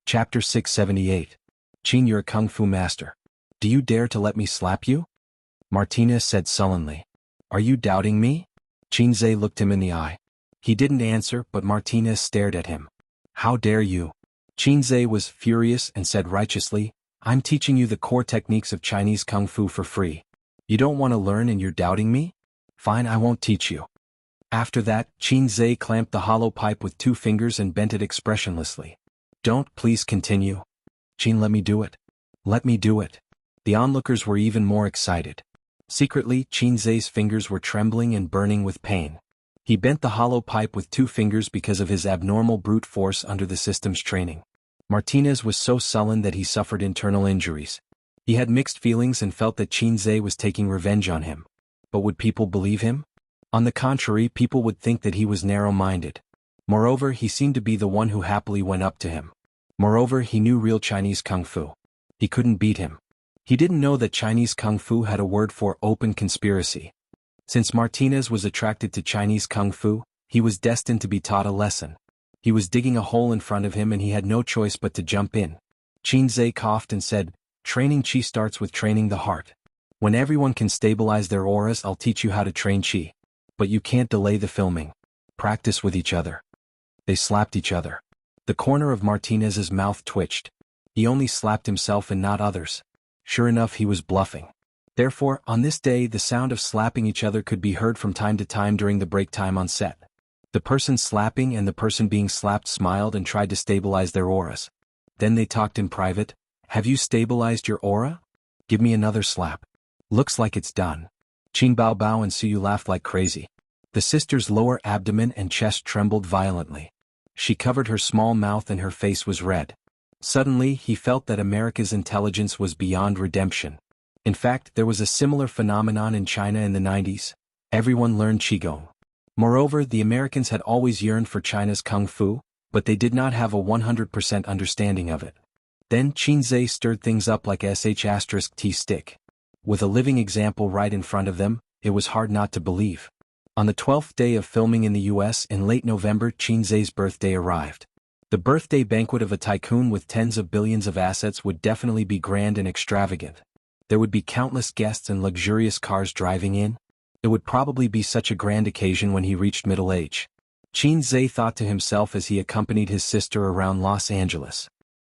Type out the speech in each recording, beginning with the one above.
Chapter 678. Qin, you're a kung fu master. Do you dare to let me slap you? Martinez said sullenly. Are you doubting me? Qin looked him in the eye. He didn't answer, but Martinez stared at him. How dare you? Qin was furious and said righteously, I'm teaching you the core techniques of Chinese kung fu for free. You don't want to learn and you're doubting me? Fine, I won't teach you. After that, Qin clamped the hollow pipe with 2 fingers and bent it expressionlessly. Don't, please continue. Qin, let me do it. Let me do it. The onlookers were even more excited. Secretly, Qin's fingers were trembling and burning with pain. He bent the hollow pipe with 2 fingers because of his abnormal brute force under the system's training. Martinez was so sullen that he suffered internal injuries. He had mixed feelings and felt that Qin was taking revenge on him. But would people believe him? On the contrary, people would think that he was narrow-minded. Moreover, he seemed to be the one who happily went up to him. Moreover, he knew real Chinese kung fu. He couldn't beat him. He didn't know that Chinese kung fu had a word for open conspiracy. Since Martinez was attracted to Chinese kung fu, he was destined to be taught a lesson. He was digging a hole in front of him and he had no choice but to jump in. Qin coughed and said, Training qi starts with training the heart. When everyone can stabilize their auras, I'll teach you how to train qi. But you can't delay the filming. Practice with each other. They slapped each other. The corner of Martinez's mouth twitched. He only slapped himself and not others. Sure enough, he was bluffing. Therefore, on this day the sound of slapping each other could be heard from time to time during the break time on set. The person slapping and the person being slapped smiled and tried to stabilize their auras. Then they talked in private. Have you stabilized your aura? Give me another slap. Looks like it's done. Qin Baobao and Suyu laughed like crazy. The sister's lower abdomen and chest trembled violently. She covered her small mouth and her face was red. Suddenly, he felt that America's intelligence was beyond redemption. In fact, there was a similar phenomenon in China in the 90s. Everyone learned Qigong. Moreover, the Americans had always yearned for China's kung fu, but they did not have a 100% understanding of it. Then Qin stirred things up like *T stick. With a living example right in front of them, it was hard not to believe. On the 12th day of filming in the US in late November, Qin's birthday arrived. The birthday banquet of a tycoon with tens of billions of assets would definitely be grand and extravagant. There would be countless guests and luxurious cars driving in. It would probably be such a grand occasion when he reached middle age. Qin thought to himself as he accompanied his sister around Los Angeles.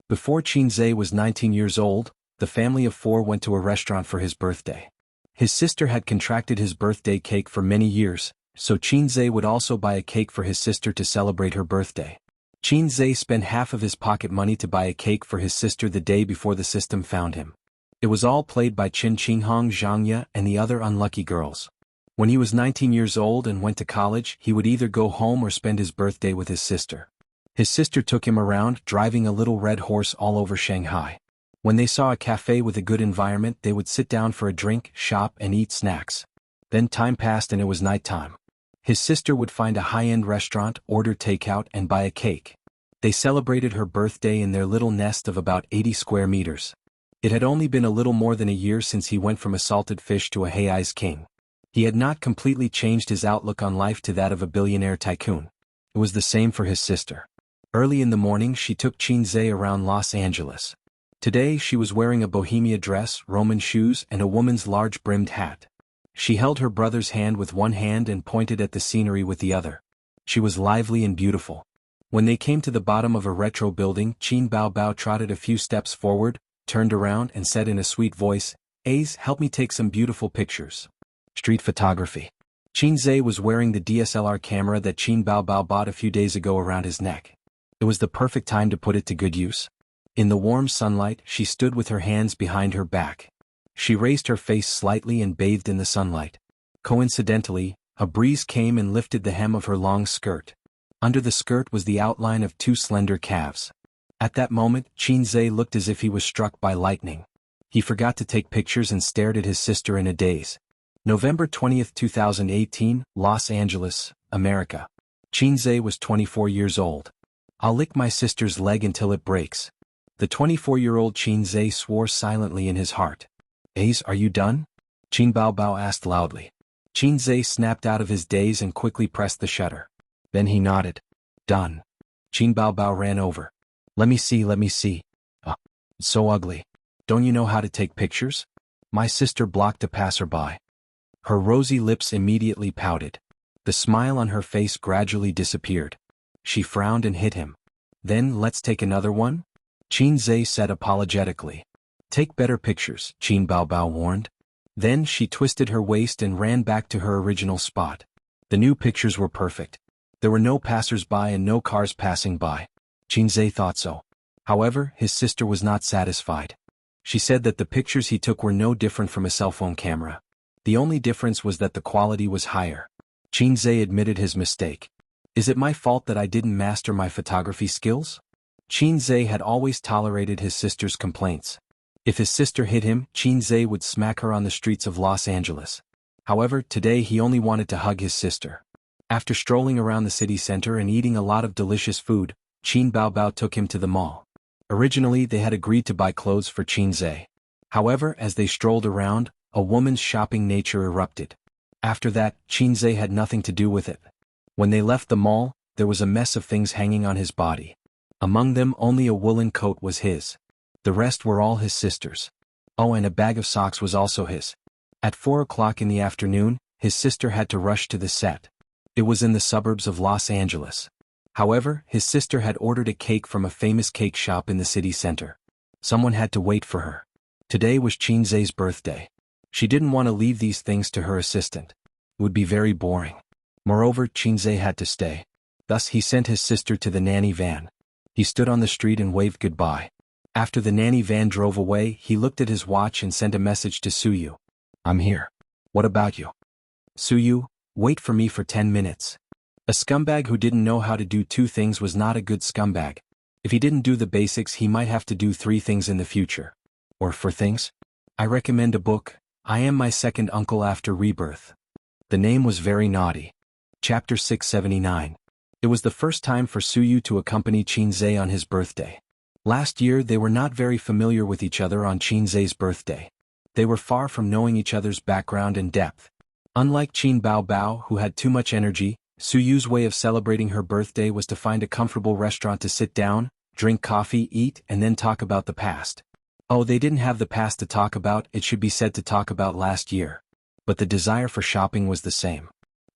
Before Qin was 19 years old, the family of 4 went to a restaurant for his birthday. His sister had contracted his birthday cake for many years, so Qin would also buy a cake for his sister to celebrate her birthday. Qin spent half of his pocket money to buy a cake for his sister the day before the system found him. It was all played by Qin Qinghong, Zhangya, and the other unlucky girls. When he was 19 years old and went to college, he would either go home or spend his birthday with his sister. His sister took him around, driving a little red horse all over Shanghai. When they saw a cafe with a good environment, they would sit down for a drink, shop, and eat snacks. Then time passed and it was nighttime. His sister would find a high-end restaurant, order takeout, and buy a cake. They celebrated her birthday in their little nest of about 80 square meters. It had only been a little more than a year since he went from a salted fish to a Hei's king. He had not completely changed his outlook on life to that of a billionaire tycoon. It was the same for his sister. Early in the morning, she took Qin around Los Angeles. Today she was wearing a bohemia dress, Roman shoes, and a woman's large-brimmed hat. She held her brother's hand with one hand and pointed at the scenery with the other. She was lively and beautiful. When they came to the bottom of a retro building, Qin Baobao trotted a few steps forward, turned around and said in a sweet voice, Ace, help me take some beautiful pictures. Street photography. Qin was wearing the DSLR camera that Qin Baobao bought a few days ago around his neck. It was the perfect time to put it to good use. In the warm sunlight, she stood with her hands behind her back. She raised her face slightly and bathed in the sunlight. Coincidentally, a breeze came and lifted the hem of her long skirt. Under the skirt was the outline of 2 slender calves. At that moment, Qin looked as if he was struck by lightning. He forgot to take pictures and stared at his sister in a daze. November 20, 2018, Los Angeles, America. Qin was 24 years old. I'll lick my sister's leg until it breaks. The 24-year-old Qin swore silently in his heart. Ace, are you done? Qin Baobao asked loudly. Qin snapped out of his daze and quickly pressed the shutter. Then he nodded. Done. Qin Baobao ran over. Let me see, let me see. It's so ugly. Don't you know how to take pictures? My sister blocked a passerby. Her rosy lips immediately pouted. The smile on her face gradually disappeared. She frowned and hit him. Then let's take another one? Qin Zhe said apologetically. Take better pictures, Qin Baobao warned. Then she twisted her waist and ran back to her original spot. The new pictures were perfect. There were no passers-by and no cars passing by. Qin Zhe thought so. However, his sister was not satisfied. She said that the pictures he took were no different from a cell phone camera. The only difference was that the quality was higher. Qin Zhe admitted his mistake. Is it my fault that I didn't master my photography skills? Qin Zhe had always tolerated his sister's complaints. If his sister hit him, Qin Zhe would smack her on the streets of Los Angeles. However, today he only wanted to hug his sister. After strolling around the city center and eating a lot of delicious food, Qin Baobao took him to the mall. Originally they had agreed to buy clothes for Qin Zhe. However, as they strolled around, a woman's shopping nature erupted. After that, Qin Zhe had nothing to do with it. When they left the mall, there was a mess of things hanging on his body. Among them only a woolen coat was his. The rest were all his sister's. Oh, and a bag of socks was also his. At 4 o'clock in the afternoon, his sister had to rush to the set. It was in the suburbs of Los Angeles. However, his sister had ordered a cake from a famous cake shop in the city center. Someone had to wait for her. Today was Qin Zhe's birthday. She didn't want to leave these things to her assistant. It would be very boring. Moreover, Qin Zhe had to stay. Thus he sent his sister to the nanny van. He stood on the street and waved goodbye. After the nanny van drove away, he looked at his watch and sent a message to Suyu. I'm here. What about you? Suyu, wait for me for 10 minutes. A scumbag who didn't know how to do 2 things was not a good scumbag. If he didn't do the basics, he might have to do 3 things in the future. Or 4 things? I recommend a book, I Am My Second Uncle After Rebirth. The name was very naughty. Chapter 679. It was the first time for Suyu to accompany Qin Zhe on his birthday. Last year they were not very familiar with each other on Qin Zhe's birthday. They were far from knowing each other's background and depth. Unlike Qin Baobao, who had too much energy, Suyu's way of celebrating her birthday was to find a comfortable restaurant to sit down, drink coffee, eat, and then talk about the past. Oh, they didn't have the past to talk about, it should be said to talk about last year. But the desire for shopping was the same.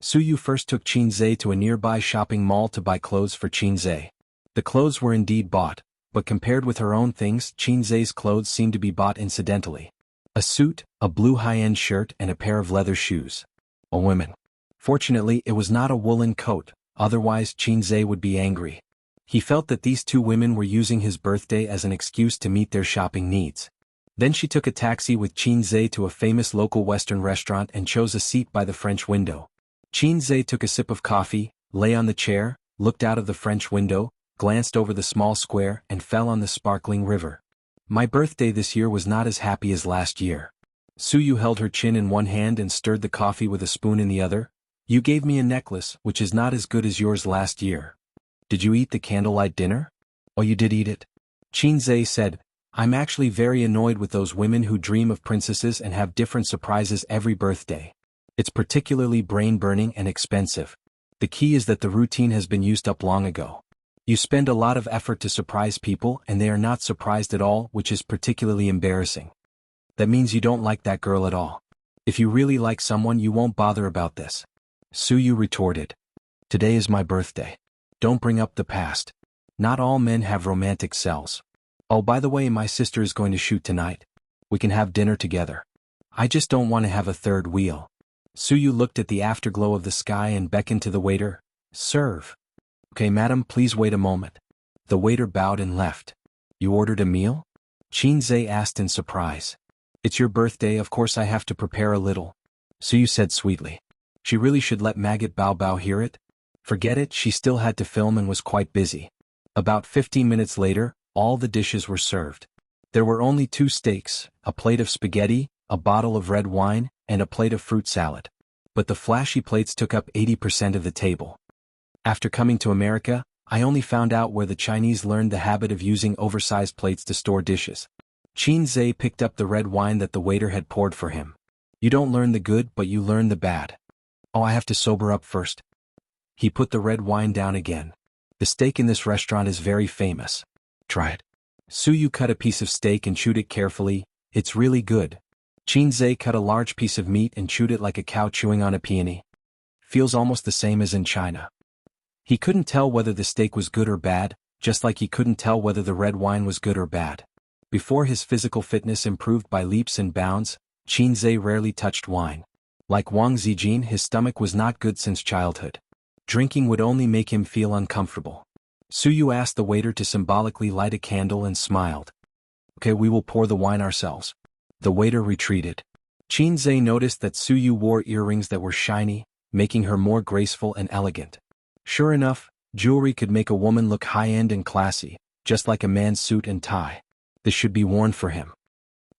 Suyu first took Qin Zhe to a nearby shopping mall to buy clothes for Qin Zhe. The clothes were indeed bought, but compared with her own things, Qin Zhe's clothes seemed to be bought incidentally. A suit, a blue high-end shirt, and a pair of leather shoes. A woman. Fortunately, it was not a woolen coat, otherwise Qin Zhe would be angry. He felt that these 2 women were using his birthday as an excuse to meet their shopping needs. Then she took a taxi with Qin Zhe to a famous local Western restaurant and chose a seat by the French window. Qin Zhe took a sip of coffee, lay on the chair, looked out of the French window, glanced over the small square and fell on the sparkling river. My birthday this year was not as happy as last year. Suyu held her chin in one hand and stirred the coffee with a spoon in the other. You gave me a necklace, which is not as good as yours last year. Did you eat the candlelight dinner? Oh, you did eat it? Qin Zhe said, I'm actually very annoyed with those women who dream of princesses and have different surprises every birthday. It's particularly brain-burning and expensive. The key is that the routine has been used up long ago. You spend a lot of effort to surprise people and they are not surprised at all, which is particularly embarrassing. That means you don't like that girl at all. If you really like someone, you won't bother about this. Suyu retorted. Today is my birthday. Don't bring up the past. Not all men have romantic cells. Oh, by the way, my sister is going to shoot tonight. We can have dinner together. I just don't want to have a third wheel. Suyu looked at the afterglow of the sky and beckoned to the waiter. Serve. Okay, madam, please wait a moment. The waiter bowed and left. You ordered a meal? Qin Zhe asked in surprise. It's your birthday, of course I have to prepare a little. Suyu said sweetly. She really should let Maggot Baobao hear it. Forget it, she still had to film and was quite busy. About 15 minutes later, all the dishes were served. There were only 2 steaks, a plate of spaghetti, a bottle of red wine, and a plate of fruit salad. But the flashy plates took up 80% of the table. After coming to America, I only found out where the Chinese learned the habit of using oversized plates to store dishes. Qin Zhe picked up the red wine that the waiter had poured for him. You don't learn the good, but you learn the bad. Oh, I have to sober up first. He put the red wine down again. The steak in this restaurant is very famous. Try it. Suyu cut a piece of steak and chewed it carefully. It's really good. Qinzhe cut a large piece of meat and chewed it like a cow chewing on a peony. Feels almost the same as in China. He couldn't tell whether the steak was good or bad, just like he couldn't tell whether the red wine was good or bad. Before his physical fitness improved by leaps and bounds, Qinzhe rarely touched wine. Like Wang Zijin, his stomach was not good since childhood. Drinking would only make him feel uncomfortable. Suyu asked the waiter to symbolically light a candle and smiled. Okay, we will pour the wine ourselves. The waiter retreated. Qinzhe noticed that Suyu wore earrings that were shiny, making her more graceful and elegant. Sure enough, jewelry could make a woman look high-end and classy, just like a man's suit and tie. This should be worn for him.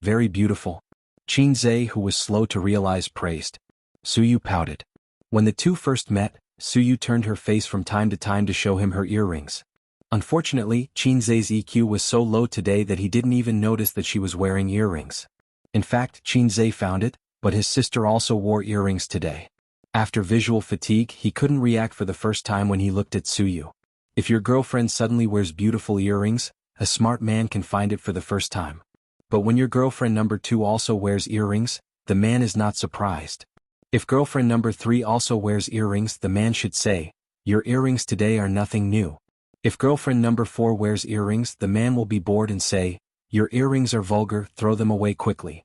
Very beautiful. Qinzhe, who was slow to realize, praised. Suyu pouted. When the two first met, Suyu turned her face from time to time to show him her earrings. Unfortunately, Qinzhe's EQ was so low today that he didn't even notice that she was wearing earrings. In fact, Qinzhe found it, but his sister also wore earrings today. After visual fatigue, he couldn't react for the first time when he looked at Suyu. If your girlfriend suddenly wears beautiful earrings, a smart man can find it for the first time. But when your girlfriend number 2 also wears earrings, the man is not surprised. If girlfriend number 3 also wears earrings, the man should say, "Your earrings today are nothing new." If girlfriend number 4 wears earrings, the man will be bored and say, "Your earrings are vulgar, throw them away quickly."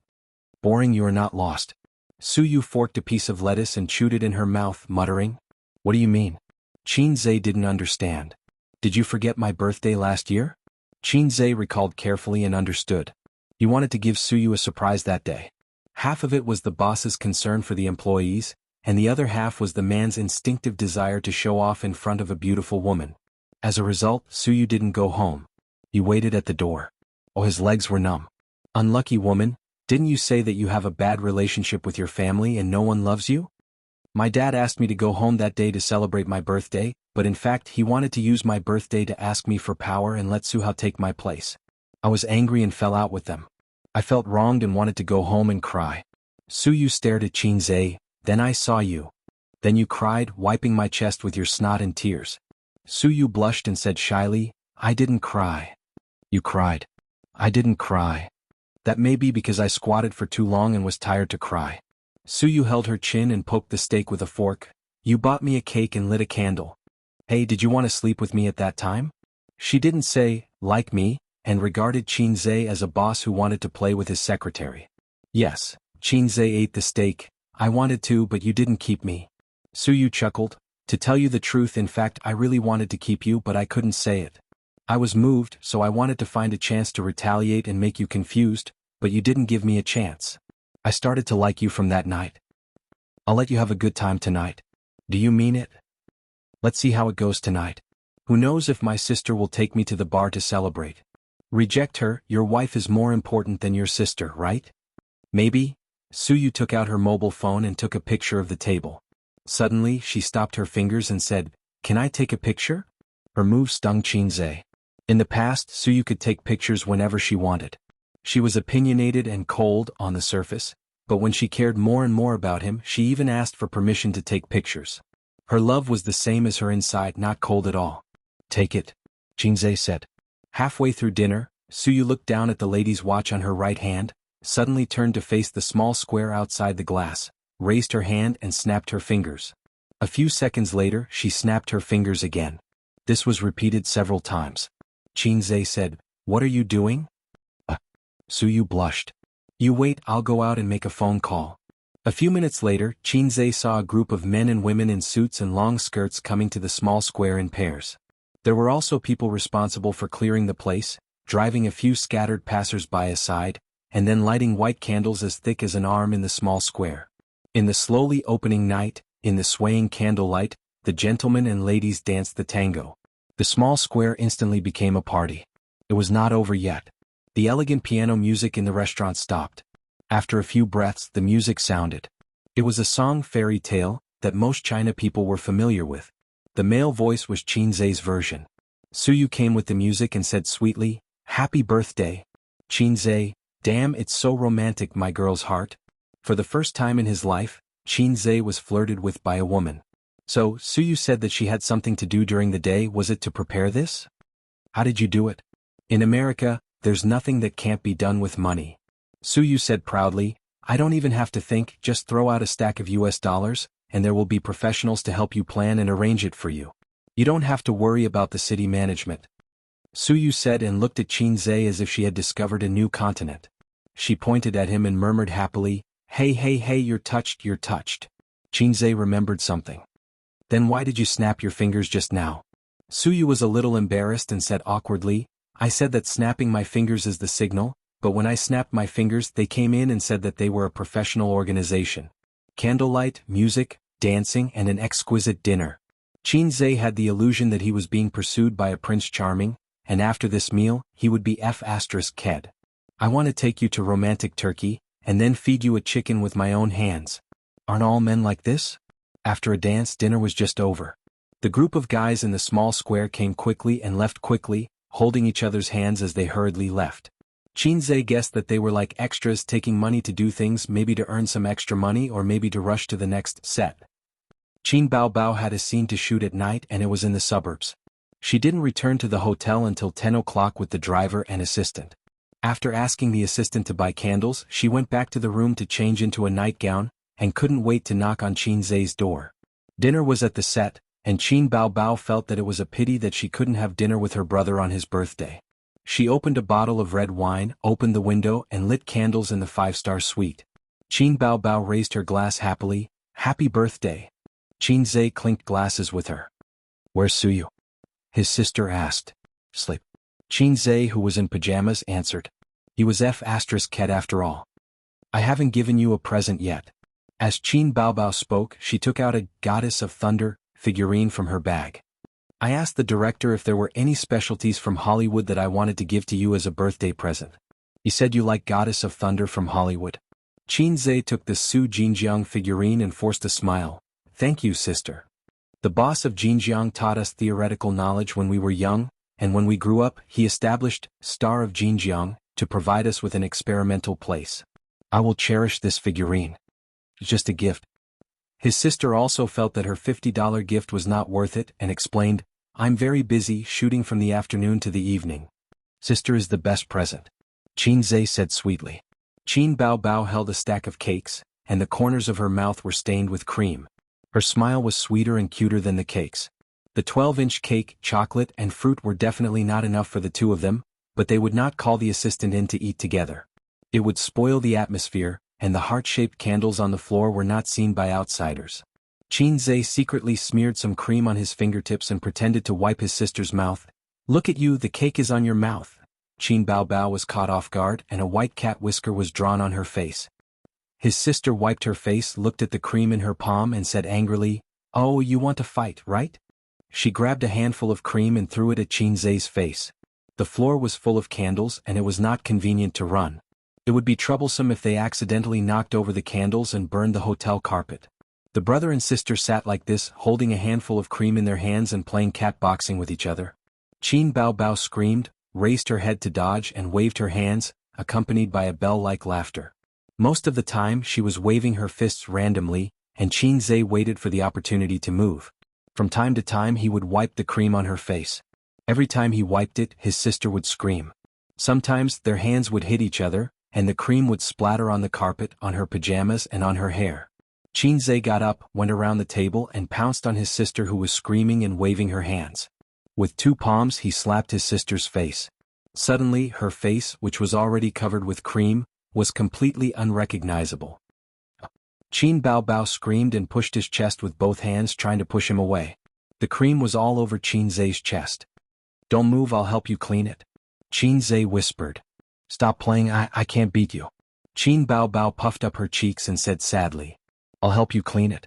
Boring, you are not lost. Suyu forked a piece of lettuce and chewed it in her mouth, muttering, "What do you mean?" Qinzhe didn't understand. "Did you forget my birthday last year?" Qinzhe recalled carefully and understood. He wanted to give Suyu a surprise that day. Half of it was the boss's concern for the employees, and the other half was the man's instinctive desire to show off in front of a beautiful woman. As a result, Suyu didn't go home. He waited at the door. Oh, his legs were numb. Unlucky woman, didn't you say that you have a bad relationship with your family and no one loves you? My dad asked me to go home that day to celebrate my birthday, but in fact he wanted to use my birthday to ask me for power and let Suha take my place. I was angry and fell out with them. I felt wronged and wanted to go home and cry. Suyu stared at Qinzhe. Then I saw you. Then you cried, wiping my chest with your snot and tears. Suyu blushed and said shyly, "I didn't cry." "You cried." "I didn't cry. That may be because I squatted for too long and was tired to cry." Suyu held her chin and poked the steak with a fork. "You bought me a cake and lit a candle. Hey, did you want to sleep with me at that time?" She didn't say, "Like me," and regarded Qinzhe as a boss who wanted to play with his secretary. "Yes." Qinzhe ate the steak. "I wanted to, but you didn't keep me." Suyu chuckled. "To tell you the truth, in fact, I really wanted to keep you, but I couldn't say it. I was moved, so I wanted to find a chance to retaliate and make you confused, but you didn't give me a chance. I started to like you from that night. I'll let you have a good time tonight." "Do you mean it?" "Let's see how it goes tonight. Who knows if my sister will take me to the bar to celebrate." "Reject her, your wife is more important than your sister, right?" "Maybe." Suyu took out her mobile phone and took a picture of the table. Suddenly, she stopped her fingers and said, "Can I take a picture?" Her move stung Qinzhe. In the past, Suyu could take pictures whenever she wanted. She was opinionated and cold on the surface, but when she cared more and more about him, she even asked for permission to take pictures. Her love was the same as her inside, not cold at all. "Take it," Qinzhe said. Halfway through dinner, Suyu looked down at the lady's watch on her right hand, suddenly turned to face the small square outside the glass, raised her hand and snapped her fingers. A few seconds later, she snapped her fingers again. This was repeated several times. Qinzhe said, "What are you doing?" Suyu blushed. "You wait, I'll go out and make a phone call." A few minutes later, Qinzhe saw a group of men and women in suits and long skirts coming to the small square in pairs. There were also people responsible for clearing the place, driving a few scattered passers-by aside, and then lighting white candles as thick as an arm in the small square. In the slowly opening night, in the swaying candlelight, the gentlemen and ladies danced the tango. The small square instantly became a party. It was not over yet. The elegant piano music in the restaurant stopped. After a few breaths, the music sounded. It was a song fairy tale that most China people were familiar with. The male voice was Qinzhe's version. Suyu came with the music and said sweetly, "Happy birthday." Qinzhe, "Damn, it's so romantic, my girl's heart." For the first time in his life, Qinzhe was flirted with by a woman. So, Suyu said that she had something to do during the day. Was it to prepare this? "How did you do it?" In America, there's nothing that can't be done with money. Suyu said proudly, I don't even have to think, just throw out a stack of US dollars, and there will be professionals to help you plan and arrange it for you. You don't have to worry about the city management. Suyu said and looked at Qinzhe as if she had discovered a new continent. She pointed at him and murmured happily, hey, you're touched. Qinzhe remembered something. Then why did you snap your fingers just now? Suyu was a little embarrassed and said awkwardly, I said that snapping my fingers is the signal, but when I snapped my fingers they came in and said that they were a professional organization. Candlelight, music, dancing and an exquisite dinner. Qinzhe had the illusion that he was being pursued by a Prince Charming, and after this meal, he would be F***ked. I want to take you to romantic Turkey, and then feed you a chicken with my own hands. Aren't all men like this? After a dance, dinner was just over. The group of guys in the small square came quickly and left quickly, holding each other's hands as they hurriedly left. Qinzhe guessed that they were like extras taking money to do things, maybe to earn some extra money or maybe to rush to the next set. Qin Baobao had a scene to shoot at night and it was in the suburbs. She didn't return to the hotel until 10 o'clock with the driver and assistant. After asking the assistant to buy candles, she went back to the room to change into a nightgown, and couldn't wait to knock on Qinzhe's door. Dinner was at the set, and Qin Baobao felt that it was a pity that she couldn't have dinner with her brother on his birthday. She opened a bottle of red wine, opened the window and lit candles in the 5-star suite. Qin Baobao raised her glass happily, happy birthday. Qinzhe clinked glasses with her. Where's Suyu? His sister asked. Sleep. Qinzhe, who was in pajamas, answered. He was F***ked after all. I haven't given you a present yet. As Qin Baobao spoke, she took out a Goddess of Thunder figurine from her bag. I asked the director if there were any specialties from Hollywood that I wanted to give to you as a birthday present. He said you like Goddess of Thunder from Hollywood. Qinzhe took the Su Jinjiang figurine and forced a smile. Thank you, sister. The boss of Jinjiang taught us theoretical knowledge when we were young, and when we grew up, he established Star of Jinjiang to provide us with an experimental place. I will cherish this figurine. It's just a gift. His sister also felt that her $50 gift was not worth it and explained, I'm very busy shooting from the afternoon to the evening. Sister is the best present. Qinzhe said sweetly. Qin Baobao held a stack of cakes, and the corners of her mouth were stained with cream. Her smile was sweeter and cuter than the cakes. The 12-inch cake, chocolate and fruit were definitely not enough for the two of them, but they would not call the assistant in to eat together. It would spoil the atmosphere, and the heart-shaped candles on the floor were not seen by outsiders. Qinzhe secretly smeared some cream on his fingertips and pretended to wipe his sister's mouth. Look at you, the cake is on your mouth. Qin Baobao was caught off guard and a white cat whisker was drawn on her face. His sister wiped her face, looked at the cream in her palm and said angrily, Oh, you want to fight, right? She grabbed a handful of cream and threw it at Qinzhe's face. The floor was full of candles and it was not convenient to run. It would be troublesome if they accidentally knocked over the candles and burned the hotel carpet. The brother and sister sat like this, holding a handful of cream in their hands and playing cat boxing with each other. Qin Baobao screamed, raised her head to dodge and waved her hands, accompanied by a bell-like laughter. Most of the time she was waving her fists randomly, and Qinzhe waited for the opportunity to move. From time to time he would wipe the cream on her face. Every time he wiped it, his sister would scream. Sometimes their hands would hit each other, and the cream would splatter on the carpet, on her pajamas and on her hair. Qinzhe got up, went around the table and pounced on his sister who was screaming and waving her hands. With 2 palms he slapped his sister's face. Suddenly her face, which was already covered with cream, was completely unrecognizable. Qin Baobao screamed and pushed his chest with both hands, trying to push him away. The cream was all over Qinzhe's chest. Don't move, I'll help you clean it. Qinzhe whispered. Stop playing, I can't beat you. Qin Baobao puffed up her cheeks and said sadly. I'll help you clean it.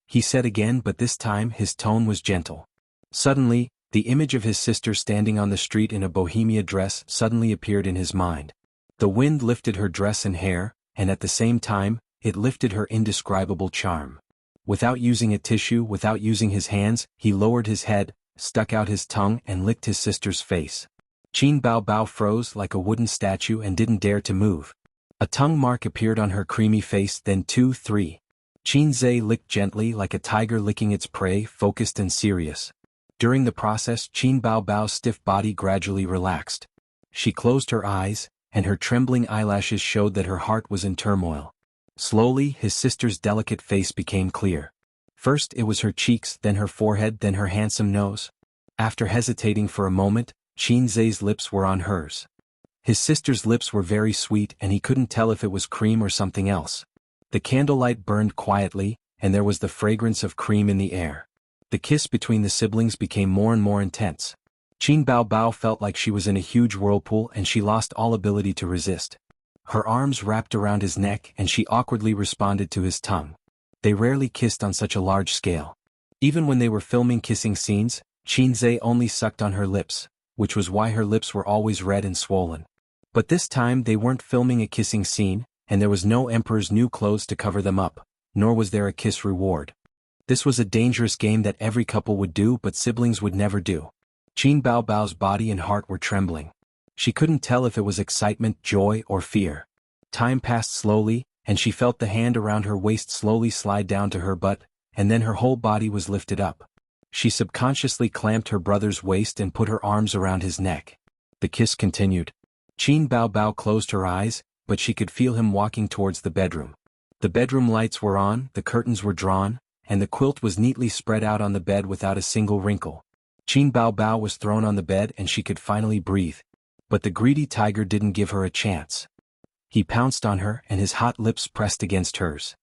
He said again, but this time his tone was gentle. Suddenly, the image of his sister standing on the street in a bohemia dress suddenly appeared in his mind. The wind lifted her dress and hair, and at the same time, it lifted her indescribable charm. Without using a tissue, without using his hands, he lowered his head, stuck out his tongue and licked his sister's face. Qin Baobao froze like a wooden statue and didn't dare to move. A tongue mark appeared on her creamy face, then 2, 3. Qinzhe licked gently like a tiger licking its prey, focused and serious. During the process, Qin Baobao's stiff body gradually relaxed. She closed her eyes, and her trembling eyelashes showed that her heart was in turmoil. Slowly, his sister's delicate face became clear. First it was her cheeks, then her forehead, then her handsome nose. After hesitating for a moment, Qinzhe's lips were on hers. His sister's lips were very sweet and he couldn't tell if it was cream or something else. The candlelight burned quietly, and there was the fragrance of cream in the air. The kiss between the siblings became more and more intense. Qin Baobao felt like she was in a huge whirlpool and she lost all ability to resist. Her arms wrapped around his neck and she awkwardly responded to his tongue. They rarely kissed on such a large scale. Even when they were filming kissing scenes, Qinzhe only sucked on her lips, which was why her lips were always red and swollen. But this time they weren't filming a kissing scene, and there was no emperor's new clothes to cover them up, nor was there a kiss reward. This was a dangerous game that every couple would do but siblings would never do. Qin Baobao's body and heart were trembling. She couldn't tell if it was excitement, joy, or fear. Time passed slowly, and she felt the hand around her waist slowly slide down to her butt, and then her whole body was lifted up. She subconsciously clamped her brother's waist and put her arms around his neck. The kiss continued. Qin Baobao closed her eyes, but she could feel him walking towards the bedroom. The bedroom lights were on, the curtains were drawn, and the quilt was neatly spread out on the bed without a single wrinkle. Qin Baobao was thrown on the bed and she could finally breathe. But the greedy tiger didn't give her a chance. He pounced on her and his hot lips pressed against hers.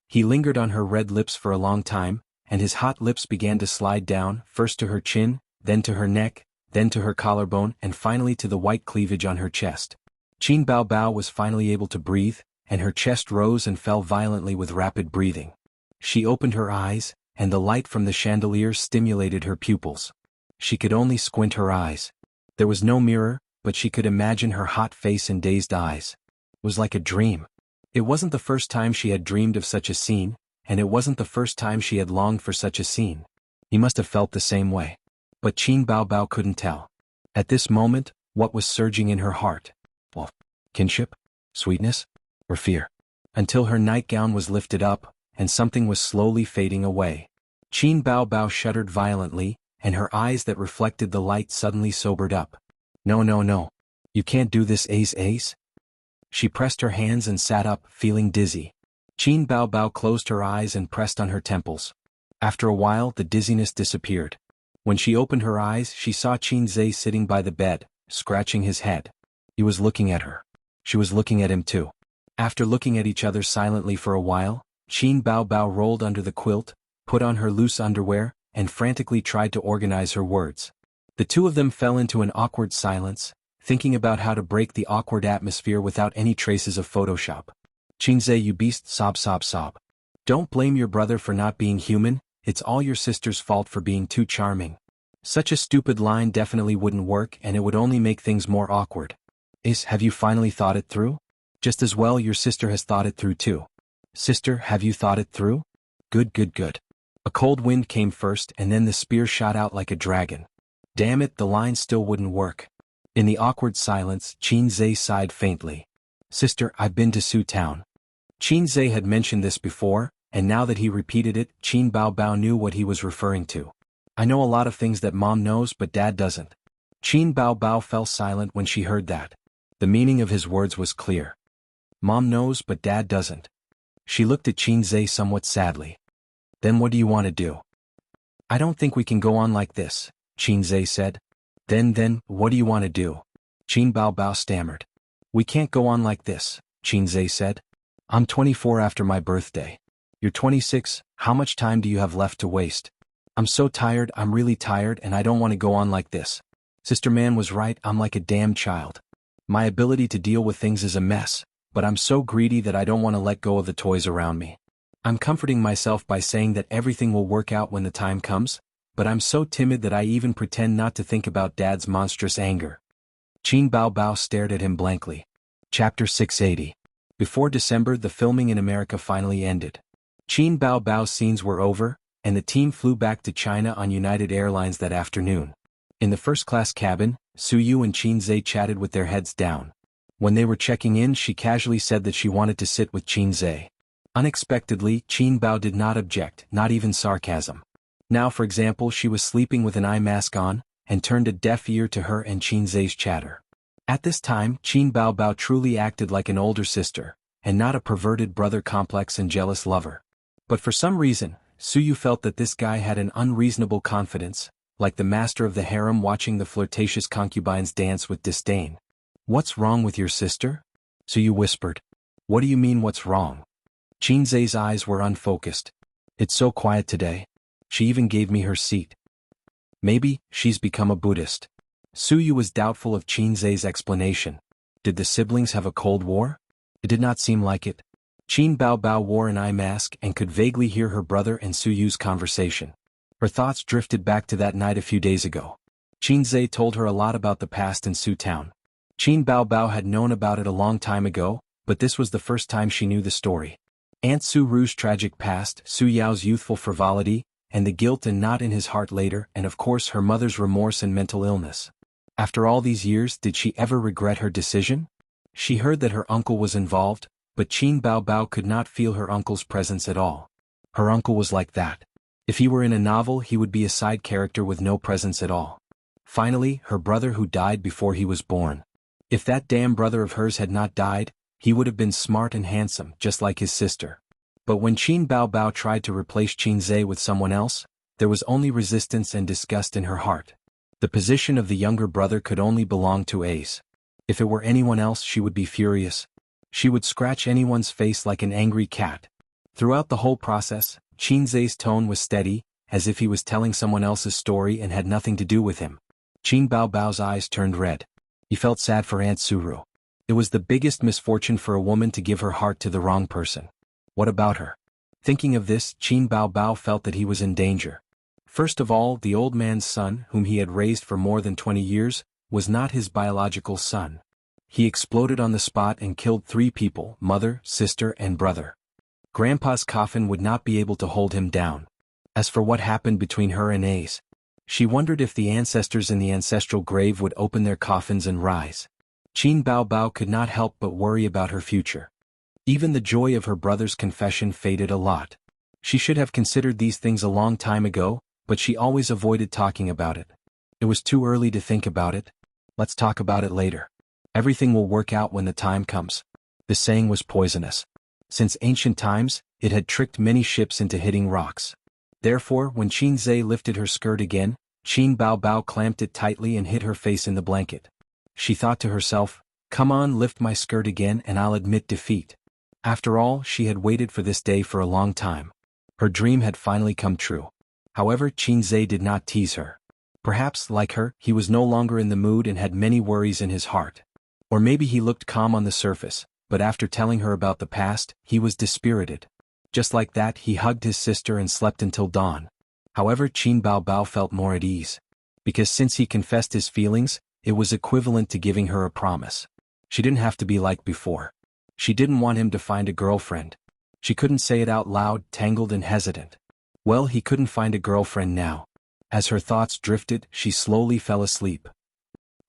He lingered on her red lips for a long time, and his hot lips began to slide down, first to her chin, then to her neck, then to her collarbone, and finally to the white cleavage on her chest. Qin Baobao was finally able to breathe, and her chest rose and fell violently with rapid breathing. She opened her eyes, and the light from the chandelier stimulated her pupils. She could only squint her eyes. There was no mirror, but she could imagine her hot face and dazed eyes. It was like a dream. It wasn't the first time she had dreamed of such a scene, and it wasn't the first time she had longed for such a scene. He must have felt the same way. But Qin Baobao couldn't tell. At this moment, what was surging in her heart? Well, kinship? Sweetness? Or fear? Until her nightgown was lifted up, and something was slowly fading away. Qin Baobao shuddered violently, and her eyes that reflected the light suddenly sobered up. No, no, no. You can't do this, Ace. She pressed her hands and sat up, feeling dizzy. Qin Baobao closed her eyes and pressed on her temples. After a while, the dizziness disappeared. When she opened her eyes, she saw Qinzhe sitting by the bed, scratching his head. He was looking at her. She was looking at him too. After looking at each other silently for a while, Qin Baobao rolled under the quilt, put on her loose underwear, and frantically tried to organize her words. The two of them fell into an awkward silence, thinking about how to break the awkward atmosphere without any traces of Photoshop. Qinzhe, you beast, sob sob sob. Don't blame your brother for not being human, it's all your sister's fault for being too charming. Such a stupid line definitely wouldn't work and it would only make things more awkward. Ace, have you finally thought it through? Just as well your sister has thought it through too. Sister, have you thought it through? Good, good, good. A cold wind came first and then the spear shot out like a dragon. Damn it, the line still wouldn't work. In the awkward silence, Qinzhe sighed faintly. Sister, I've been to Su Town. Qinzhe had mentioned this before, and now that he repeated it, Qin Baobao knew what he was referring to. I know a lot of things that Mom knows but Dad doesn't. Qin Baobao fell silent when she heard that. The meaning of his words was clear. Mom knows but Dad doesn't. She looked at Qinzhe somewhat sadly. Then what do you want to do? I don't think we can go on like this, Qinzhe said. Then, what do you want to do? Qin Baobao stammered. We can't go on like this, Qinzhe said. I'm 24 after my birthday. You're 26, how much time do you have left to waste? I'm so tired, I'm really tired and I don't want to go on like this. Sister Man was right, I'm like a damn child. My ability to deal with things is a mess, but I'm so greedy that I don't want to let go of the toys around me. I'm comforting myself by saying that everything will work out when the time comes, but I'm so timid that I even pretend not to think about Dad's monstrous anger. Qin Baobao stared at him blankly. Chapter 680. Before December, the filming in America finally ended. Qin Baobao's scenes were over, and the team flew back to China on United Airlines that afternoon. In the first-class cabin, Suyu and Qinzhe chatted with their heads down. When they were checking in, she casually said that she wanted to sit with Qinzhe. Unexpectedly, Qin Bao did not object, not even sarcasm. Now, for example, she was sleeping with an eye mask on, and turned a deaf ear to her and Qinzhe's chatter. At this time, Qin Baobao truly acted like an older sister, and not a perverted brother complex and jealous lover. But for some reason, Su Yu felt that this guy had an unreasonable confidence, like the master of the harem watching the flirtatious concubines dance with disdain. "What's wrong with your sister?" Su Yu whispered. "What do you mean what's wrong?" Qin Zhe's eyes were unfocused. "It's so quiet today. She even gave me her seat. Maybe she's become a Buddhist." Su Yu was doubtful of Qin Zhe's explanation. Did the siblings have a cold war? It did not seem like it. Qin Baobao wore an eye mask and could vaguely hear her brother and Su Yu's conversation. Her thoughts drifted back to that night a few days ago. Qin Zhe told her a lot about the past in Su Town. Qin Baobao had known about it a long time ago, but this was the first time she knew the story. Aunt Su Ru's tragic past, Su Yao's youthful frivolity, and the guilt and knot in his heart later, and of course her mother's remorse and mental illness. After all these years, did she ever regret her decision? She heard that her uncle was involved, but Qin Baobao could not feel her uncle's presence at all. Her uncle was like that. If he were in a novel, he would be a side character with no presence at all. Finally, her brother who died before he was born. If that damn brother of hers had not died, he would have been smart and handsome, just like his sister. But when Qin Baobao tried to replace Qin Zhe with someone else, there was only resistance and disgust in her heart. The position of the younger brother could only belong to Ace. If it were anyone else, she would be furious. She would scratch anyone's face like an angry cat. Throughout the whole process, Qin Zhe's tone was steady, as if he was telling someone else's story and had nothing to do with him. Qin Baobao's eyes turned red. He felt sad for Aunt Suru. It was the biggest misfortune for a woman to give her heart to the wrong person. What about her? Thinking of this, Qin Baobao felt that he was in danger. First of all, the old man's son, whom he had raised for more than 20 years, was not his biological son. He exploded on the spot and killed 3 people: mother, sister, and brother. Grandpa's coffin would not be able to hold him down. As for what happened between her and Ace, she wondered if the ancestors in the ancestral grave would open their coffins and rise. Qin Baobao could not help but worry about her future. Even the joy of her brother's confession faded a lot. She should have considered these things a long time ago, but she always avoided talking about it. It was too early to think about it. Let's talk about it later. Everything will work out when the time comes. This saying was poisonous. Since ancient times, it had tricked many ships into hitting rocks. Therefore, when Qin Zhe lifted her skirt again, Qin Baobao clamped it tightly and hid her face in the blanket. She thought to herself, "Come on, lift my skirt again and I'll admit defeat." After all, she had waited for this day for a long time. Her dream had finally come true. However, Qin Zhe did not tease her. Perhaps, like her, he was no longer in the mood and had many worries in his heart. Or maybe he looked calm on the surface, but after telling her about the past, he was dispirited. Just like that, he hugged his sister and slept until dawn. However, Qin Baobao felt more at ease. Because since he confessed his feelings, it was equivalent to giving her a promise. She didn't have to be like before. She didn't want him to find a girlfriend. She couldn't say it out loud, tangled and hesitant. Well, he couldn't find a girlfriend now. As her thoughts drifted, she slowly fell asleep.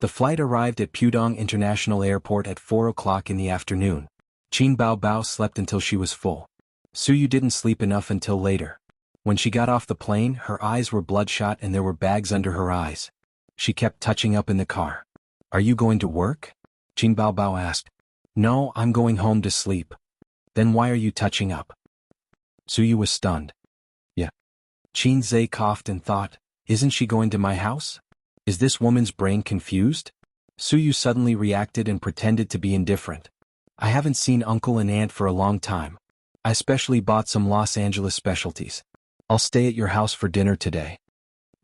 The flight arrived at Pudong International Airport at 4 o'clock in the afternoon. Qin Baobao slept until she was full. Su Yu didn't sleep enough until later. When she got off the plane, her eyes were bloodshot and there were bags under her eyes. She kept touching up in the car. "Are you going to work?" Qin Baobao asked. "No, I'm going home to sleep." "Then why are you touching up?" Su Yu was stunned. "Yeah." Qin Zhe coughed and thought, "Isn't she going to my house? Is this woman's brain confused?" Su Yu suddenly reacted and pretended to be indifferent. "I haven't seen Uncle and Aunt for a long time. I specially bought some Los Angeles specialties. I'll stay at your house for dinner today."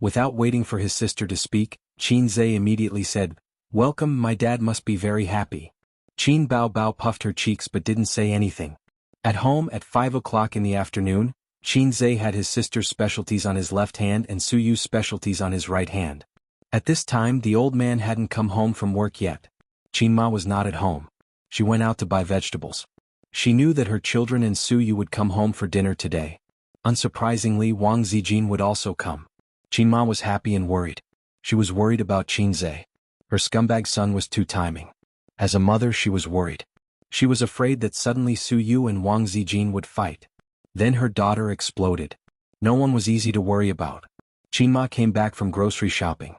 Without waiting for his sister to speak, Qin Zhe immediately said, "Welcome, my dad must be very happy." Qin Baobao puffed her cheeks but didn't say anything. At home at 5 o'clock in the afternoon, Qin Zhe had his sister's specialties on his left hand and Su Yu's specialties on his right hand. At this time, the old man hadn't come home from work yet. Qin Ma was not at home. She went out to buy vegetables. She knew that her children and Su Yu would come home for dinner today. Unsurprisingly, Wang Zijin would also come. Qin Ma was happy and worried. She was worried about Qin Zhe. Her scumbag son was two-timing. As a mother, she was worried. She was afraid that suddenly Su Yu and Wang Zijin would fight. Then her daughter exploded. No one was easy to worry about. Qin Ma came back from grocery shopping.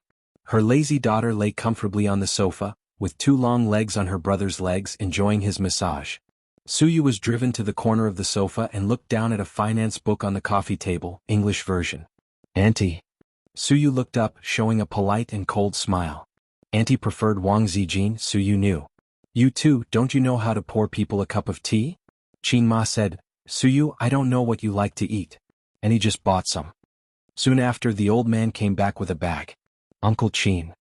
Her lazy daughter lay comfortably on the sofa, with two long legs on her brother's legs, enjoying his massage. Suyu was driven to the corner of the sofa and looked down at a finance book on the coffee table, English version. Auntie. Suyu looked up, showing a polite and cold smile. Auntie preferred Wang Zijin, Suyu knew. You too, don't you know how to pour people a cup of tea? Qin Ma said, Suyu, I don't know what you like to eat. And he just bought some. Soon after, the old man came back with a bag. Uncle Qin.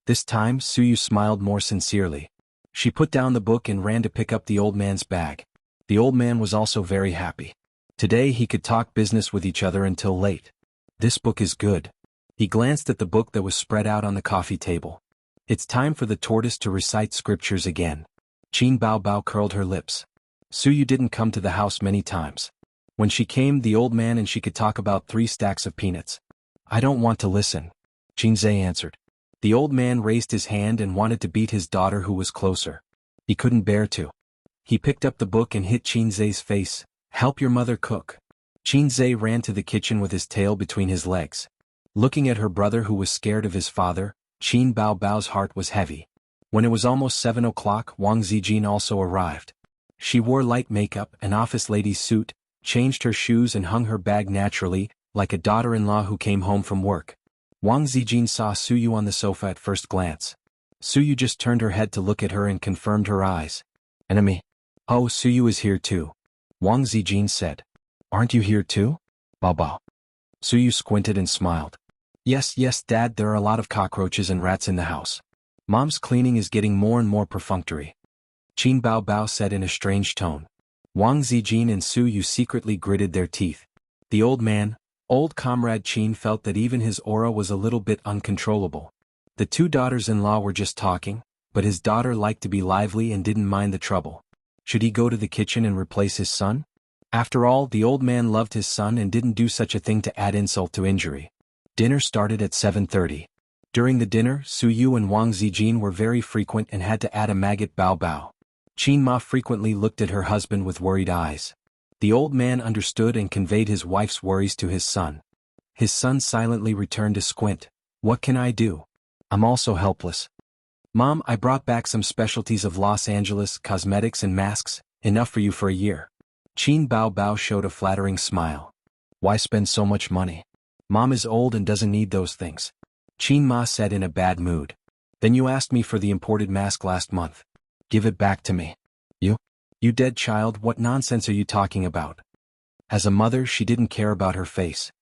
This time, Suyu smiled more sincerely. She put down the book and ran to pick up the old man's bag. The old man was also very happy. Today he could talk business with each other until late. This book is good. He glanced at the book that was spread out on the coffee table. It's time for the tortoise to recite scriptures again. Qin Bao curled her lips. Suyu didn't come to the house many times. When she came, the old man and she could talk about 3 stacks of peanuts. I don't want to listen. Qinzhe answered. The old man raised his hand and wanted to beat his daughter who was closer. He couldn't bear to. He picked up the book and hit Qinzhe's face. Help your mother cook. Qinzhe ran to the kitchen with his tail between his legs. Looking at her brother who was scared of his father, Qin Bao's heart was heavy. When it was almost 7 o'clock, Wang Zijin also arrived. She wore light makeup, an office lady's suit, changed her shoes and hung her bag naturally, like a daughter-in-law who came home from work. Wang Zijin saw Suyu on the sofa at first glance. Suyu just turned her head to look at her and confirmed her eyes. Enemy. Oh, Suyu is here too. Wang Zijin said. Aren't you here too? Bao. Suyu squinted and smiled. Yes, Dad, there are a lot of cockroaches and rats in the house. Mom's cleaning is getting more and more perfunctory. Qin Bao said in a strange tone. Wang Zijin and Suyu secretly gritted their teeth. The old man, old comrade Qin, felt that even his aura was a little bit uncontrollable. The 2 daughters-in-law were just talking, but his daughter liked to be lively and didn't mind the trouble. Should he go to the kitchen and replace his son? After all, the old man loved his son and didn't do such a thing to add insult to injury. Dinner started at 7:30. During the dinner, Suyu and Wang Zijin were very frequent and had to add a maggot Bao. Qin Ma frequently looked at her husband with worried eyes. The old man understood and conveyed his wife's worries to his son. His son silently returned to squint. What can I do? I'm also helpless. Mom, I brought back some specialties of Los Angeles, cosmetics and masks, enough for you for a year. Qin Bao showed a flattering smile. Why spend so much money? Mom is old and doesn't need those things. Qin Ma said in a bad mood. Then you asked me for the imported mask last month. Give it back to me. You dead child, what nonsense are you talking about? As a mother, she didn't care about her face.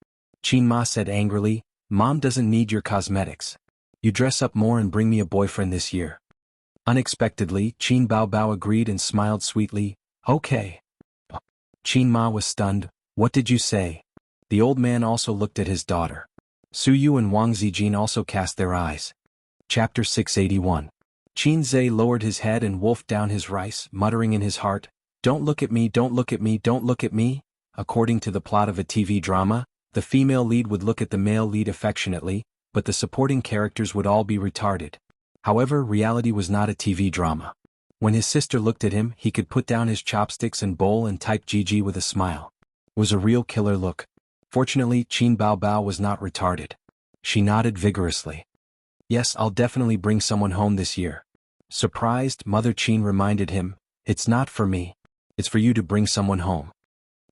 Qin Ma said angrily, Mom doesn't need your cosmetics. You dress up more and bring me a boyfriend this year. Unexpectedly, Qin Bao agreed and smiled sweetly. Okay. Qin Ma was stunned. What did you say? The old man also looked at his daughter. Suyu and Wang Zijin also cast their eyes. Chapter 681. Qinzhe lowered his head and wolfed down his rice, muttering in his heart, Don't look at me, don't look at me, don't look at me. According to the plot of a TV drama, the female lead would look at the male lead affectionately, but the supporting characters would all be retarded. However, reality was not a TV drama. When his sister looked at him, he could put down his chopsticks and bowl and type GG with a smile. It was a real killer look. Fortunately, Qin Bao was not retarded. She nodded vigorously. Yes, I'll definitely bring someone home this year. Surprised, Mother Qin reminded him, It's not for me. It's for you to bring someone home.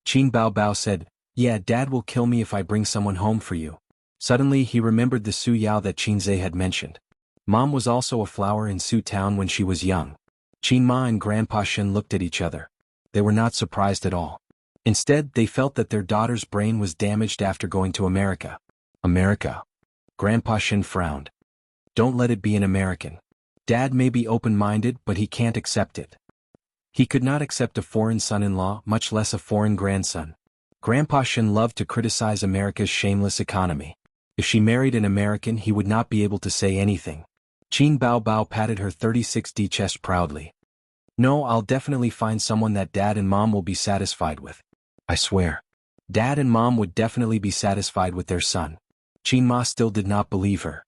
Qin Bao said, Yeah, Dad will kill me if I bring someone home for you. Suddenly he remembered the Su Yao that Qinzhe had mentioned. Mom was also a flower in Su Town when she was young. Qin Ma and Grandpa Shen looked at each other. They were not surprised at all. Instead, they felt that their daughter's brain was damaged after going to America. America. Grandpa Shen frowned. Don't let it be an American. Dad may be open-minded, but he can't accept it. He could not accept a foreign son-in-law, much less a foreign grandson. Grandpa Shen loved to criticize America's shameless economy. If she married an American, he would not be able to say anything. Qin Bao patted her 36D chest proudly. No, I'll definitely find someone that Dad and Mom will be satisfied with. I swear. Dad and Mom would definitely be satisfied with their son. Qin Ma still did not believe her.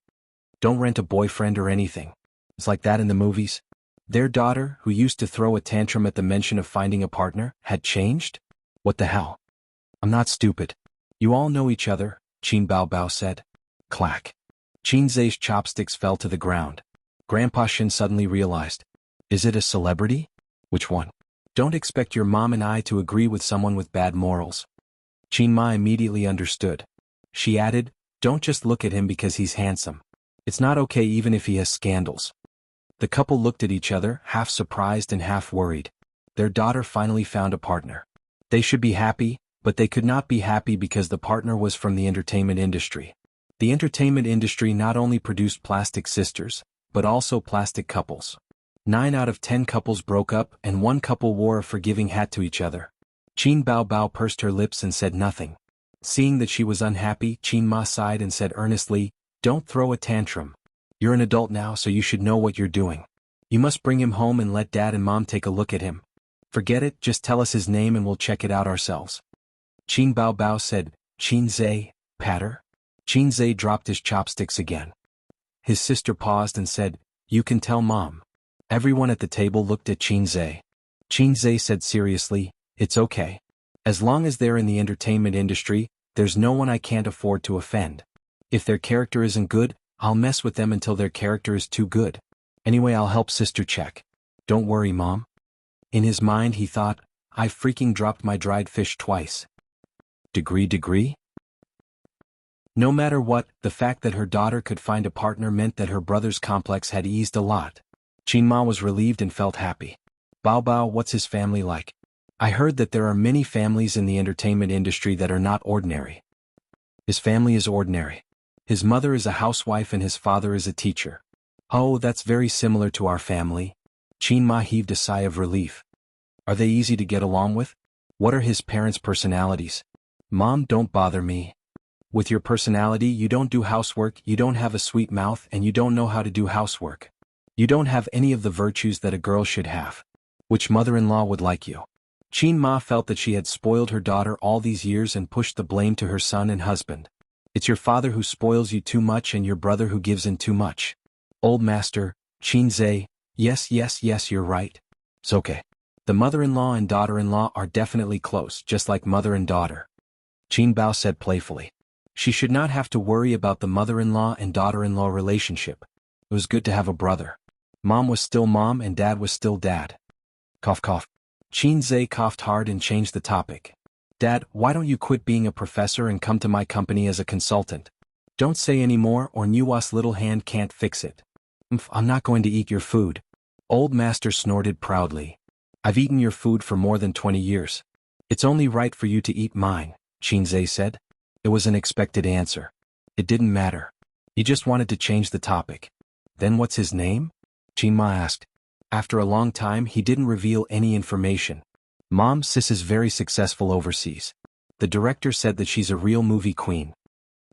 Don't rent a boyfriend or anything. It's like that in the movies. Their daughter, who used to throw a tantrum at the mention of finding a partner, had changed? What the hell? I'm not stupid. You all know each other, Qin Bao said. Clack. Qinzhe's chopsticks fell to the ground. Grandpa Shin suddenly realized. Is it a celebrity? Which one? Don't expect your mom and I to agree with someone with bad morals. Qin Ma immediately understood. She added, don't just look at him because he's handsome. It's not okay even if he has scandals. The couple looked at each other, half surprised and half worried. Their daughter finally found a partner. They should be happy, but they could not be happy because the partner was from the entertainment industry. The entertainment industry not only produced plastic sisters, but also plastic couples. 9 out of 10 couples broke up and 1 couple wore a forgiving hat to each other. Qin Bao Bao pursed her lips and said nothing. Seeing that she was unhappy, Qin Ma sighed and said earnestly, don't throw a tantrum. You're an adult now, so you should know what you're doing. You must bring him home and let Dad and Mom take a look at him. Forget it, just tell us his name and we'll check it out ourselves. Qin Bao Bao said, Qin Zhe, patter? Qin Zhe dropped his chopsticks again. His sister paused and said, you can tell Mom. Everyone at the table looked at Qin Zhe. Qin Zhe said seriously, it's okay. As long as they're in the entertainment industry, there's no one I can't afford to offend. If their character isn't good, I'll mess with them until their character is too good. Anyway, I'll help sister check. Don't worry, Mom. In his mind he thought, I freaking dropped my dried fish twice. Degree? No matter what, the fact that her daughter could find a partner meant that her brother's complex had eased a lot. Qin Ma was relieved and felt happy. Bao Bao, what's his family like? I heard that there are many families in the entertainment industry that are not ordinary. His family is ordinary. His mother is a housewife and his father is a teacher. Oh, that's very similar to our family. Qin Ma heaved a sigh of relief. Are they easy to get along with? What are his parents' personalities? Mom, don't bother me. With your personality, you don't do housework, you don't have a sweet mouth, and you don't know how to do housework. You don't have any of the virtues that a girl should have. Which mother-in-law would like you? Qin Ma felt that she had spoiled her daughter all these years and pushed the blame to her son and husband. It's your father who spoils you too much and your brother who gives in too much. Old master, Qin Zhe, yes, you're right. It's okay. The mother-in-law and daughter-in-law are definitely close, just like mother and daughter. Qin Bao said playfully. She should not have to worry about the mother-in-law and daughter-in-law relationship. It was good to have a brother. Mom was still mom and dad was still dad. Cough cough. Qin Zhe coughed hard and changed the topic. Dad, why don't you quit being a professor and come to my company as a consultant? Don't say any more or Nuwa's little hand can't fix it. I'm not going to eat your food. Old master snorted proudly. I've eaten your food for more than 20 years. It's only right for you to eat mine, Qin Zhe said. It was an expected answer. It didn't matter. He just wanted to change the topic. Then what's his name? Qin Ma asked. After a long time he didn't reveal any information. Mom, sis is very successful overseas. The director said that she's a real movie queen.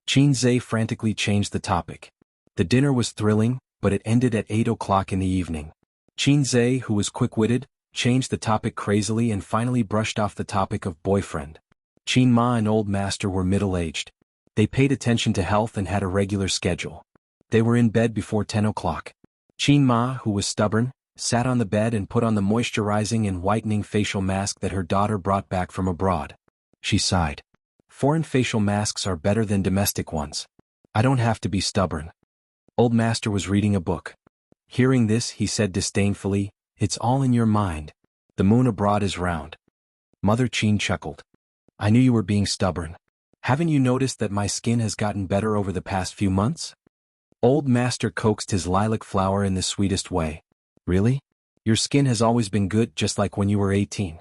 Qin Zhe frantically changed the topic. The dinner was thrilling, but it ended at 8 o'clock in the evening. Qin Zhe, who was quick-witted, changed the topic crazily and finally brushed off the topic of boyfriend. Qin Ma and Old Master were middle-aged. They paid attention to health and had a regular schedule. They were in bed before 10 o'clock. Qin Ma, who was stubborn, sat on the bed and put on the moisturizing and whitening facial mask that her daughter brought back from abroad. She sighed. Foreign facial masks are better than domestic ones. I don't have to be stubborn. Old Master was reading a book. Hearing this, he said disdainfully, it's all in your mind. The moon abroad is round. Mother Qin chuckled. I knew you were being stubborn. Haven't you noticed that my skin has gotten better over the past few months? Old Master coaxed his lilac flower in the sweetest way. Really? Your skin has always been good, just like when you were 18.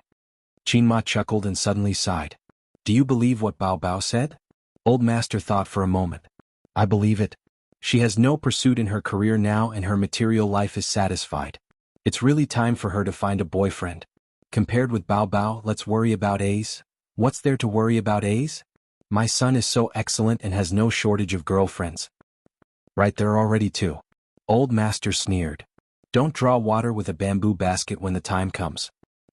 Qin Ma chuckled and suddenly sighed. Do you believe what Bao Bao said? Old Master thought for a moment. I believe it. She has no pursuit in her career now and her material life is satisfied. It's really time for her to find a boyfriend. Compared with Bao Bao, let's worry about A's. What's there to worry about A's? My son is so excellent and has no shortage of girlfriends. Right, there are already 2. Old Master sneered. Don't draw water with a bamboo basket when the time comes.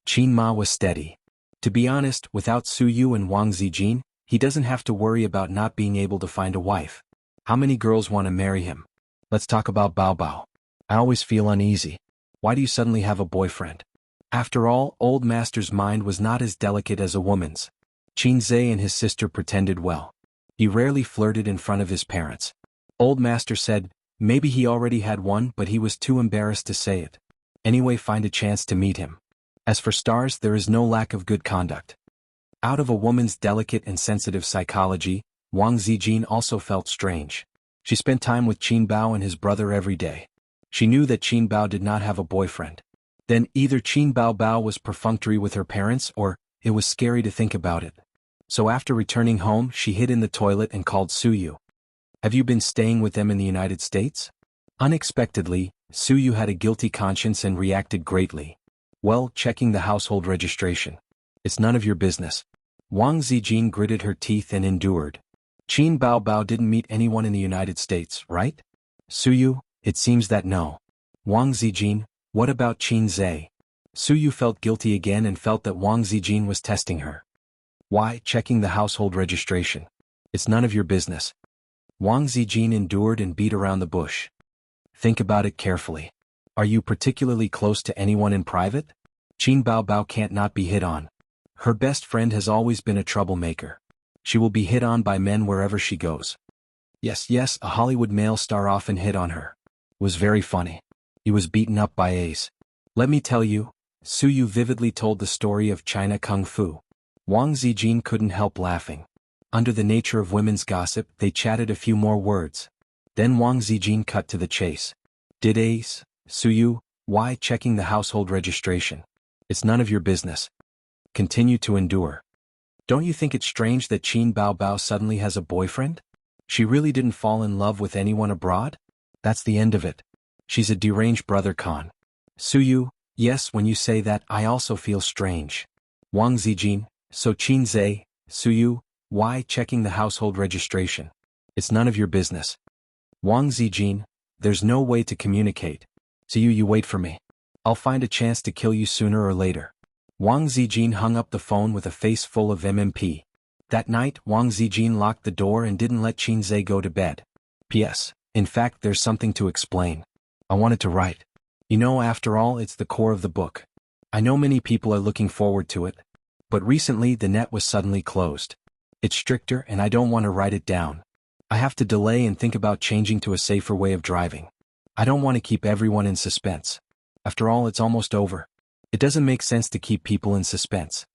Qin Ma was steady. To be honest, without Su Yu and Wang Zijin, he doesn't have to worry about not being able to find a wife. How many girls want to marry him? Let's talk about Bao Bao. I always feel uneasy. Why do you suddenly have a boyfriend? After all, Old Master's mind was not as delicate as a woman's. Qin Zhe and his sister pretended well. He rarely flirted in front of his parents. Old Master said, Maybe he already had one, but he was too embarrassed to say it. Anyway, find a chance to meet him. As for stars, there is no lack of good conduct. Out of a woman's delicate and sensitive psychology, Wang Zijin also felt strange. She spent time with Qin Bao and his brother every day. She knew that Qin Bao did not have a boyfriend. Then either Qin Bao was perfunctory with her parents or it was scary to think about it. So after returning home, she hid in the toilet and called Suyu. Have you been staying with them in the United States? Unexpectedly, Suyu had a guilty conscience and reacted greatly. Well, checking the household registration. It's none of your business. Wang Zijin gritted her teeth and endured. Qin Bao didn't meet anyone in the United States, right? Suyu, it seems that no. Wang Zijin, what about Qin Zhe? Suyu felt guilty again and felt that Wang Zijin was testing her. Why, checking the household registration. It's none of your business. Wang Zijin endured and beat around the bush. Think about it carefully. Are you particularly close to anyone in private? Qin Bao can't not be hit on. Her best friend has always been a troublemaker. She will be hit on by men wherever she goes. Yes, a Hollywood male star often hit on her. Was very funny. He was beaten up by Ace. Let me tell you, Suyu vividly told the story of China Kung Fu. Wang Zijin couldn't help laughing. Under the nature of women's gossip, they chatted a few more words. Then Wang Zijin cut to the chase. Did Ace, Suyu, why checking the household registration? It's none of your business. Continue to endure. Don't you think it's strange that Qin Bao suddenly has a boyfriend? She really didn't fall in love with anyone abroad? That's the end of it. She's a deranged brother con. Suyu, yes, when you say that, I also feel strange. Wang Zijin, so Qin Zhe, Suyu, why checking the household registration? It's none of your business. Wang Zijin, there's no way to communicate. Suyu, you wait for me. I'll find a chance to kill you sooner or later. Wang Zijin hung up the phone with a face full of MMP. That night, Wang Zijin locked the door and didn't let Qin Zhe go to bed. P.S. In fact, there's something to explain. I wanted to write. You know, after all, it's the core of the book. I know many people are looking forward to it. But recently, the net was suddenly closed. It's stricter and I don't want to write it down. I have to delay and think about changing to a safer way of driving. I don't want to keep everyone in suspense. After all, it's almost over. It doesn't make sense to keep people in suspense.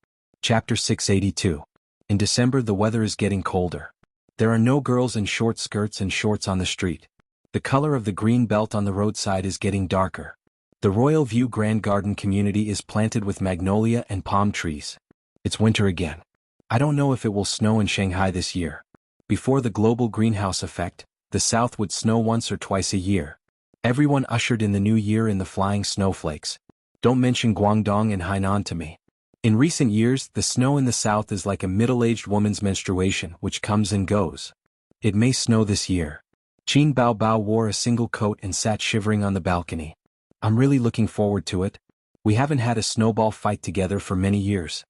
Chapter 682. In December, the weather is getting colder. There are no girls in short skirts and shorts on the street. The color of the green belt on the roadside is getting darker. The Royal View Grand Garden community is planted with magnolia and palm trees. It's winter again. I don't know if it will snow in Shanghai this year. Before the global greenhouse effect, the South would snow once or twice a year. Everyone ushered in the new year in the flying snowflakes. Don't mention Guangdong and Hainan to me. In recent years, the snow in the South is like a middle-aged woman's menstruation, which comes and goes. It may snow this year. Qin Bao wore a single coat and sat shivering on the balcony. I'm really looking forward to it. We haven't had a snowball fight together for many years.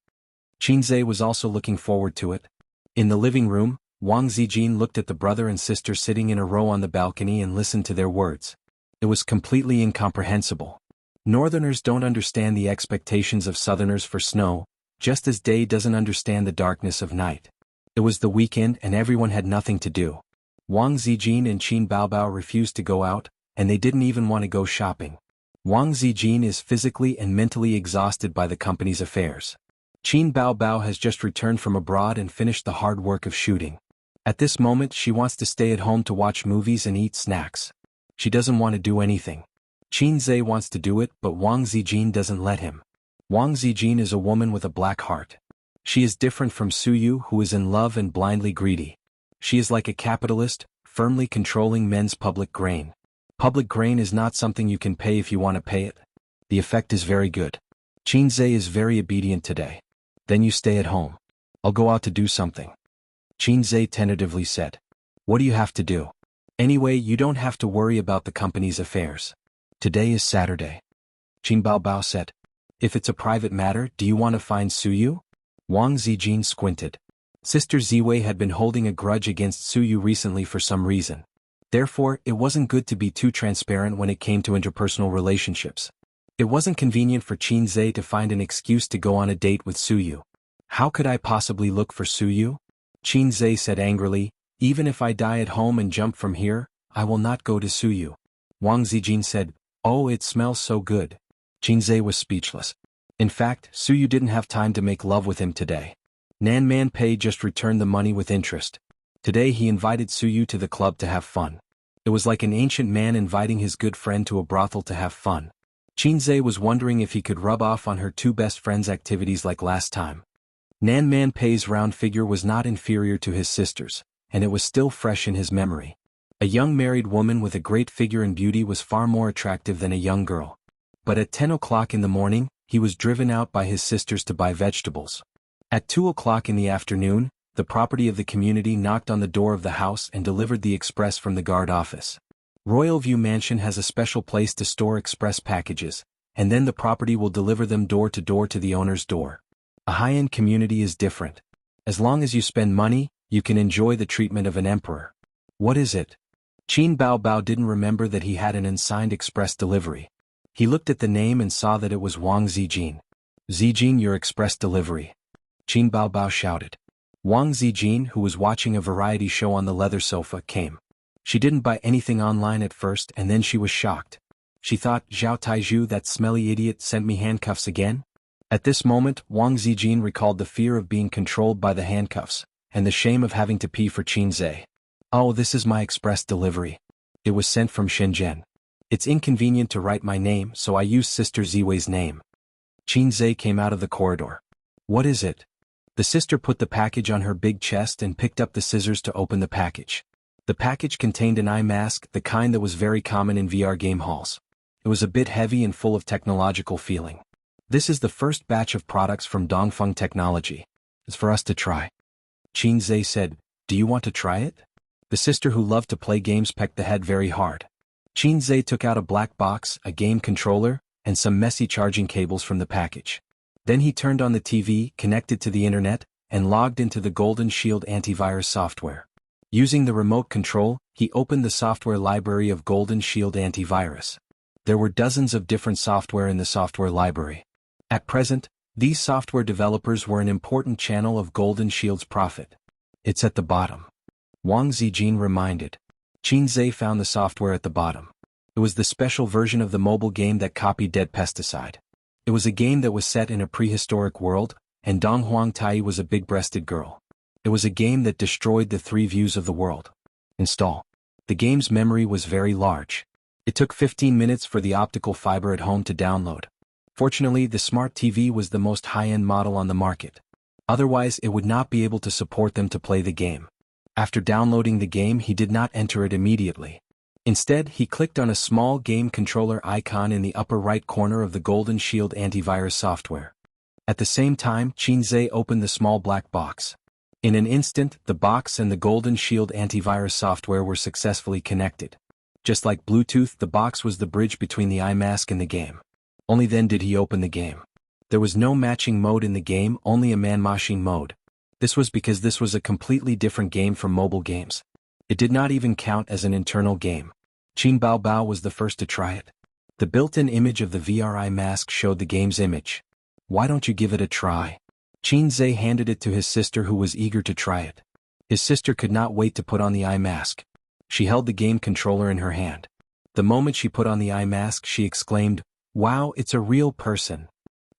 Qin Zhe was also looking forward to it. In the living room, Wang Zijin looked at the brother and sister sitting in a row on the balcony and listened to their words. It was completely incomprehensible. Northerners don't understand the expectations of Southerners for snow, just as day doesn't understand the darkness of night. It was the weekend and everyone had nothing to do. Wang Zijin and Qin Bao refused to go out, and they didn't even want to go shopping. Wang Zijin is physically and mentally exhausted by the company's affairs. Qin Bao has just returned from abroad and finished the hard work of shooting. At this moment, she wants to stay at home to watch movies and eat snacks. She doesn't want to do anything. Qin Zhe wants to do it, but Wang Zijin doesn't let him. Wang Zijin is a woman with a black heart. She is different from Suyu, who is in love and blindly greedy. She is like a capitalist, firmly controlling men's public grain. Public grain is not something you can pay if you want to pay it. The effect is very good. Qin Zhe is very obedient today. Then you stay at home. I'll go out to do something. Qin Zhe tentatively said. What do you have to do? Anyway, you don't have to worry about the company's affairs. Today is Saturday. Qin Bao said. If it's a private matter, do you want to find Suyu? Wang Zijin squinted. Sister Ziwei had been holding a grudge against Suyu recently for some reason. Therefore, it wasn't good to be too transparent when it came to interpersonal relationships. It wasn't convenient for Qin Zhe to find an excuse to go on a date with Suyu. How could I possibly look for Suyu? Qin Zhe said angrily, even if I die at home and jump from here, I will not go to sue you. Wang Zijin said, "Oh, it smells so good." Qinzhe was speechless. In fact, Suyu didn't have time to make love with him today. Nan Man Pei just returned the money with interest. Today he invited Suyu to the club to have fun. It was like an ancient man inviting his good friend to a brothel to have fun. Qinzhe was wondering if he could rub off on her two best friends' activities like last time. Nan Man Pei's round figure was not inferior to his sister's, and it was still fresh in his memory. A young married woman with a great figure and beauty was far more attractive than a young girl. But at 10 o'clock in the morning, he was driven out by his sisters to buy vegetables. At 2 o'clock in the afternoon, the property of the community knocked on the door of the house and delivered the express from the guard office. Royal View Mansion has a special place to store express packages, and then the property will deliver them door to the owner's door. A high-end community is different. As long as you spend money, you can enjoy the treatment of an emperor. What is it? Qin Baobao didn't remember that he had an unsigned express delivery. He looked at the name and saw that it was Wang Zijin. "Zijin, your express delivery." Qin Baobao shouted. Wang Zijin, who was watching a variety show on the leather sofa, came. She didn't buy anything online at first and then she was shocked. She thought, "Zhao Taizhu, that smelly idiot, sent me handcuffs again?" At this moment, Wang Zijin recalled the fear of being controlled by the handcuffs, and the shame of having to pee for Qinzhe. "Oh, this is my express delivery. It was sent from Shenzhen. It's inconvenient to write my name, so I used Sister Ziwei's name." Qinzhe came out of the corridor. "What is it?" The sister put the package on her big chest and picked up the scissors to open the package. The package contained an eye mask, the kind that was very common in VR game halls. It was a bit heavy and full of technological feeling. "This is the first batch of products from Dongfeng Technology. It's for us to try." Qinzhe said, "Do you want to try it?" The sister who loved to play games pecked the head very hard. Qinzhe took out a black box, a game controller, and some messy charging cables from the package. Then he turned on the TV, connected to the internet, and logged into the Golden Shield antivirus software. Using the remote control, he opened the software library of Golden Shield antivirus. There were dozens of different software in the software library. At present, these software developers were an important channel of Golden Shield's profit. "It's at the bottom," Wang Zijin reminded. Qinzhe found the software at the bottom. It was the special version of the mobile game that copied Dead Pesticide. It was a game that was set in a prehistoric world, and Dong Huang Tai was a big-breasted girl. It was a game that destroyed the three views of the world. Install. The game's memory was very large. It took 15 minutes for the optical fiber at home to download. Fortunately, the smart TV was the most high-end model on the market. Otherwise, it would not be able to support them to play the game. After downloading the game, he did not enter it immediately. Instead, he clicked on a small game controller icon in the upper right corner of the Golden Shield antivirus software. At the same time, Qinzhe opened the small black box. In an instant, the box and the Golden Shield antivirus software were successfully connected. Just like Bluetooth, the box was the bridge between the eye mask and the game. Only then did he open the game. There was no matching mode in the game, only a man-machine mode. This was because this was a completely different game from mobile games. It did not even count as an internal game. Qin Baobao was the first to try it. The built-in image of the VR eye mask showed the game's image. "Why don't you give it a try?" Qinzhe handed it to his sister, who was eager to try it. His sister could not wait to put on the eye mask. She held the game controller in her hand. The moment she put on the eye mask, she exclaimed, "Wow, it's a real person."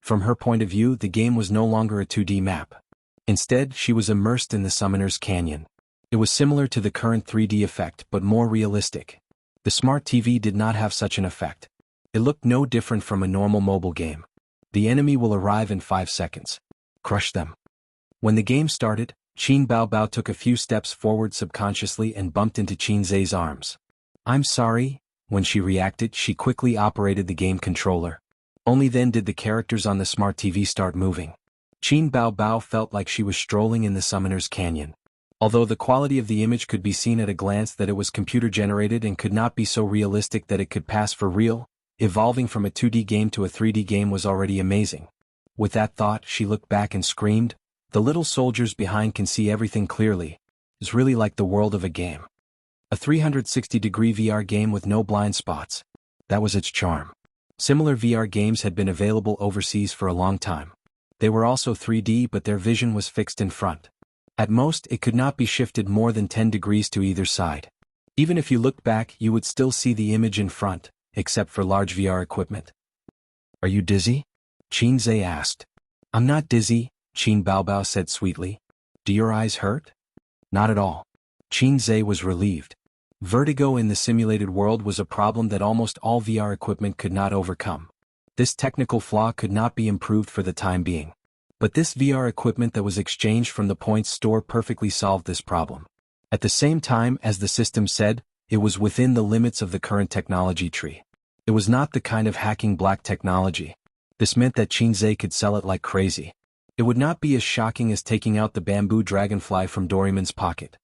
From her point of view, the game was no longer a 2D map. Instead, she was immersed in the Summoner's Canyon. It was similar to the current 3D effect, but more realistic. The smart TV did not have such an effect. It looked no different from a normal mobile game. "The enemy will arrive in 5 seconds. Crush them." When the game started, Qin Baobao took a few steps forward subconsciously and bumped into Qinzhe's arms. "I'm sorry." When she reacted, she quickly operated the game controller. Only then did the characters on the smart TV start moving. Qin Baobao felt like she was strolling in the Summoner's Canyon. Although the quality of the image could be seen at a glance that it was computer-generated and could not be so realistic that it could pass for real, evolving from a 2D game to a 3D game was already amazing. With that thought, she looked back and screamed, "The little soldiers behind can see everything clearly. It's really like the world of a game." A 360-degree VR game with no blind spots. That was its charm. Similar VR games had been available overseas for a long time. They were also 3D, but their vision was fixed in front. At most, it could not be shifted more than 10 degrees to either side. Even if you looked back, you would still see the image in front, except for large VR equipment. Are you dizzy? Qin Zhe asked. I'm not dizzy, Qin Baobao said sweetly. Do your eyes hurt? Not at all. Qin Zhe was relieved. Vertigo in the simulated world was a problem that almost all VR equipment could not overcome. This technical flaw could not be improved for the time being. But this VR equipment that was exchanged from the points store perfectly solved this problem. At the same time, as the system said, it was within the limits of the current technology tree. It was not the kind of hacking black technology. This meant that Qin Zhe could sell it like crazy. It would not be as shocking as taking out the bamboo dragonfly from Doraemon's pocket.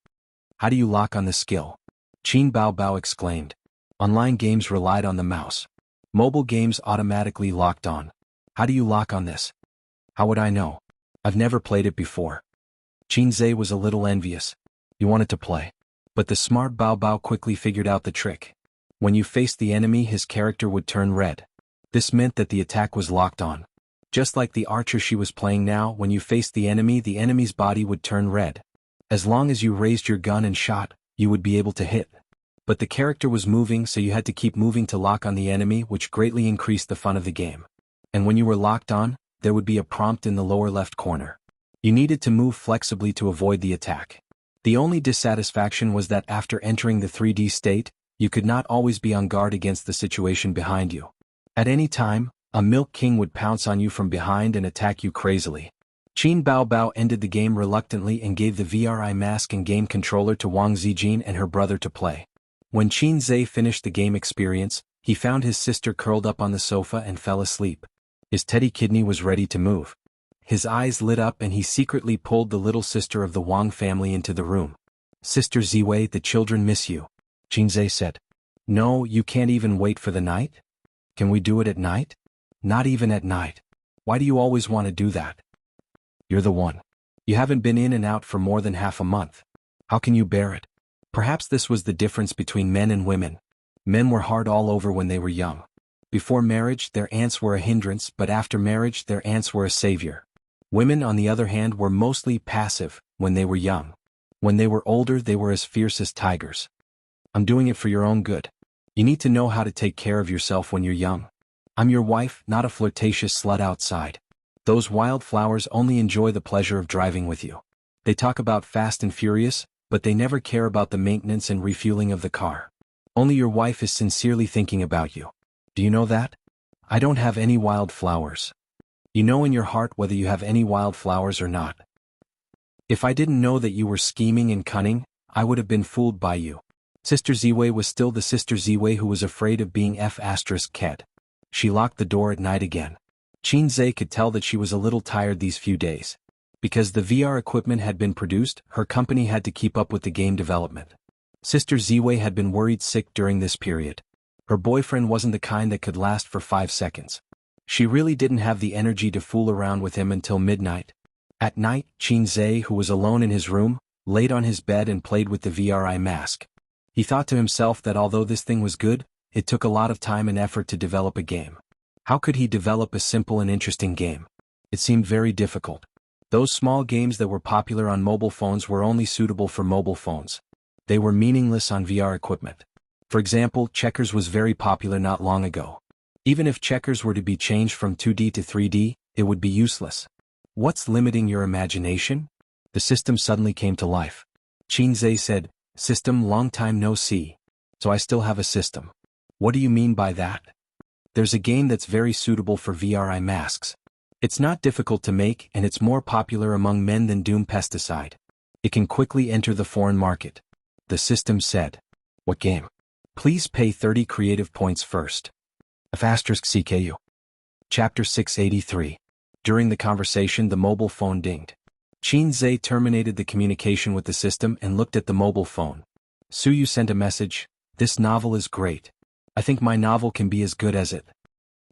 How do you lock on the skill? Qin Baobao exclaimed. Online games relied on the mouse. Mobile games automatically locked on. How do you lock on this? How would I know? I've never played it before. Qin Zhe was a little envious. He wanted to play. But the smart Baobao quickly figured out the trick. When you faced the enemy, his character would turn red. This meant that the attack was locked on. Just like the archer she was playing now, when you faced the enemy's body would turn red. As long as you raised your gun and shot, you would be able to hit. But the character was moving, so you had to keep moving to lock on the enemy, which greatly increased the fun of the game. And when you were locked on, there would be a prompt in the lower left corner. You needed to move flexibly to avoid the attack. The only dissatisfaction was that after entering the 3D state, you could not always be on guard against the situation behind you. At any time, a Milk King would pounce on you from behind and attack you crazily. Qin Baobao ended the game reluctantly and gave the VR mask and game controller to Wang Zijin and her brother to play. When Qin Zhe finished the game experience, he found his sister curled up on the sofa and fell asleep. His teddy kidney was ready to move. His eyes lit up and he secretly pulled the little sister of the Wang family into the room. Sister Ziwei, the children miss you. Qin Zhe said. No, you can't even wait for the night? Can we do it at night? Not even at night. Why do you always want to do that? You're the one. You haven't been in and out for more than half a month. How can you bear it? Perhaps this was the difference between men and women. Men were hard all over when they were young. Before marriage, their aunts were a hindrance, but after marriage, their aunts were a savior. Women, on the other hand, were mostly passive when they were young. When they were older, they were as fierce as tigers. I'm doing it for your own good. You need to know how to take care of yourself when you're young. I'm your wife, not a flirtatious slut outside. Those wildflowers only enjoy the pleasure of driving with you. They talk about Fast and Furious, but they never care about the maintenance and refueling of the car. Only your wife is sincerely thinking about you. Do you know that? I don't have any wildflowers. You know in your heart whether you have any wildflowers or not. If I didn't know that you were scheming and cunning, I would have been fooled by you. Sister Ziwei was still the Sister Ziwei who was afraid of being F***ked. She locked the door at night again. Qin Zhe could tell that she was a little tired these few days. Because the VR equipment had been produced, her company had to keep up with the game development. Sister Ziwei had been worried sick during this period. Her boyfriend wasn't the kind that could last for 5 seconds. She really didn't have the energy to fool around with him until midnight. At night, Qin Zhe, who was alone in his room, laid on his bed and played with the VR mask. He thought to himself that although this thing was good, it took a lot of time and effort to develop a game. How could he develop a simple and interesting game? It seemed very difficult. Those small games that were popular on mobile phones were only suitable for mobile phones. They were meaningless on VR equipment. For example, checkers was very popular not long ago. Even if checkers were to be changed from 2D to 3D, it would be useless. What's limiting your imagination? The system suddenly came to life. Qin Zhe said, System, long time no see. So I still have a system. What do you mean by that? There's a game that's very suitable for VR masks. It's not difficult to make and it's more popular among men than Doom Pesticide. It can quickly enter the foreign market. The system said. What game? Please pay 30 creative points first. *CKU. Chapter 683. During the conversation, the mobile phone dinged. Qin Zhe terminated the communication with the system and looked at the mobile phone. Suyu sent a message. This novel is great. I think my novel can be as good as it.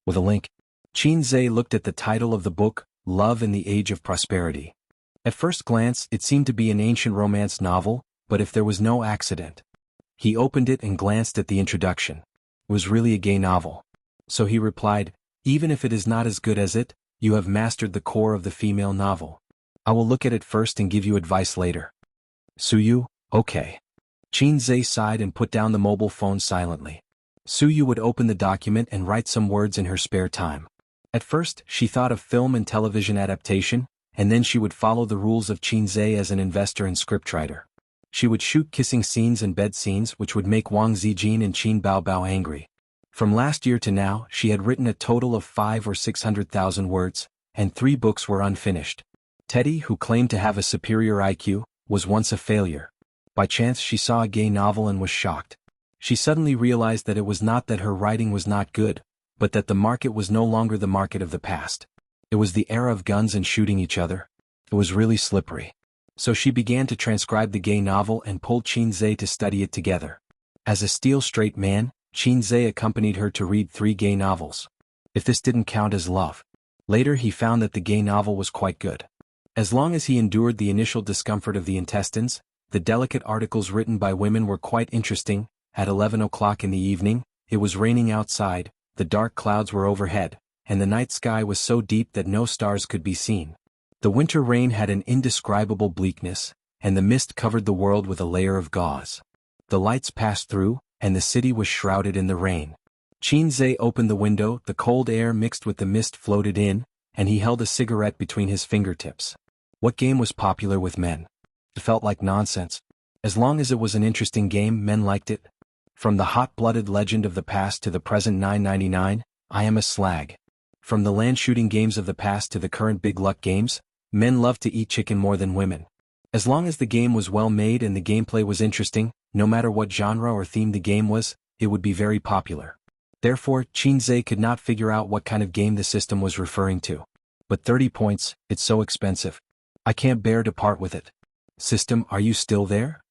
With a link. Qin Zhe looked at the title of the book, Love in the Age of Prosperity. At first glance, it seemed to be an ancient romance novel, but if there was no accident. He opened it and glanced at the introduction. It was really a gay novel. So he replied, even if it is not as good as it, you have mastered the core of the female novel. I will look at it first and give you advice later. Suyu, okay. Qin Zhe sighed and put down the mobile phone silently. Su Yu would open the document and write some words in her spare time. At first, she thought of film and television adaptation, and then she would follow the rules of Qin Zhe as an investor and scriptwriter. She would shoot kissing scenes and bed scenes which would make Wang Zijin and Qin Baobao angry. From last year to now, she had written a total of 500,000 or 600,000 words, and 3 books were unfinished. Teddy, who claimed to have a superior IQ, was once a failure. By chance she saw a gay novel and was shocked. She suddenly realized that it was not that her writing was not good, but that the market was no longer the market of the past. It was the era of guns and shooting each other. It was really slippery. So she began to transcribe the gay novel and pulled Qin Zhe to study it together. As a steel-straight man, Qin Zhe accompanied her to read 3 gay novels. If this didn't count as love. Later he found that the gay novel was quite good. As long as he endured the initial discomfort of the intestines, the delicate articles written by women were quite interesting. At 11 o'clock in the evening, it was raining outside, the dark clouds were overhead, and the night sky was so deep that no stars could be seen. The winter rain had an indescribable bleakness, and the mist covered the world with a layer of gauze. The lights passed through, and the city was shrouded in the rain. Qin Zhe opened the window, the cold air mixed with the mist floated in, and he held a cigarette between his fingertips. What game was popular with men? It felt like nonsense. As long as it was an interesting game, men liked it. From the hot-blooded legend of the past to the present 999, I am a slag. From the land-shooting games of the past to the current big luck games, men love to eat chicken more than women. As long as the game was well made and the gameplay was interesting, no matter what genre or theme the game was, it would be very popular. Therefore, Qin Zhe could not figure out what kind of game the system was referring to. But 30 points, it's so expensive. I can't bear to part with it. System, are you still there?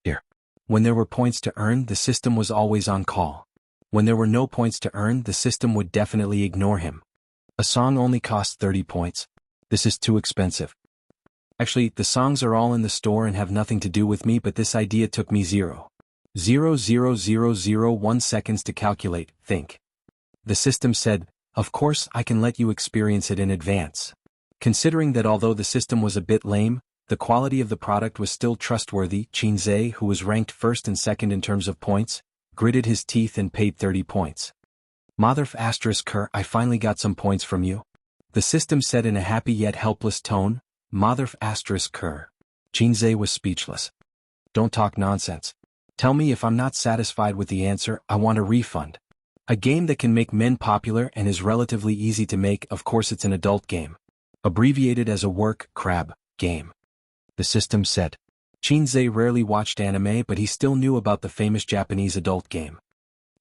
Here. When there were points to earn, the system was always on call. When there were no points to earn, the system would definitely ignore him. A song only costs 30 points. This is too expensive. Actually, the songs are all in the store and have nothing to do with me, but this idea took me 0.00001 seconds to calculate, think. The system said, of course I can let you experience it in advance. Considering that although the system was a bit lame, the quality of the product was still trustworthy, Qin Zhe, who was ranked first and second in terms of points, gritted his teeth and paid 30 points. Motherf **Ker, I finally got some points from you. The system said in a happy yet helpless tone, Motherf **Ker. Qin Zhe was speechless. Don't talk nonsense. Tell me if I'm not satisfied with the answer, I want a refund. A game that can make men popular and is relatively easy to make, of course it's an adult game. Abbreviated as a work, crab, game. The system said. Qin Zhe rarely watched anime, but he still knew about the famous Japanese adult game.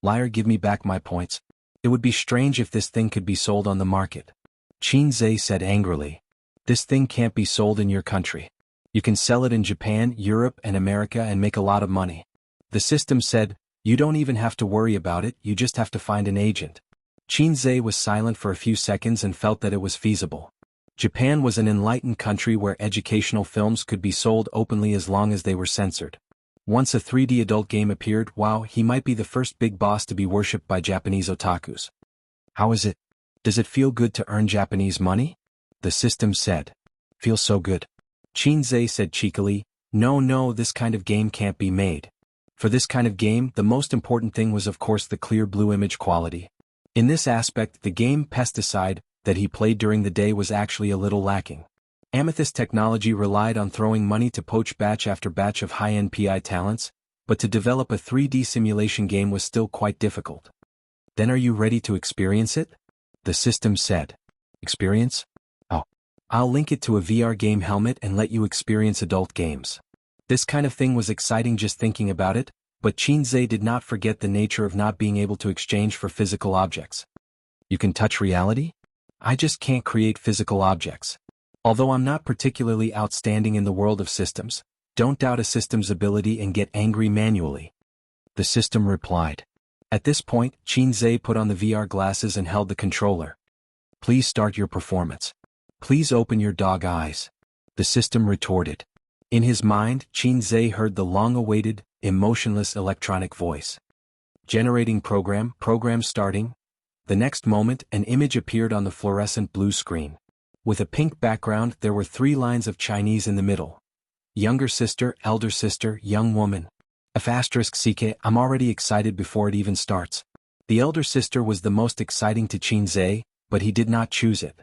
Liar, give me back my points. It would be strange if this thing could be sold on the market. Qin Zhe said angrily. This thing can't be sold in your country. You can sell it in Japan, Europe, and America and make a lot of money. The system said, you don't even have to worry about it, you just have to find an agent. Qin Zhe was silent for a few seconds and felt that it was feasible. Japan was an enlightened country where educational films could be sold openly as long as they were censored. Once a 3D adult game appeared, wow, he might be the first big boss to be worshipped by Japanese otakus. How is it? Does it feel good to earn Japanese money? The system said. Feels so good. Qin Zhe said cheekily, no, this kind of game can't be made. For this kind of game, the most important thing was of course the clear blue image quality. In this aspect, the game Pesticide that he played during the day was actually a little lacking. Amethyst technology relied on throwing money to poach batch after batch of high-end PI talents, but to develop a 3D simulation game was still quite difficult. Then are you ready to experience it? The system said. Experience? Oh. I'll link it to a VR game helmet and let you experience adult games. This kind of thing was exciting just thinking about it, but Qin Zhe did not forget the nature of not being able to exchange for physical objects. You can touch reality? I just can't create physical objects. Although I'm not particularly outstanding in the world of systems, don't doubt a system's ability and get angry manually. The system replied. At this point, Qin Zhe put on the VR glasses and held the controller. Please start your performance. Please open your dog eyes. The system retorted. In his mind, Qin Zhe heard the long-awaited, emotionless electronic voice. Generating program starting. The next moment, an image appeared on the fluorescent blue screen. With a pink background, there were 3 lines of Chinese in the middle. Younger sister, elder sister, young woman. *CK, I'm already excited before it even starts. The elder sister was the most exciting to Qinzhe, but he did not choose it.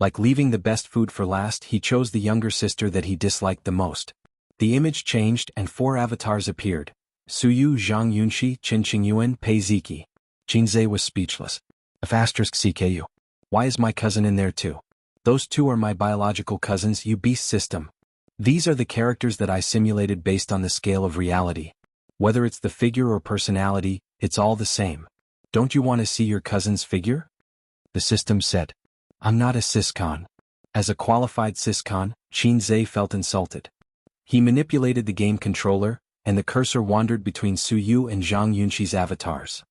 Like leaving the best food for last, he chose the younger sister that he disliked the most. The image changed and 4 avatars appeared. Suyu, Zhang Yunxi, Qin Qingyuan, Pei Ziki. Qinzhe was speechless. *CKU. Why is my cousin in there too? Those 2 are my biological cousins, you beast system. These are the characters that I simulated based on the scale of reality. Whether it's the figure or personality, it's all the same. Don't you want to see your cousin's figure? The system said. I'm not a syscon. As a qualified syscon, Qinzhe felt insulted. He manipulated the game controller, and the cursor wandered between Suyu and Zhang Yunxi's avatars.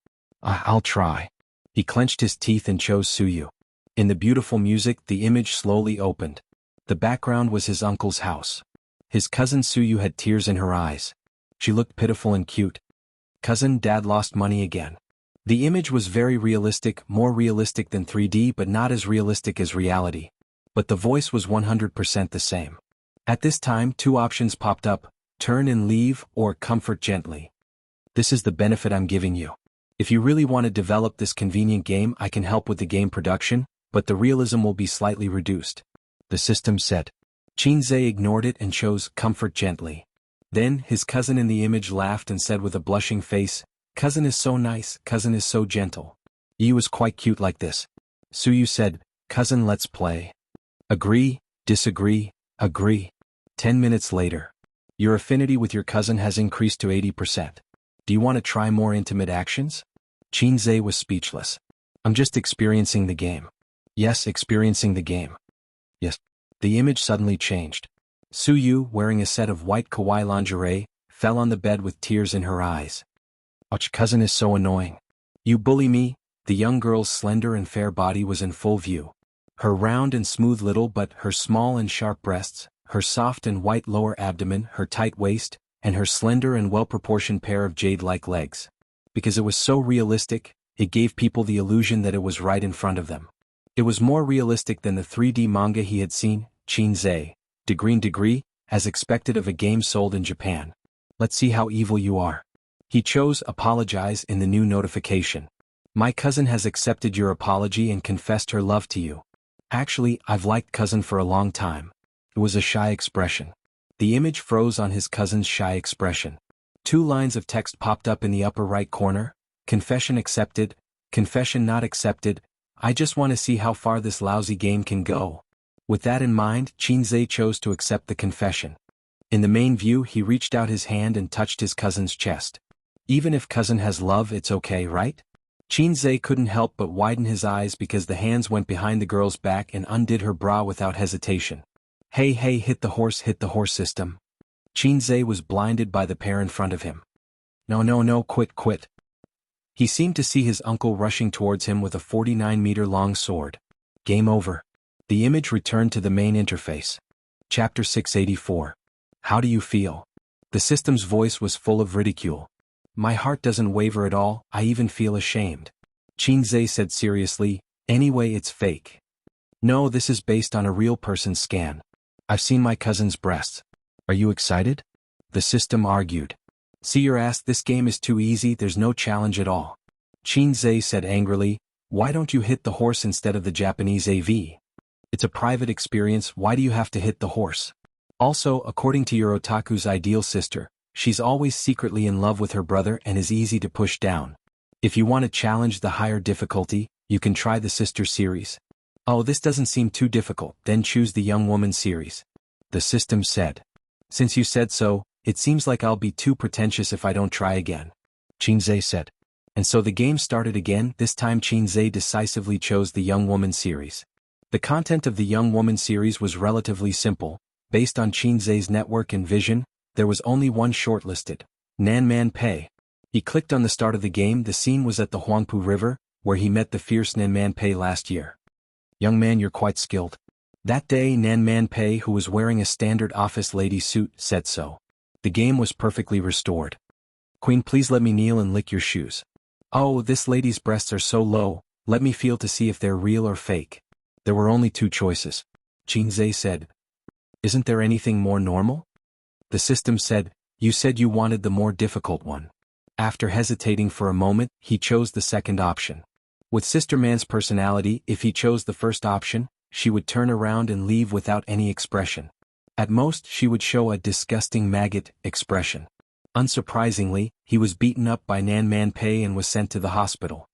I'll try. He clenched his teeth and chose Suyu. In the beautiful music, the image slowly opened. The background was his uncle's house. His cousin Suyu had tears in her eyes. She looked pitiful and cute. Cousin, Dad lost money again. The image was very realistic, more realistic than 3D but not as realistic as reality. But the voice was 100% the same. At this time, 2 options popped up, turn and leave or comfort gently. This is the benefit I'm giving you. If you really want to develop this convenient game, I can help with the game production, but the realism will be slightly reduced. The system said. Qinzhe ignored it and chose comfort gently. Then, his cousin in the image laughed and said with a blushing face, cousin is so nice, cousin is so gentle. Yi was quite cute like this. Suyu said, cousin, let's play. Agree, disagree, agree. 10 minutes later. Your affinity with your cousin has increased to 80%. Do you want to try more intimate actions? Qinzhe was speechless. I'm just experiencing the game. Yes, experiencing the game. Yes. The image suddenly changed. Suyu, wearing a set of white kawaii lingerie, fell on the bed with tears in her eyes. Ouch, cousin is so annoying. You bully me. The young girl's slender and fair body was in full view. Her round and smooth little butt, her small and sharp breasts, her soft and white lower abdomen, her tight waist, and her slender and well-proportioned pair of jade-like legs. Because it was so realistic, it gave people the illusion that it was right in front of them. It was more realistic than the 3D manga he had seen. Qinzhe, degree, as expected of a game sold in Japan. Let's see how evil you are. He chose apologize in the new notification. My cousin has accepted your apology and confessed her love to you. Actually, I've liked cousin for a long time. It was a shy expression. The image froze on his cousin's shy expression. 2 lines of text popped up in the upper right corner. Confession accepted, confession not accepted. I just want to see how far this lousy game can go. With that in mind, Qinzhe chose to accept the confession. In the main view, he reached out his hand and touched his cousin's chest. Even if cousin has love, it's okay, right? Qinzhe couldn't help but widen his eyes because the hands went behind the girl's back and undid her bra without hesitation. Hey, hit the horse system. Qinzhe was blinded by the pair in front of him. No, quit. He seemed to see his uncle rushing towards him with a 49-meter-long sword. Game over. The image returned to the main interface. Chapter 684. How do you feel? The system's voice was full of ridicule. My heart doesn't waver at all, I even feel ashamed. Qinzhe said seriously, anyway it's fake. No, this is based on a real person's scan. I've seen my cousin's breasts. Are you excited? The system argued. See your ass, this game is too easy, there's no challenge at all. Qinzhe said angrily, why don't you hit the horse instead of the Japanese AV? It's a private experience, why do you have to hit the horse? Also, according to your otaku's ideal sister, she's always secretly in love with her brother and is easy to push down. If you want to challenge the higher difficulty, you can try the sister series. Oh, this doesn't seem too difficult, then choose the young woman series. The system said. Since you said so, it seems like I'll be too pretentious if I don't try again. Qinzhe said. And so the game started again, this time Qinzhe decisively chose the young woman series. The content of the young woman series was relatively simple. Based on Qinzhe's network and vision, there was only one shortlisted. Nanman Pei. He clicked on the start of the game, the scene was at the Huangpu River, where he met the fierce Nanman Pei last year. Young man, you're quite skilled. That day Nanman Pei, who was wearing a standard office lady suit, said so. The game was perfectly restored. Queen, please let me kneel and lick your shoes. Oh, this lady's breasts are so low, let me feel to see if they're real or fake. There were only 2 choices. Qinzhe said. Isn't there anything more normal? The system said, You said you wanted the more difficult one. After hesitating for a moment, he chose the second option. With Sister Man's personality, if he chose the first option, she would turn around and leave without any expression. At most, she would show a disgusting maggot expression. Unsurprisingly, he was beaten up by Nan Man Pei and was sent to the hospital.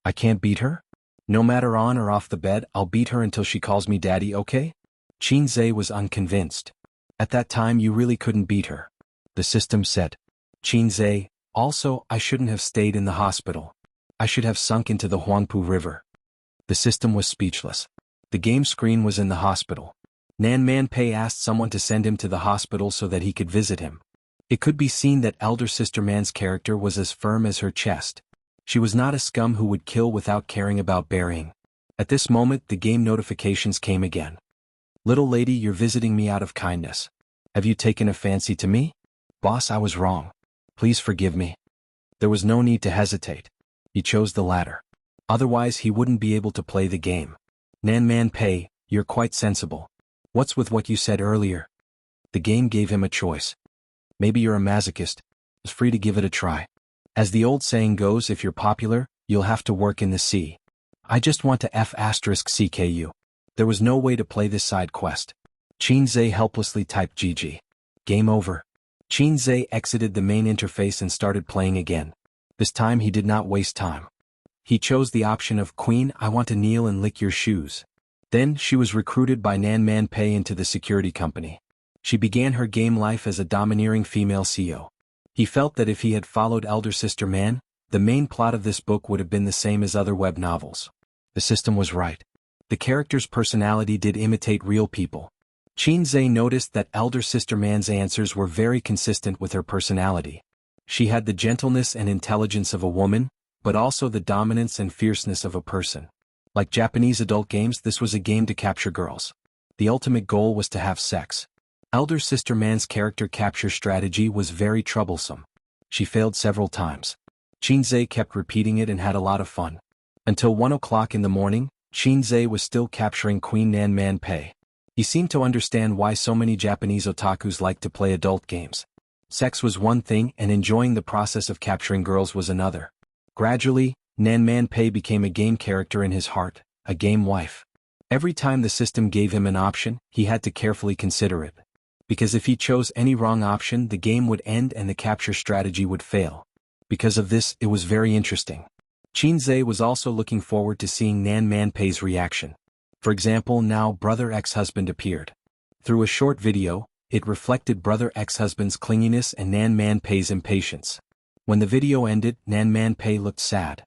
I can't beat her? No matter on or off the bed, I'll beat her until she calls me daddy, okay? Qin Zhe was unconvinced. At that time you really couldn't beat her. The system said. Qin Zhe, also, I shouldn't have stayed in the hospital. I should have sunk into the Huangpu River. The system was speechless. The game screen was in the hospital. Nan Man Pei asked someone to send him to the hospital so that he could visit him. It could be seen that Elder Sister Man's character was as firm as her chest. She was not a scum who would kill without caring about burying. At this moment the game notifications came again. Little lady, you're visiting me out of kindness. Have you taken a fancy to me? Boss, I was wrong. Please forgive me. There was no need to hesitate. He chose the latter. Otherwise he wouldn't be able to play the game. Nan Man Pei, you're quite sensible. What's with what you said earlier? The game gave him a choice. Maybe you're a masochist. It's free to give it a try. As the old saying goes, if you're popular, you'll have to work in the sea. I just want to *CKU. There was no way to play this side quest. Qin Zhe helplessly typed GG. Game over. Qin Zhe exited the main interface and started playing again. This time he did not waste time. He chose the option of Queen, I want to kneel and lick your shoes. Then she was recruited by Nan Man Pei into the security company. She began her game life as a domineering female CEO. He felt that if he had followed Elder Sister Man, the main plot of this book would have been the same as other web novels. The system was right. The character's personality did imitate real people. Qin Zhe noticed that Elder Sister Man's answers were very consistent with her personality. She had the gentleness and intelligence of a woman, but also the dominance and fierceness of a person. Like Japanese adult games, this was a game to capture girls. The ultimate goal was to have sex. Elder Sister Man's character capture strategy was very troublesome. She failed several times. Qin Zhe kept repeating it and had a lot of fun. Until 1 o'clock in the morning, Qin Zhe was still capturing Queen Nan Man Pei. He seemed to understand why so many Japanese otakus like to play adult games. Sex was one thing and enjoying the process of capturing girls was another. Gradually, Nan Man Pei became a game character in his heart, a game wife. Every time the system gave him an option, he had to carefully consider it. Because if he chose any wrong option, the game would end and the capture strategy would fail. Because of this, it was very interesting. Qin Zhe was also looking forward to seeing Nan Man Pei's reaction. For example, now Brother Ex-Husband appeared. Through a short video, it reflected Brother Ex-Husband's clinginess and Nan Man Pei's impatience. When the video ended, Nan Man Pei looked sad.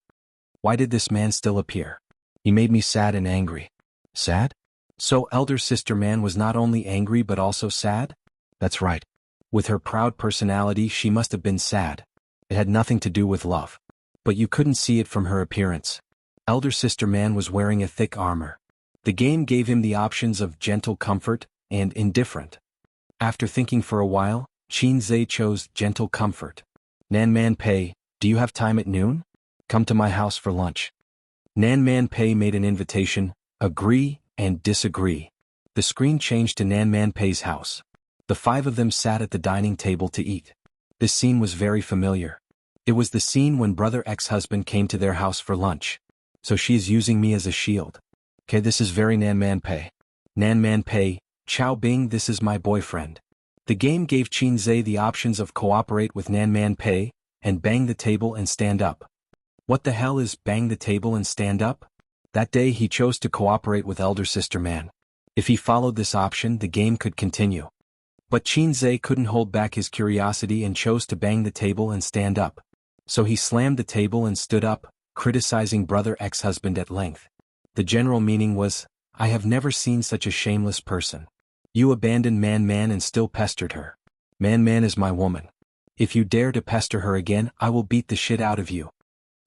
Why did this man still appear? He made me sad and angry. Sad? So Elder Sister Man was not only angry but also sad? That's right. With her proud personality she must have been sad. It had nothing to do with love. But you couldn't see it from her appearance. Elder Sister Man was wearing a thick armor. The game gave him the options of gentle comfort and indifferent. After thinking for a while, Qin Zhe chose gentle comfort. Nan Man Pei, do you have time at noon? Come to my house for lunch. Nan Man Pei made an invitation, agree and disagree. The screen changed to Nan Man Pei's house. The five of them sat at the dining table to eat. This scene was very familiar. It was the scene when Brother Ex-Husband came to their house for lunch. So she is using me as a shield. Okay, this is very Nan Man Pei. Nan Man Pei, Chao Bing, this is my boyfriend. The game gave Qin Zhe the options of cooperate with Nan Man Pei, and bang the table and stand up. What the hell is bang the table and stand up? That day he chose to cooperate with Elder Sister Man. If he followed this option, the game could continue. But Qin Zhe couldn't hold back his curiosity and chose to bang the table and stand up. So he slammed the table and stood up, criticizing Brother Ex-Husband at length. The general meaning was, I have never seen such a shameless person. You abandoned Man Man and still pestered her. Man Man is my woman. If you dare to pester her again, I will beat the shit out of you.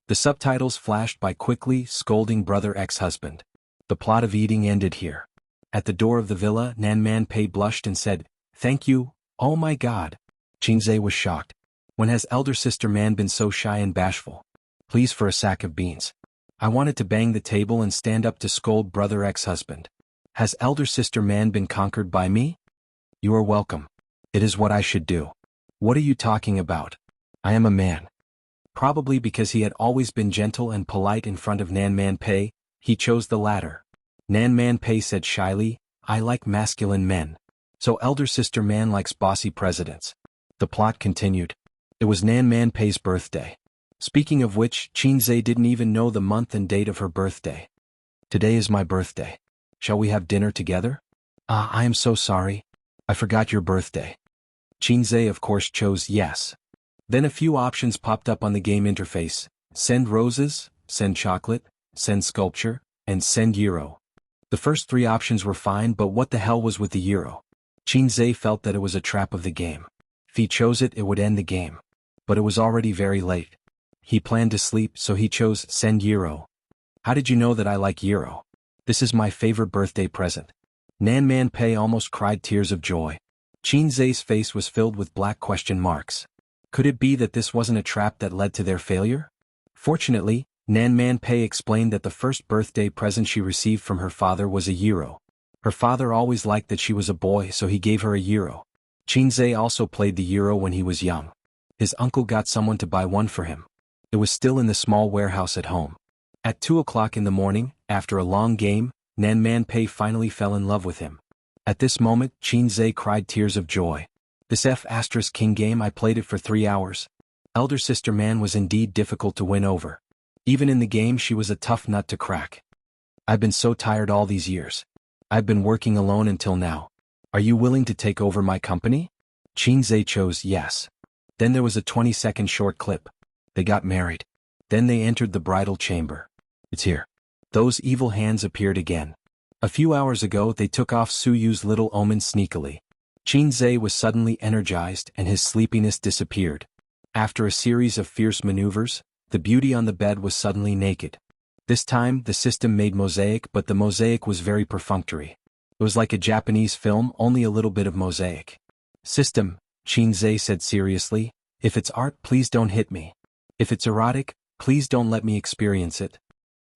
The subtitles flashed by quickly, scolding Brother Ex-Husband. The plot of eating ended here. At the door of the villa, Nan Man Pei blushed and said, Thank you, oh my god. Qin Zhe was shocked. When has Elder Sister Man been so shy and bashful? Please for a sack of beans. I wanted to bang the table and stand up to scold Brother Ex-Husband. Has Elder Sister Man been conquered by me? You are welcome. It is what I should do. What are you talking about? I am a man. Probably because he had always been gentle and polite in front of Nan Man Pei, he chose the latter. Nan Man Pei said shyly, I like masculine men. So elder sister Man likes bossy presidents. The plot continued. It was Nan Man Pei's birthday. Speaking of which, Qinzhe didn't even know the month and date of her birthday. Today is my birthday. Shall we have dinner together? I am so sorry. I forgot your birthday. Qinzhe of course chose yes. Then a few options popped up on the game interface. Send roses, send chocolate, send sculpture, and send euro. The first three options were fine, but what the hell was with the euro? Qinzhe felt that it was a trap of the game. If he chose it, it would end the game. But it was already very late. He planned to sleep, so he chose send euro. How did you know that I like euro? This is my favorite birthday present. Nan Man Pei almost cried tears of joy. Qinzhe's face was filled with black question marks. Could it be that this wasn't a trap that led to their failure? Fortunately, Nan Man Pei explained that the first birthday present she received from her father was a euro. Her father always liked that she was a boy, so he gave her a euro. Qinzhe also played the euro when he was young. His uncle got someone to buy one for him. It was still in the small warehouse at home. At 2 o'clock in the morning, after a long game, Nan Man Pei finally fell in love with him. At this moment, Qinzhe cried tears of joy. This F***king game, I played it for 3 hours. Elder sister Man was indeed difficult to win over. Even in the game she was a tough nut to crack. I've been so tired all these years. I've been working alone until now. Are you willing to take over my company? Qinzhe chose yes. Then there was a 20-second short clip. They got married. Then they entered the bridal chamber. It's here. Those evil hands appeared again. A few hours ago they took off Suyu's little omen sneakily. Qinzhe was suddenly energized and his sleepiness disappeared. After a series of fierce maneuvers, the beauty on the bed was suddenly naked. This time the system made mosaic, but the mosaic was very perfunctory. It was like a Japanese film, only a little bit of mosaic. System, Qinzhe said seriously, if it's art, please don't hit me. If it's erotic, please don't let me experience it.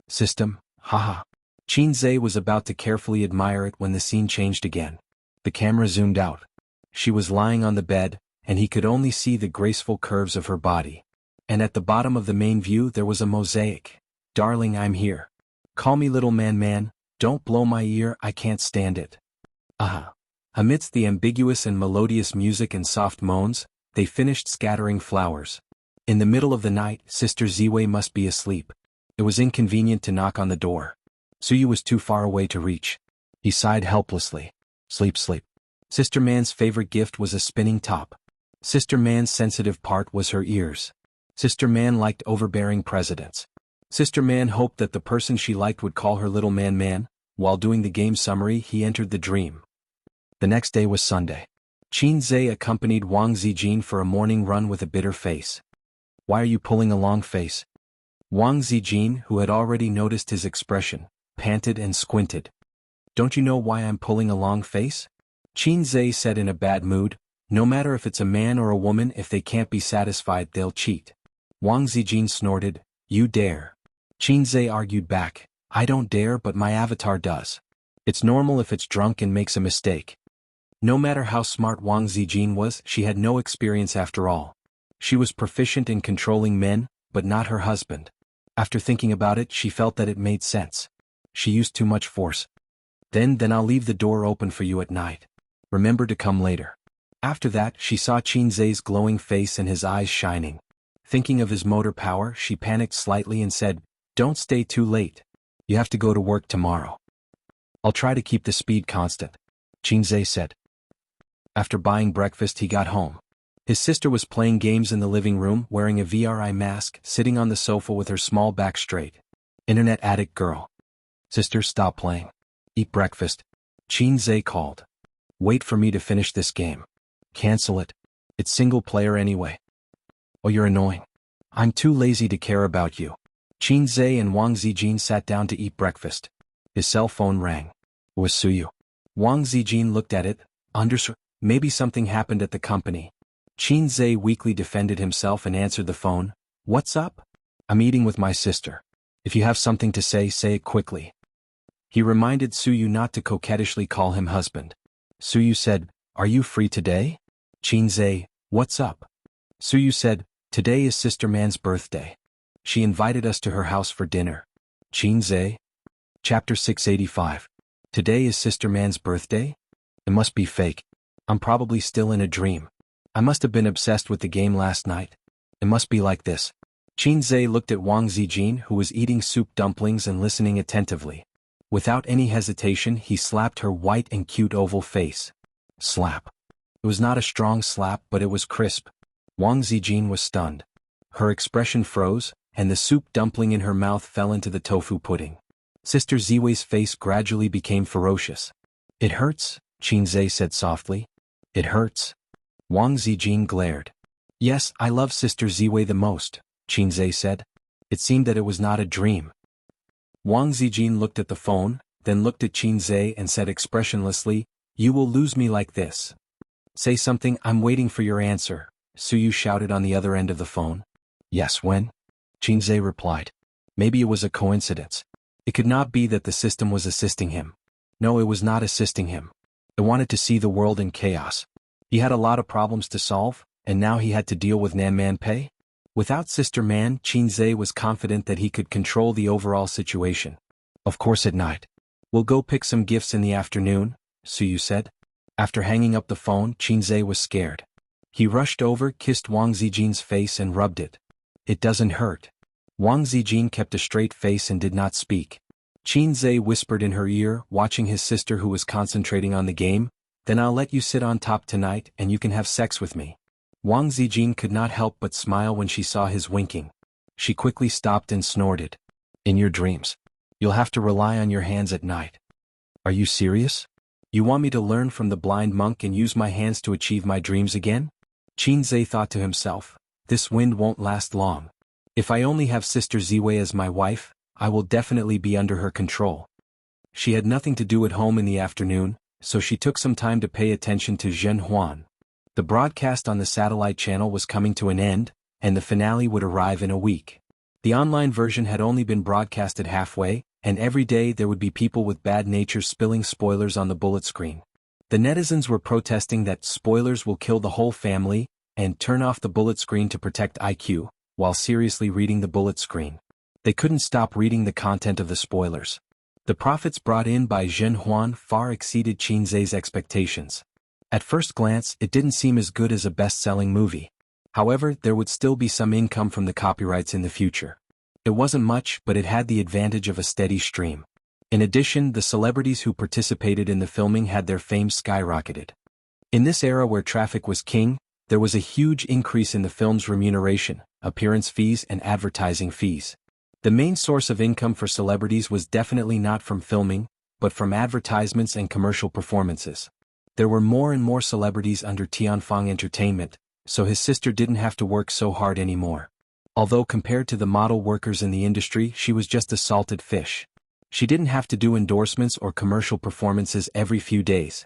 System, haha. Qinzhe was about to carefully admire it when the scene changed again. The camera zoomed out. She was lying on the bed, and he could only see the graceful curves of her body. And at the bottom of the main view there was a mosaic. Darling, I'm here. Call me little man, don't blow my ear, I can't stand it. Amidst the ambiguous and melodious music and soft moans, they finished scattering flowers. In the middle of the night, Sister Ziwei must be asleep. It was inconvenient to knock on the door. Suyu was too far away to reach. He sighed helplessly. Sleep. Sister Man's favorite gift was a spinning top. Sister Man's sensitive part was her ears. Sister Man liked overbearing presidents. Sister Man hoped that the person she liked would call her little man. While doing the game summary, he entered the dream. The next day was Sunday. Qinzhe accompanied Wang Zijin for a morning run with a bitter face. Why are you pulling a long face? Wang Zijin, who had already noticed his expression, panted and squinted. Don't you know why I'm pulling a long face? Qinzhe said in a bad mood, no matter if it's a man or a woman, if they can't be satisfied, they'll cheat. Wang Zijin snorted, you dare. Qinzhe argued back, I don't dare, but my avatar does. It's normal if it's drunk and makes a mistake. No matter how smart Wang Zijin was, she had no experience after all. She was proficient in controlling men, but not her husband. After thinking about it, she felt that it made sense. She used too much force. Then I'll leave the door open for you at night. Remember to come later. After that, she saw Qinzhe's glowing face and his eyes shining. Thinking of his motor power, she panicked slightly and said, don't stay too late. You have to go to work tomorrow. I'll try to keep the speed constant, Qinzhe said. After buying breakfast, he got home. His sister was playing games in the living room, wearing a VRI mask, sitting on the sofa with her small back straight. Internet addict girl. Sister, stop playing. Eat breakfast. Qinzhe called. Wait for me to finish this game. Cancel it. It's single player anyway. Oh, you're annoying. I'm too lazy to care about you. Qinzhe and Wang Zijin sat down to eat breakfast. His cell phone rang. It was Suyu. Wang Zijin looked at it, understood. Maybe something happened at the company. Qinzhe weakly defended himself and answered the phone. What's up? I'm eating with my sister. If you have something to say it quickly. He reminded Suyu not to coquettishly call him husband. Suyu said, are you free today? Qinzhe, What's up? Suyu said, today is Sister Man's birthday. She invited us to her house for dinner. Qinze? Chapter 685. Today is Sister Man's birthday? It must be fake. I'm probably still in a dream. I must have been obsessed with the game last night. It must be like this. Qinze looked at Wang Zijin, who was eating soup dumplings and listening attentively. Without any hesitation, he slapped her white and cute oval face. Slap. It was not a strong slap, but it was crisp. Wang Zijin was stunned. Her expression froze, and the soup dumpling in her mouth fell into the tofu pudding. Sister Ziwei's face gradually became ferocious. It hurts, Qinze said softly. It hurts. Wang Zijin glared. Yes, I love Sister Ziwei the most, Qinze said. It seemed that it was not a dream. Wang Zijin looked at the phone, then looked at Qinze and said expressionlessly, You will lose me like this. Say something, I'm waiting for your answer, Suyu shouted on the other end of the phone. Yes, when? Qinze replied. Maybe it was a coincidence. It could not be that the system was assisting him. No, it was not assisting him. It wanted to see the world in chaos. He had a lot of problems to solve, and now he had to deal with Nan Man Pei? Without Sister Man, Qinze was confident that he could control the overall situation. Of course at night. We'll go pick some gifts in the afternoon, Suyu said. After hanging up the phone, Qinze was scared. He rushed over, kissed Wang Zijin's face and rubbed it. It doesn't hurt. Wang Zijin kept a straight face and did not speak. Qinze whispered in her ear, watching his sister who was concentrating on the game, Then I'll let you sit on top tonight and you can have sex with me. Wang Zijin could not help but smile when she saw his winking. She quickly stopped and snorted. In your dreams. You'll have to rely on your hands at night. Are you serious? You want me to learn from the blind monk and use my hands to achieve my dreams again? Qinze thought to himself, this wind won't last long. If I only have Sister Ziwei as my wife, I will definitely be under her control. She had nothing to do at home in the afternoon, so she took some time to pay attention to Zhen Huan. The broadcast on the satellite channel was coming to an end, and the finale would arrive in a week. The online version had only been broadcasted halfway, and every day there would be people with bad natures spilling spoilers on the bullet screen. The netizens were protesting that spoilers will kill the whole family, and turn off the bullet screen to protect IQ, while seriously reading the bullet screen. They couldn't stop reading the content of the spoilers. The profits brought in by Zhen Huan far exceeded Qinze's expectations. At first glance, it didn't seem as good as a best-selling movie. However, there would still be some income from the copyrights in the future. It wasn't much, but it had the advantage of a steady stream. In addition, the celebrities who participated in the filming had their fame skyrocketed. In this era where traffic was king, there was a huge increase in the film's remuneration, appearance fees and advertising fees. The main source of income for celebrities was definitely not from filming, but from advertisements and commercial performances. There were more and more celebrities under Tianfeng Entertainment, so his sister didn't have to work so hard anymore. Although compared to the model workers in the industry, she was just a salted fish. She didn't have to do endorsements or commercial performances every few days.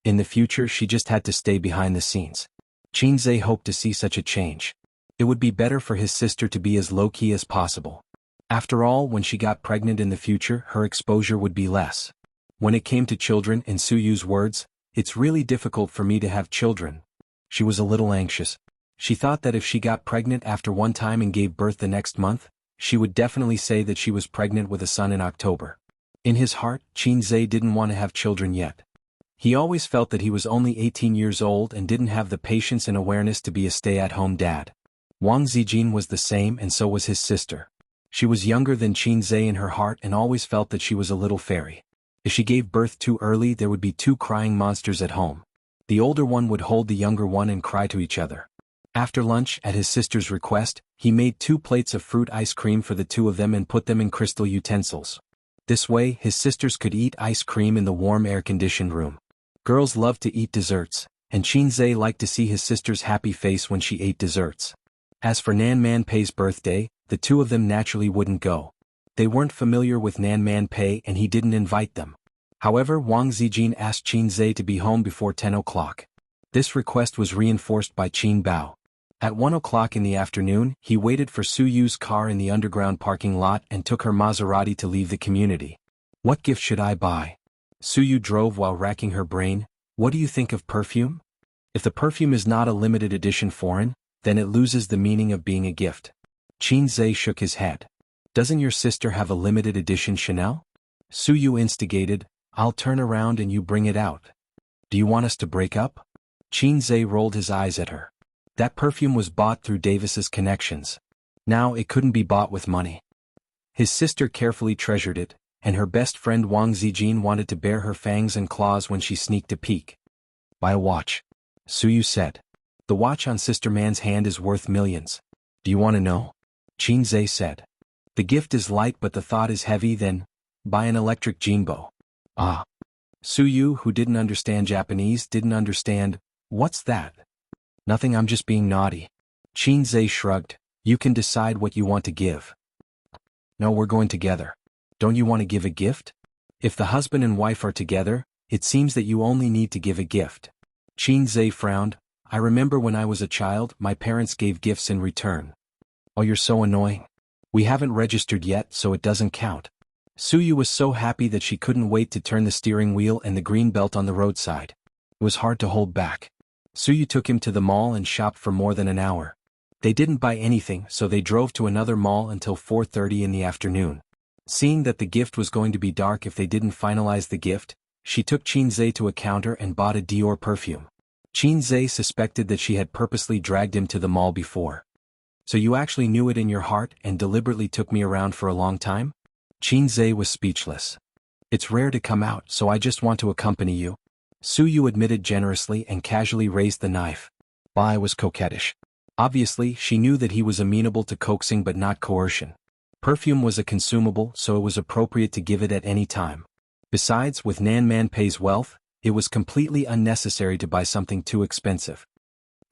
In the future, she just had to stay behind the scenes. Qinze hoped to see such a change. It would be better for his sister to be as low-key as possible. After all, when she got pregnant in the future, her exposure would be less. When it came to children, in Suyu's words, "It's really difficult for me to have children." She was a little anxious. She thought that if she got pregnant after one time and gave birth the next month, she would definitely say that she was pregnant with a son in October. In his heart, Qinze didn't want to have children yet. He always felt that he was only 18 years old and didn't have the patience and awareness to be a stay-at-home dad. Wang Zijin was the same, and so was his sister. She was younger than Qinze in her heart and always felt that she was a little fairy. If she gave birth too early, there would be two crying monsters at home. The older one would hold the younger one and cry to each other. After lunch, at his sister's request, he made 2 plates of fruit ice cream for the two of them and put them in crystal utensils. This way, his sisters could eat ice cream in the warm air-conditioned room. Girls loved to eat desserts, and Qinze liked to see his sister's happy face when she ate desserts. As for Nan Man Pei's birthday, the two of them naturally wouldn't go. They weren't familiar with Nan Man Pei and he didn't invite them. However, Wang Zijin asked Qinze to be home before 10 o'clock. This request was reinforced by Qin Bao. At 1 o'clock in the afternoon, he waited for Suyu's car in the underground parking lot and took her Maserati to leave the community. What gift should I buy? Suyu drove while racking her brain. What do you think of perfume? If the perfume is not a limited edition foreign, then it loses the meaning of being a gift. Qin Zhe shook his head. Doesn't your sister have a limited edition Chanel? Su Yu instigated, I'll turn around and you bring it out. Do you want us to break up? Qin Zhe rolled his eyes at her. That perfume was bought through Davis's connections. Now it couldn't be bought with money. His sister carefully treasured it, and her best friend Wang Zijin wanted to bare her fangs and claws when she sneaked a peek. Buy a watch, Su Yu said. The watch on Sister Man's hand is worth millions. Do you want to know? Qin Zhe said. The gift is light but the thought is heavy, then buy an electric jinbo. Ah. Su Yu, who didn't understand Japanese, didn't understand. What's that? Nothing, I'm just being naughty. Qin Zhe shrugged. You can decide what you want to give. No, we're going together. Don't you want to give a gift? If the husband and wife are together, it seems that you only need to give a gift. Qin Zhe frowned. I remember when I was a child, my parents gave gifts in return. Oh, you're so annoying. We haven't registered yet, so it doesn't count. Su Yu was so happy that she couldn't wait to turn the steering wheel and the green belt on the roadside. It was hard to hold back. Su Yu took him to the mall and shopped for more than an hour. They didn't buy anything, so they drove to another mall until 4:30 in the afternoon. Seeing that the gift was going to be dark if they didn't finalize the gift, she took Qin Zhe to a counter and bought a Dior perfume. Qin Zhe suspected that she had purposely dragged him to the mall before. So you actually knew it in your heart and deliberately took me around for a long time? Qin Zhe was speechless. It's rare to come out, so I just want to accompany you. Su Yu admitted generously and casually raised the knife. Bai was coquettish. Obviously, she knew that he was amenable to coaxing but not coercion. Perfume was a consumable, so it was appropriate to give it at any time. Besides, with Nan Man Pei's wealth, it was completely unnecessary to buy something too expensive.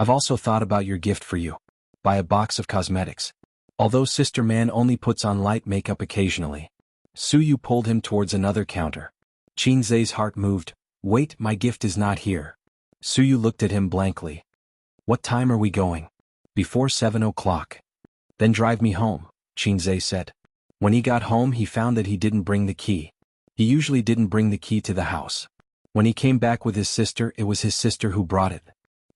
I've also thought about your gift for you. Buy a box of cosmetics. Although Sister Man only puts on light makeup occasionally. Su Yu pulled him towards another counter. Qin Zhe's heart moved. Wait, my gift is not here. Su Yu looked at him blankly. What time are we going? Before 7 o'clock. Then drive me home, Qin Zhe said. When he got home he found that he didn't bring the key. He usually didn't bring the key to the house. When he came back with his sister, it was his sister who brought it.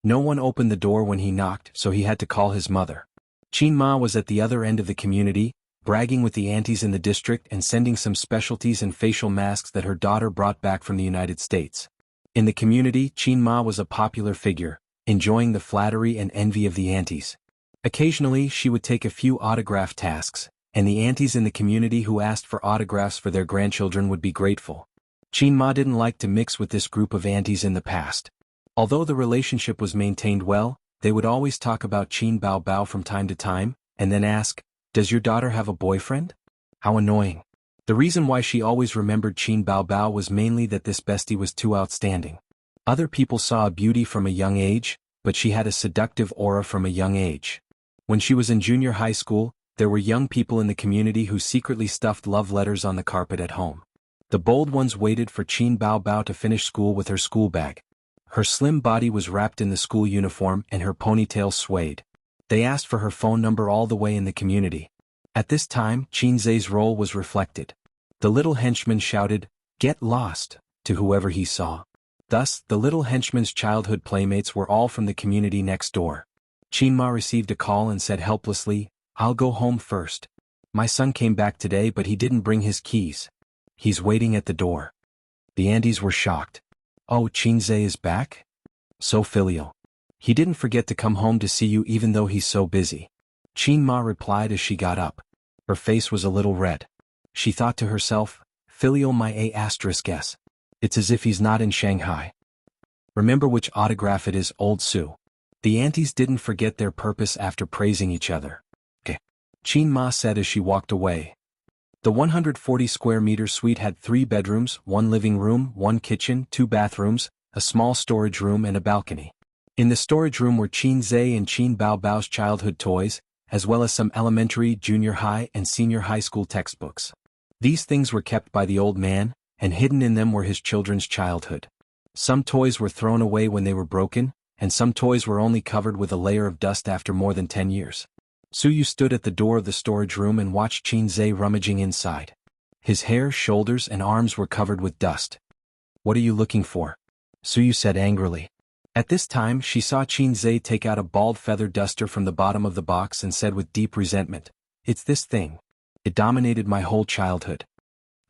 No one opened the door when he knocked, so he had to call his mother. Qin Ma was at the other end of the community, bragging with the aunties in the district and sending some specialties and facial masks that her daughter brought back from the United States. In the community, Qin Ma was a popular figure, enjoying the flattery and envy of the aunties. Occasionally, she would take a few autograph tasks, and the aunties in the community who asked for autographs for their grandchildren would be grateful. Qin Ma didn't like to mix with this group of aunties in the past. Although the relationship was maintained well, they would always talk about Qin Bao Bao from time to time, and then ask, does your daughter have a boyfriend? How annoying. The reason why she always remembered Qin Bao Bao was mainly that this bestie was too outstanding. Other people saw a beauty from a young age, but she had a seductive aura from a young age. When she was in junior high school, there were young people in the community who secretly stuffed love letters on the carpet at home. The bold ones waited for Qin Bao Bao to finish school with her school bag. Her slim body was wrapped in the school uniform and her ponytail swayed. They asked for her phone number all the way in the community. At this time, Qin Zhe's role was reflected. The little henchman shouted, "Get lost," to whoever he saw. Thus, the little henchman's childhood playmates were all from the community next door. Qin Ma received a call and said helplessly, I'll go home first. My son came back today but he didn't bring his keys. He's waiting at the door. The aunties were shocked. Oh, Qin Zhe is back? So filial. He didn't forget to come home to see you even though he's so busy. Qin Ma replied as she got up. Her face was a little red. She thought to herself, filial my A**s. It's as if he's not in Shanghai. Remember which autograph it is, old Su. The aunties didn't forget their purpose after praising each other. Okay. Qin Ma said as she walked away. The 140 square meter suite had 3 bedrooms, 1 living room, 1 kitchen, 2 bathrooms, a small storage room and a balcony. In the storage room were Qin Zhe and Qin Bao Bao's childhood toys, as well as some elementary, junior high and senior high school textbooks. These things were kept by the old man, and hidden in them were his children's childhood. Some toys were thrown away when they were broken, and some toys were only covered with a layer of dust after more than 10 years. Su Yu stood at the door of the storage room and watched Qin Zhe rummaging inside. His hair, shoulders and arms were covered with dust. What are you looking for? Su Yu said angrily. At this time she saw Qin Zhe take out a bald feather duster from the bottom of the box and said with deep resentment, "It's this thing. It dominated my whole childhood."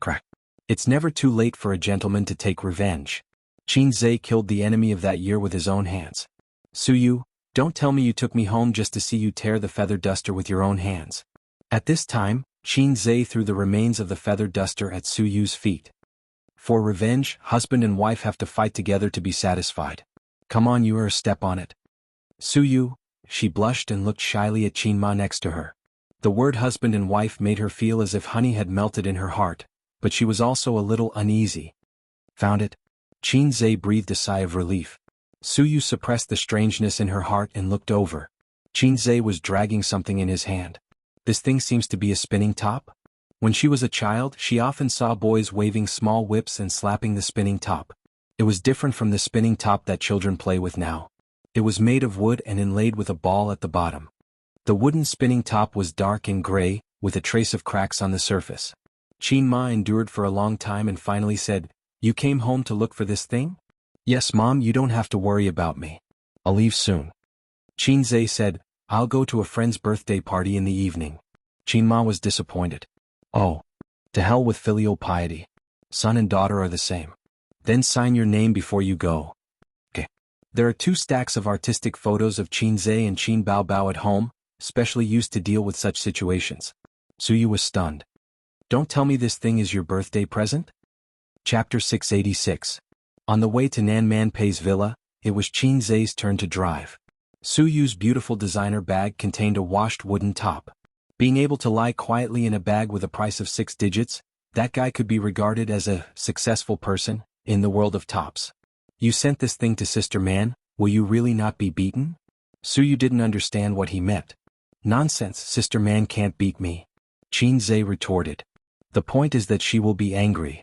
Crack. It's never too late for a gentleman to take revenge. Qin Zhe killed the enemy of that year with his own hands. Suyu, don't tell me you took me home just to see you tear the feather duster with your own hands. At this time, Qin Zhe threw the remains of the feather duster at Suyu's feet. For revenge, husband and wife have to fight together to be satisfied. Come on, you are a step on it. Suyu, she blushed and looked shyly at Qinma next to her. The word husband and wife made her feel as if honey had melted in her heart, but she was also a little uneasy. Found it? Qin Zhe breathed a sigh of relief. Suyu suppressed the strangeness in her heart and looked over. Qin Zhe was dragging something in his hand. This thing seems to be a spinning top? When she was a child, she often saw boys waving small whips and slapping the spinning top. It was different from the spinning top that children play with now. It was made of wood and inlaid with a ball at the bottom. The wooden spinning top was dark and gray, with a trace of cracks on the surface. Qin Ma endured for a long time and finally said, "You came home to look for this thing?" "Yes, Mom, you don't have to worry about me. I'll leave soon." Qin Zhe said, "I'll go to a friend's birthday party in the evening." Qin Ma was disappointed. "Oh. To hell with filial piety. Son and daughter are the same. Then sign your name before you go." Okay. There are 2 stacks of artistic photos of Qin Zhe and Qin Baobao at home, specially used to deal with such situations. Suyu was stunned. "Don't tell me this thing is your birthday present?" Chapter 686. On the way to Nan Manpei's villa, it was Qin Zhe's turn to drive. Suyu's beautiful designer bag contained a washed wooden top. Being able to lie quietly in a bag with a price of 6 digits, that guy could be regarded as a successful person in the world of tops. "You sent this thing to Sister Man, will you really not be beaten?" Suyu didn't understand what he meant. "Nonsense, Sister Man can't beat me," Qin Zhe retorted. "The point is that she will be angry."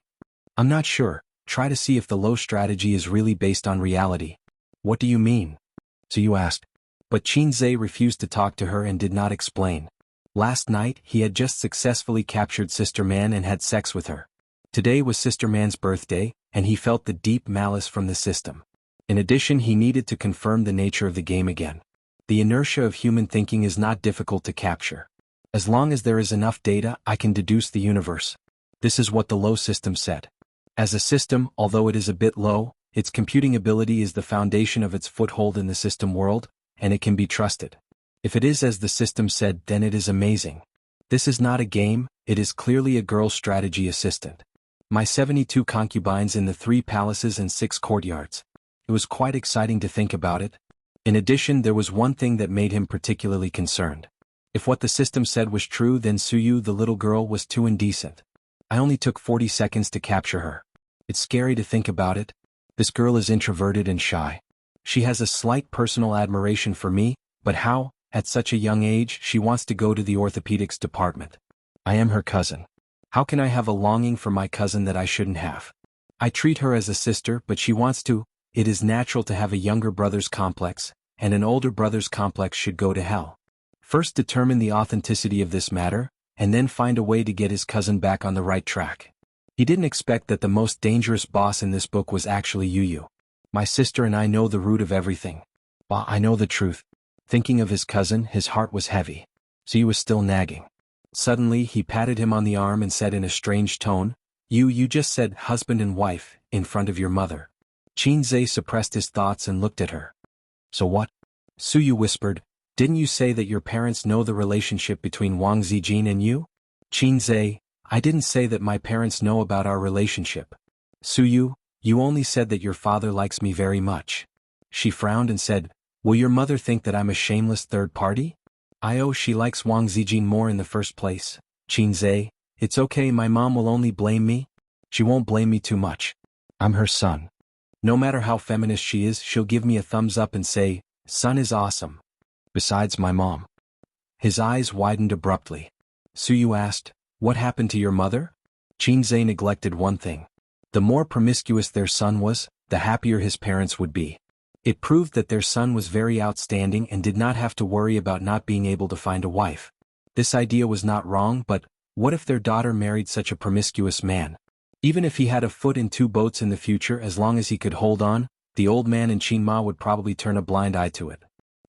"I'm not sure, try to see if the low strategy is really based on reality." "What do you mean?" Suyu asked. But Qin Zhe refused to talk to her and did not explain. Last night, he had just successfully captured Sister Man and had sex with her. Today was Sister Man's birthday, and he felt the deep malice from the system. In addition, he needed to confirm the nature of the game again. The inertia of human thinking is not difficult to capture. As long as there is enough data, I can deduce the universe. This is what the low system said. As a system, although it is a bit low, its computing ability is the foundation of its foothold in the system world, and it can be trusted. If it is as the system said, then it is amazing. This is not a game, it is clearly a girl strategy assistant. My 72 concubines in the 3 palaces and 6 courtyards. It was quite exciting to think about it. In addition, there was one thing that made him particularly concerned. If what the system said was true, then Suyu the little girl was too indecent. I only took 40 seconds to capture her. It's scary to think about it. This girl is introverted and shy. She has a slight personal admiration for me, but how, at such a young age, she wants to go to the orthopedics department. I am her cousin. How can I have a longing for my cousin that I shouldn't have? I treat her as a sister, but she wants to. It is natural to have a younger brother's complex, and an older brother's complex should go to hell. First determine the authenticity of this matter, and then find a way to get his cousin back on the right track. He didn't expect that the most dangerous boss in this book was actually Yuyu. My sister and I know the root of everything. Well, I know the truth. Thinking of his cousin, his heart was heavy. So he was still nagging. Suddenly, he patted him on the arm and said in a strange tone, You just said husband and wife, in front of your mother." Qin Zhe suppressed his thoughts and looked at her. "So what?" Suyu whispered, "Didn't you say that your parents know the relationship between Wang Zijin and you?" Qin Zhe, "I didn't say that my parents know about our relationship." "Suyu, you only said that your father likes me very much." She frowned and said, "Will your mother think that I'm a shameless third party?" She likes Wang Zijin more in the first place." Qin Zhe, "It's okay, my mom will only blame me. She won't blame me too much. I'm her son. No matter how feminist she is, she'll give me a thumbs up and say, son is awesome. Besides my mom." His eyes widened abruptly. Suyu asked, "What happened to your mother?" Qin Zhe neglected one thing. The more promiscuous their son was, the happier his parents would be. It proved that their son was very outstanding and did not have to worry about not being able to find a wife. This idea was not wrong, but what if their daughter married such a promiscuous man? Even if he had a foot in 2 boats in the future, as long as he could hold on, the old man and Qin Ma would probably turn a blind eye to it.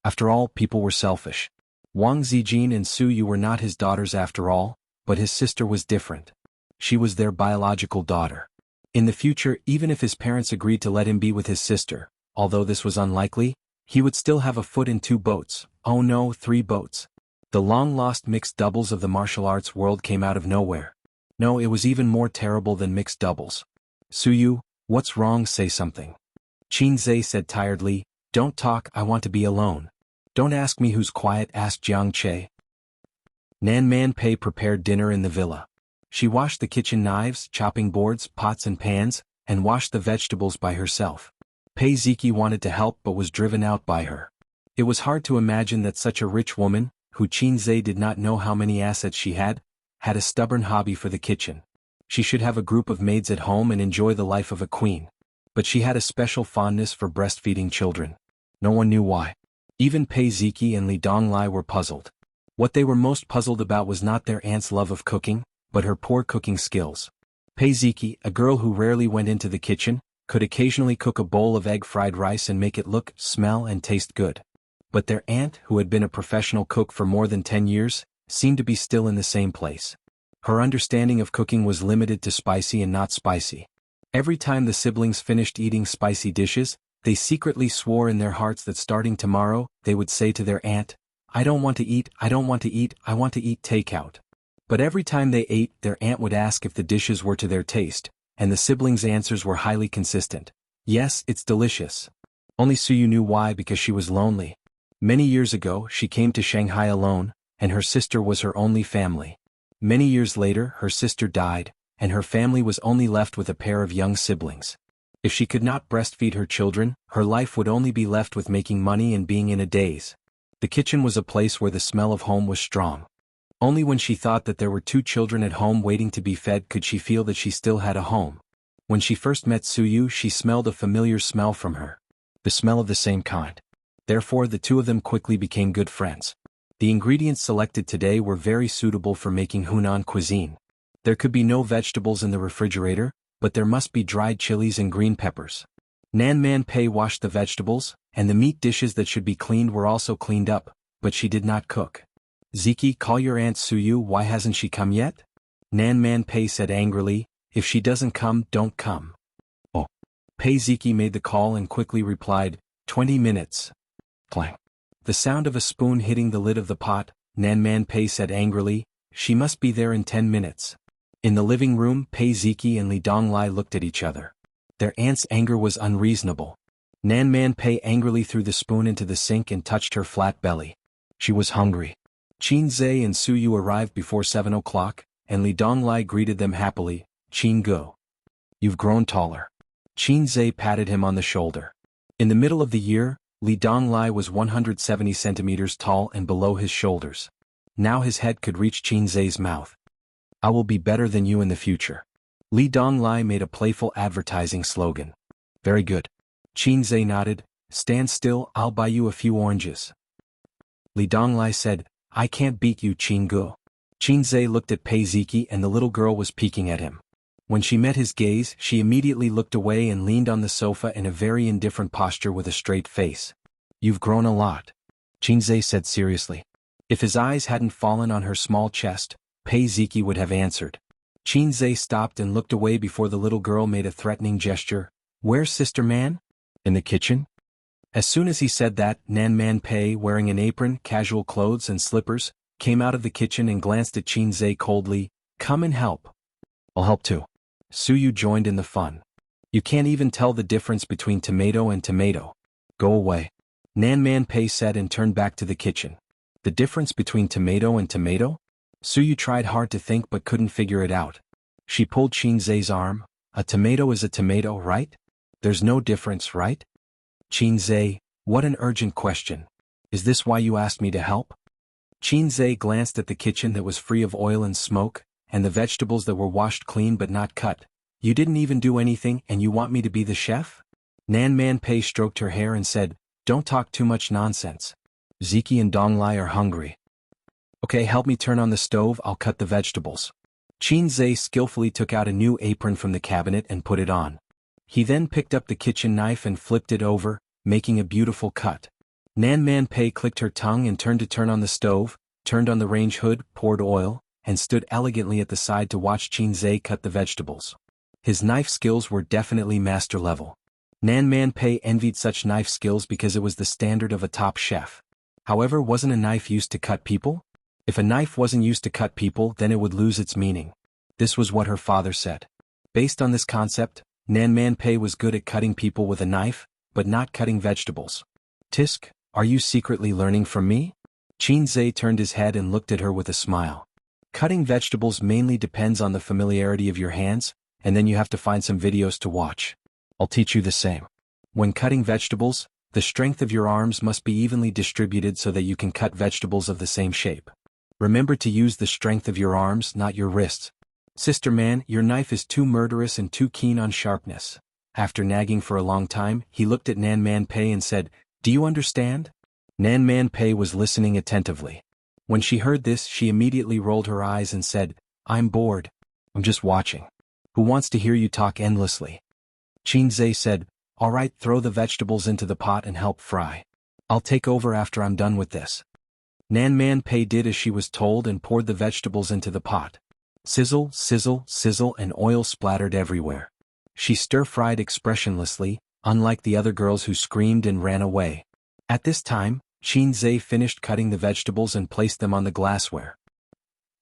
After all, people were selfish. Wang Zijin and Su Yu were not his daughters after all, but his sister was different. She was their biological daughter. In the future, even if his parents agreed to let him be with his sister, although this was unlikely, he would still have a foot in 2 boats, oh no, 3 boats. The long-lost mixed doubles of the martial arts world came out of nowhere. No, it was even more terrible than mixed doubles. Su Yu, what's wrong? Say something. Qin Zhe said tiredly, don't talk, I want to be alone. Don't ask me who's quiet, asked Jiang Che. Nan Man Pei prepared dinner in the villa. She washed the kitchen knives, chopping boards, pots and pans, and washed the vegetables by herself. Pei Ziki wanted to help but was driven out by her. It was hard to imagine that such a rich woman, who Qin Zhe did not know how many assets she had a stubborn hobby for the kitchen. She should have a group of maids at home and enjoy the life of a queen. But she had a special fondness for breastfeeding children. No one knew why. Even Pei Ziki and Li Donglai were puzzled. What they were most puzzled about was not their aunt's love of cooking, but her poor cooking skills. Pei Ziki, a girl who rarely went into the kitchen, could occasionally cook a bowl of egg fried rice and make it look, smell and taste good. But their aunt, who had been a professional cook for more than 10 years, seemed to be still in the same place. Her understanding of cooking was limited to spicy and not spicy. Every time the siblings finished eating spicy dishes, they secretly swore in their hearts that starting tomorrow, they would say to their aunt, I don't want to eat, I don't want to eat, I want to eat takeout. But every time they ate, their aunt would ask if the dishes were to their taste, and the siblings' answers were highly consistent. Yes, it's delicious. Only Su Yu knew why, because she was lonely. Many years ago, she came to Shanghai alone, and her sister was her only family. Many years later, her sister died, and her family was only left with a pair of young siblings. If she could not breastfeed her children, her life would only be left with making money and being in a daze. The kitchen was a place where the smell of home was strong. Only when she thought that there were 2 children at home waiting to be fed could she feel that she still had a home. When she first met Su Yu, she smelled a familiar smell from her. The smell of the same kind. Therefore, the 2 of them quickly became good friends. The ingredients selected today were very suitable for making Hunan cuisine. There could be no vegetables in the refrigerator, but there must be dried chilies and green peppers. Nan Man Pei washed the vegetables, and the meat dishes that should be cleaned were also cleaned up, but she did not cook. Ziki, call your aunt Su Yu, why hasn't she come yet? Nan Man Pei said angrily, if she doesn't come, don't come. Oh. Pei Ziki made the call and quickly replied, 20 minutes. Clang. The sound of a spoon hitting the lid of the pot, Nan Man Pei said angrily, she must be there in 10 minutes. In the living room, Pei Ziki and Li Donglai looked at each other. Their aunt's anger was unreasonable. Nan Man Pei angrily threw the spoon into the sink and touched her flat belly. She was hungry. Qin Zhe and Su Yu arrived before 7 o'clock, and Li Donglai greeted them happily, Qin Go. You've grown taller. Qin Zhe patted him on the shoulder. In the middle of the year, Li Donglai was 170 centimeters tall and below his shoulders. Now his head could reach Qin Zhe's mouth. I will be better than you in the future. Li Donglai made a playful advertising slogan. Very good. Qin Zhe nodded, stand still, I'll buy you a few oranges. Li Donglai said, I can't beat you, Qin Gu. Qin Zhe looked at Pei Ziki and the little girl was peeking at him. When she met his gaze, she immediately looked away and leaned on the sofa in a very indifferent posture with a straight face. You've grown a lot. Qin Zhe said seriously. If his eyes hadn't fallen on her small chest, Pei Ziki would have answered. Qin Zhe stopped and looked away before the little girl made a threatening gesture. Where's Sister Man? In the kitchen? As soon as he said that, Nan Man Pei, wearing an apron, casual clothes and slippers, came out of the kitchen and glanced at Qin Zhe coldly. Come and help. I'll help too. Su Yu joined in the fun. You can't even tell the difference between tomato and tomato. Go away. Nan Man Pei said and turned back to the kitchen. The difference between tomato and tomato? Su Yu tried hard to think but couldn't figure it out. She pulled Qin Zhe's arm. A tomato is a tomato, right? There's no difference, right? Qin Zhe, what an urgent question. Is this why you asked me to help? Qin Zhe glanced at the kitchen that was free of oil and smoke, and the vegetables that were washed clean but not cut. You didn't even do anything and you want me to be the chef? Nan Man Pei stroked her hair and said, don't talk too much nonsense. Ziki and Donglai are hungry. Okay, help me turn on the stove, I'll cut the vegetables. Qin Zhe skillfully took out a new apron from the cabinet and put it on. He then picked up the kitchen knife and flipped it over, making a beautiful cut. Nan Man Pei clicked her tongue and turned to turn on the stove, turned on the range hood, poured oil, and stood elegantly at the side to watch Qin Zhe cut the vegetables. His knife skills were definitely master level. Nan Man Pei envied such knife skills because it was the standard of a top chef. However, wasn't a knife used to cut people? If a knife wasn't used to cut people, then it would lose its meaning. This was what her father said. Based on this concept, Nan Man Pei was good at cutting people with a knife, but not cutting vegetables. Tisk, are you secretly learning from me? Qin Zhe turned his head and looked at her with a smile. Cutting vegetables mainly depends on the familiarity of your hands, and then you have to find some videos to watch. I'll teach you the same. When cutting vegetables, the strength of your arms must be evenly distributed so that you can cut vegetables of the same shape. Remember to use the strength of your arms, not your wrists. Sister man, your knife is too murderous and too keen on sharpness. After nagging for a long time, he looked at Nan Man Pei and said, "Do you understand?" Nan Man Pei was listening attentively. When she heard this, she immediately rolled her eyes and said, "I'm bored. I'm just watching. Who wants to hear you talk endlessly?" Qin Zhe said, "All right, throw the vegetables into the pot and help fry. I'll take over after I'm done with this." Nan Man Pei did as she was told and poured the vegetables into the pot. Sizzle, sizzle, sizzle, and oil splattered everywhere. She stir-fried expressionlessly, unlike the other girls who screamed and ran away. At this time, Qin Zhe finished cutting the vegetables and placed them on the glassware.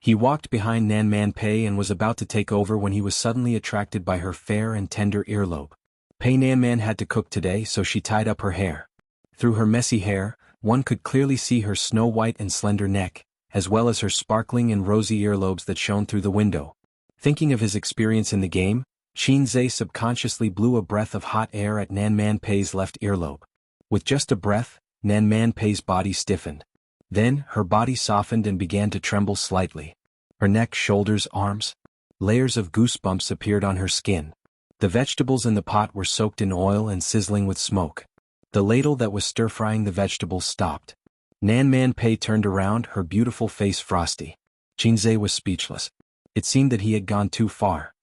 He walked behind Nan Man Pei and was about to take over when he was suddenly attracted by her fair and tender earlobe. Pei Nan Man had to cook today, so she tied up her hair. Through her messy hair, one could clearly see her snow-white and slender neck, as well as her sparkling and rosy earlobes that shone through the window. Thinking of his experience in the game, Qin Zhe subconsciously blew a breath of hot air at Nan Man Pei's left earlobe. With just a breath, Nan Man Pei's body stiffened. Then, her body softened and began to tremble slightly. Her neck, shoulders, arms. Layers of goosebumps appeared on her skin. The vegetables in the pot were soaked in oil and sizzling with smoke. The ladle that was stir-frying the vegetables stopped. Nan Man Pei turned around, her beautiful face frosty. Qin Zhe was speechless. It seemed that he had gone too far.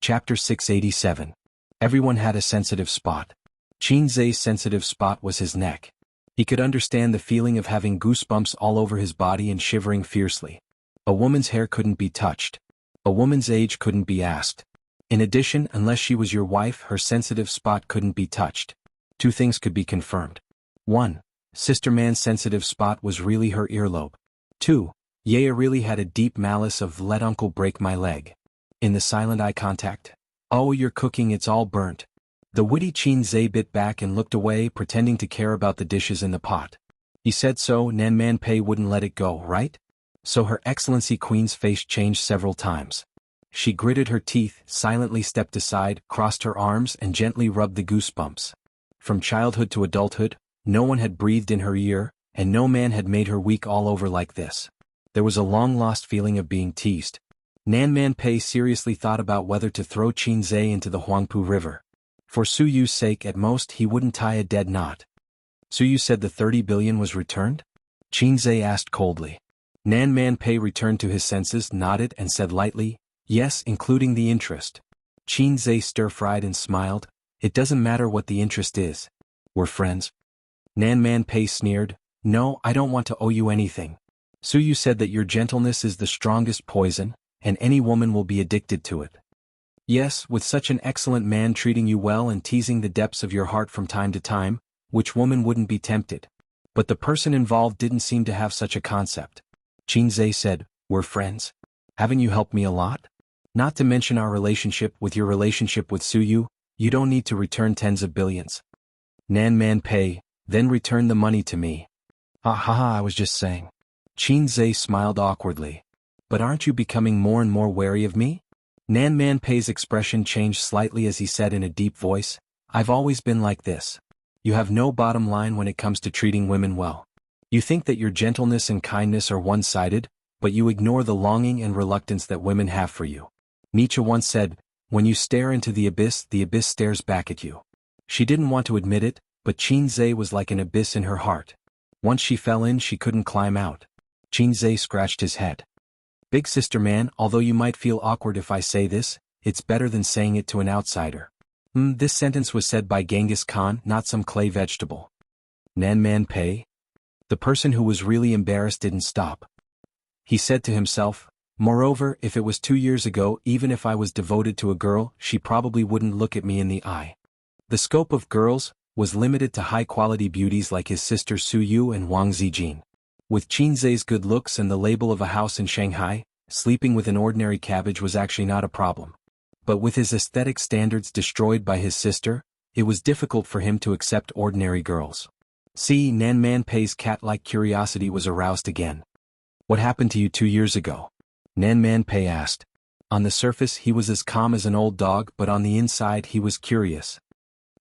Chapter 687. Everyone had a sensitive spot. Qin Zhe's sensitive spot was his neck. He could understand the feeling of having goosebumps all over his body and shivering fiercely. A woman's hair couldn't be touched. A woman's age couldn't be asked. In addition, unless she was your wife, her sensitive spot couldn't be touched. Two things could be confirmed. 1. Sister Man's sensitive spot was really her earlobe. 2. Yaya really had a deep malice of "let uncle break my leg." In the silent eye contact. "Oh, you're cooking, it's all burnt." The witty Qin Zhe bit back and looked away, pretending to care about the dishes in the pot. He said so, Nan Man Pei wouldn't let it go, right? So Her Excellency Queen's face changed several times. She gritted her teeth, silently stepped aside, crossed her arms and gently rubbed the goosebumps. From childhood to adulthood, no one had breathed in her ear, and no man had made her weak all over like this. There was a long-lost feeling of being teased. Nan Man Pei seriously thought about whether to throw Qin Zhe into the Huangpu River. For Su Yu's sake, at most he wouldn't tie a dead knot. Su Yu said the 30 billion was returned? Qin Zhe asked coldly. Nan Man Pei returned to his senses, nodded and said lightly, "Yes, including the interest." Qin Zhe stir-fried and smiled. "It doesn't matter what the interest is. We're friends." Nan Man Pei sneered, "No, I don't want to owe you anything. Su Yu said that your gentleness is the strongest poison, and any woman will be addicted to it. Yes, with such an excellent man treating you well and teasing the depths of your heart from time to time, which woman wouldn't be tempted? But the person involved didn't seem to have such a concept." Qin Zhe said, "We're friends. Haven't you helped me a lot? Not to mention our relationship with your relationship with Su Yu, you don't need to return tens of billions." Nan Man Pei, "Then return the money to me." "Ha ha ha, I was just saying." Qin Zhe smiled awkwardly. "But aren't you becoming more and more wary of me?" Nan Man Pei's expression changed slightly as he said in a deep voice, "I've always been like this. You have no bottom line when it comes to treating women well. You think that your gentleness and kindness are one-sided, but you ignore the longing and reluctance that women have for you. Nietzsche once said, when you stare into the abyss stares back at you. She didn't want to admit it, but Qin Zhe was like an abyss in her heart. Once she fell in, she couldn't climb out. Qin Zhe scratched his head. "Big sister man, although you might feel awkward if I say this, it's better than saying it to an outsider. This sentence was said by Genghis Khan, not some clay vegetable. Nan Man Pei? The person who was really embarrassed didn't stop. He said to himself, moreover, if it was 2 years ago, even if I was devoted to a girl, she probably wouldn't look at me in the eye. The scope of girls was limited to high-quality beauties like his sister Su Yu and Wang Zijin. With Qin Zhe's good looks and the label of a house in Shanghai, sleeping with an ordinary cabbage was actually not a problem. But with his aesthetic standards destroyed by his sister, it was difficult for him to accept ordinary girls. See, Nan Man Pei's cat-like curiosity was aroused again. What happened to you 2 years ago? Nan Man Pei asked. On the surface he was as calm as an old dog, but on the inside he was curious.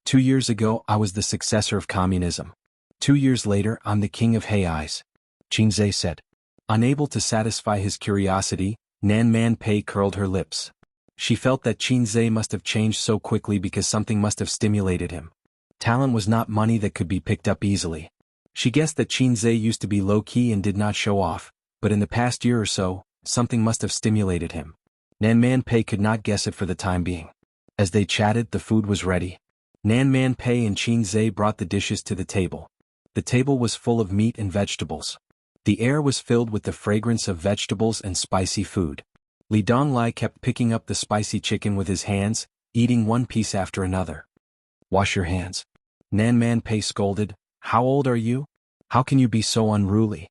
2 years ago I was the successor of communism. 2 years later I'm the king of Hei's. Qin Zhe said. Unable to satisfy his curiosity, Nan Man Pei curled her lips. She felt that Qin Zhe must have changed so quickly because something must have stimulated him. Talent was not money that could be picked up easily. She guessed that Qin Zhe used to be low-key and did not show off, but in the past year or so, something must have stimulated him. Nan Man Pei could not guess it for the time being. As they chatted, the food was ready. Nan Man Pei and Qin Zhe brought the dishes to the table. The table was full of meat and vegetables. The air was filled with the fragrance of vegetables and spicy food. Li Donglai kept picking up the spicy chicken with his hands, eating one piece after another. Wash your hands. Nan Man Pei scolded. How old are you? How can you be so unruly?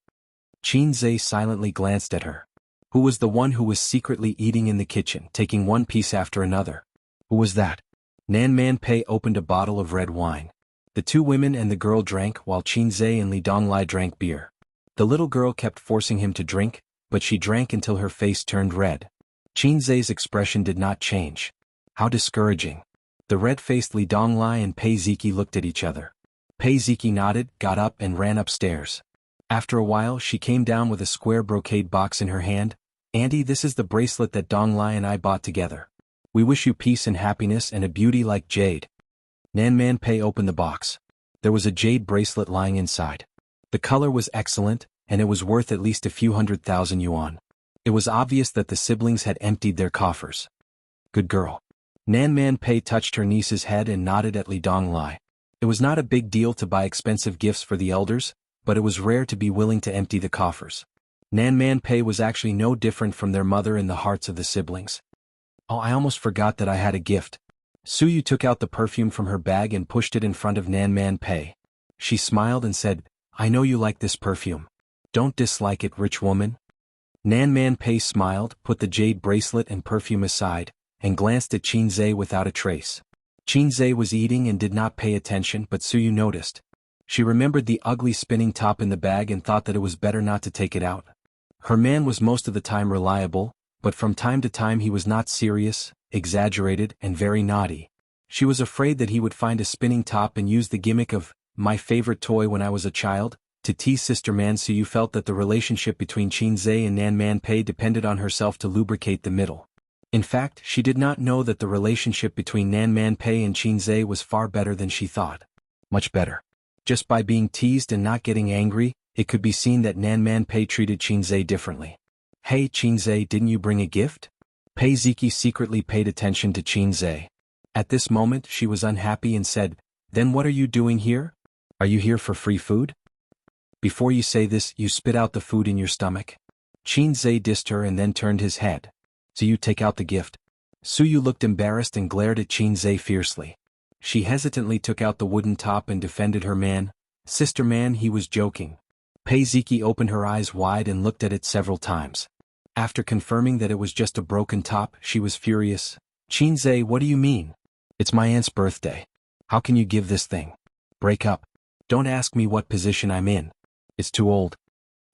Qin Zhe silently glanced at her. Who was the one who was secretly eating in the kitchen, taking one piece after another? Who was that? Nan Man Pei opened a bottle of red wine. The two women and the girl drank while Qin Zhe and Li Donglai drank beer. The little girl kept forcing him to drink, but she drank until her face turned red. Qin Zhe's expression did not change. How discouraging. The red-faced Li Donglai and Pei Ziki looked at each other. Pei Ziki nodded, got up and ran upstairs. After a while she came down with a square brocade box in her hand. Auntie, this is the bracelet that Donglai and I bought together. We wish you peace and happiness and a beauty like jade. Nan Man Pei opened the box. There was a jade bracelet lying inside. The color was excellent, and it was worth at least a few 100,000 yuan. It was obvious that the siblings had emptied their coffers. Good girl. Nan Man Pei touched her niece's head and nodded at Li Donglai. It was not a big deal to buy expensive gifts for the elders, but it was rare to be willing to empty the coffers. Nan Man Pei was actually no different from their mother in the hearts of the siblings. Oh, I almost forgot that I had a gift. Su Yu took out the perfume from her bag and pushed it in front of Nan Man Pei. She smiled and said, I know you like this perfume. Don't dislike it, rich woman. Nan Man Pei smiled, put the jade bracelet and perfume aside, and glanced at Qin Zhe without a trace. Qin Zhe was eating and did not pay attention, but Su Yu noticed. She remembered the ugly spinning top in the bag and thought that it was better not to take it out. Her man was most of the time reliable, but from time to time he was not serious, exaggerated, and very naughty. She was afraid that he would find a spinning top and use the gimmick of my favorite toy when I was a child to tease sister man. Su Yu felt that the relationship between Qin Zhe and Nan Man Pei depended on herself to lubricate the middle. In fact, she did not know that the relationship between Nan Man Pei and Qin Zhe was far better than she thought. Much better. Just by being teased and not getting angry, it could be seen that Nan Man Pei treated Qin Zhe differently. Hey Qin Zhe, didn't you bring a gift? Pei Ziki secretly paid attention to Qin Zhe. At this moment she was unhappy and said, Then what are you doing here? Are you here for free food? Before you say this, you spit out the food in your stomach. Qin Zhe dissed her and then turned his head. So you take out the gift. Su Yu looked embarrassed and glared at Qin Zhe fiercely. She hesitantly took out the wooden top and defended her man. Sister man, he was joking. Pei Ziki opened her eyes wide and looked at it several times. After confirming that it was just a broken top, she was furious. Qin Zhe, what do you mean? It's my aunt's birthday. How can you give this thing? Break up. Don't ask me what position I'm in. It's too old.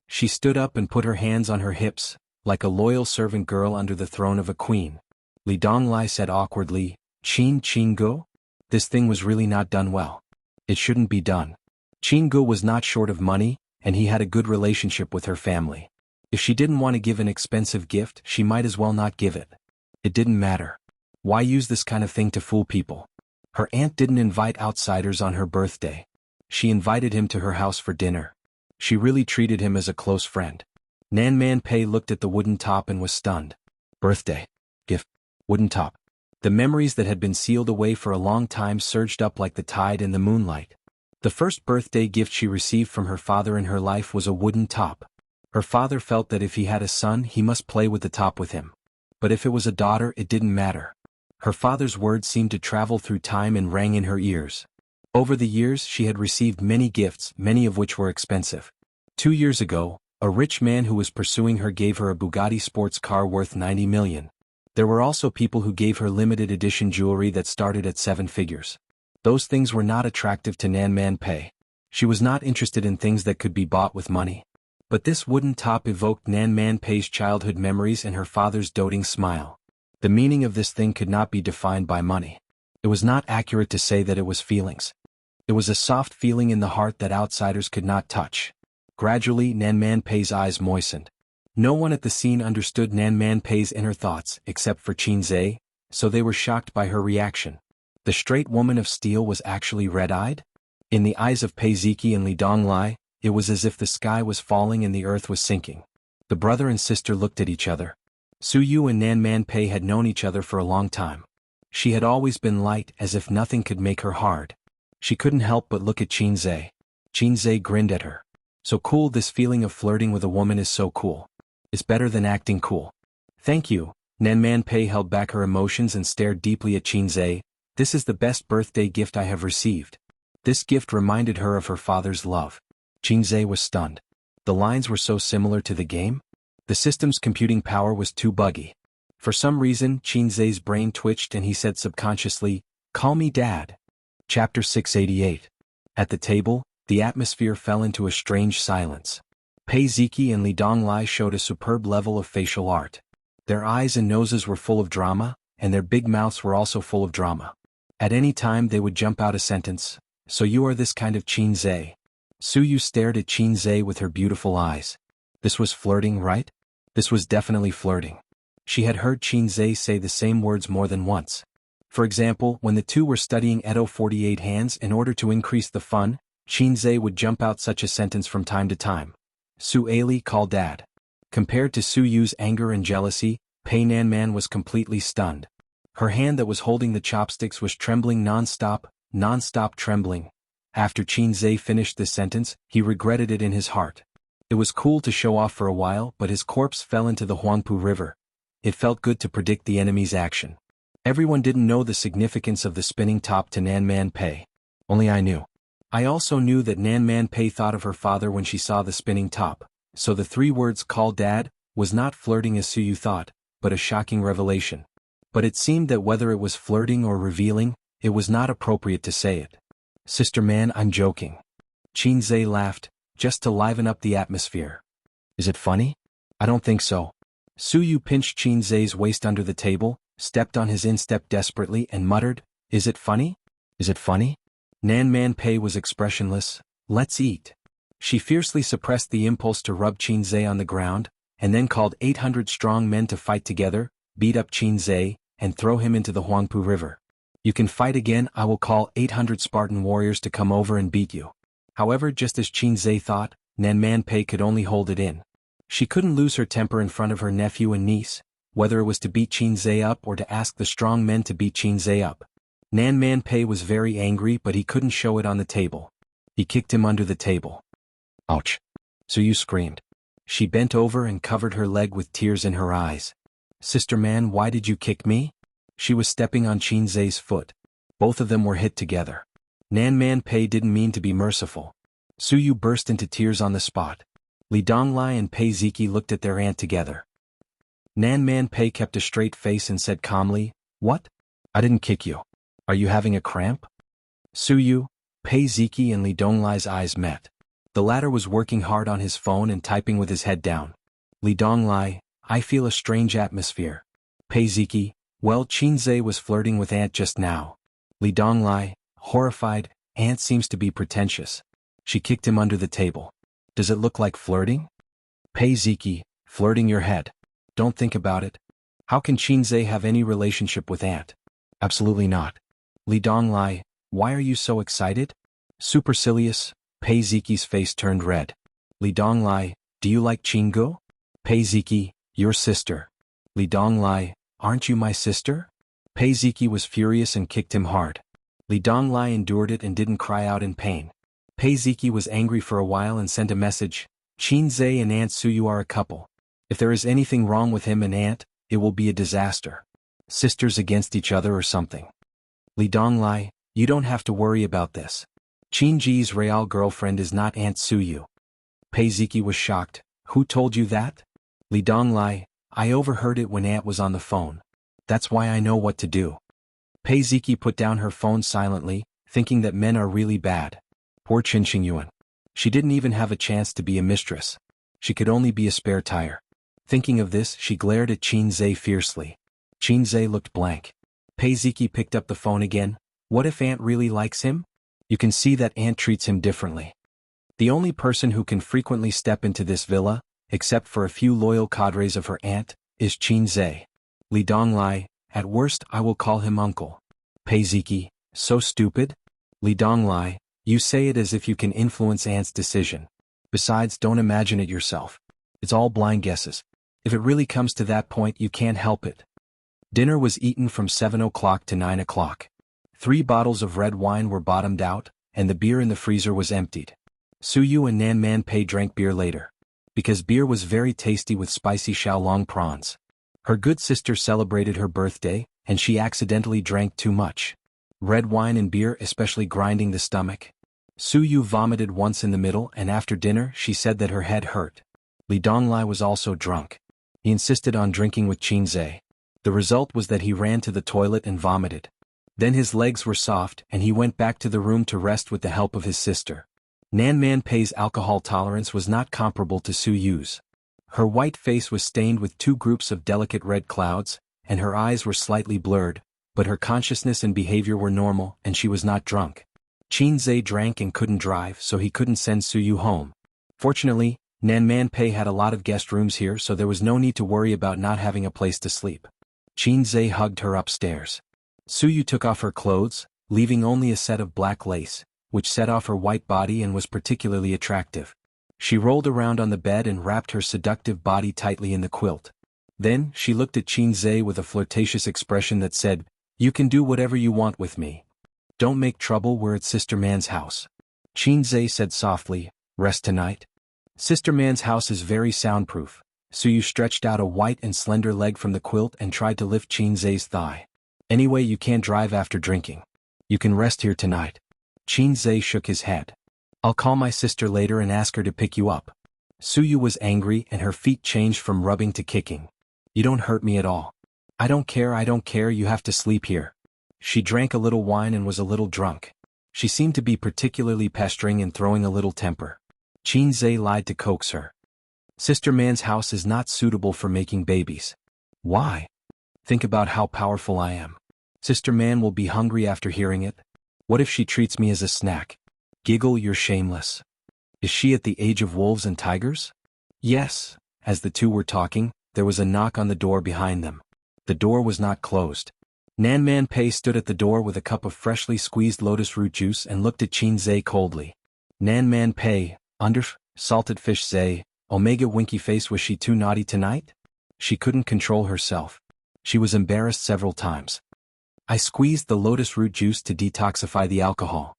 She stood up and put her hands on her hips, like a loyal servant girl under the throne of a queen. Li Donglai said awkwardly, Qin Go? This thing was really not done well. It shouldn't be done. Qin Go was not short of money, and he had a good relationship with her family. If she didn't want to give an expensive gift, she might as well not give it. It didn't matter. Why use this kind of thing to fool people? Her aunt didn't invite outsiders on her birthday. She invited him to her house for dinner. She really treated him as a close friend. Nan Man Pei looked at the wooden top and was stunned. Birthday. Gift. Wooden top. The memories that had been sealed away for a long time surged up like the tide in the moonlight. The first birthday gift she received from her father in her life was a wooden top. Her father felt that if he had a son he must play with the top with him. But if it was a daughter it didn't matter. Her father's words seemed to travel through time and rang in her ears. Over the years she had received many gifts, many of which were expensive. 2 years ago, a rich man who was pursuing her gave her a Bugatti sports car worth 90 million. There were also people who gave her limited edition jewelry that started at 7 figures. Those things were not attractive to Nan Man Pei. She was not interested in things that could be bought with money. But this wooden top evoked Nan Man Pei's childhood memories and her father's doting smile. The meaning of this thing could not be defined by money. It was not accurate to say that it was feelings. It was a soft feeling in the heart that outsiders could not touch. Gradually Nan Man Pei's eyes moistened. No one at the scene understood Nan Man Pei's inner thoughts except for Qin Zhe, so they were shocked by her reaction. The straight woman of steel was actually red-eyed? In the eyes of Pei Ziki and Li Donglai, it was as if the sky was falling and the earth was sinking. The brother and sister looked at each other. Su Yu and Nan Man Pei had known each other for a long time. She had always been light, as if nothing could make her hard. She couldn't help but look at Qin Zhe. Qin Zhe grinned at her. So cool, this feeling of flirting with a woman is so cool. It's better than acting cool. Thank you. Nan Man Pei held back her emotions and stared deeply at Qin Zhe. This is the best birthday gift I have received. This gift reminded her of her father's love. Qin Zhe was stunned. The lines were so similar to the game? The system's computing power was too buggy. For some reason, Qin Zhe's brain twitched and he said subconsciously, "Call me Dad." Chapter 688. At the table, the atmosphere fell into a strange silence. Pei Ziki and Li Donglai showed a superb level of facial art. Their eyes and noses were full of drama, and their big mouths were also full of drama. At any time they would jump out a sentence. So you are this kind of Qin Zhe. Su Yu stared at Qin Zhe with her beautiful eyes. This was flirting, right? This was definitely flirting. She had heard Qin Zhe say the same words more than once. For example, when the two were studying Edo 48 hands in order to increase the fun, Qin Zhe would jump out such a sentence from time to time. Su Ali, call Dad. Compared to Su Yu's anger and jealousy, Pei Nan Man was completely stunned. Her hand that was holding the chopsticks was trembling non-stop trembling. After Qin Zhe finished this sentence, he regretted it in his heart. It was cool to show off for a while, but his corpse fell into the Huangpu River. It felt good to predict the enemy's action. Everyone didn't know the significance of the spinning top to Nan Man Pei. Only I knew. I also knew that Nan Man Pei thought of her father when she saw the spinning top, so the 3 words "call Dad" was not flirting as Su Yu thought, but a shocking revelation. But it seemed that whether it was flirting or revealing, it was not appropriate to say it. Sister Man, I'm joking. Qin Zhe laughed, just to liven up the atmosphere. Is it funny? I don't think so. Su Yu pinched Qin Zhe's waist under the table, stepped on his instep desperately and muttered, "Is it funny? Is it funny?" Nan Man Pei was expressionless. Let's eat. She fiercely suppressed the impulse to rub Qin Zhe on the ground, and then called 800 strong men to fight together, beat up Qin Zhe, and throw him into the Huangpu River. You can fight again, I will call 800 Spartan warriors to come over and beat you. However, just as Qin Zhe thought, Nan Man Pei could only hold it in. She couldn't lose her temper in front of her nephew and niece, whether it was to beat Qin Zhe up or to ask the strong men to beat Qin Zhe up. Nan Man Pei was very angry, but he couldn't show it on the table. He kicked him under the table. Ouch. Su Yu screamed. She bent over and covered her leg with tears in her eyes. Sister Man, why did you kick me? She was stepping on Qin Zhe's foot. Both of them were hit together. Nan Man Pei didn't mean to be merciful. Su Yu burst into tears on the spot. Li Donglai and Pei Ziki looked at their aunt together. Nan Man Pei kept a straight face and said calmly, "What? I didn't kick you. Are you having a cramp?" Su Yu, Pei Ziki and Li Donglai's eyes met. The latter was working hard on his phone and typing with his head down. Li Donglai, I feel a strange atmosphere. Pei Ziki, well, Qin Zhe was flirting with Aunt just now. Li Donglai, horrified, Aunt seems to be pretentious. She kicked him under the table. Does it look like flirting? Pei Ziki, flirting your head. Don't think about it. How can Qin Zhe have any relationship with Aunt? Absolutely not. Li Donglai, why are you so excited? Supercilious, Pei Ziki's face turned red. Li Donglai, do you like Qinggu? Pei Ziki, your sister. Li Donglai, aren't you my sister? Pei Ziki was furious and kicked him hard. Li Donglai endured it and didn't cry out in pain. Pei Ziki was angry for a while and sent a message, Qin Zhe and Aunt Suyu are a couple. If there is anything wrong with him and Aunt, it will be a disaster. Sisters against each other or something. Li Donglai, you don't have to worry about this. Qin Ji's real girlfriend is not Aunt Suyu. Pei Ziki was shocked. Who told you that? Li Donglai, I overheard it when Aunt was on the phone. That's why I know what to do. Pei Ziki put down her phone silently, thinking that men are really bad. Poor Qin Qingyuan. She didn't even have a chance to be a mistress. She could only be a spare tire. Thinking of this, she glared at Qin Zhe fiercely. Qin Zhe looked blank. Pei Ziki picked up the phone again. What if Aunt really likes him? You can see that Aunt treats him differently. The only person who can frequently step into this villa, except for a few loyal cadres of her aunt, is Qin Zhe. Li Donglai, at worst I will call him uncle. Pei Ziki, so stupid? Li Donglai, you say it as if you can influence Aunt's decision. Besides, don't imagine it yourself. It's all blind guesses. If it really comes to that point, you can't help it. Dinner was eaten from 7 o'clock to 9 o'clock. 3 bottles of red wine were bottomed out, and the beer in the freezer was emptied. Suyu and Nan Man Pei drank beer later. Because beer was very tasty with spicy Shaolong prawns. Her good sister celebrated her birthday, and she accidentally drank too much. Red wine and beer especially grinding the stomach. Suyu vomited once in the middle, and after dinner she said that her head hurt. Li Donglai was also drunk. He insisted on drinking with Qin Zhe. The result was that he ran to the toilet and vomited. Then his legs were soft and he went back to the room to rest with the help of his sister. Nan Man Pei's alcohol tolerance was not comparable to Su Yu's. Her white face was stained with 2 groups of delicate red clouds, and her eyes were slightly blurred, but her consciousness and behavior were normal and she was not drunk. Qin Zhe drank and couldn't drive, so he couldn't send Su Yu home. Fortunately, Nan Man Pei had a lot of guest rooms here, so there was no need to worry about not having a place to sleep. Qin Zhe hugged her upstairs. Su Yu took off her clothes, leaving only a set of black lace, which set off her white body and was particularly attractive. She rolled around on the bed and wrapped her seductive body tightly in the quilt. Then, she looked at Qin Zhe with a flirtatious expression that said, You can do whatever you want with me. Don't make trouble, we're at Sister Man's house. Qin Zhe said softly, Rest tonight? Sister Man's house is very soundproof. Su Yu stretched out a white and slender leg from the quilt and tried to lift Qin Zhe's thigh. Anyway, you can't drive after drinking. You can rest here tonight. Qin Zhe shook his head. I'll call my sister later and ask her to pick you up. Su Yu was angry and her feet changed from rubbing to kicking. You don't hurt me at all. I don't care, you have to sleep here. She drank a little wine and was a little drunk. She seemed to be particularly pestering and throwing a little temper. Qin Zhe lied to coax her. Sister Man's house is not suitable for making babies. Why? Think about how powerful I am. Sister Man will be hungry after hearing it. What if she treats me as a snack? Giggle, you're shameless. Is she at the age of wolves and tigers? Yes. As the two were talking, there was a knock on the door behind them. The door was not closed. Nan Man Pei stood at the door with a cup of freshly squeezed lotus root juice and looked at Qin Zhe coldly. Nan Man Pei, salted fish Zhe, Omega winky face, was she too naughty tonight? She couldn't control herself. She was embarrassed several times. I squeezed the lotus root juice to detoxify the alcohol.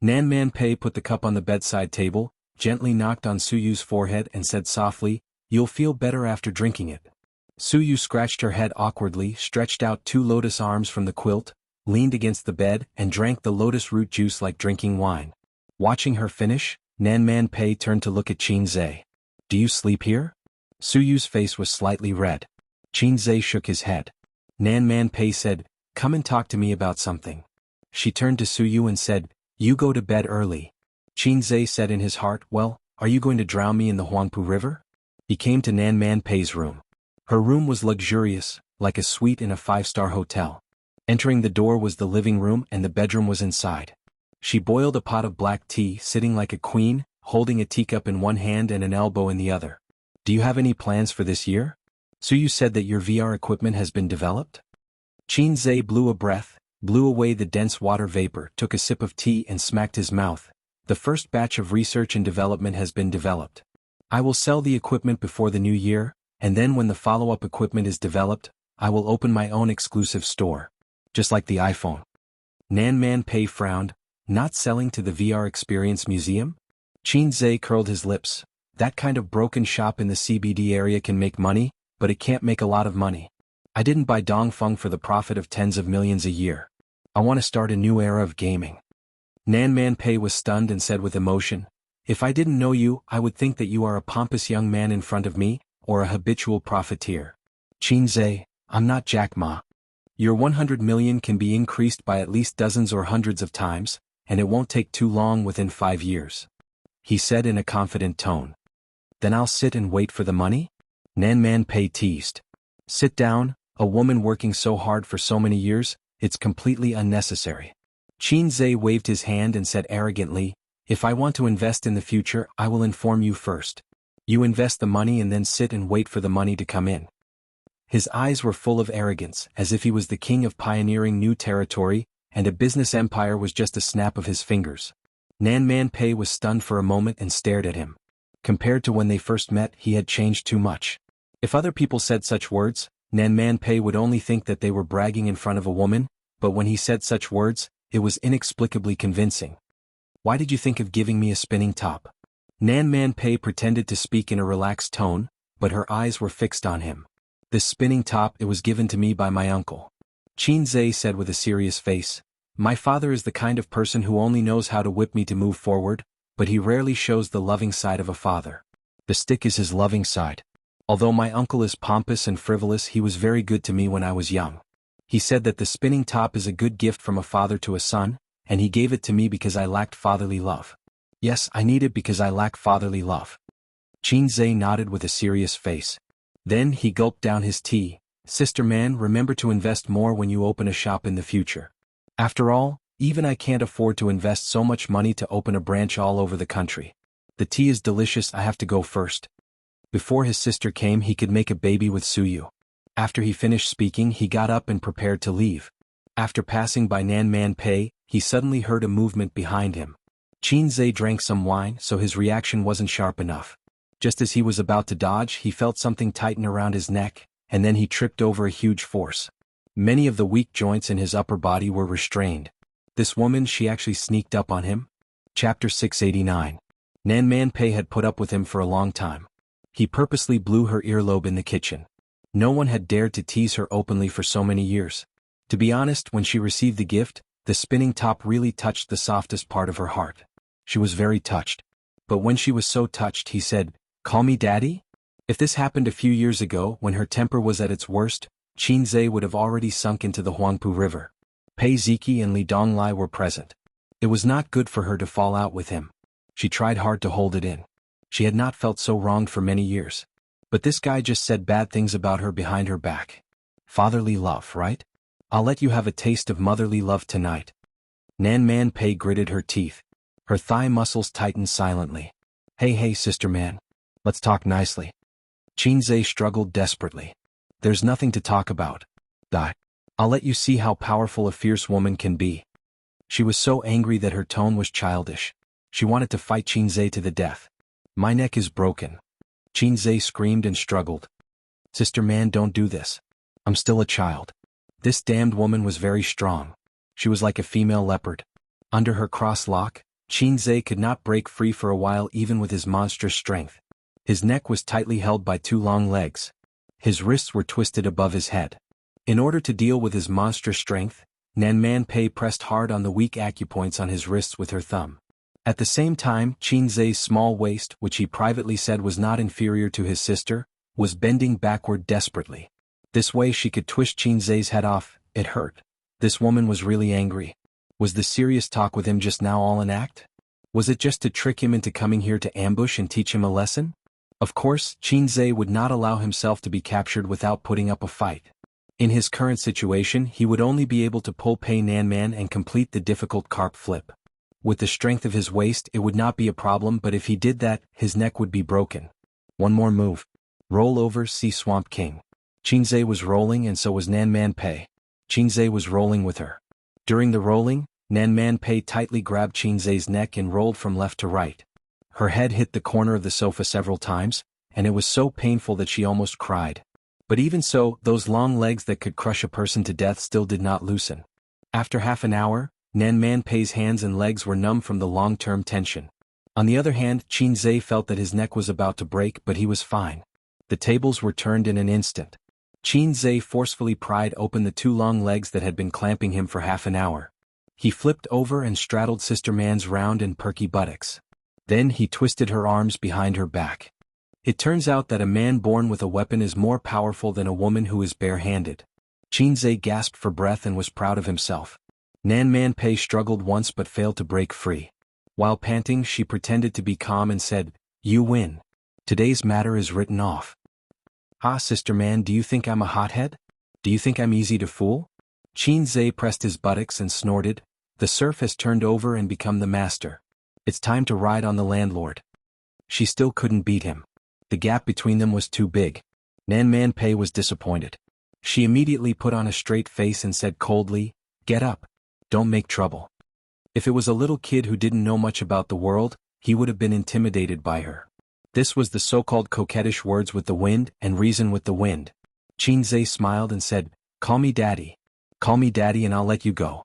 Nan Man Pei put the cup on the bedside table, gently knocked on Su Yu's forehead and said softly, You'll feel better after drinking it. Su Yu scratched her head awkwardly, stretched out 2 lotus arms from the quilt, leaned against the bed and drank the lotus root juice like drinking wine. Watching her finish, Nan Man Pei turned to look at Qin Zhe. Do you sleep here? Su Yu's face was slightly red. Qin Zhe shook his head. Nan Man Pei said, Come and talk to me about something. She turned to Su Yu and said, You go to bed early. Qin Zhe said in his heart, Well, are you going to drown me in the Huangpu River? He came to Nan Man Pei's room. Her room was luxurious, like a suite in a 5-star hotel. Entering the door was the living room and the bedroom was inside. She boiled a pot of black tea, sitting like a queen, holding a teacup in one hand and an elbow in the other. Do you have any plans for this year? Su Yu said that your VR equipment has been developed? Qin Zhe blew a breath, blew away the dense water vapor, took a sip of tea and smacked his mouth. The first batch of research and development has been developed. I will sell the equipment before the new year, and then when the follow-up equipment is developed, I will open my own exclusive store. Just like the iPhone. Nan Man Pei frowned. Not selling to the VR Experience Museum? Qin Zhe curled his lips. That kind of broken shop in the CBD area can make money, but it can't make a lot of money. I didn't buy Dongfeng for the profit of tens of millions a year. I want to start a new era of gaming. Nan Man Pei was stunned and said with emotion, if I didn't know you, I would think that you are a pompous young man in front of me, or a habitual profiteer. Qin Zhe, I'm not Jack Ma. Your 100 million can be increased by at least dozens or hundreds of times, and it won't take too long within 5 years. He said in a confident tone. Then I'll sit and wait for the money? Nan Man Pei teased. Sit down, a woman working so hard for so many years, it's completely unnecessary. Qin Zhe waved his hand and said arrogantly, if I want to invest in the future, I will inform you first. You invest the money and then sit and wait for the money to come in. His eyes were full of arrogance, as if he was the king of pioneering new territory, and a business empire was just a snap of his fingers. Nan Man Pei was stunned for a moment and stared at him. Compared to when they first met, he had changed too much. If other people said such words, Nan Man Pei would only think that they were bragging in front of a woman, but when he said such words, it was inexplicably convincing. Why did you think of giving me a spinning top? Nan Man Pei pretended to speak in a relaxed tone, but her eyes were fixed on him. This spinning top, it was given to me by my uncle. Qin Zhe said with a serious face. My father is the kind of person who only knows how to whip me to move forward, but he rarely shows the loving side of a father. The stick is his loving side. Although my uncle is pompous and frivolous, he was very good to me when I was young. He said that the spinning top is a good gift from a father to a son, and he gave it to me because I lacked fatherly love. Yes, I need it because I lack fatherly love. Qin Zhe nodded with a serious face. Then he gulped down his tea. Sister man, remember to invest more when you open a shop in the future. After all, even I can't afford to invest so much money to open a branch all over the country. The tea is delicious, I have to go first. Before his sister came, he could make a baby with Suyu. After he finished speaking, he got up and prepared to leave. After passing by Nan Man Pei, he suddenly heard a movement behind him. Qin Zhe drank some wine, so his reaction wasn't sharp enough. Just as he was about to dodge, he felt something tighten around his neck, and then he tripped over a huge force. Many of the weak joints in his upper body were restrained. This woman, she actually sneaked up on him? Chapter 689. Nan Man Pei had put up with him for a long time. He purposely blew her earlobe in the kitchen. No one had dared to tease her openly for so many years. To be honest, when she received the gift, the spinning top really touched the softest part of her heart. She was very touched. But when she was so touched, he said, Call me daddy? If this happened a few years ago, when her temper was at its worst, Qin Zhe would have already sunk into the Huangpu River. Pei Ziki and Li Donglai were present. It was not good for her to fall out with him. She tried hard to hold it in. She had not felt so wronged for many years. But this guy just said bad things about her behind her back. Fatherly love, right? I'll let you have a taste of motherly love tonight. Nan Man Pei gritted her teeth. Her thigh muscles tightened silently. Hey sister man. Let's talk nicely. Qin Zhe struggled desperately. There's nothing to talk about. Die. I'll let you see how powerful a fierce woman can be. She was so angry that her tone was childish. She wanted to fight Qin Zhe to the death. My neck is broken. Qin Zhe screamed and struggled. Sister man, don't do this. I'm still a child. This damned woman was very strong. She was like a female leopard. Under her cross lock, Qin Zhe could not break free for a while even with his monstrous strength. His neck was tightly held by two long legs. His wrists were twisted above his head. In order to deal with his monstrous strength, Nan Man Pei pressed hard on the weak acupoints on his wrists with her thumb. At the same time, Qin Zhe's small waist, which he privately said was not inferior to his sister, was bending backward desperately. This way she could twist Qin Zhe's head off. It hurt. This woman was really angry. Was the serious talk with him just now all an act? Was it just to trick him into coming here to ambush and teach him a lesson? Of course, Qin Zhe would not allow himself to be captured without putting up a fight. In his current situation, he would only be able to pull Pei Nan Man and complete the difficult carp flip. With the strength of his waist, it would not be a problem, but if he did that, his neck would be broken. One more move. Roll over, see Swamp King. Qin Zhe was rolling and so was Nan Man Pei. Qin Zhe was rolling with her. During the rolling, Nan Man Pei tightly grabbed Qin Zhe's neck and rolled from left to right. Her head hit the corner of the sofa several times, and it was so painful that she almost cried. But even so, those long legs that could crush a person to death still did not loosen. After half an hour, Nan Man Pei's hands and legs were numb from the long-term tension. On the other hand, Qin Zhe felt that his neck was about to break, but he was fine. The tables were turned in an instant. Qin Zhe forcefully pried open the two long legs that had been clamping him for half an hour. He flipped over and straddled Sister Man's round and perky buttocks. Then he twisted her arms behind her back. It turns out that a man born with a weapon is more powerful than a woman who is bare-handed. Qin Zhe gasped for breath and was proud of himself. Nan Man Pei struggled once but failed to break free. While panting, she pretended to be calm and said, "You win. Today's matter is written off." "Ah, Sister Man, do you think I'm a hothead? Do you think I'm easy to fool?" Qin Zhe pressed his buttocks and snorted, "The serf has turned over and become the master. It's time to ride on the landlord." She still couldn't beat him. The gap between them was too big. Nan Man Pei was disappointed. She immediately put on a straight face and said coldly, "Get up. Don't make trouble." If it was a little kid who didn't know much about the world, he would have been intimidated by her. This was the so-called coquettish words with the wind and reason with the wind. Qin Zhe smiled and said, "Call me daddy. Call me daddy and I'll let you go."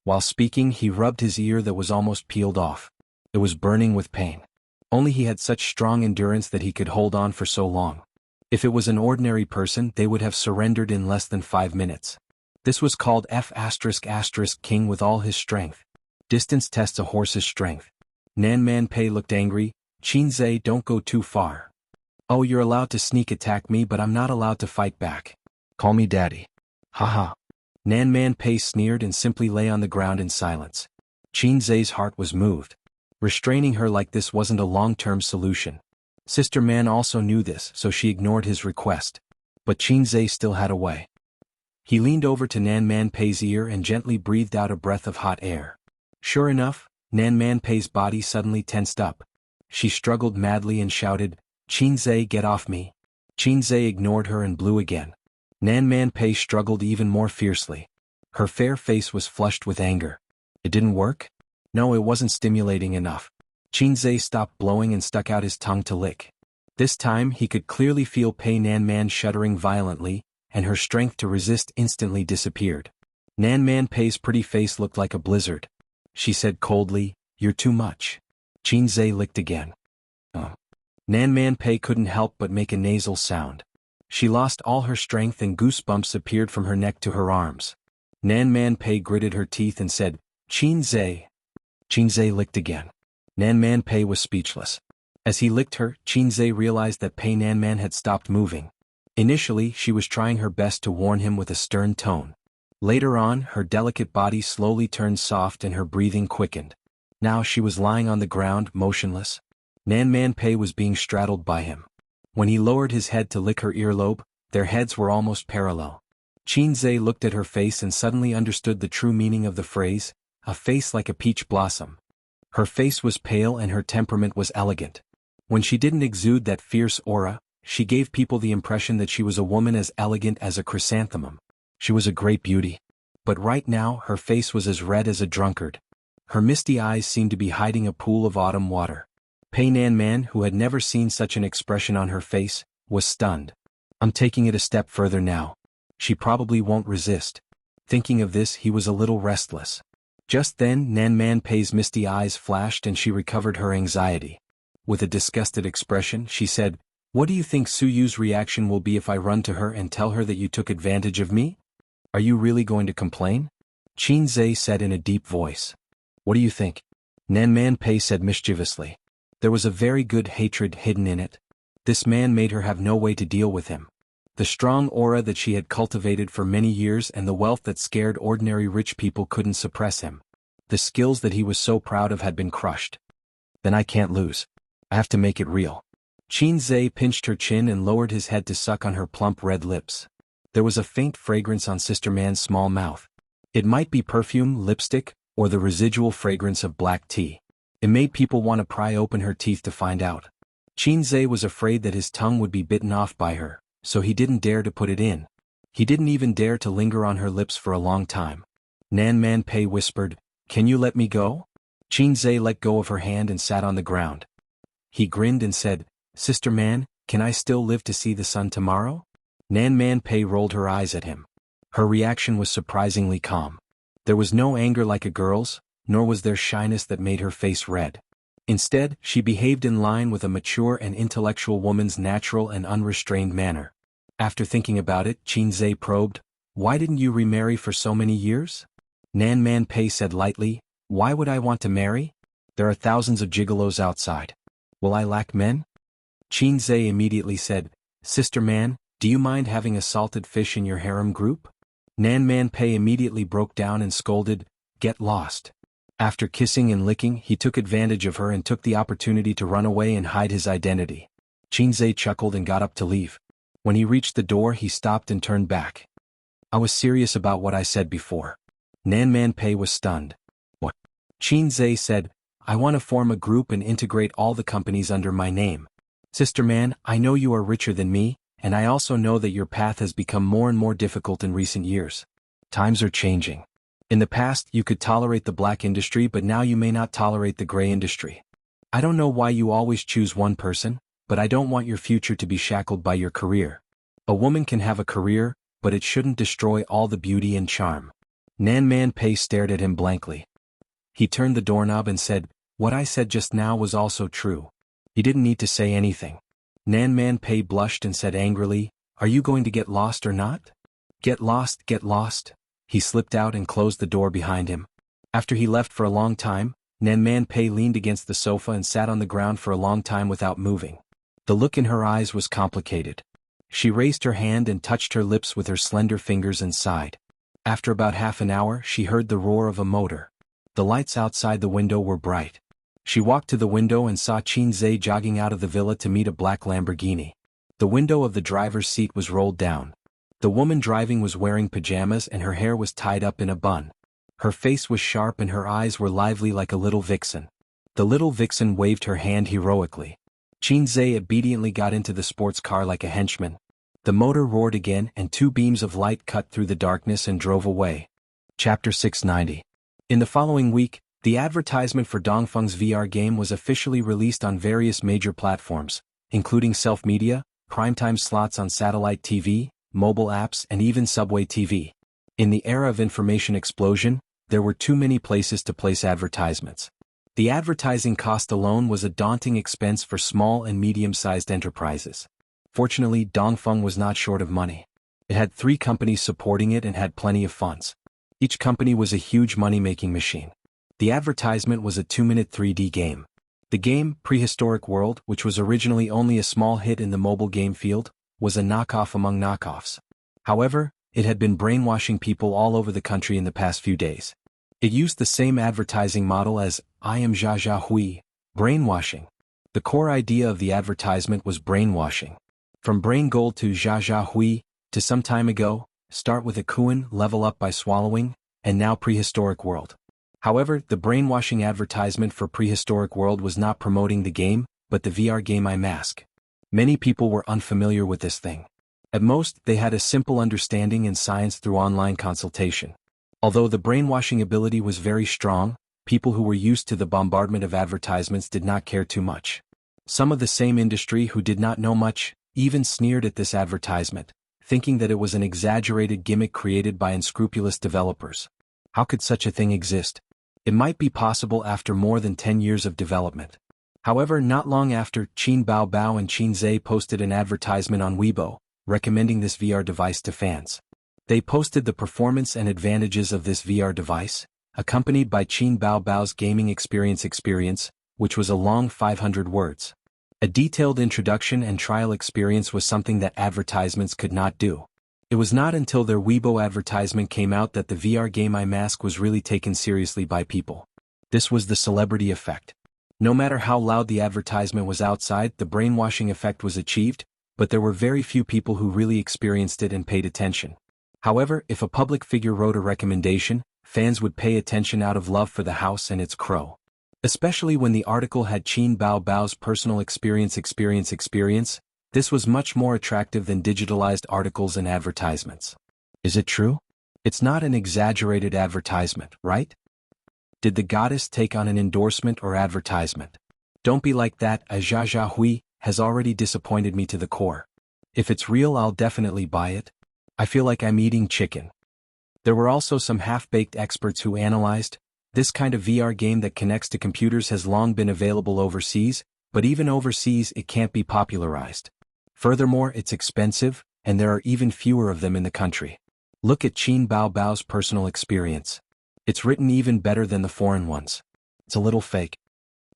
While speaking, he rubbed his ear that was almost peeled off. It was burning with pain. Only he had such strong endurance that he could hold on for so long. If it was an ordinary person, they would have surrendered in less than 5 minutes. This was called F***king with all his strength. Distance tests a horse's strength. Nan Man Pei looked angry. "Qin Zhe, don't go too far. Oh, you're allowed to sneak attack me, but I'm not allowed to fight back. Call me daddy." "Haha." Nan Man Pei sneered and simply lay on the ground in silence. Qin Zhe's heart was moved. Restraining her like this wasn't a long-term solution. Sister Man also knew this, so she ignored his request. But Qin Zhe still had a way. He leaned over to Nan Man Pei's ear and gently breathed out a breath of hot air. Sure enough, Nan Man Pei's body suddenly tensed up. She struggled madly and shouted, "Qin Zhe, get off me." Qin Zhe ignored her and blew again. Nan Man Pei struggled even more fiercely. Her fair face was flushed with anger. It didn't work? No, it wasn't stimulating enough. Qin Zhe stopped blowing and stuck out his tongue to lick. This time he could clearly feel Pei Nan Man shuddering violently, and her strength to resist instantly disappeared. Nan Man Pei's pretty face looked like a blizzard. She said coldly, "You're too much." Qin Zhe licked again. Nan Man Pei couldn't help but make a nasal sound. She lost all her strength and goosebumps appeared from her neck to her arms. Nan Man Pei gritted her teeth and said, "Qin Zhe." Qin Zhe licked again. Nan Man Pei was speechless. As he licked her, Qin Zhe realized that Pei Nan Man had stopped moving. Initially, she was trying her best to warn him with a stern tone. Later on, her delicate body slowly turned soft and her breathing quickened. Now she was lying on the ground, motionless. Nan Man Pei was being straddled by him. When he lowered his head to lick her earlobe, their heads were almost parallel. Qin Zhe looked at her face and suddenly understood the true meaning of the phrase, "a face like a peach blossom." Her face was pale and her temperament was elegant. When she didn't exude that fierce aura, she gave people the impression that she was a woman as elegant as a chrysanthemum. She was a great beauty. But right now, her face was as red as a drunkard. Her misty eyes seemed to be hiding a pool of autumn water. Pei Nan Man, who had never seen such an expression on her face, was stunned. "I'm taking it a step further now. She probably won't resist." Thinking of this, he was a little restless. Just then, Nan Man Pei's misty eyes flashed and she recovered her anxiety. With a disgusted expression, she said, "What do you think Su Yu's reaction will be if I run to her and tell her that you took advantage of me? Are you really going to complain?" Qin Zhe said in a deep voice. "What do you think?" Nan Man Pei said mischievously. There was a very good hatred hidden in it. This man made her have no way to deal with him. The strong aura that she had cultivated for many years and the wealth that scared ordinary rich people couldn't suppress him. The skills that he was so proud of had been crushed. Then I can't lose. I have to make it real. Qin Zhe pinched her chin and lowered his head to suck on her plump red lips. There was a faint fragrance on Sister Man's small mouth. It might be perfume, lipstick, or the residual fragrance of black tea. It made people want to pry open her teeth to find out. Qin Zhe was afraid that his tongue would be bitten off by her, so he didn't dare to put it in. He didn't even dare to linger on her lips for a long time. Nan Man Pei whispered, "Can you let me go?" Qin Zhe let go of her hand and sat on the ground. He grinned and said, "Sister Man, can I still live to see the sun tomorrow?" Nan Man Pei rolled her eyes at him. Her reaction was surprisingly calm. There was no anger like a girl's, nor was there shyness that made her face red. Instead, she behaved in line with a mature and intellectual woman's natural and unrestrained manner. After thinking about it, Qin Zhe probed, "Why didn't you remarry for so many years?" Nan Man Pei said lightly, "Why would I want to marry? There are thousands of gigolos outside. Will I lack men?" Qin Zhe immediately said, "Sister Man, do you mind having a salted fish in your harem group?" Nan Man Pei immediately broke down and scolded, "Get lost." After kissing and licking, he took advantage of her and took the opportunity to run away and hide his identity. Qin Zhe chuckled and got up to leave. When he reached the door, he stopped and turned back. "I was serious about what I said before." Nan Man Pei was stunned. "What?" Qin Zhe said, "I want to form a group and integrate all the companies under my name. Sister Man, I know you are richer than me, and I also know that your path has become more and more difficult in recent years. Times are changing. In the past you could tolerate the black industry, but now you may not tolerate the gray industry. I don't know why you always choose one person, but I don't want your future to be shackled by your career. A woman can have a career, but it shouldn't destroy all the beauty and charm." Nan Man Pei stared at him blankly. He turned the doorknob and said, "What I said just now was also true." He didn't need to say anything. Nan Man Pei blushed and said angrily, "Are you going to get lost or not?" "Get lost, get lost." He slipped out and closed the door behind him. After he left for a long time, Nan Man Pei leaned against the sofa and sat on the ground for a long time without moving. The look in her eyes was complicated. She raised her hand and touched her lips with her slender fingers and sighed. After about half an hour, she heard the roar of a motor. The lights outside the window were bright. She walked to the window and saw Qin Zhe jogging out of the villa to meet a black Lamborghini. The window of the driver's seat was rolled down. The woman driving was wearing pajamas and her hair was tied up in a bun. Her face was sharp and her eyes were lively like a little vixen. The little vixen waved her hand heroically. Qin Zhe obediently got into the sports car like a henchman. The motor roared again and two beams of light cut through the darkness and drove away. Chapter 690. In the following week, the advertisement for Dongfeng's VR game was officially released on various major platforms, including self-media, primetime slots on satellite TV, mobile apps, and even Subway TV. In the era of information explosion, there were too many places to place advertisements. The advertising cost alone was a daunting expense for small and medium-sized enterprises. Fortunately, Dongfeng was not short of money. It had 3 companies supporting it and had plenty of funds. Each company was a huge money-making machine. The advertisement was a 2-minute 3D game. The game, Prehistoric World, which was originally only a small hit in the mobile game field, was a knockoff among knockoffs. However, it had been brainwashing people all over the country in the past few days. It used the same advertising model as "I am Jia Jia Hui," brainwashing. The core idea of the advertisement was brainwashing. From Brain Gold to Jia Jia Hui, to some time ago, start with a Kuan, level up by swallowing, and now Prehistoric World. However, the brainwashing advertisement for Prehistoric World was not promoting the game, but the VR game iMask. Many people were unfamiliar with this thing. At most, they had a simple understanding in science through online consultation. Although the brainwashing ability was very strong, people who were used to the bombardment of advertisements did not care too much. Some of the same industry who did not know much, even sneered at this advertisement, thinking that it was an exaggerated gimmick created by unscrupulous developers. How could such a thing exist? It might be possible after more than 10 years of development. However, not long after, Qin Baobao and Qin Zhe posted an advertisement on Weibo, recommending this VR device to fans. They posted the performance and advantages of this VR device, accompanied by Qin Baobao's gaming experience, which was a long 500 words. A detailed introduction and trial experience was something that advertisements could not do. It was not until their Weibo advertisement came out that the VR game iMask was really taken seriously by people. This was the celebrity effect. No matter how loud the advertisement was outside, the brainwashing effect was achieved, but there were very few people who really experienced it and paid attention. However, if a public figure wrote a recommendation, fans would pay attention out of love for the house and its crow. Especially when the article had Qin Baobao's personal experience. This was much more attractive than digitalized articles and advertisements. Is it true? It's not an exaggerated advertisement, right? Did the goddess take on an endorsement or advertisement? Don't be like that, as Jia Jia Hui has already disappointed me to the core. If it's real, I'll definitely buy it. I feel like I'm eating chicken. There were also some half-baked experts who analyzed, this kind of VR game that connects to computers has long been available overseas, but even overseas it can't be popularized. Furthermore, it's expensive, and there are even fewer of them in the country. Look at Qin Baobao's personal experience. It's written even better than the foreign ones. It's a little fake.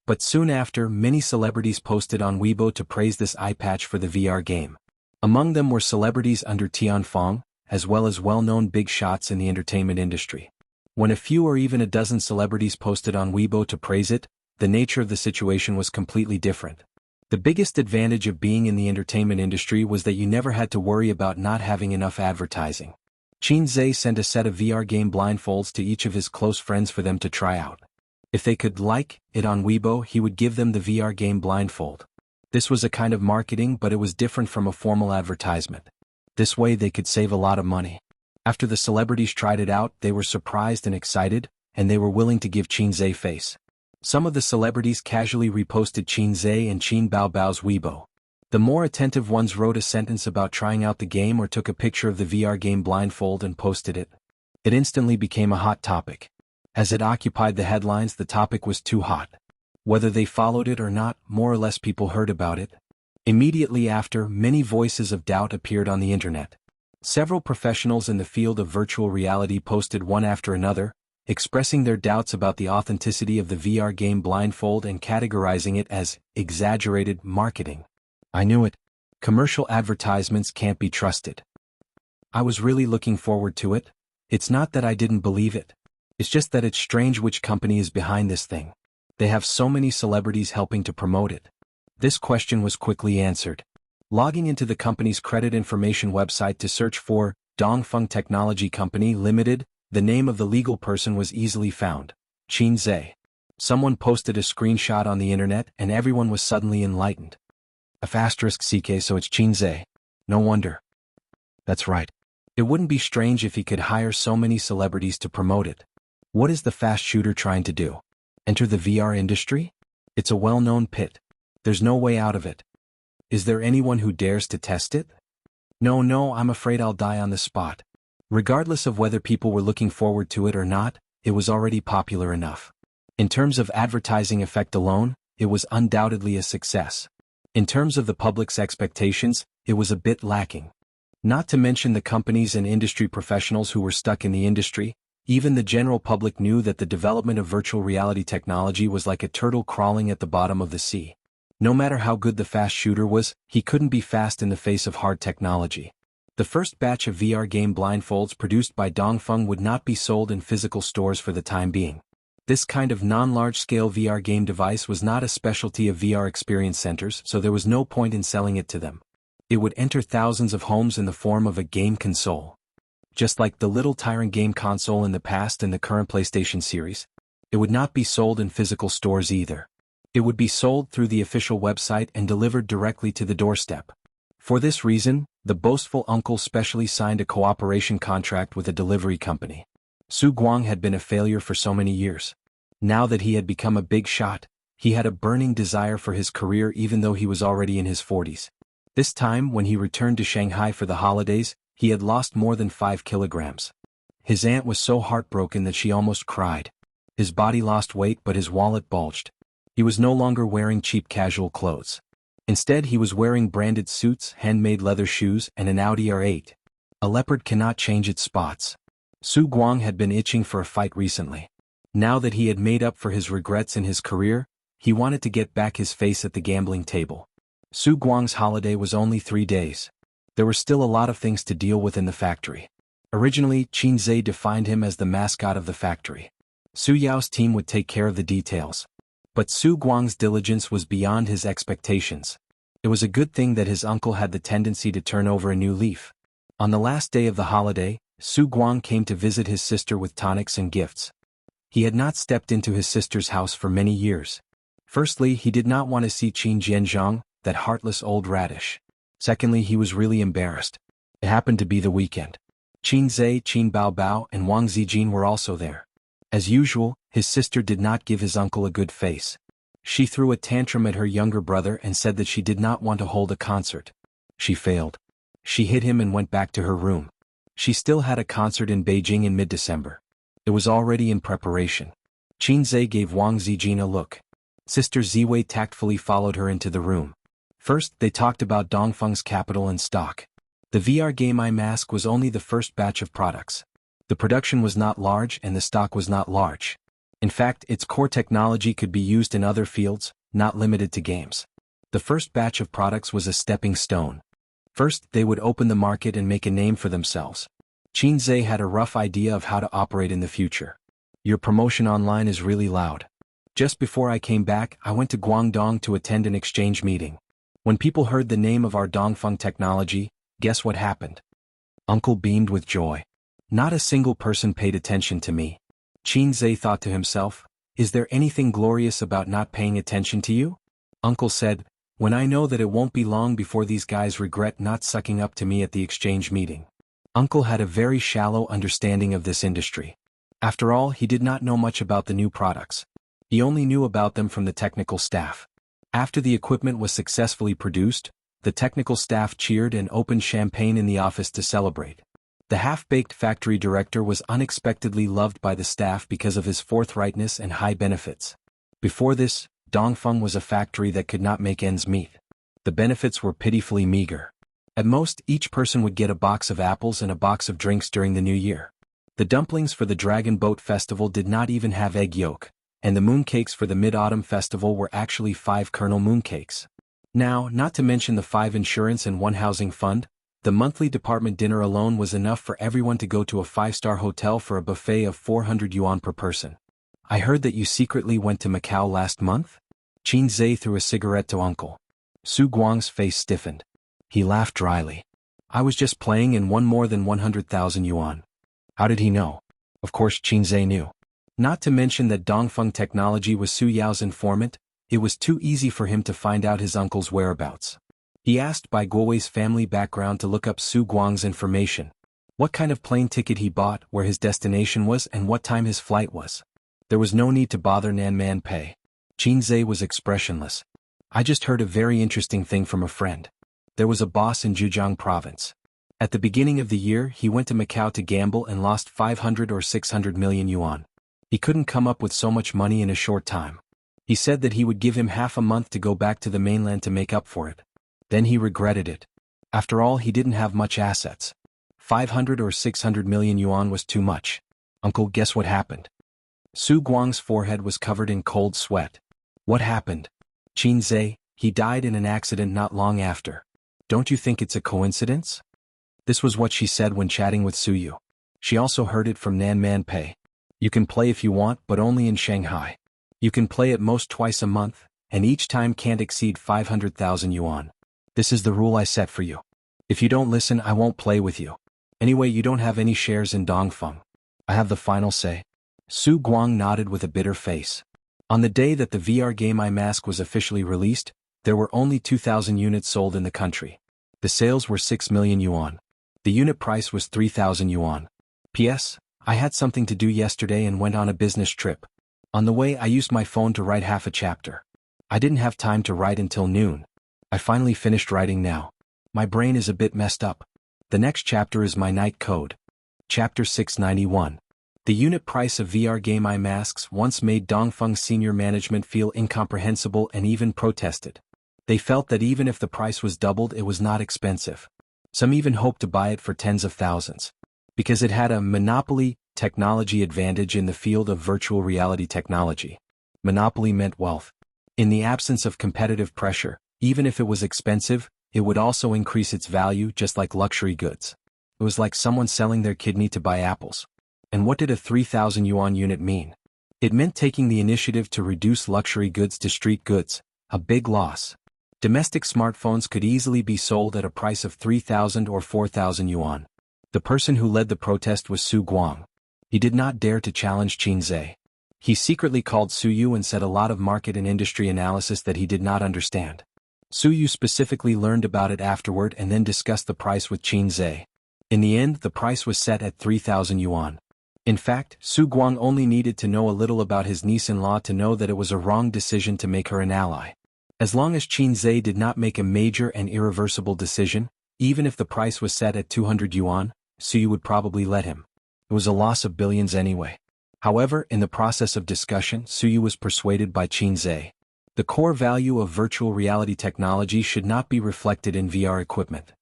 But soon after, many celebrities posted on Weibo to praise this eye patch for the VR game. Among them were celebrities under Tianfeng, as well as well-known big shots in the entertainment industry. When a few or even a dozen celebrities posted on Weibo to praise it, the nature of the situation was completely different. The biggest advantage of being in the entertainment industry was that you never had to worry about not having enough advertising. Qin Zhe sent a set of VR game blindfolds to each of his close friends for them to try out. If they could like it on Weibo, he would give them the VR game blindfold. This was a kind of marketing, but it was different from a formal advertisement. This way they could save a lot of money. After the celebrities tried it out, they were surprised and excited, and they were willing to give Qin Zhe face. Some of the celebrities casually reposted Qin Zhe and Qin Baobao's Weibo. The more attentive ones wrote a sentence about trying out the game or took a picture of the VR game blindfold and posted it. It instantly became a hot topic. As it occupied the headlines, the topic was too hot. Whether they followed it or not, more or less people heard about it. Immediately after, many voices of doubt appeared on the internet. Several professionals in the field of virtual reality posted one after another, expressing their doubts about the authenticity of the VR game blindfold and categorizing it as exaggerated marketing. I knew it. Commercial advertisements can't be trusted. I was really looking forward to it. It's not that I didn't believe it. It's just that it's strange which company is behind this thing. They have so many celebrities helping to promote it. This question was quickly answered. Logging into the company's credit information website to search for Dongfeng Technology Company Limited, the name of the legal person was easily found. Qin Zhe. Someone posted a screenshot on the internet and everyone was suddenly enlightened. *CK, so it's Qin Zhe. No wonder. That's right. It wouldn't be strange if he could hire so many celebrities to promote it. What is the fast shooter trying to do? Enter the VR industry? It's a well-known pit. There's no way out of it. Is there anyone who dares to test it? No, I'm afraid I'll die on the spot. Regardless of whether people were looking forward to it or not, it was already popular enough. In terms of advertising effect alone, it was undoubtedly a success. In terms of the public's expectations, it was a bit lacking. Not to mention the companies and industry professionals who were stuck in the industry, even the general public knew that the development of virtual reality technology was like a turtle crawling at the bottom of the sea. No matter how good the fast shooter was, he couldn't be fast in the face of hard technology. The first batch of VR game blindfolds produced by Dongfeng would not be sold in physical stores for the time being. This kind of non-large-scale VR game device was not a specialty of VR experience centers, so there was no point in selling it to them. It would enter thousands of homes in the form of a game console. Just like the little tyrant game console in the past and the current PlayStation series. It would not be sold in physical stores either. It would be sold through the official website and delivered directly to the doorstep. For this reason, the boastful uncle specially signed a cooperation contract with a delivery company. Su Guang had been a failure for so many years. Now that he had become a big shot, he had a burning desire for his career even though he was already in his 40s. This time, when he returned to Shanghai for the holidays, he had lost more than 5 kilograms. His aunt was so heartbroken that she almost cried. His body lost weight but his wallet bulged. He was no longer wearing cheap casual clothes. Instead, he was wearing branded suits, handmade leather shoes, and an Audi R8. A leopard cannot change its spots. Su Guang had been itching for a fight recently. Now that he had made up for his regrets in his career, he wanted to get back his face at the gambling table. Su Guang's holiday was only 3 days. There were still a lot of things to deal with in the factory. Originally, Qin Zhe defined him as the mascot of the factory. Su Yao's team would take care of the details. But Su Guang's diligence was beyond his expectations. It was a good thing that his uncle had the tendency to turn over a new leaf. On the last day of the holiday, Su Guang came to visit his sister with tonics and gifts. He had not stepped into his sister's house for many years. Firstly, he did not want to see Qin Jianzhang, that heartless old radish. Secondly, he was really embarrassed. It happened to be the weekend. Qin Zhe, Qin Baobao, and Wang Zijin were also there. As usual, his sister did not give his uncle a good face. She threw a tantrum at her younger brother and said that she did not want to hold a concert. She failed. She hit him and went back to her room. She still had a concert in Beijing in mid-December. It was already in preparation. Qin Zhe gave Wang Zijin a look. Sister Ziwei tactfully followed her into the room. First, they talked about Dongfeng's capital and stock. The VR game eye mask was only the first batch of products. The production was not large and the stock was not large. In fact, its core technology could be used in other fields, not limited to games. The first batch of products was a stepping stone. First, they would open the market and make a name for themselves. Qin Zhe had a rough idea of how to operate in the future. Your promotion online is really loud. Just before I came back, I went to Guangdong to attend an exchange meeting. When people heard the name of our Dongfeng technology, guess what happened? Uncle beamed with joy. Not a single person paid attention to me. Qin Zhe thought to himself, is there anything glorious about not paying attention to you? Uncle said, when I know that it won't be long before these guys regret not sucking up to me at the exchange meeting. Uncle had a very shallow understanding of this industry. After all, he did not know much about the new products. He only knew about them from the technical staff. After the equipment was successfully produced, the technical staff cheered and opened champagne in the office to celebrate. The half-baked factory director was unexpectedly loved by the staff because of his forthrightness and high benefits. Before this, Dongfeng was a factory that could not make ends meet. The benefits were pitifully meager. At most, each person would get a box of apples and a box of drinks during the new year. The dumplings for the Dragon Boat Festival did not even have egg yolk, and the mooncakes for the Mid-Autumn Festival were actually 5 kernel mooncakes. Now, not to mention the 5 insurance and 1 housing fund, the monthly department dinner alone was enough for everyone to go to a 5-star hotel for a buffet of 400 yuan per person. I heard that you secretly went to Macau last month? Qin Zhe threw a cigarette to Uncle. Su Guang's face stiffened. He laughed dryly. I was just playing and won more than 100,000 yuan. How did he know? Of course Qin Zhe knew. Not to mention that Dongfeng Technology was Su Yao's informant, it was too easy for him to find out his uncle's whereabouts. He asked Bai Guowei's family background to look up Su Guang's information. What kind of plane ticket he bought, where his destination was and what time his flight was. There was no need to bother Nan Man Pei. Qin Zhe was expressionless. I just heard a very interesting thing from a friend. There was a boss in Zhejiang province. At the beginning of the year he went to Macau to gamble and lost 500 or 600 million yuan. He couldn't come up with so much money in a short time. He said that he would give him half a month to go back to the mainland to make up for it. Then he regretted it. After all, he didn't have much assets. 500 or 600 million yuan was too much. Uncle, guess what happened? Su Guang's forehead was covered in cold sweat. What happened? Qin Zhe, he died in an accident not long after. Don't you think it's a coincidence? This was what she said when chatting with Su Yu. She also heard it from Nan Man Pei. You can play if you want, but only in Shanghai. You can play at most twice a month, and each time can't exceed 500,000 yuan. This is the rule I set for you. If you don't listen, I won't play with you. Anyway, you don't have any shares in Dongfeng. I have the final say. Su Guang nodded with a bitter face. On the day that the VR game eye mask was officially released, there were only 2,000 units sold in the country. The sales were 6 million yuan. The unit price was 3,000 yuan. P.S. I had something to do yesterday and went on a business trip. On the way I used my phone to write half a chapter. I didn't have time to write until noon. I finally finished writing now. My brain is a bit messed up. The next chapter is my night code. Chapter 691. The unit price of VR game eye masks once made Dongfeng senior management feel incomprehensible and even protested. They felt that even if the price was doubled, it was not expensive. Some even hoped to buy it for tens of thousands. Because it had a monopoly technology advantage in the field of virtual reality technology. Monopoly meant wealth. In the absence of competitive pressure, even if it was expensive, it would also increase its value just like luxury goods. It was like someone selling their kidney to buy apples. And what did a 3,000 yuan unit mean? It meant taking the initiative to reduce luxury goods to street goods, a big loss. Domestic smartphones could easily be sold at a price of 3,000 or 4,000 yuan. The person who led the protest was Su Guang. He did not dare to challenge Qin Zhe. He secretly called Su Yu and said a lot of market and industry analysis that he did not understand. Su Yu specifically learned about it afterward and then discussed the price with Qin Zhe. In the end, the price was set at 3,000 yuan. In fact, Su Guang only needed to know a little about his niece-in-law to know that it was a wrong decision to make her an ally. As long as Qin Zhe did not make a major and irreversible decision, Even if the price was set at 200 yuan, Suyu would probably let him. It was a loss of billions anyway. However, in the process of discussion, Suyu was persuaded by Qin Zhe. The core value of virtual reality technology should not be reflected in VR equipment.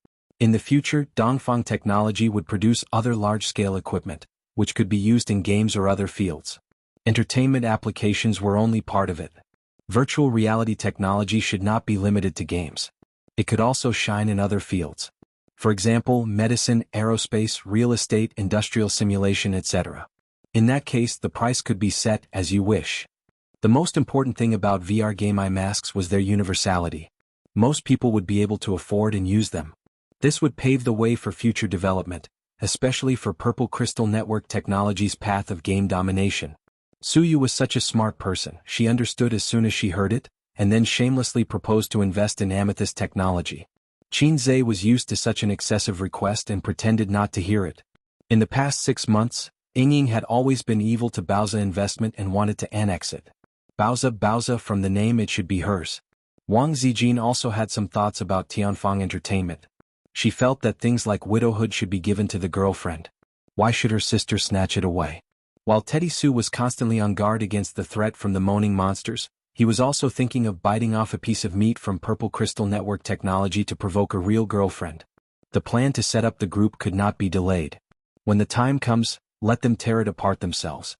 In the future, Dongfang technology would produce other large-scale equipment, which could be used in games or other fields. Entertainment applications were only part of it. Virtual reality technology should not be limited to games. It could also shine in other fields. For example, medicine, aerospace, real estate, industrial simulation, etc. In that case, the price could be set as you wish. The most important thing about VR game eye masks was their universality. Most people would be able to afford and use them. This would pave the way for future development, especially for Purple Crystal Network Technology's path of game domination. Suyu was such a smart person, she understood as soon as she heard it, and then shamelessly proposed to invest in Amethyst technology. Qin Zhe was used to such an excessive request and pretended not to hear it. In the past 6 months, Yingying had always been evil to Baoza Investment and wanted to annex it. Baoza from the name, it should be hers. Wang Zijin also had some thoughts about Tianfang Entertainment. She felt that things like widowhood should be given to the girlfriend. Why should her sister snatch it away? While Teddy Su was constantly on guard against the threat from the moaning monsters, he was also thinking of biting off a piece of meat from Purple Crystal Network Technology to provoke a real girlfriend. The plan to set up the group could not be delayed. When the time comes, let them tear it apart themselves.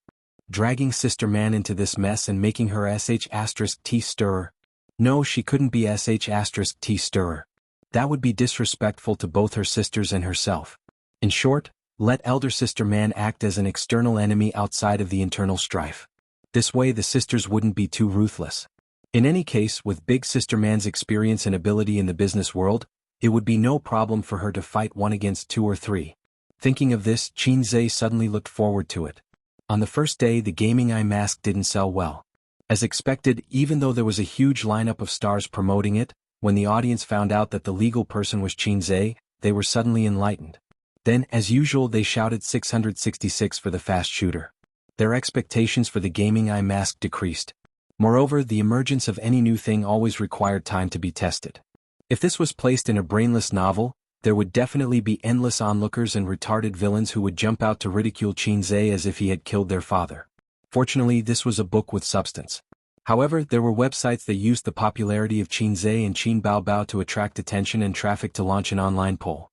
Dragging Sister Man into this mess and making her sh*t stirrer. No, she couldn't be sh*t stirrer. That would be disrespectful to both her sisters and herself. In short, let Elder Sister Man act as an external enemy outside of the internal strife. This way the sisters wouldn't be too ruthless. In any case, with Big Sister Man's experience and ability in the business world, it would be no problem for her to fight 1 against 2 or 3. Thinking of this, Qin Zhe suddenly looked forward to it. On the first day, the gaming eye mask didn't sell well. As expected, even though there was a huge lineup of stars promoting it, when the audience found out that the legal person was Qin Zhe, they were suddenly enlightened. Then, as usual, they shouted 666 for the fast shooter. Their expectations for the gaming eye mask decreased. Moreover, the emergence of any new thing always required time to be tested. If this was placed in a brainless novel, there would definitely be endless onlookers and retarded villains who would jump out to ridicule Qin Zhe as if he had killed their father. Fortunately, this was a book with substance. However, there were websites that used the popularity of Qin Zhe and Qin Baobao to attract attention and traffic to launch an online poll.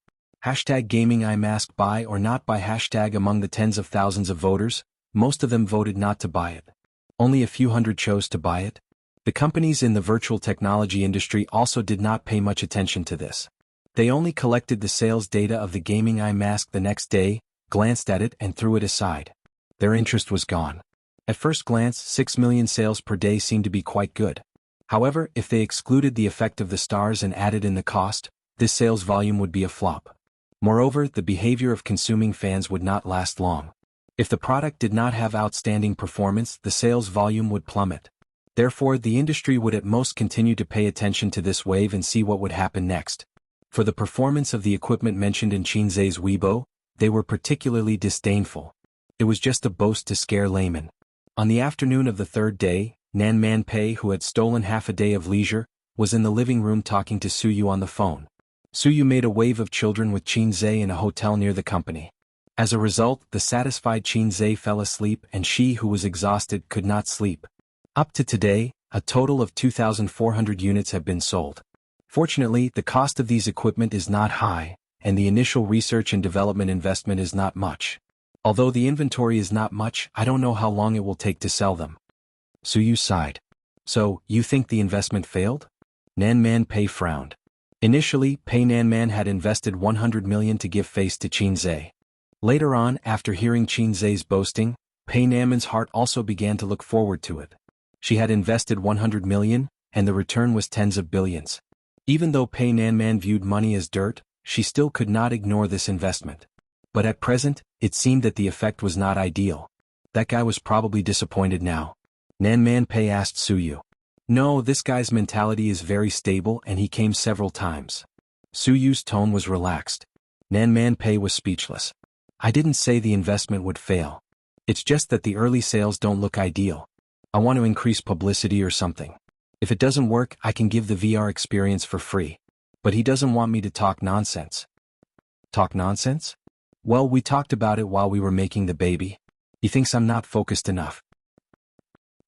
#gaming eye mask buy or not buy # among the tens of thousands of voters, most of them voted not to buy it. Only a few hundred chose to buy it. The companies in the virtual technology industry also did not pay much attention to this. They only collected the sales data of the gaming eye mask the next day, glanced at it and threw it aside. Their interest was gone. At first glance, 6 million sales per day seemed to be quite good. However, if they excluded the effect of the stars and added in the cost, this sales volume would be a flop. Moreover, the behavior of consuming fans would not last long. If the product did not have outstanding performance, the sales volume would plummet. Therefore, the industry would at most continue to pay attention to this wave and see what would happen next. For the performance of the equipment mentioned in Qin Zhe's Weibo, they were particularly disdainful. It was just a boast to scare laymen. On the afternoon of the 3rd day, Nan Man Pei, who had stolen half a day of leisure, was in the living room talking to Suyu on the phone. Suyu made a wave of children with Qin Zhe in a hotel near the company. As a result, the satisfied Qin Zhe fell asleep and she, who was exhausted, could not sleep. Up to today, a total of 2,400 units have been sold. Fortunately, the cost of these equipment is not high, and the initial research and development investment is not much. Although the inventory is not much, I don't know how long it will take to sell them. Suyu sighed. So, you think the investment failed? Nan Man Pei frowned. Initially, Pei Nan Man had invested 100 million to give face to Qin Zhe. Later on, after hearing Qin Zhe's boasting, Pei Nan Man's heart also began to look forward to it. She had invested 100 million, and the return was tens of billions. Even though Pei Nan Man viewed money as dirt, she still could not ignore this investment. But at present, it seemed that the effect was not ideal. That guy was probably disappointed now. Nan Man Pei asked Suyu. No, this guy's mentality is very stable and he came several times. Suyu's tone was relaxed. Nan Man Pei was speechless. I didn't say the investment would fail. It's just that the early sales don't look ideal. I want to increase publicity or something. If it doesn't work, I can give the VR experience for free. But he doesn't want me to talk nonsense. Talk nonsense? Well, we talked about it while we were making the baby. He thinks I'm not focused enough.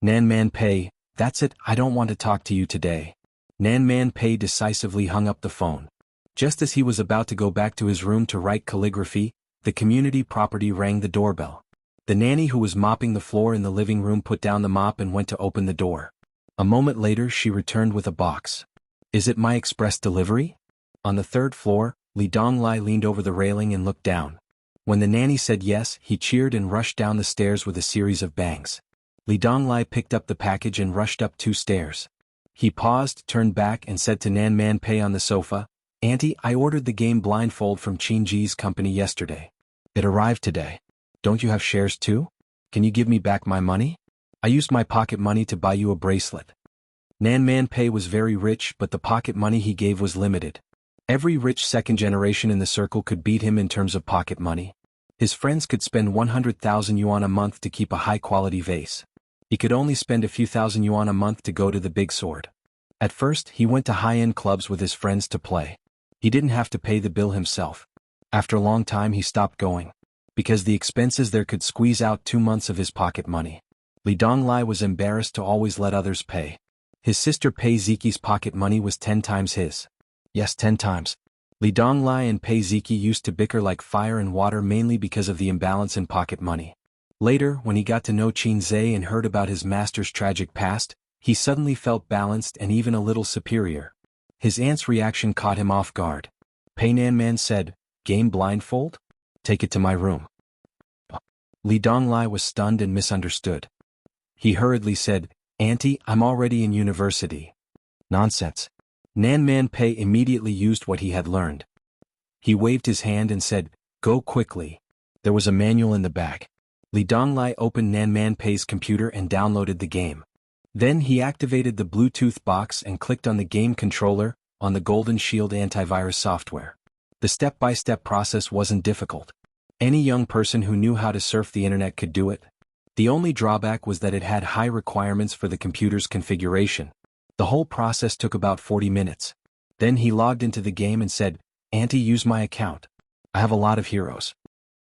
Nan Man Pei, that's it, I don't want to talk to you today. Nan Man Pei decisively hung up the phone. Just as he was about to go back to his room to write calligraphy, the community property rang the doorbell. The nanny who was mopping the floor in the living room put down the mop and went to open the door. A moment later she returned with a box. Is it my express delivery? On the third floor, Li Donglai leaned over the railing and looked down. When the nanny said yes, he cheered and rushed down the stairs with a series of bangs. Li Donglai picked up the package and rushed up 2 stairs. He paused, turned back and said to Nan Man Pei on the sofa, Auntie, I ordered the game Blindfold from Qingji's company yesterday. It arrived today. Don't you have shares too? Can you give me back my money? I used my pocket money to buy you a bracelet. Nan Man Pei was very rich, but the pocket money he gave was limited. Every rich second generation in the circle could beat him in terms of pocket money. His friends could spend 100,000 yuan a month to keep a high-quality vase. He could only spend a few thousand yuan a month to go to the big sword. At first, he went to high-end clubs with his friends to play. He didn't have to pay the bill himself. After a long time he stopped going. Because the expenses there could squeeze out 2 months of his pocket money. Li Donglai was embarrassed to always let others pay. His sister Pei Ziqi's pocket money was 10 times his. Yes, 10 times. Li Donglai and Pei Ziqi used to bicker like fire and water mainly because of the imbalance in pocket money. Later, when he got to know Qin Zhe and heard about his master's tragic past, he suddenly felt balanced and even a little superior. His aunt's reaction caught him off guard. Pei Nanman said, Game Blindfold? Take it to my room. Li Donglai was stunned and misunderstood. He hurriedly said, Auntie, I'm already in university. Nonsense. Nan Man Pei immediately used what he had learned. He waved his hand and said, Go quickly. There was a manual in the bag. Li Donglai opened Nan Man Pei's computer and downloaded the game. Then he activated the Bluetooth box and clicked on the game controller, on the Golden Shield antivirus software. The step-by-step process wasn't difficult. Any young person who knew how to surf the internet could do it. The only drawback was that it had high requirements for the computer's configuration. The whole process took about 40 minutes. Then he logged into the game and said, Auntie, use my account. I have a lot of heroes.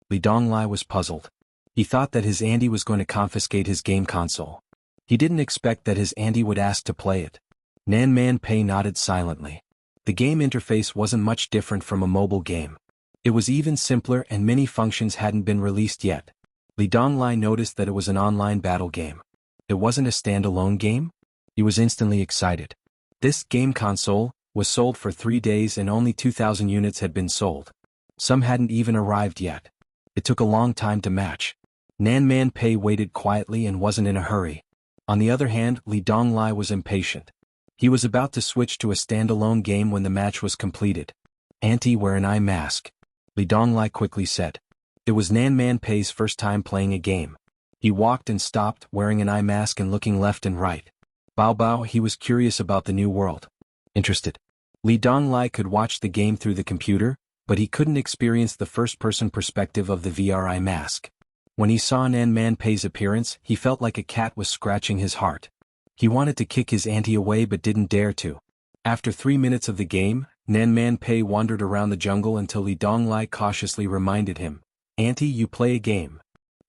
Li Donglai was puzzled. He thought that his auntie was going to confiscate his game console. He didn't expect that his auntie would ask to play it. Nan Man Pei nodded silently. The game interface wasn't much different from a mobile game. It was even simpler and many functions hadn't been released yet. Li Donglai noticed that it was an online battle game. It wasn't a standalone game? He was instantly excited. This game console was sold for 3 days and only 2,000 units had been sold. Some hadn't even arrived yet. It took a long time to match. Nan Man Pei waited quietly and wasn't in a hurry. On the other hand, Li Donglai was impatient. He was about to switch to a standalone game when the match was completed. Auntie, wear an eye mask. Li Donglai quickly said. It was Nan Man Pei's first time playing a game. He walked and stopped, wearing an eye mask and looking left and right. Bao Bao, he was curious about the new world. Interested. Li Donglai could watch the game through the computer, but he couldn't experience the first-person perspective of the VR eye mask. When he saw Nan Man Pei's appearance, he felt like a cat was scratching his heart. He wanted to kick his auntie away but didn't dare to. After 3 minutes of the game, Nan Man Pei wandered around the jungle until Li Donglai cautiously reminded him, Auntie, you play a game.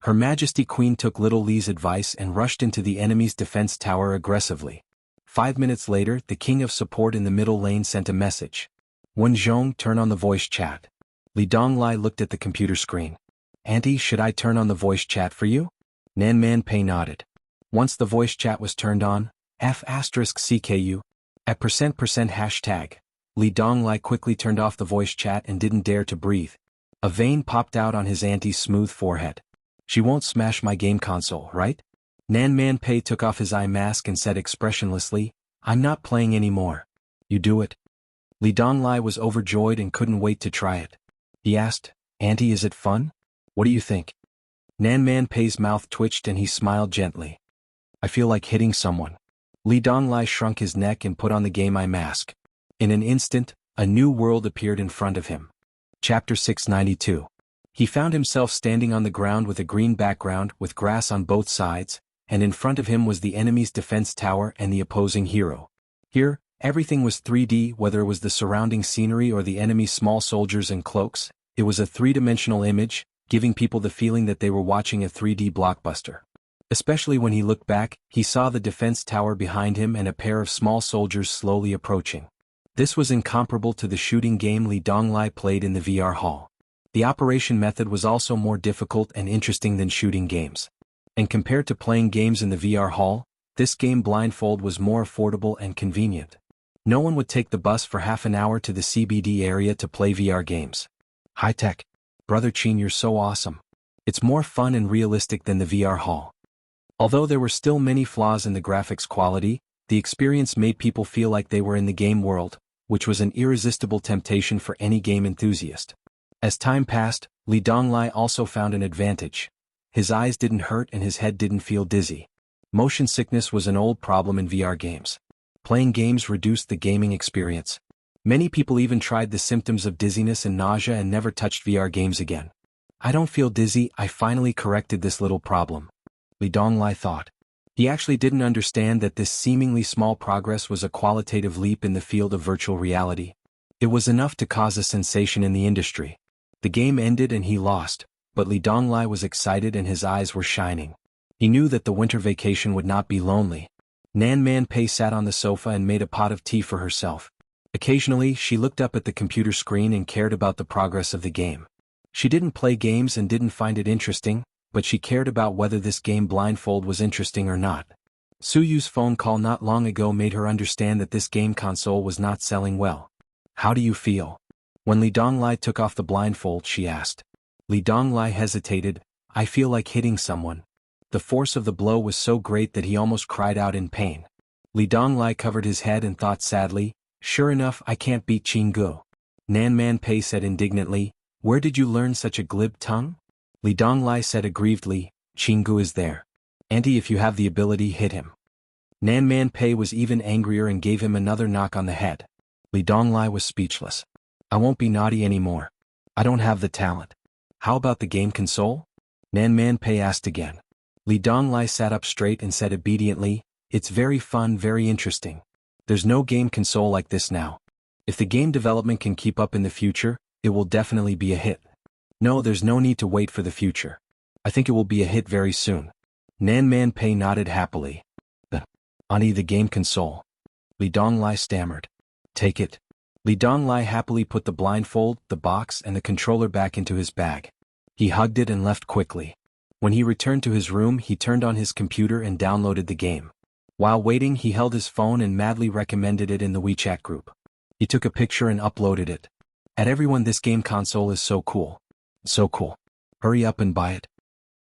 Her Majesty Queen took little Li's advice and rushed into the enemy's defense tower aggressively. 5 minutes later, the king of support in the middle lane sent a message. Wen Zhong, turn on the voice chat. Li Donglai looked at the computer screen. Auntie, should I turn on the voice chat for you? Nan Man Pei nodded. Once the voice chat was turned on, *CKU, at %#, Li Donglai quickly turned off the voice chat and didn't dare to breathe. A vein popped out on his auntie's smooth forehead. She won't smash my game console, right? Nan Man Pei took off his eye mask and said expressionlessly, I'm not playing anymore. You do it. Li Donglai was overjoyed and couldn't wait to try it. He asked, Auntie, is it fun? What do you think? Nan Man Pei's mouth twitched and he smiled gently. I feel like hitting someone. Li Donglai shrunk his neck and put on the game eye mask. In an instant, a new world appeared in front of him. Chapter 692. He found himself standing on the ground with a green background with grass on both sides, and in front of him was the enemy's defense tower and the opposing hero. Here, Everything was 3D, whether it was the surrounding scenery or the enemy's small soldiers and cloaks. It was a three-dimensional image, giving people the feeling that they were watching a 3D blockbuster. Especially when he looked back, he saw the defense tower behind him and a pair of small soldiers slowly approaching. This was incomparable to the shooting game Li Donglai played in the VR hall. The operation method was also more difficult and interesting than shooting games. And compared to playing games in the VR hall, this game blindfold was more affordable and convenient. No one would take the bus for half an hour to the CBD area to play VR games. High-tech. Brother Qin, you're so awesome. It's more fun and realistic than the VR hall. Although there were still many flaws in the graphics quality, the experience made people feel like they were in the game world, which was an irresistible temptation for any game enthusiast. As time passed, Li Donglai also found an advantage. His eyes didn't hurt and his head didn't feel dizzy. Motion sickness was an old problem in VR games. Playing games reduced the gaming experience. Many people even tried the symptoms of dizziness and nausea and never touched VR games again. I don't feel dizzy, I finally corrected this little problem. Li Donglai thought. He actually didn't understand that this seemingly small progress was a qualitative leap in the field of virtual reality. It was enough to cause a sensation in the industry. The game ended and he lost, but Li Donglai was excited and his eyes were shining. He knew that the winter vacation would not be lonely. Nan Man Pei sat on the sofa and made a pot of tea for herself. Occasionally, she looked up at the computer screen and cared about the progress of the game. She didn't play games and didn't find it interesting, but she cared about whether this game blindfold was interesting or not. Suyu's phone call not long ago made her understand that this game console was not selling well. How do you feel? When Li Donglai took off the blindfold, she asked. Li Donglai hesitated. I feel like hitting someone. The force of the blow was so great that he almost cried out in pain. Li Donglai covered his head and thought sadly, sure enough, I can't beat Jianghu. Nan Man Pei said indignantly, where did you learn such a glib tongue? Li Donglai said aggrievedly, Jianghu is there. Auntie, if you have the ability, hit him. Nan Man Pei was even angrier and gave him another knock on the head. Li Donglai was speechless. I won't be naughty anymore. I don't have the talent. How about the game console? Nan Man Pei asked again. Li Donglai sat up straight and said obediently, it's very fun, very interesting. There's no game console like this now. If the game development can keep up in the future, it will definitely be a hit. No, there's no need to wait for the future. I think it will be a hit very soon. Nan Man Pei nodded happily. Ani, the game console. Li Donglai stammered. Take it. Li Donglai happily put the blindfold, the box and the controller back into his bag. He hugged it and left quickly. When he returned to his room, he turned on his computer and downloaded the game. While waiting, he held his phone and madly recommended it in the WeChat group. He took a picture and uploaded it. At everyone, this game console is so cool. So cool. Hurry up and buy it.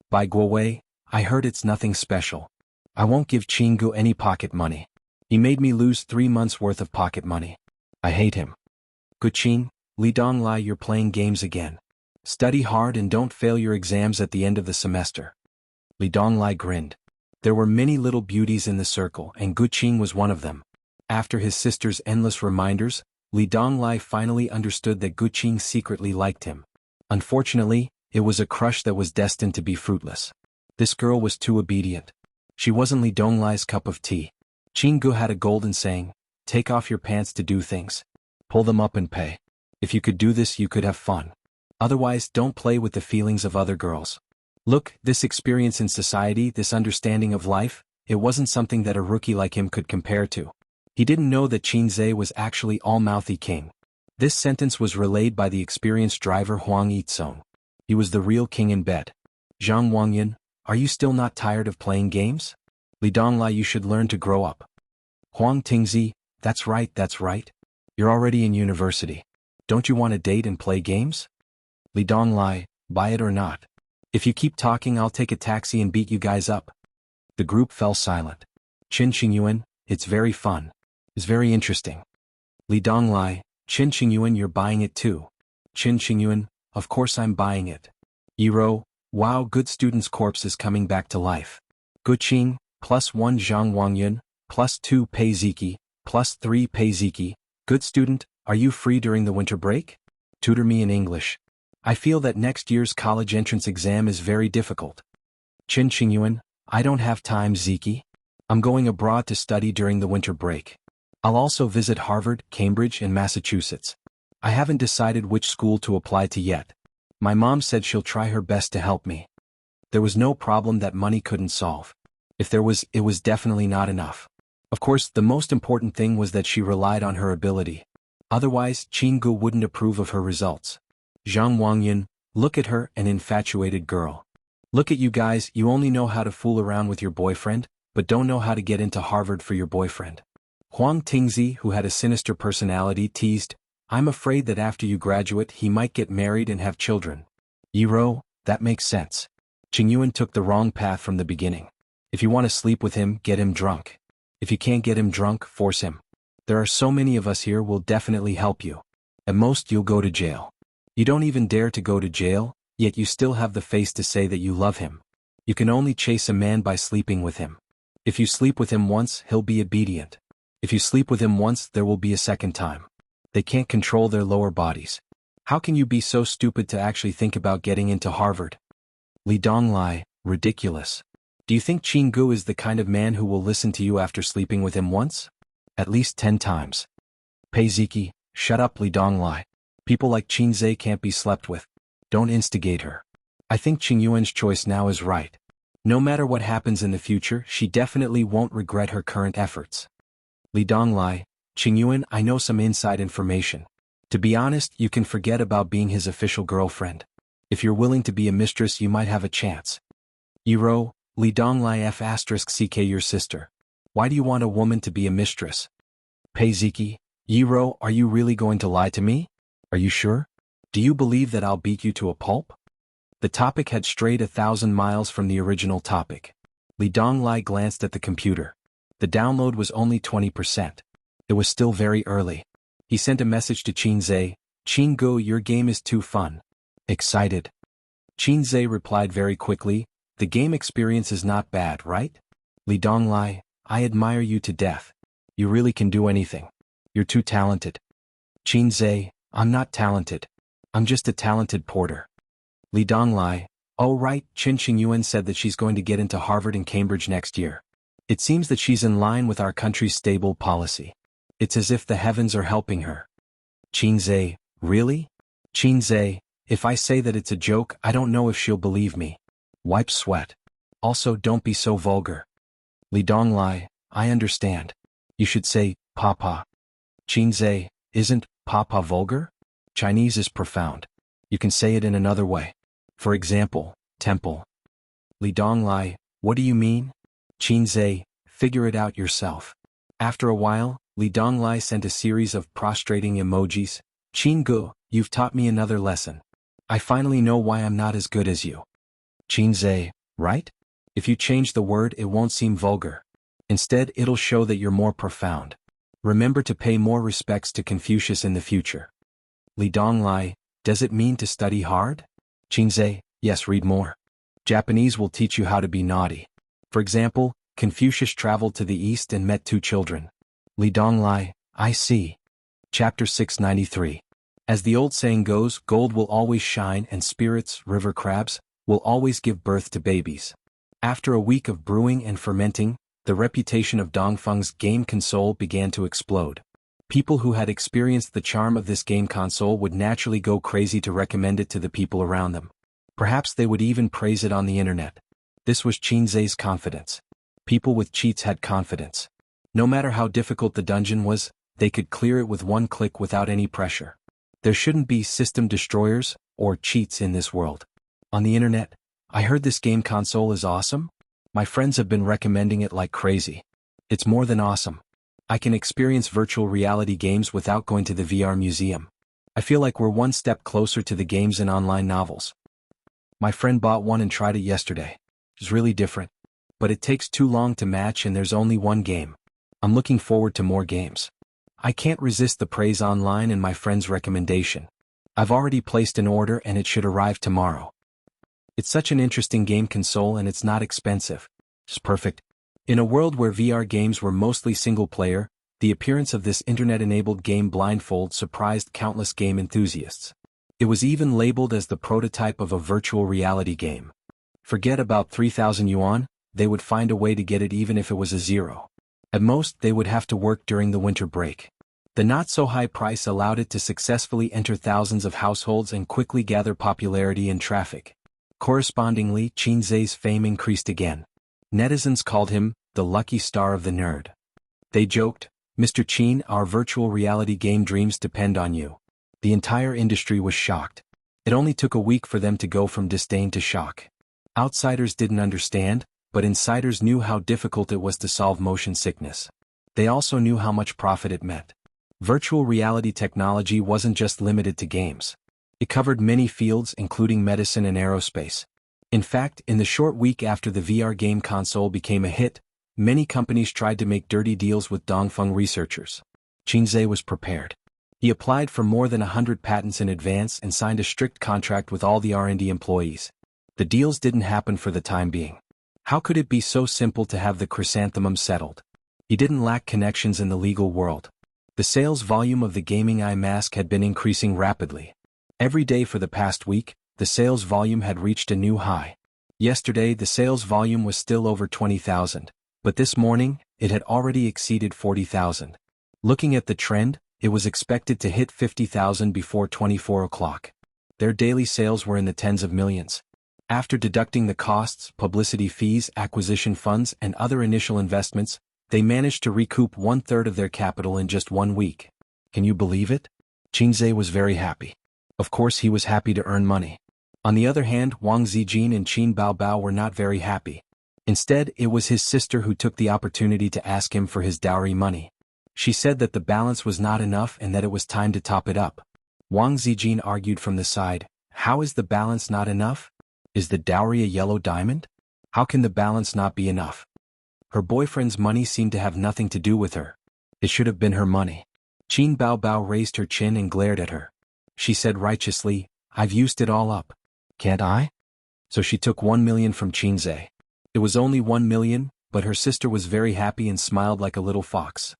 By Guowei, I heard it's nothing special. I won't give Jianghu any pocket money. He made me lose 3 months worth of pocket money. I hate him. Guqin, Li Donglai, you're playing games again. Study hard and don't fail your exams at the end of the semester. Li Donglai grinned. There were many little beauties in the circle and Guqin was one of them. After his sister's endless reminders, Li Donglai finally understood that Guqin secretly liked him. Unfortunately, it was a crush that was destined to be fruitless. This girl was too obedient. She wasn't Li Donglai's cup of tea. Jianghu had a golden saying, take off your pants to do things. Pull them up and pay. If you could do this, you could have fun. Otherwise, don't play with the feelings of other girls. Look, this experience in society, this understanding of life, it wasn't something that a rookie like him could compare to. He didn't know that Qinzhe was actually all-mouthy king. This sentence was relayed by the experienced driver Huang Yizong. He was the real king in bed. Zhang Wangyan, are you still not tired of playing games? Li Donglai, you should learn to grow up. Huang Tingzi, that's right, that's right. You're already in university. Don't you want to date and play games? Li Donglai, buy it or not. If you keep talking, I'll take a taxi and beat you guys up. The group fell silent. Qin Qingyuan, it's very fun. It's very interesting. Li Donglai, Qin Qingyuan, you're buying it too. Qin Qingyuan, of course I'm buying it. Yiro, wow, good student's corpse is coming back to life. Guqin, +1 Zhang Wangyun, +2 Pei Ziki, +3 Pei Ziki. Good student, are you free during the winter break? Tutor me in English. I feel that next year's college entrance exam is very difficult. Qin Qingyuan, I don't have time, Ziki. I'm going abroad to study during the winter break. I'll also visit Harvard, Cambridge, and Massachusetts. I haven't decided which school to apply to yet. My mom said she'll try her best to help me. There was no problem that money couldn't solve. If there was, it was definitely not enough. Of course, the most important thing was that she relied on her ability. Otherwise, Jianghu wouldn't approve of her results. Zhang Wangyun, look at her, an infatuated girl. Look at you guys, you only know how to fool around with your boyfriend, but don't know how to get into Harvard for your boyfriend. Huang Tingzi, who had a sinister personality, teased, I'm afraid that after you graduate he might get married and have children. Yiro, that makes sense. Qingyuan took the wrong path from the beginning. If you want to sleep with him, get him drunk. If you can't get him drunk, force him. There are so many of us here, we'll definitely help you. At most you'll go to jail. You don't even dare to go to jail, yet you still have the face to say that you love him. You can only chase a man by sleeping with him. If you sleep with him once, he'll be obedient. If you sleep with him once, there will be a second time. They can't control their lower bodies. How can you be so stupid to actually think about getting into Harvard? Li Donglai, ridiculous. Do you think Jianghu is the kind of man who will listen to you after sleeping with him once? At least 10 times. Pei Ziki, shut up Li Donglai. People like Qinzhe can't be slept with. Don't instigate her. I think Qingyuan's choice now is right. No matter what happens in the future, she definitely won't regret her current efforts. Li Donglai, Qingyuan, I know some inside information. To be honest, you can forget about being his official girlfriend. If you're willing to be a mistress, you might have a chance. Yiro, Li Donglai f*ck your sister. Why do you want a woman to be a mistress? Pei Ziki, Yiro, are you really going to lie to me? Are you sure? Do you believe that I'll beat you to a pulp? The topic had strayed 1,000 miles from the original topic. Li Donglai glanced at the computer. The download was only 20%. It was still very early. He sent a message to Qinzhe, Jianghu, your game is too fun. Excited. Qinzhe replied very quickly, the game experience is not bad, right? Li Donglai, I admire you to death. You really can do anything. You're too talented. Qinzhe, I'm not talented. I'm just a talented porter. Li Donglai, oh right, Qingyuan said that she's going to get into Harvard and Cambridge next year. It seems that she's in line with our country's stable policy. It's as if the heavens are helping her. Qinzhe, really? Qinzhe, if I say that it's a joke, I don't know if she'll believe me. Wipe sweat. Also, don't be so vulgar. Li Donglai, I understand. You should say, Papa. Qinzhe, isn't Papa vulgar? Chinese is profound. You can say it in another way. For example, temple. Li Donglai, what do you mean? Qinzhe, figure it out yourself. After a while, Li Donglai sent a series of prostrating emojis. Jianghu, you've taught me another lesson. I finally know why I'm not as good as you. Qinzhe, right? If you change the word, it won't seem vulgar. Instead, it'll show that you're more profound. Remember to pay more respects to Confucius in the future. Li Donglai, does it mean to study hard? Qinzhe, yes, read more. Japanese will teach you how to be naughty. For example, Confucius traveled to the east and met 2 children. Li Donglai, I see. Chapter 693. As the old saying goes, gold will always shine and spirits, river crabs, will always give birth to babies. After a week of brewing and fermenting, the reputation of Dongfeng's game console began to explode. People who had experienced the charm of this game console would naturally go crazy to recommend it to the people around them. Perhaps they would even praise it on the internet. This was Qinzhe's confidence. People with cheats had confidence. No matter how difficult the dungeon was, they could clear it with one click without any pressure. There shouldn't be system destroyers or cheats in this world. On the internet, I heard this game console is awesome. My friends have been recommending it like crazy. It's more than awesome. I can experience virtual reality games without going to the VR museum. I feel like we're one step closer to the games and online novels. My friend bought one and tried it yesterday. It's really different. But it takes too long to match and there's only one game. I'm looking forward to more games. I can't resist the praise online and my friend's recommendation. I've already placed an order and it should arrive tomorrow. It's such an interesting game console and it's not expensive. It's perfect. In a world where VR games were mostly single-player, the appearance of this internet-enabled game Blindfold surprised countless game enthusiasts. It was even labeled as the prototype of a virtual reality game. Forget about 3,000 yuan, they would find a way to get it even if it was a zero. At most, they would have to work during the winter break. The not-so-high price allowed it to successfully enter thousands of households and quickly gather popularity and traffic. Correspondingly, Qinzhe's fame increased again. Netizens called him the lucky star of the nerd. They joked, "Mr. Qin, our virtual reality game dreams depend on you." The entire industry was shocked. It only took a week for them to go from disdain to shock. Outsiders didn't understand, but insiders knew how difficult it was to solve motion sickness. They also knew how much profit it meant. Virtual reality technology wasn't just limited to games. It covered many fields including medicine and aerospace. In fact, in the short week after the VR game console became a hit, many companies tried to make dirty deals with Dongfeng researchers. Qinzhe was prepared. He applied for more than 100 patents in advance and signed a strict contract with all the R&D employees. The deals didn't happen for the time being. How could it be so simple to have the chrysanthemum settled? He didn't lack connections in the legal world. The sales volume of the gaming eye mask had been increasing rapidly. Every day for the past week, the sales volume had reached a new high. Yesterday, the sales volume was still over 20,000, but this morning, it had already exceeded 40,000. Looking at the trend, it was expected to hit 50,000 before 24 o'clock. Their daily sales were in the tens of millions. After deducting the costs, publicity fees, acquisition funds, and other initial investments, they managed to recoup 1/3 of their capital in just 1 week. Can you believe it? Qinzhe was very happy. Of course he was happy to earn money. On the other hand, Wang Zijin and Qin Baobao were not very happy. Instead, it was his sister who took the opportunity to ask him for his dowry money. She said that the balance was not enough and that it was time to top it up. Wang Zijin argued from the side, "How is the balance not enough? Is the dowry a yellow diamond? How can the balance not be enough? Her boyfriend's money seemed to have nothing to do with her. It should have been her money." Qin Baobao raised her chin and glared at her. She said righteously, "I've used it all up. Can't I?" So she took 1 million from Qinzhe. It was only 1 million, but her sister was very happy and smiled like a little fox.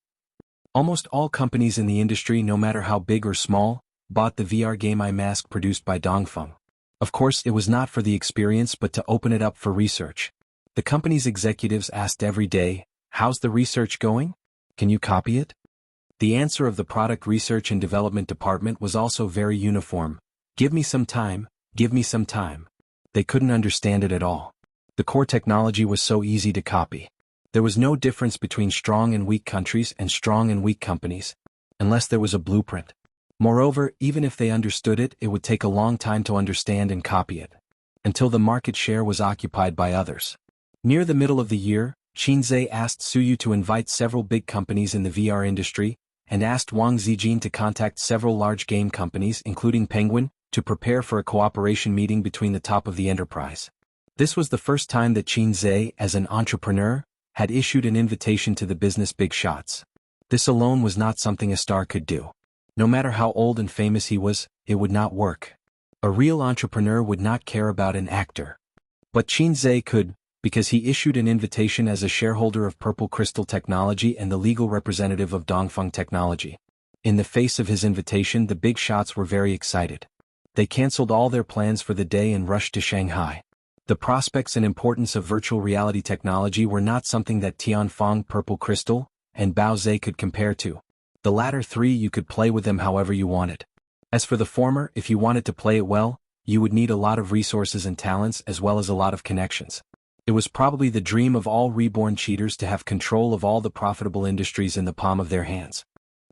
Almost all companies in the industry, no matter how big or small, bought the VR game eye mask produced by Dongfeng. Of course, it was not for the experience but to open it up for research. The company's executives asked every day, "How's the research going? Can you copy it?" The answer of the product research and development department was also very uniform. "Give me some time, give me some time." They couldn't understand it at all. The core technology was so easy to copy. There was no difference between strong and weak countries and strong and weak companies, unless there was a blueprint. Moreover, even if they understood it, it would take a long time to understand and copy it, until the market share was occupied by others. Near the middle of the year, Qinzhe asked Suyu to invite several big companies in the VR industry, and asked Wang Zijin to contact several large game companies including Penguin, to prepare for a cooperation meeting between the top of the enterprise. This was the first time that Qinzhe, as an entrepreneur, had issued an invitation to the business big shots. This alone was not something a star could do. No matter how old and famous he was, it would not work. A real entrepreneur would not care about an actor. But Qinzhe could, because he issued an invitation as a shareholder of Purple Crystal Technology and the legal representative of Dongfeng Technology. In the face of his invitation, the big shots were very excited. They cancelled all their plans for the day and rushed to Shanghai. The prospects and importance of virtual reality technology were not something that Tianfeng, Purple Crystal, and Baoze could compare to. The latter three, you could play with them however you wanted. As for the former, if you wanted to play it well, you would need a lot of resources and talents as well as a lot of connections. It was probably the dream of all reborn cheaters to have control of all the profitable industries in the palm of their hands.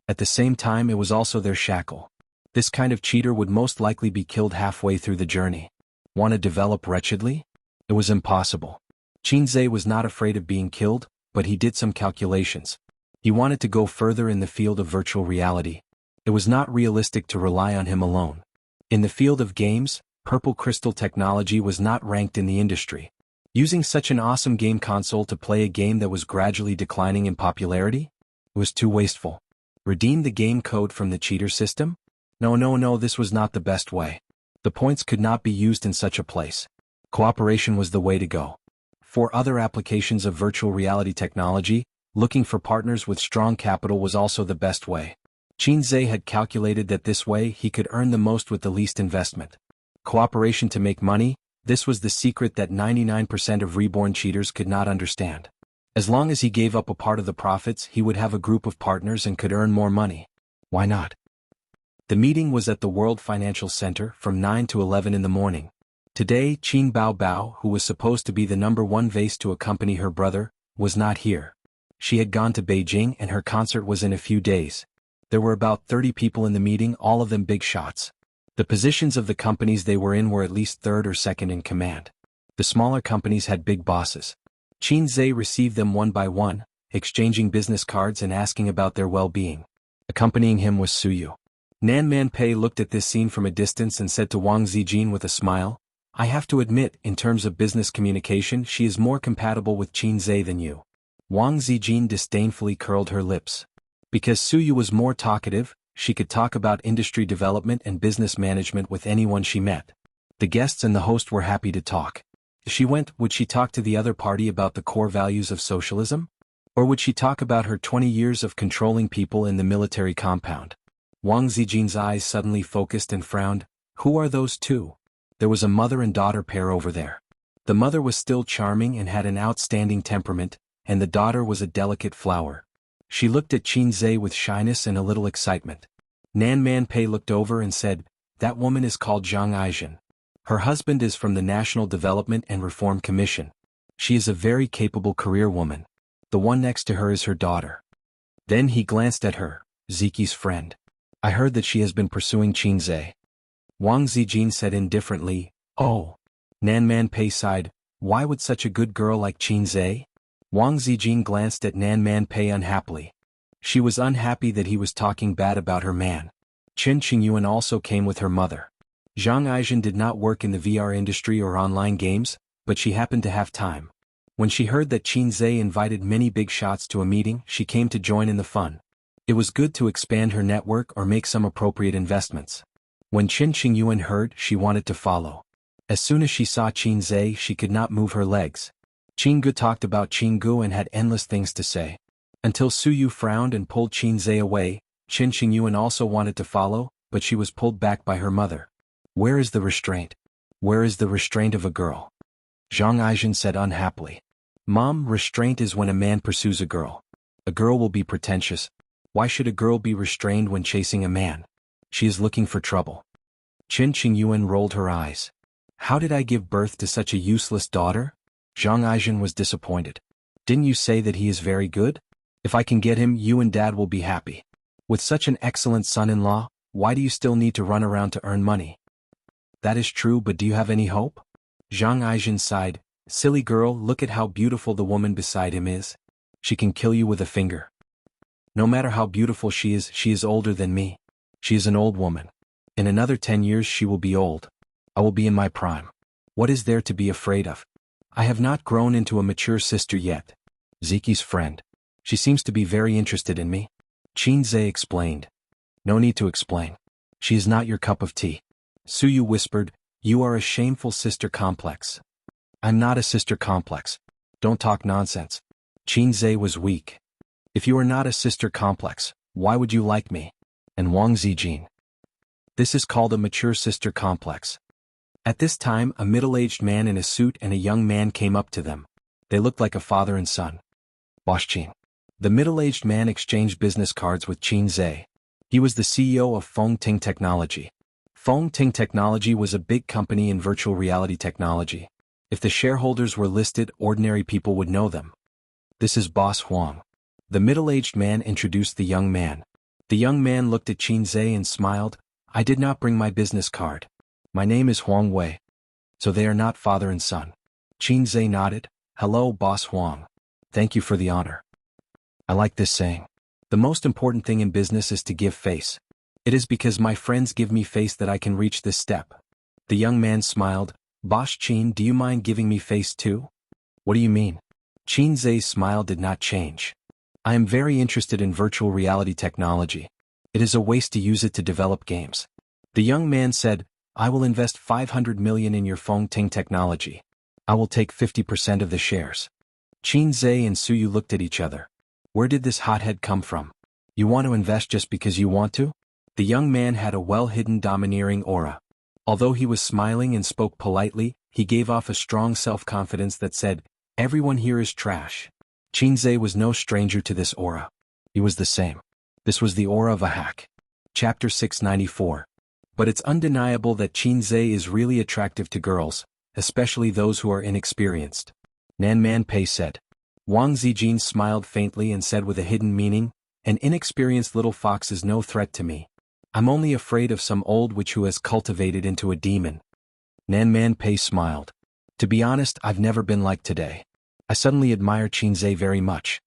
At the same time, it was also their shackle. This kind of cheater would most likely be killed halfway through the journey. Want to develop wretchedly? It was impossible. Qinzhe was not afraid of being killed, but he did some calculations. He wanted to go further in the field of virtual reality. It was not realistic to rely on him alone. In the field of games, Purple Crystal Technology was not ranked in the industry. Using such an awesome game console to play a game that was gradually declining in popularity? It was too wasteful. Redeem the game code from the cheater system? No, this was not the best way. The points could not be used in such a place. Cooperation was the way to go. For other applications of virtual reality technology, looking for partners with strong capital was also the best way. Qinzhe had calculated that this way he could earn the most with the least investment. Cooperation to make money, this was the secret that 99% of reborn cheaters could not understand. As long as he gave up a part of the profits, he would have a group of partners and could earn more money. Why not? The meeting was at the World Financial Center from 9 to 11 in the morning. Today, Qin Bao Bao, who was supposed to be the #1 vase to accompany her brother, was not here. She had gone to Beijing and her concert was in a few days. There were about 30 people in the meeting, all of them big shots. The positions of the companies they were in were at least third or second in command. The smaller companies had big bosses. Qin Zhe received them one by one, exchanging business cards and asking about their well-being. Accompanying him was Suyu. Nan Manpei looked at this scene from a distance and said to Wang Zijin with a smile, "I have to admit, in terms of business communication, she is more compatible with Qin Zhe than you." Wang Zijin disdainfully curled her lips. Because Suyu was more talkative, she could talk about industry development and business management with anyone she met. The guests and the host were happy to talk. If she went, would she talk to the other party about the core values of socialism? Or would she talk about her 20 years of controlling people in the military compound? Wang Zijin's eyes suddenly focused and frowned. Who are those two? There was a mother and daughter pair over there. The mother was still charming and had an outstanding temperament, and the daughter was a delicate flower. She looked at Qin Zhe with shyness and a little excitement. Nan Manpei looked over and said, "That woman is called Zhang Aizhen. Her husband is from the National Development and Reform Commission. She is a very capable career woman. The one next to her is her daughter." Then he glanced at her, Ziki's friend. "I heard that she has been pursuing Qin Zhe." Wang Zijin said indifferently, "Oh." Nan Manpei sighed, "Why would such a good girl like Qin Zhe?" Wang Zijin glanced at Nan Manpei unhappily. She was unhappy that he was talking bad about her man. Chen Qingyuan also came with her mother. Zhang Aizhen did not work in the VR industry or online games, but she happened to have time. When she heard that Qin Zhe invited many big shots to a meeting, she came to join in the fun. It was good to expand her network or make some appropriate investments. When Chen Qingyuan heard, she wanted to follow. As soon as she saw Qin Zhe, she could not move her legs. Qin Gu talked about Qin Gu and had endless things to say. Until Suyu frowned and pulled Qin Zhe away. Chen Qingyuan also wanted to follow, but she was pulled back by her mother. "Where is the restraint? Where is the restraint of a girl?" Zhang Aizhen said unhappily. "Mom, restraint is when a man pursues a girl. A girl will be pretentious. Why should a girl be restrained when chasing a man? She is looking for trouble." Chen Qingyuan rolled her eyes. "How did I give birth to such a useless daughter?" Zhang Aizhen was disappointed. "Didn't you say that he is very good? If I can get him, you and Dad will be happy. With such an excellent son-in-law, why do you still need to run around to earn money?" "That is true, but do you have any hope?" Zhang Aizhen sighed. "Silly girl, look at how beautiful the woman beside him is. She can kill you with a finger. No matter how beautiful she is older than me. She is an old woman. In another 10 years she will be old. I will be in my prime. What is there to be afraid of? I have not grown into a mature sister yet." Ziki's friend. "She seems to be very interested in me." Qin Zhe explained. "No need to explain. She is not your cup of tea." Suyu whispered, "You are a shameful sister complex." "I'm not a sister complex. Don't talk nonsense." Qin Zhe was weak. "If you are not a sister complex, why would you like me?" And Wang Zijin. "This is called a mature sister complex." At this time, a middle-aged man in a suit and a young man came up to them. They looked like a father and son. "Boss Qin." The middle-aged man exchanged business cards with Qin Zhe. He was the CEO of Fengting Technology. Fengting Technology was a big company in virtual reality technology. If the shareholders were listed, ordinary people would know them. "This is Boss Huang." The middle-aged man introduced the young man. The young man looked at Qin Zhe and smiled. "I did not bring my business card. My name is Huang Wei." "So they are not father and son." Qin Zhe nodded. "Hello, Boss Huang. Thank you for the honor." I like this saying. The most important thing in business is to give face. It is because my friends give me face that I can reach this step. The young man smiled. "Boss Qin, do you mind giving me face too?" "What do you mean?" Qin Zhe's smile did not change. "I am very interested in virtual reality technology. It is a waste to use it to develop games." The young man said, "I will invest 500 million in your Fengting Technology. I will take 50% of the shares." Qin Zhe and Suyu looked at each other. Where did this hothead come from? You want to invest just because you want to? The young man had a well-hidden domineering aura. Although he was smiling and spoke politely, he gave off a strong self-confidence that said, "Everyone here is trash. Qinze was no stranger to this aura. He was the same. This was the aura of a hack. Chapter 694. But it's undeniable that Qinze is really attractive to girls, especially those who are inexperienced. Nan Man Pei said. Wang Zijin smiled faintly and said with a hidden meaning, an inexperienced little fox is no threat to me. I'm only afraid of some old witch who has cultivated into a demon. Nan Man Pei smiled. To be honest, I've never been like today. I suddenly admire Qinze very much.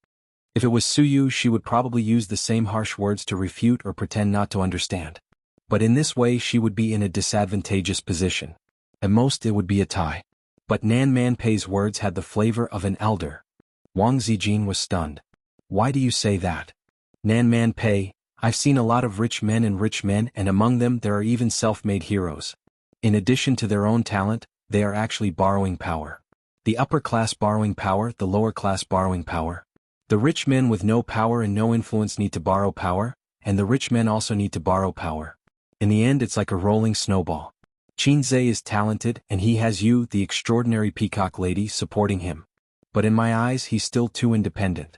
If it was Suyu, she would probably use the same harsh words to refute or pretend not to understand. But in this way she would be in a disadvantageous position. At most it would be a tie. But Nan Man Pei's words had the flavor of an elder. Wang Zijin was stunned. Why do you say that? Nan Man Pei, I've seen a lot of rich men, and among them there are even self-made heroes. In addition to their own talent, they are actually borrowing power. The upper class borrowing power, the lower class borrowing power. The rich men with no power and no influence need to borrow power, and the rich men also need to borrow power. In the end it's like a rolling snowball. Qinze is talented and he has you, the extraordinary peacock lady, supporting him. But in my eyes he's still too independent.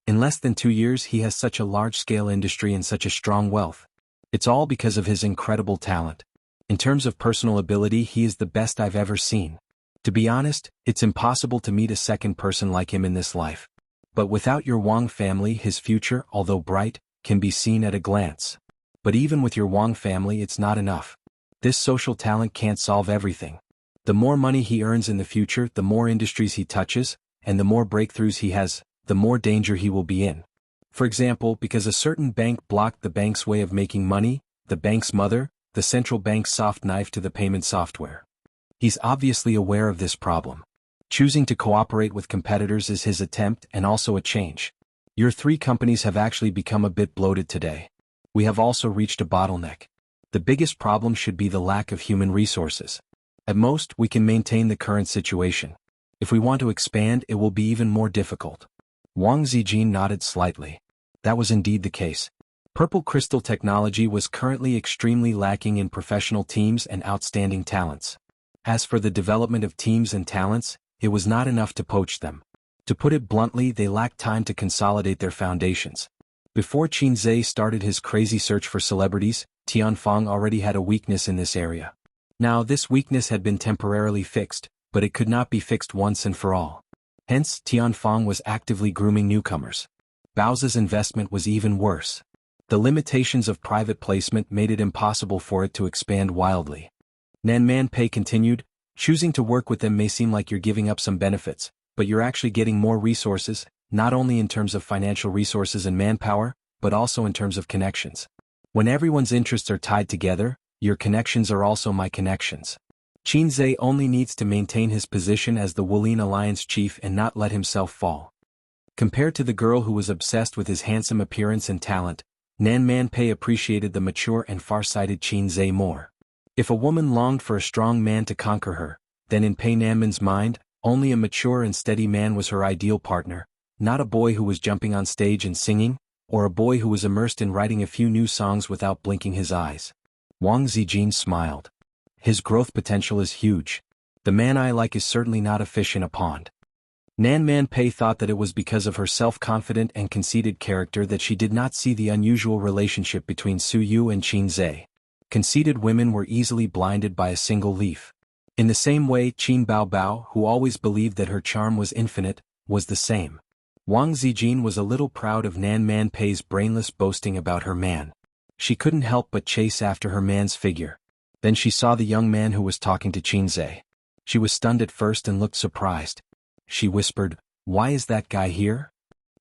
In less than 2 years he has such a large-scale industry and such a strong wealth. It's all because of his incredible talent. In terms of personal ability he is the best I've ever seen. To be honest, it's impossible to meet a second person like him in this life. But without your Wang family his future, although bright, can be seen at a glance. But even with your Wang family it's not enough. This social talent can't solve everything. The more money he earns in the future, the more industries he touches, and the more breakthroughs he has, the more danger he will be in. For example, because a certain bank blocked the bank's way of making money, the bank's mother, the central bank's soft knife to the payment software. He's obviously aware of this problem. Choosing to cooperate with competitors is his attempt and also a change. Your 3 companies have actually become a bit bloated today. We have also reached a bottleneck. The biggest problem should be the lack of human resources. At most, we can maintain the current situation. If we want to expand, it will be even more difficult. Wang Zijin nodded slightly. That was indeed the case. Purple crystal technology was currently extremely lacking in professional teams and outstanding talents. As for the development of teams and talents, it was not enough to poach them. To put it bluntly, they lacked time to consolidate their foundations. Before Qinze started his crazy search for celebrities, Tianfang already had a weakness in this area. Now this weakness had been temporarily fixed, but it could not be fixed once and for all. Hence, Tianfang was actively grooming newcomers. Bao's investment was even worse. The limitations of private placement made it impossible for it to expand wildly. Nan Man Pei continued, choosing to work with them may seem like you're giving up some benefits, but you're actually getting more resources, not only in terms of financial resources and manpower, but also in terms of connections. When everyone's interests are tied together, your connections are also my connections. Qinze only needs to maintain his position as the Wulin Alliance chief and not let himself fall. Compared to the girl who was obsessed with his handsome appearance and talent, Nan Man Pei appreciated the mature and far-sighted Qinze more. If a woman longed for a strong man to conquer her, then in Pei Nanman's mind, only a mature and steady man was her ideal partner, not a boy who was jumping on stage and singing, or a boy who was immersed in writing a few new songs without blinking his eyes. Wang Zijin smiled. His growth potential is huge. The man I like is certainly not a fish in a pond. Nan Man Pei thought that it was because of her self-confident and conceited character that she did not see the unusual relationship between Suyu and Qinze. Conceited women were easily blinded by a single leaf. In the same way, Qin Baobao, who always believed that her charm was infinite, was the same. Wang Zijin was a little proud of Nan Man Pei's brainless boasting about her man. She couldn't help but chase after her man's figure. Then she saw the young man who was talking to Qinze. She was stunned at first and looked surprised. She whispered, "Why is that guy here?"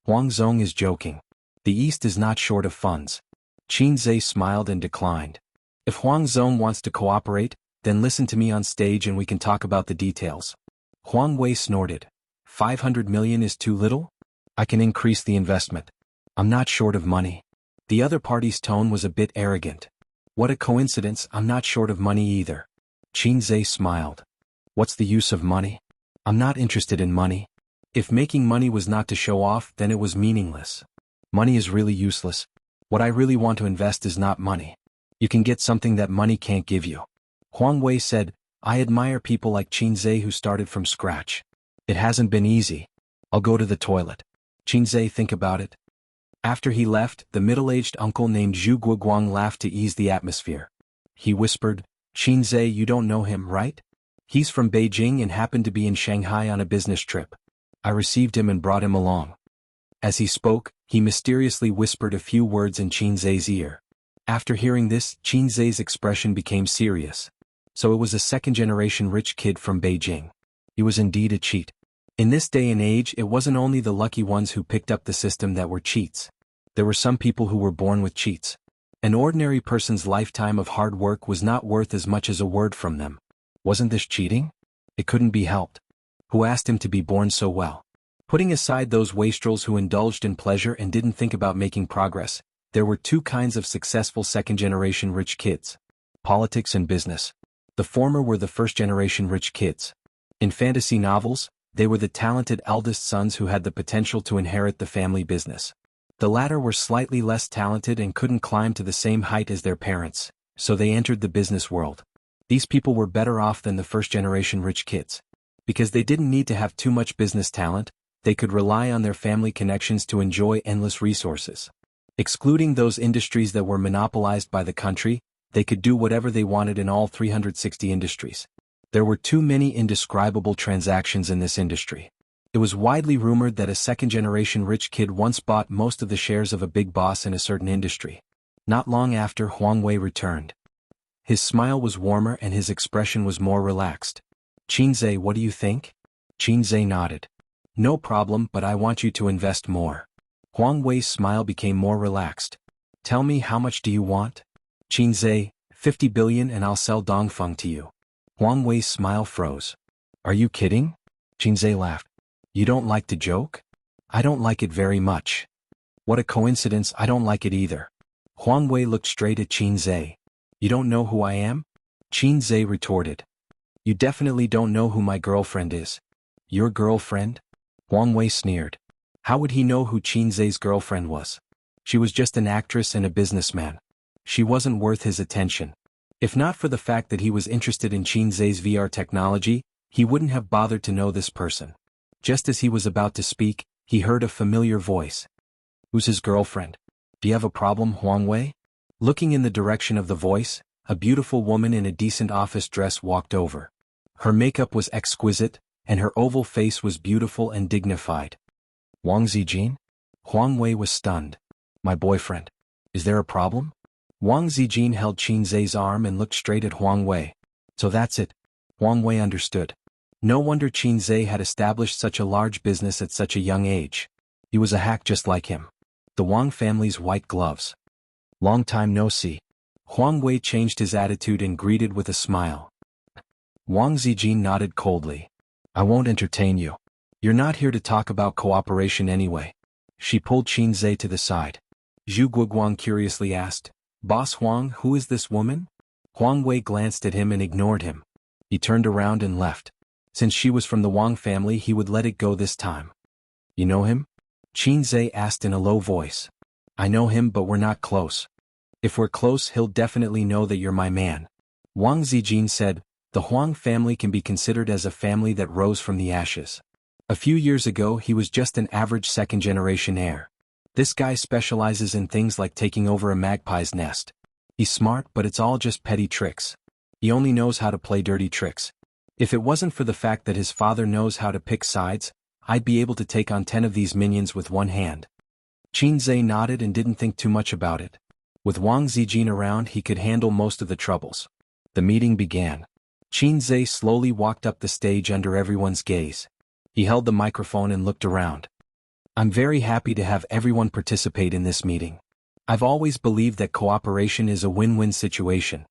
Huang Zong is joking. The East is not short of funds. Qinze smiled and declined. If Huang Zong wants to cooperate, then listen to me on stage and we can talk about the details. Huang Wei snorted. 500 million is too little? I can increase the investment. I'm not short of money. The other party's tone was a bit arrogant. What a coincidence, I'm not short of money either. Qinze smiled. What's the use of money? I'm not interested in money. If making money was not to show off, then it was meaningless. Money is really useless. What I really want to invest is not money. You can get something that money can't give you. Huang Wei said, I admire people like Qinze who started from scratch. It hasn't been easy. I'll go to the toilet. Qinzhe, think about it. After he left, the middle-aged uncle named Zhu Guoguang laughed to ease the atmosphere. He whispered, Qinzhe, you don't know him, right? He's from Beijing and happened to be in Shanghai on a business trip. I received him and brought him along. As he spoke, he mysteriously whispered a few words in Qinzhe's ear. After hearing this, Qinzhe's expression became serious. So it was a second-generation rich kid from Beijing. He was indeed a cheat. In this day and age, it wasn't only the lucky ones who picked up the system that were cheats. There were some people who were born with cheats. An ordinary person's lifetime of hard work was not worth as much as a word from them. Wasn't this cheating? It couldn't be helped. Who asked him to be born so well? Putting aside those wastrels who indulged in pleasure and didn't think about making progress, there were two kinds of successful second-generation rich kids: politics and business. The former were the first-generation rich kids. In fantasy novels, they were the talented eldest sons who had the potential to inherit the family business. The latter were slightly less talented and couldn't climb to the same height as their parents, so they entered the business world. These people were better off than the first-generation rich kids. Because they didn't need to have too much business talent, they could rely on their family connections to enjoy endless resources. Excluding those industries that were monopolized by the country, they could do whatever they wanted in all 360 industries. There were too many indescribable transactions in this industry. It was widely rumored that a second-generation rich kid once bought most of the shares of a big boss in a certain industry. Not long after, Huang Wei returned. His smile was warmer and his expression was more relaxed. Qinzhe, what do you think? Qinzhe nodded. No problem, but I want you to invest more. Huang Wei's smile became more relaxed. Tell me, how much do you want? Qinzhe, 50 billion and I'll sell Dongfeng to you. Huang Wei's smile froze. Are you kidding? Qinzhe laughed. You don't like to joke? I don't like it very much. What a coincidence, I don't like it either. Huang Wei looked straight at Qinzhe. You don't know who I am? Qinzhe retorted. You definitely don't know who my girlfriend is. Your girlfriend? Huang Wei sneered. How would he know who Qinzhe's girlfriend was? She was just an actress and a businessman. She wasn't worth his attention. If not for the fact that he was interested in Qinzhe's VR technology, he wouldn't have bothered to know this person. Just as he was about to speak, he heard a familiar voice. Who's his girlfriend? Do you have a problem, Huang Wei? Looking in the direction of the voice, a beautiful woman in a decent office dress walked over. Her makeup was exquisite, and her oval face was beautiful and dignified. Wang Zijin? Huang Wei was stunned. My boyfriend. Is there a problem? Wang Zijin held Qinzhe's arm and looked straight at Huang Wei. So that's it. Huang Wei understood. No wonder Qinzhe had established such a large business at such a young age. He was a hack just like him. The Wang family's white gloves. Long time no see. Huang Wei changed his attitude and greeted with a smile. Wang Zijin nodded coldly. I won't entertain you. You're not here to talk about cooperation anyway. She pulled Qinzhe to the side. Zhu Guoguang curiously asked, Boss Huang, who is this woman? Huang Wei glanced at him and ignored him. He turned around and left. Since she was from the Wang family, he would let it go this time. You know him? Qinzhe asked in a low voice. I know him, but we're not close. If we're close, he'll definitely know that you're my man. Wang Zijin said, the Huang family can be considered as a family that rose from the ashes. A few years ago, he was just an average second-generation heir. This guy specializes in things like taking over a magpie's nest. He's smart, but it's all just petty tricks. He only knows how to play dirty tricks. If it wasn't for the fact that his father knows how to pick sides, I'd be able to take on 10 of these minions with one hand. Qinzhe nodded and didn't think too much about it. With Wang Zijin around, he could handle most of the troubles. The meeting began. Qinzhe slowly walked up the stage under everyone's gaze. He held the microphone and looked around. I'm very happy to have everyone participate in this meeting. I've always believed that cooperation is a win-win situation.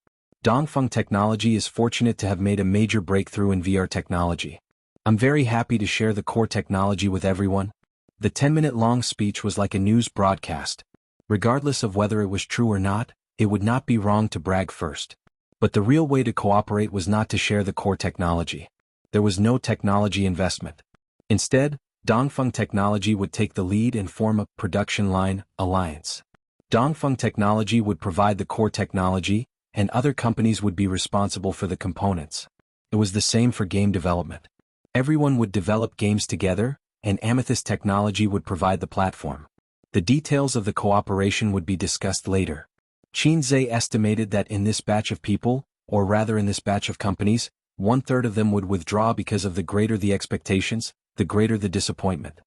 Dongfeng Technology is fortunate to have made a major breakthrough in VR technology. I'm very happy to share the core technology with everyone. The 10-minute-long speech was like a news broadcast. Regardless of whether it was true or not, it would not be wrong to brag first. But the real way to cooperate was not to share the core technology. There was no technology investment. Instead, Dongfeng Technology would take the lead and form a production line alliance. Dongfeng Technology would provide the core technology, and other companies would be responsible for the components. It was the same for game development. Everyone would develop games together, and Amethyst Technology would provide the platform. The details of the cooperation would be discussed later. Qinze estimated that in this batch of people, or rather in this batch of companies, 1/3 of them would withdraw because of the greater the expectations, the greater the disappointment.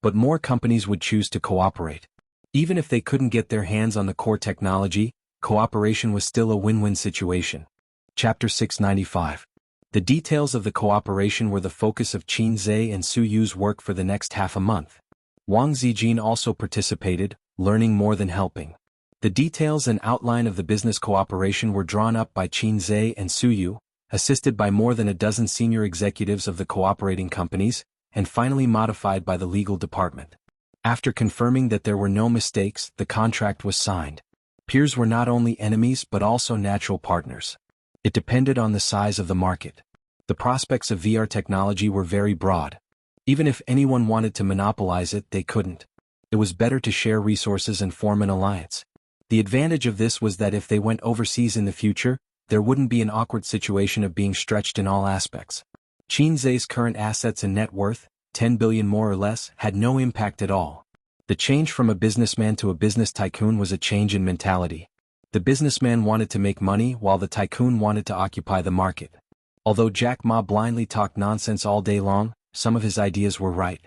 But more companies would choose to cooperate. Even if they couldn't get their hands on the core technology, cooperation was still a win-win situation. Chapter 695. The details of the cooperation were the focus of Qinze and Su Yu's work for the next half a month. Wang Zijin also participated, learning more than helping. The details and outline of the business cooperation were drawn up by Qinze and Su Yu, assisted by more than a dozen senior executives of the cooperating companies, and finally modified by the legal department. After confirming that there were no mistakes, the contract was signed. Peers were not only enemies but also natural partners. It depended on the size of the market. The prospects of VR technology were very broad. Even if anyone wanted to monopolize it, they couldn't. It was better to share resources and form an alliance. The advantage of this was that if they went overseas in the future, there wouldn't be an awkward situation of being stretched in all aspects. Qinze's current assets and net worth, 10 billion more or less, had no impact at all. The change from a businessman to a business tycoon was a change in mentality. The businessman wanted to make money while the tycoon wanted to occupy the market. Although Jack Ma blindly talked nonsense all day long, some of his ideas were right.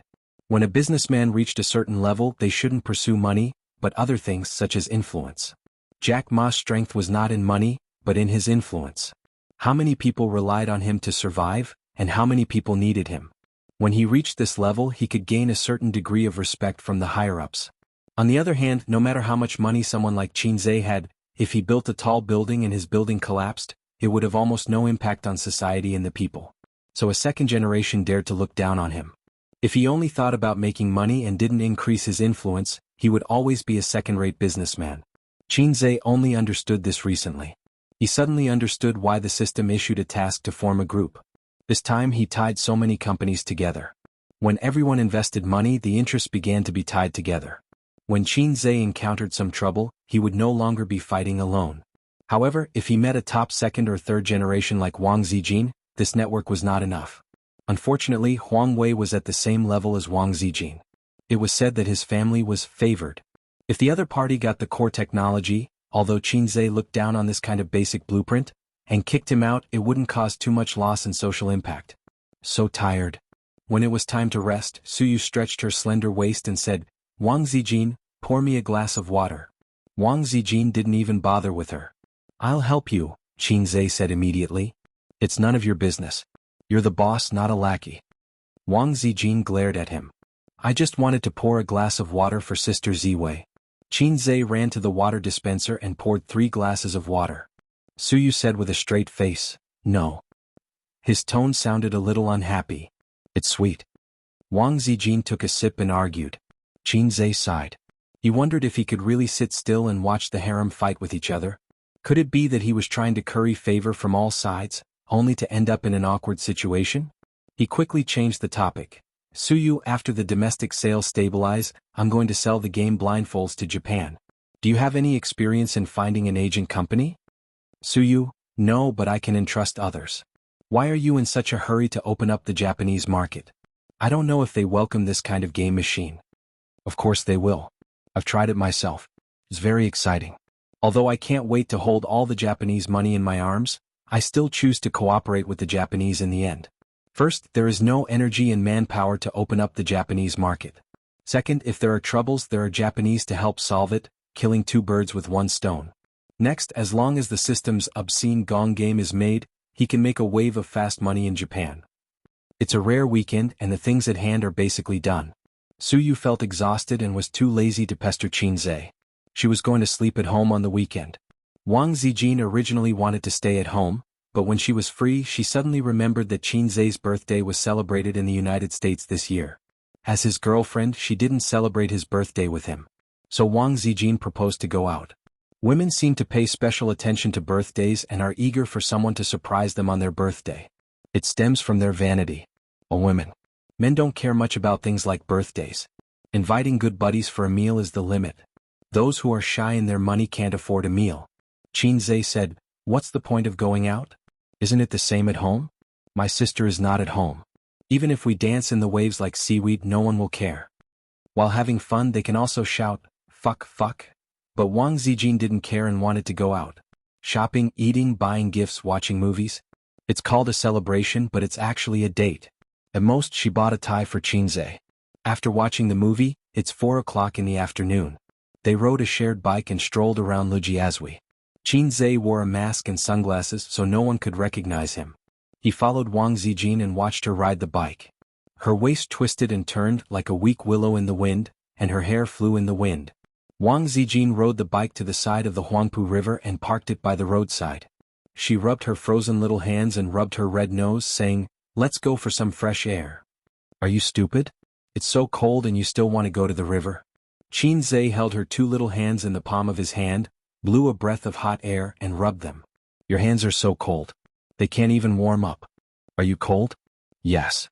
When a businessman reached a certain level, they shouldn't pursue money, but other things such as influence. Jack Ma's strength was not in money, but in his influence. How many people relied on him to survive, and how many people needed him? When he reached this level, he could gain a certain degree of respect from the higher-ups. On the other hand, no matter how much money someone like Qinze had, if he built a tall building and his building collapsed, it would have almost no impact on society and the people. So a second generation dared to look down on him. If he only thought about making money and didn't increase his influence, he would always be a second-rate businessman. Qinze only understood this recently. He suddenly understood why the system issued a task to form a group. This time he tied so many companies together. When everyone invested money, the interests began to be tied together. When Qinze encountered some trouble, he would no longer be fighting alone. However, if he met a top second or third generation like Wang Zijin, this network was not enough. Unfortunately, Huang Wei was at the same level as Wang Zijin. It was said that his family was favored. If the other party got the core technology, although Qinze looked down on this kind of basic blueprint, and kicked him out, it wouldn't cause too much loss and social impact. So tired. When it was time to rest, Su Yu stretched her slender waist and said, "Wang Zijin, pour me a glass of water." Wang Zijin didn't even bother with her. "I'll help you," Qinze said immediately. "It's none of your business. You're the boss, not a lackey." Wang Zijin glared at him. "I just wanted to pour a glass of water for Sister Ziwei." Qinze ran to the water dispenser and poured 3 glasses of water. Su Yu said with a straight face, "No." His tone sounded a little unhappy. "It's sweet." Wang Zijin took a sip and argued. Qinze sighed. He wondered if he could really sit still and watch the harem fight with each other. Could it be that he was trying to curry favor from all sides, only to end up in an awkward situation? He quickly changed the topic. "Su Yu, after the domestic sales stabilize, I'm going to sell the game blindfolds to Japan. Do you have any experience in finding an agent company?" Su Yu, "No, but I can entrust others." "Why are you in such a hurry to open up the Japanese market?" "I don't know if they welcome this kind of game machine." "Of course they will. I've tried it myself. It's very exciting. Although I can't wait to hold all the Japanese money in my arms, I still choose to cooperate with the Japanese in the end. First, there is no energy and manpower to open up the Japanese market. Second, if there are troubles, there are Japanese to help solve it, killing 2 birds with 1 stone. Next, as long as the system's obscene gong game is made, he can make a wave of fast money in Japan. It's a rare weekend and the things at hand are basically done. Su Yu felt exhausted and was too lazy to pester Qinze. She was going to sleep at home on the weekend. Wang Zijin originally wanted to stay at home, but when she was free, she suddenly remembered that Qinze's birthday was celebrated in the United States this year. As his girlfriend, she didn't celebrate his birthday with him. So Wang Zijin proposed to go out. Women seem to pay special attention to birthdays and are eager for someone to surprise them on their birthday. It stems from their vanity. Oh, women. Men don't care much about things like birthdays. Inviting good buddies for a meal is the limit. Those who are shy in their money can't afford a meal. Qinze said, "What's the point of going out? Isn't it the same at home? My sister is not at home." Even if we dance in the waves like seaweed, no one will care. While having fun, they can also shout, fuck, fuck. But Wang Zijin didn't care and wanted to go out. Shopping, eating, buying gifts, watching movies. It's called a celebration, but it's actually a date. At most, she bought a tie for Qinzhe. After watching the movie, it's 4 o'clock in the afternoon. They rode a shared bike and strolled around Lujiazui. Qinzhe wore a mask and sunglasses so no one could recognize him. He followed Wang Zijin and watched her ride the bike. Her waist twisted and turned like a weak willow in the wind, and her hair flew in the wind. Wang Zijin rode the bike to the side of the Huangpu River and parked it by the roadside. She rubbed her frozen little hands and rubbed her red nose, saying, "Let's go for some fresh air." "Are you stupid? It's so cold and you still want to go to the river?" Qinzhe held her 2 little hands in the palm of his hand, blew a breath of hot air and rubbed them. "Your hands are so cold. They can't even warm up. Are you cold?" "Yes."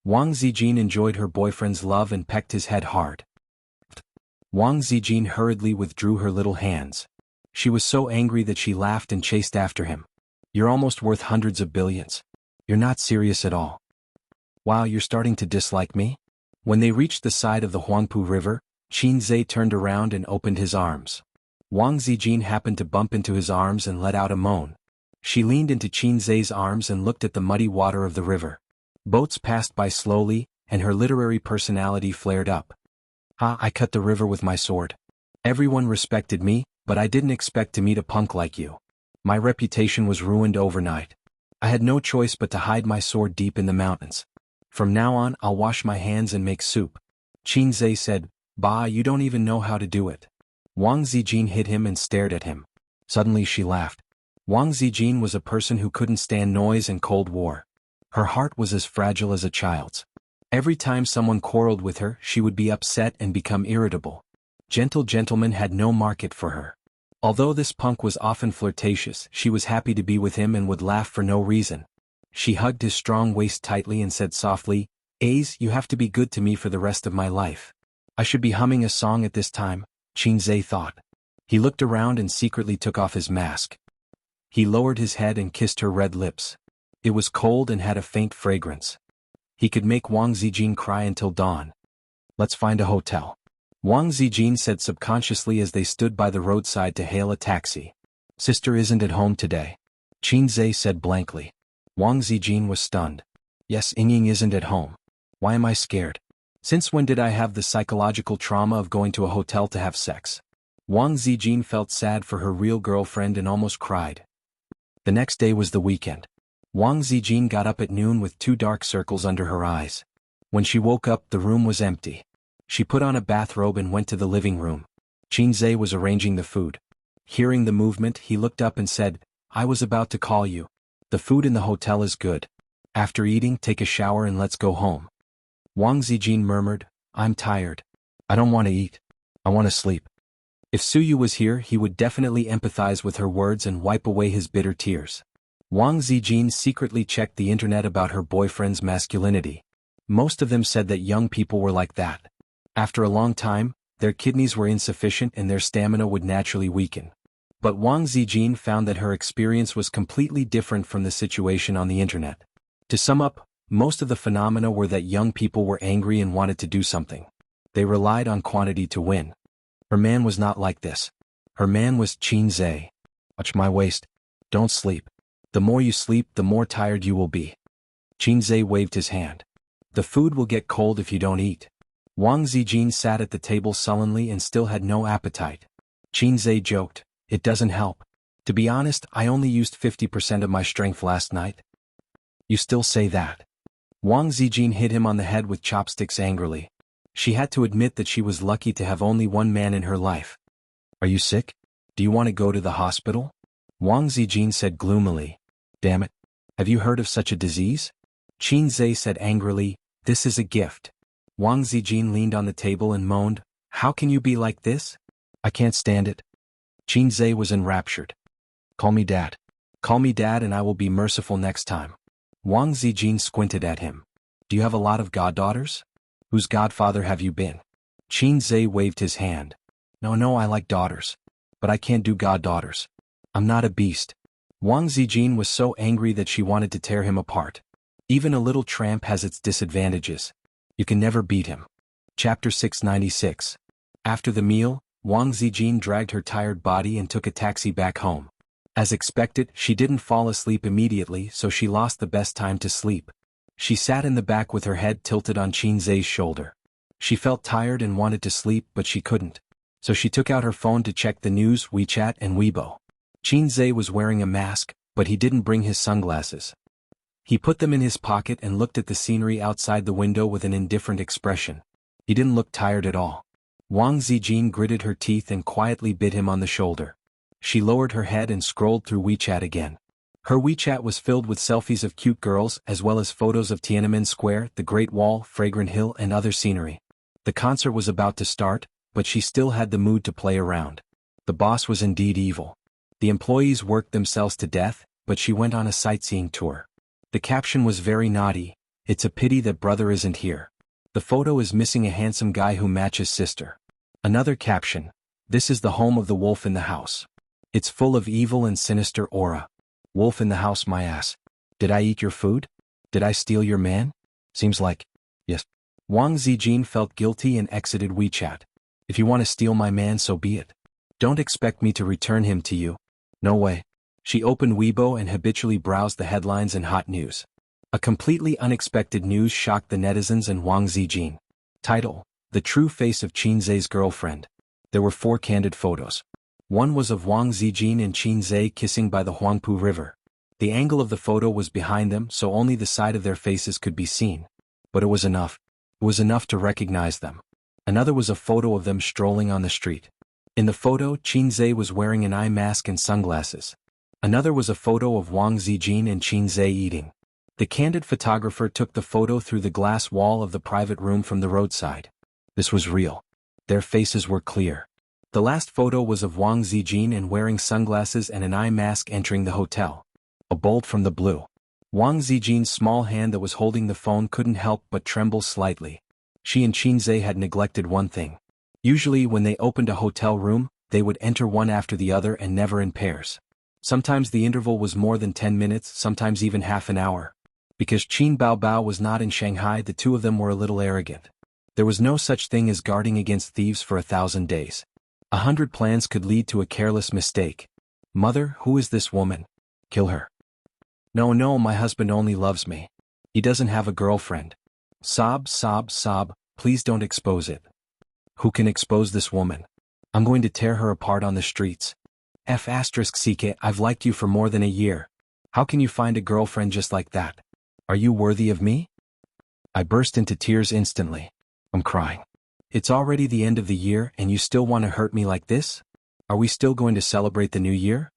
Wang Zijin enjoyed her boyfriend's love and pecked his head hard. Wang Zijin hurriedly withdrew her little hands. She was so angry that she laughed and chased after him. "You're almost worth hundreds of billions. You're not serious at all. Wow, you're starting to dislike me?" When they reached the side of the Huangpu River, Qinzhe turned around and opened his arms. Wang Zijin happened to bump into his arms and let out a moan. She leaned into Qinzhe's arms and looked at the muddy water of the river. Boats passed by slowly, and her literary personality flared up. I cut the river with my sword. Everyone respected me, but I didn't expect to meet a punk like you. My reputation was ruined overnight. I had no choice but to hide my sword deep in the mountains. From now on, I'll wash my hands and make soup." Qinzhe said, "Bah, you don't even know how to do it." Wang Zijin hit him and stared at him. Suddenly she laughed. Wang Zijin was a person who couldn't stand noise and cold war. Her heart was as fragile as a child's. Every time someone quarreled with her, she would be upset and become irritable. Gentle gentlemen had no market for her. Although this punk was often flirtatious, she was happy to be with him and would laugh for no reason. She hugged his strong waist tightly and said softly, "Ace, you have to be good to me for the rest of my life." I should be humming a song at this time, Qinzhe thought. He looked around and secretly took off his mask. He lowered his head and kissed her red lips. It was cold and had a faint fragrance. He could make Wang Zijin cry until dawn. "Let's find a hotel," Wang Zijin said subconsciously as they stood by the roadside to hail a taxi. "Sister isn't at home today," Qinzhe said blankly. Wang Zijin was stunned. "Yes, Ying isn't at home. Why am I scared? Since when did I have the psychological trauma of going to a hotel to have sex?" Wang Zijin felt sad for her real girlfriend and almost cried. The next day was the weekend. Wang Zijin got up at noon with 2 dark circles under her eyes. When she woke up, the room was empty. She put on a bathrobe and went to the living room. Qinzhe was arranging the food. Hearing the movement, he looked up and said, "I was about to call you. The food in the hotel is good. After eating, take a shower and let's go home." Wang Zijin murmured, "I'm tired. I don't want to eat. I want to sleep." If Suyu was here, he would definitely empathize with her words and wipe away his bitter tears. Wang Zijin secretly checked the internet about her boyfriend's masculinity. Most of them said that young people were like that. After a long time, their kidneys were insufficient and their stamina would naturally weaken. But Wang Zijin found that her experience was completely different from the situation on the internet. To sum up, most of the phenomena were that young people were angry and wanted to do something. They relied on quantity to win. Her man was not like this. Her man was Qinzhe. "Watch my waist. Don't sleep. The more you sleep, the more tired you will be." Qinzhe waved his hand. "The food will get cold if you don't eat." Wang Zijin sat at the table sullenly and still had no appetite. Qinzhe joked, "It doesn't help. To be honest, I only used 50% of my strength last night." "You still say that?" Wang Zijin hit him on the head with chopsticks angrily. She had to admit that she was lucky to have only one man in her life. "Are you sick? Do you want to go to the hospital?" Wang Zijin said gloomily. "Damn it. Have you heard of such a disease?" Qinzhe said angrily, "This is a gift." Wang Zijin leaned on the table and moaned, "How can you be like this? I can't stand it." Qinzhe was enraptured. "Call me dad. Call me dad and I will be merciful next time." Wang Zijin squinted at him. "Do you have a lot of goddaughters? Whose godfather have you been?" Qinzhe waved his hand. No, I like daughters. But I can't do goddaughters. I'm not a beast." Wang Zijin was so angry that she wanted to tear him apart. Even a little tramp has its disadvantages. You can never beat him. Chapter 696. After the meal, Wang Zijin dragged her tired body and took a taxi back home. As expected, she didn't fall asleep immediately, so she lost the best time to sleep. She sat in the back with her head tilted on Qin Zhe's shoulder. She felt tired and wanted to sleep, but she couldn't. So she took out her phone to check the news, WeChat and Weibo. Qin Zhe was wearing a mask, but he didn't bring his sunglasses. He put them in his pocket and looked at the scenery outside the window with an indifferent expression. He didn't look tired at all. Wang Zijin gritted her teeth and quietly bit him on the shoulder. She lowered her head and scrolled through WeChat again. Her WeChat was filled with selfies of cute girls as well as photos of Tiananmen Square, the Great Wall, Fragrant Hill and other scenery. The concert was about to start, but she still had the mood to play around. The boss was indeed evil. The employees worked themselves to death, but she went on a sightseeing tour. The caption was very naughty. It's a pity that brother isn't here. The photo is missing a handsome guy who matches sister. Another caption. This is the home of the wolf in the house. It's full of evil and sinister aura. Wolf in the house, my ass. Did I eat your food? Did I steal your man? Seems like, yes. Wang Zijin felt guilty and exited WeChat. If you want to steal my man, so be it. Don't expect me to return him to you. No way. She opened Weibo and habitually browsed the headlines and hot news. A completely unexpected news shocked the netizens and Wang Zijin. Title: The True Face of Qin Zhe's Girlfriend. There were 4 candid photos. One was of Wang Zijin and Qin Zhe kissing by the Huangpu River. The angle of the photo was behind them, so only the side of their faces could be seen. But it was enough. It was enough to recognize them. Another was a photo of them strolling on the street. In the photo, Qin Zhe was wearing an eye mask and sunglasses. Another was a photo of Wang Zijin and Qin Zhe eating. The candid photographer took the photo through the glass wall of the private room from the roadside. This was real. Their faces were clear. The last photo was of Wang Zijin and wearing sunglasses and an eye mask entering the hotel. A bolt from the blue. Wang Zijin's small hand that was holding the phone couldn't help but tremble slightly. She and Qin Zhe had neglected one thing. Usually when they opened a hotel room, they would enter one after the other and never in pairs. Sometimes the interval was more than 10 minutes, sometimes even half an hour. Because Qin Baobao was not in Shanghai, the two of them were a little arrogant. There was no such thing as guarding against thieves for 1,000 days. 100 plans could lead to a careless mistake. Mother, who is this woman? Kill her. No, my husband only loves me. He doesn't have a girlfriend. Sob, sob, sob, please don't expose it. Who can expose this woman? I'm going to tear her apart on the streets. F***ck, I've liked you for more than a year. How can you find a girlfriend just like that? Are you worthy of me? I burst into tears instantly. I'm crying. It's already the end of the year and you still want to hurt me like this? Are we still going to celebrate the new year?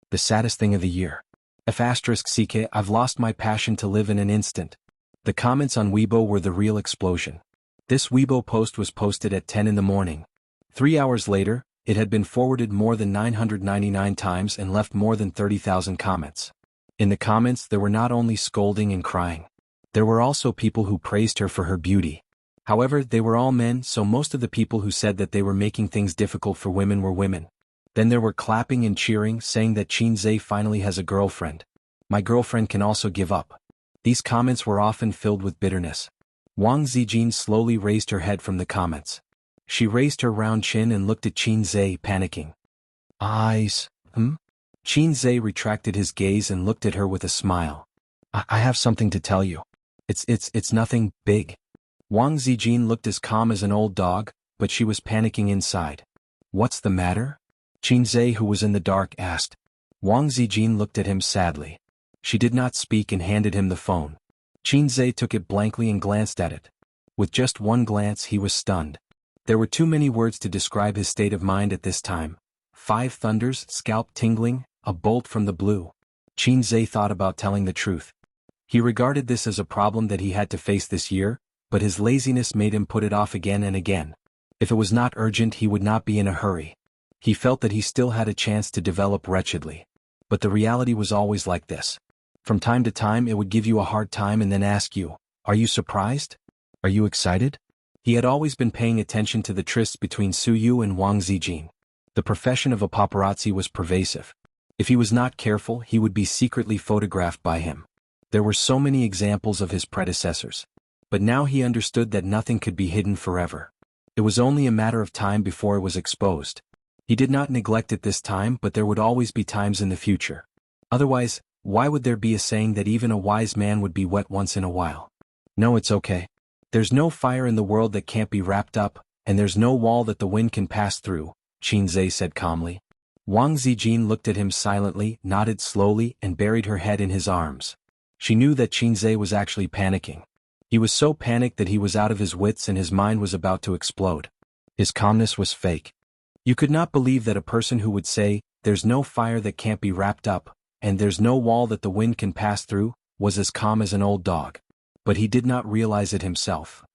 The saddest thing of the year. F***ck, I've lost my passion to live in an instant. The comments on Weibo were the real explosion. This Weibo post was posted at 10 in the morning. 3 hours later, it had been forwarded more than 999 times and left more than 30,000 comments. In the comments there were not only scolding and crying. There were also people who praised her for her beauty. However, they were all men, so most of the people who said that they were making things difficult for women were women. Then there were clapping and cheering, saying that Qin Zhe finally has a girlfriend. My girlfriend can also give up. These comments were often filled with bitterness. Wang Zijin slowly raised her head from the comments. She raised her round chin and looked at Qin Zhe, panicking. Eyes, Qin Zhe retracted his gaze and looked at her with a smile. I have something to tell you. It's nothing big. Wang Zijin looked as calm as an old dog, but she was panicking inside. What's the matter? Qin Zhe, who was in the dark, asked. Wang Zijin looked at him sadly. She did not speak and handed him the phone. Qin Zhe took it blankly and glanced at it. With just one glance he was stunned. There were too many words to describe his state of mind at this time. 5 thunders, scalp tingling, a bolt from the blue. Qin Zhe thought about telling the truth. He regarded this as a problem that he had to face this year, but his laziness made him put it off again and again. If it was not urgent, he would not be in a hurry. He felt that he still had a chance to develop wretchedly. But the reality was always like this. From time to time it would give you a hard time and then ask you, are you surprised? Are you excited? He had always been paying attention to the trysts between Su Yu and Wang Zijin. The profession of a paparazzi was pervasive. If he was not careful, he would be secretly photographed by him. There were so many examples of his predecessors. But now he understood that nothing could be hidden forever. It was only a matter of time before it was exposed. He did not neglect it this time, but there would always be times in the future. Otherwise, why would there be a saying that even a wise man would be wet once in a while? No, it's okay. There's no fire in the world that can't be wrapped up, and there's no wall that the wind can pass through, Qinzhe said calmly. Wang Zijin looked at him silently, nodded slowly, and buried her head in his arms. She knew that Qinzhe was actually panicking. He was so panicked that he was out of his wits and his mind was about to explode. His calmness was fake. You could not believe that a person who would say, "There's no fire that can't be wrapped up, and there's no wall that the wind can pass through," was as calm as an old dog. But he did not realize it himself.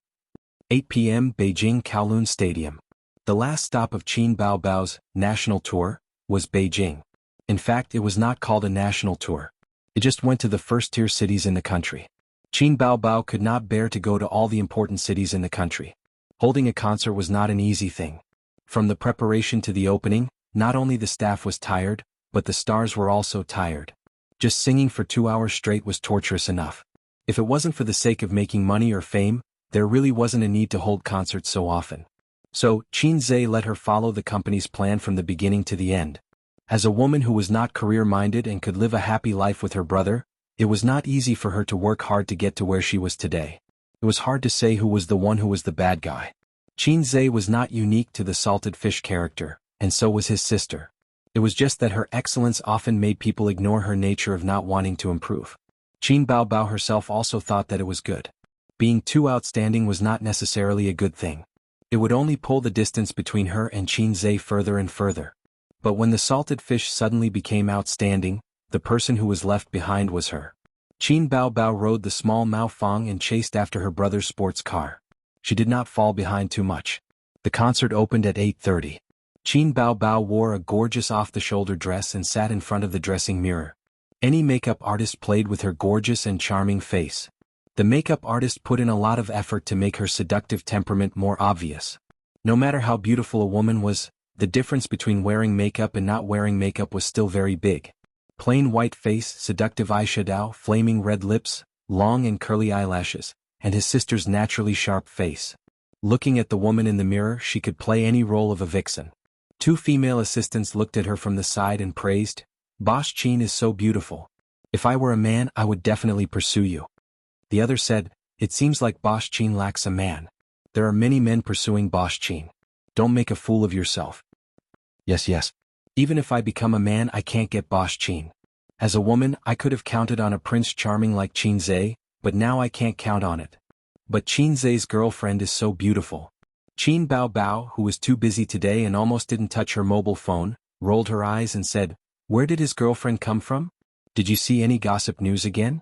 8 p.m. Beijing Kowloon Stadium. The last stop of Qin Baobao's national tour was Beijing. In fact, it was not called a national tour. It just went to the first-tier cities in the country. Qin Baobao could not bear to go to all the important cities in the country. Holding a concert was not an easy thing. From the preparation to the opening, not only the staff was tired, but the stars were also tired. Just singing for 2 hours straight was torturous enough. If it wasn't for the sake of making money or fame, there really wasn't a need to hold concerts so often. So, Qinzhe let her follow the company's plan from the beginning to the end. As a woman who was not career-minded and could live a happy life with her brother, it was not easy for her to work hard to get to where she was today. It was hard to say who was the one who was the bad guy. Qinzhe was not unique to the salted fish character, and so was his sister. It was just that her excellence often made people ignore her nature of not wanting to improve. Qin Baobao herself also thought that it was good. Being too outstanding was not necessarily a good thing. It would only pull the distance between her and Qinzhe further and further. But when the salted fish suddenly became outstanding, the person who was left behind was her. Qin Baobao rode the small Mao Fong and chased after her brother's sports car. She did not fall behind too much. The concert opened at 8:30. Qin Baobao wore a gorgeous off-the-shoulder dress and sat in front of the dressing mirror. Any makeup artist played with her gorgeous and charming face. The makeup artist put in a lot of effort to make her seductive temperament more obvious. No matter how beautiful a woman was, the difference between wearing makeup and not wearing makeup was still very big. Plain white face, seductive eyeshadow, flaming red lips, long and curly eyelashes, and his sister's naturally sharp face. Looking at the woman in the mirror, she could play any role of a vixen. 2 female assistants looked at her from the side and praised, "Boss Qin is so beautiful. If I were a man, I would definitely pursue you." The other said, "It seems like Boss Qin lacks a man. There are many men pursuing Boss Qin. Don't make a fool of yourself." Yes. Even if I become a man, I can't get Boss Qin. As a woman, I could have counted on a prince charming like Qinzhe, but now I can't count on it. But Qinzhe's girlfriend is so beautiful. Qin Baobao, who was too busy today and almost didn't touch her mobile phone, rolled her eyes and said, "Where did his girlfriend come from? Did you see any gossip news again?"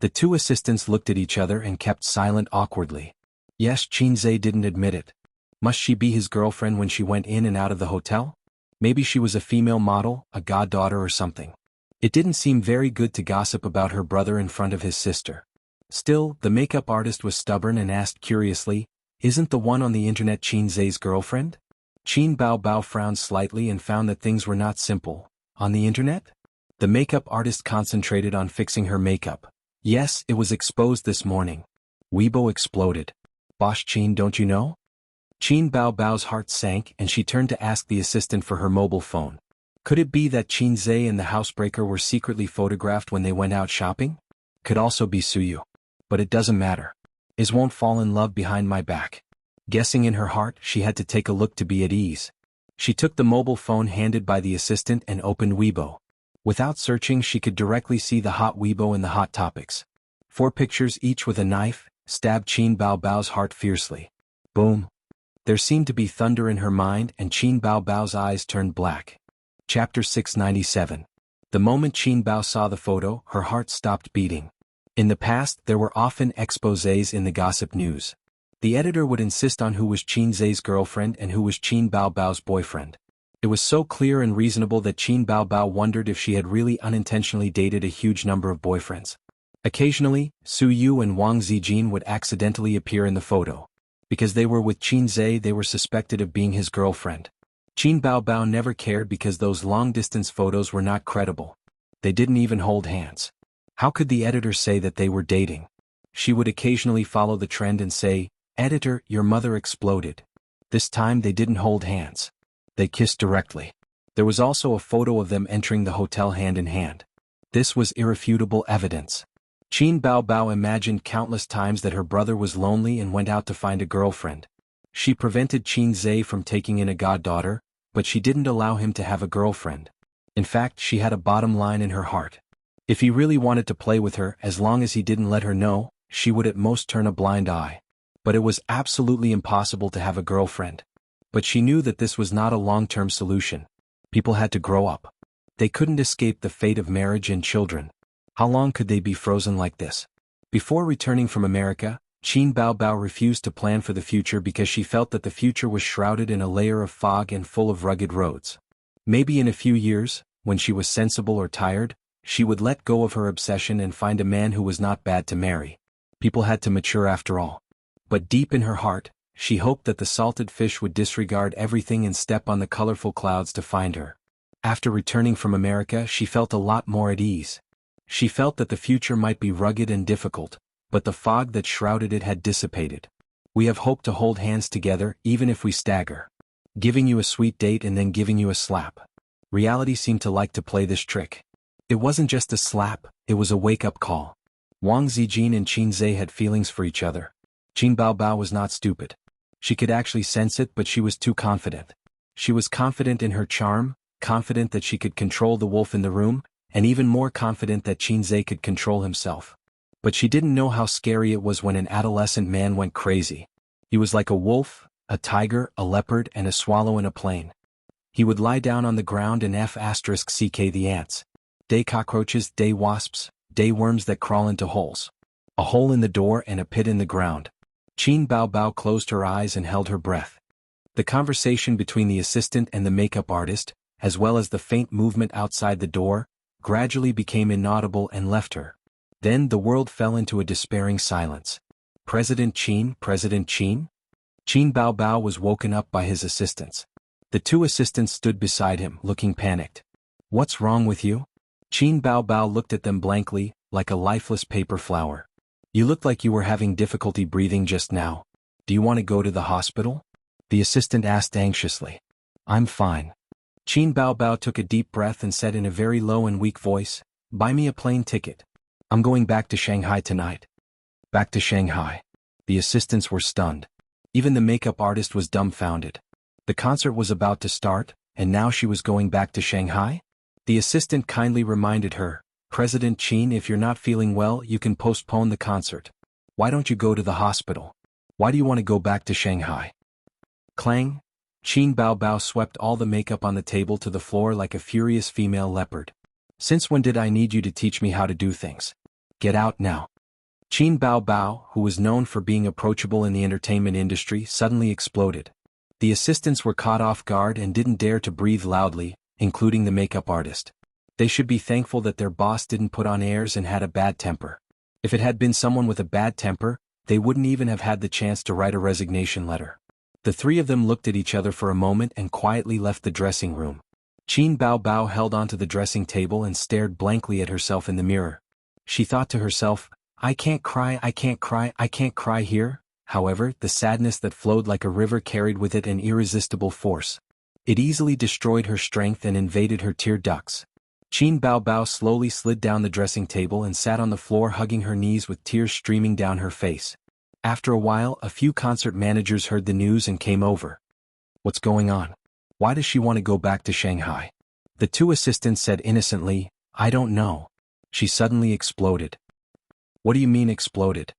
The 2 assistants looked at each other and kept silent awkwardly. Yes, Qinzhe didn't admit it. Must she be his girlfriend when she went in and out of the hotel? Maybe she was a female model, a goddaughter or something. It didn't seem very good to gossip about her brother in front of his sister. Still, the makeup artist was stubborn and asked curiously, "Isn't the one on the internet Qinzhe's girlfriend?" Qin Baobao frowned slightly and found that things were not simple. On the internet? The makeup artist concentrated on fixing her makeup. Yes, it was exposed this morning. Weibo exploded. "Boss Qin, don't you know?" Qin Baobao's heart sank and she turned to ask the assistant for her mobile phone. Could it be that Qinzhe and the housebreaker were secretly photographed when they went out shopping? Could also be Suyu. But it doesn't matter. Is won't fall in love behind my back. Guessing in her heart, she had to take a look to be at ease. She took the mobile phone handed by the assistant and opened Weibo. Without searching, she could directly see the hot Weibo and the hot topics. 4 pictures each with a knife, stabbed Qin Baobao's heart fiercely. Boom. There seemed to be thunder in her mind and Qin Baobao's eyes turned black. Chapter 697. The moment Qin Bao saw the photo, her heart stopped beating. In the past, there were often exposés in the gossip news. The editor would insist on who was Qinzhe's girlfriend and who was Qin Baobao's boyfriend. It was so clear and reasonable that Qin Baobao wondered if she had really unintentionally dated a huge number of boyfriends. Occasionally, Su Yu and Wang Zijin would accidentally appear in the photo. Because they were with Qinzhe, they were suspected of being his girlfriend. Qin Baobao never cared because those long-distance photos were not credible. They didn't even hold hands. How could the editor say that they were dating? She would occasionally follow the trend and say, "Editor, your mother exploded." This time they didn't hold hands. They kissed directly. There was also a photo of them entering the hotel hand in hand. This was irrefutable evidence. Qin Baobao imagined countless times that her brother was lonely and went out to find a girlfriend. She prevented Qin Zhe from taking in a goddaughter, but she didn't allow him to have a girlfriend. In fact, she had a bottom line in her heart. If he really wanted to play with her, as long as he didn't let her know, she would at most turn a blind eye. But it was absolutely impossible to have a girlfriend. But she knew that this was not a long-term solution. People had to grow up. They couldn't escape the fate of marriage and children. How long could they be frozen like this? Before returning from America, Qin Baobao refused to plan for the future because she felt that the future was shrouded in a layer of fog and full of rugged roads. Maybe in a few years, when she was sensible or tired, she would let go of her obsession and find a man who was not bad to marry. People had to mature after all. But deep in her heart, she hoped that the salted fish would disregard everything and step on the colorful clouds to find her. After returning from America, she felt a lot more at ease. She felt that the future might be rugged and difficult, but the fog that shrouded it had dissipated. We have hope to hold hands together even if we stagger. Giving you a sweet date and then giving you a slap. Reality seemed to like to play this trick. It wasn't just a slap, it was a wake-up call. Wang Zijin and Qin Zhe had feelings for each other. Qin Baobao was not stupid. She could actually sense it, but she was too confident. She was confident in her charm, confident that she could control the wolf in the room, and even more confident that Qin Zhe could control himself. But she didn't know how scary it was when an adolescent man went crazy. He was like a wolf, a tiger, a leopard, and a swallow in a plane. He would lie down on the ground and *ck the ants. Day cockroaches, day wasps, day worms that crawl into holes. A hole in the door and a pit in the ground. Qin Baobao closed her eyes and held her breath. The conversation between the assistant and the makeup artist, as well as the faint movement outside the door, gradually became inaudible and left her. Then the world fell into a despairing silence. President Qin? President Qin? Qin Baobao was woken up by his assistants. The two assistants stood beside him, looking panicked. "What's wrong with you?" Qin Baobao looked at them blankly, like a lifeless paper flower. "You looked like you were having difficulty breathing just now. Do you want to go to the hospital?" The assistant asked anxiously. "I'm fine." Qin Baobao took a deep breath and said in a very low and weak voice, "Buy me a plane ticket. I'm going back to Shanghai tonight." Back to Shanghai. The assistants were stunned. Even the makeup artist was dumbfounded. The concert was about to start, and now she was going back to Shanghai? The assistant kindly reminded her, "President Qin, if you're not feeling well, you can postpone the concert. Why don't you go to the hospital? Why do you want to go back to Shanghai?" Clang! Qin Baobao swept all the makeup on the table to the floor like a furious female leopard. "Since when did I need you to teach me how to do things? Get out now." Qin Baobao, who was known for being approachable in the entertainment industry, suddenly exploded. The assistants were caught off guard and didn't dare to breathe loudly, including the makeup artist. They should be thankful that their boss didn't put on airs and had a bad temper. If it had been someone with a bad temper, they wouldn't even have had the chance to write a resignation letter. The three of them looked at each other for a moment and quietly left the dressing room. Qin Baobao held onto the dressing table and stared blankly at herself in the mirror. She thought to herself, I can't cry here." However, the sadness that flowed like a river carried with it an irresistible force. It easily destroyed her strength and invaded her tear ducts. Qin Baobao slowly slid down the dressing table and sat on the floor hugging her knees with tears streaming down her face. After a while, a few concert managers heard the news and came over. "What's going on? Why does she want to go back to Shanghai?" The two assistants said innocently, "I don't know." She suddenly exploded. "What do you mean exploded?"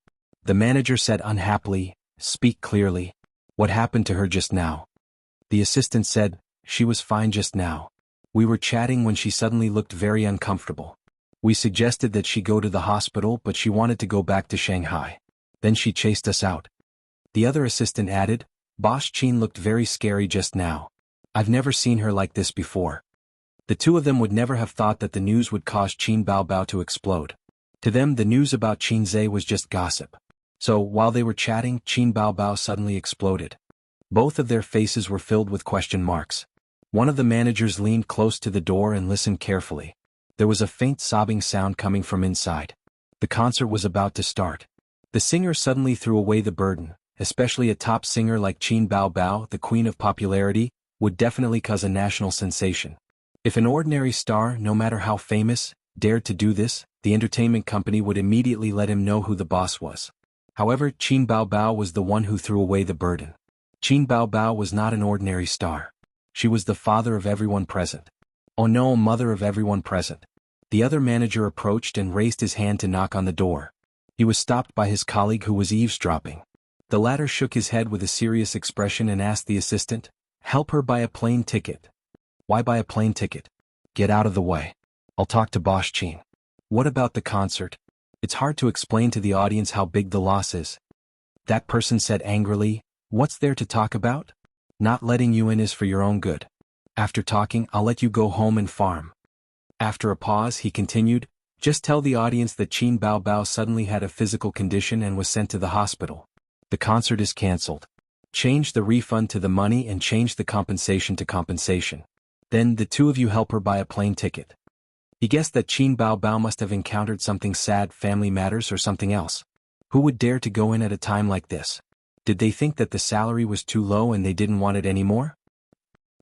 The manager said unhappily, "Speak clearly. What happened to her just now?" The assistant said, "She was fine just now. We were chatting when she suddenly looked very uncomfortable. We suggested that she go to the hospital, but she wanted to go back to Shanghai. Then she chased us out." The other assistant added, "Boss Qin looked very scary just now. I've never seen her like this before." The two of them would never have thought that the news would cause Qin Baobao to explode. To them, the news about Qin Zhe was just gossip. So, while they were chatting, Qin Baobao suddenly exploded. Both of their faces were filled with question marks. One of the managers leaned close to the door and listened carefully. There was a faint sobbing sound coming from inside. The concert was about to start. The singer suddenly threw away the burden, especially a top singer like Qin Bao Bao, the queen of popularity, would definitely cause a national sensation. If an ordinary star, no matter how famous, dared to do this, the entertainment company would immediately let him know who the boss was. However, Qin Bao Bao was the one who threw away the burden. Qin Bao Bao was not an ordinary star. She was the father of everyone present. Oh no, mother of everyone present. The other manager approached and raised his hand to knock on the door. He was stopped by his colleague who was eavesdropping. The latter shook his head with a serious expression and asked the assistant, "Help her buy a plane ticket." "Why buy a plane ticket?" "Get out of the way. I'll talk to Boss Qin." "What about the concert?" "It's hard to explain to the audience how big the loss is." That person said angrily, "What's there to talk about? Not letting you in is for your own good. After talking, I'll let you go home and farm." After a pause, he continued, "Just tell the audience that Qin Bao Bao suddenly had a physical condition and was sent to the hospital. The concert is cancelled. Change the refund to the money and change the compensation to compensation. Then the two of you help her buy a plane ticket." He guessed that Qin Bao Bao must have encountered something sad, family matters or something else. Who would dare to go in at a time like this? Did they think that the salary was too low and they didn't want it anymore?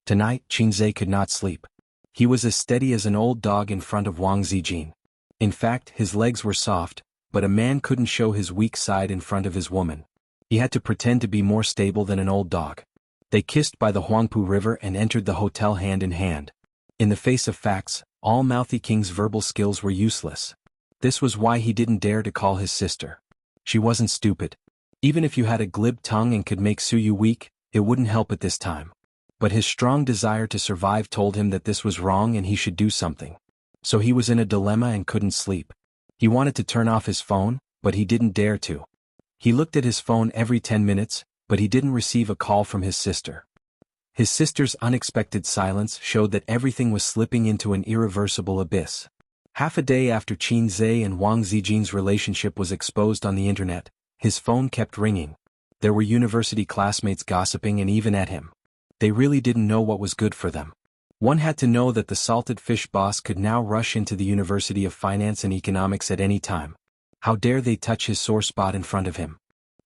Tonight, Qinze could not sleep. He was as steady as an old dog in front of Wang Zijin. In fact, his legs were soft, but a man couldn't show his weak side in front of his woman. He had to pretend to be more stable than an old dog. They kissed by the Huangpu River and entered the hotel hand in hand. In the face of facts, all Mouthy King's verbal skills were useless. This was why he didn't dare to call his sister. She wasn't stupid. Even if you had a glib tongue and could make Suyu weak, it wouldn't help at this time. But his strong desire to survive told him that this was wrong and he should do something. So he was in a dilemma and couldn't sleep. He wanted to turn off his phone, but he didn't dare to. He looked at his phone every 10 minutes, but he didn't receive a call from his sister. His sister's unexpected silence showed that everything was slipping into an irreversible abyss. Half a day after Qin Zhe and Wang Zijin's relationship was exposed on the internet, his phone kept ringing. There were university classmates gossiping and even at him. They really didn't know what was good for them. One had to know that the salted fish boss could now rush into the University of Finance and Economics at any time. How dare they touch his sore spot in front of him?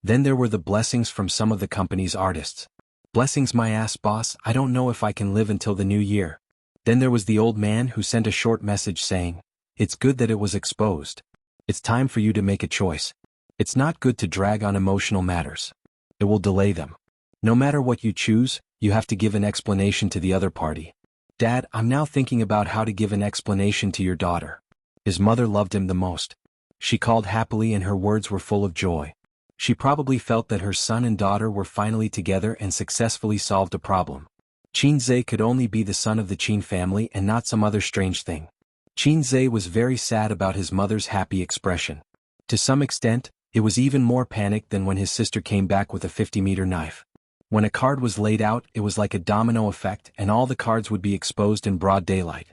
Then there were the blessings from some of the company's artists. "Blessings my ass boss, I don't know if I can live until the new year." Then there was the old man who sent a short message saying, "It's good that it was exposed. It's time for you to make a choice. It's not good to drag on emotional matters. It will delay them. No matter what you choose, you have to give an explanation to the other party." "Dad, I'm now thinking about how to give an explanation to your daughter." His mother loved him the most. She called happily and her words were full of joy. She probably felt that her son and daughter were finally together and successfully solved a problem. Qin Zhe could only be the son of the Qin family and not some other strange thing. Qin Zhe was very sad about his mother's happy expression. To some extent, it was even more panicked than when his sister came back with a 50-meter knife. When a card was laid out, it was like a domino effect and all the cards would be exposed in broad daylight.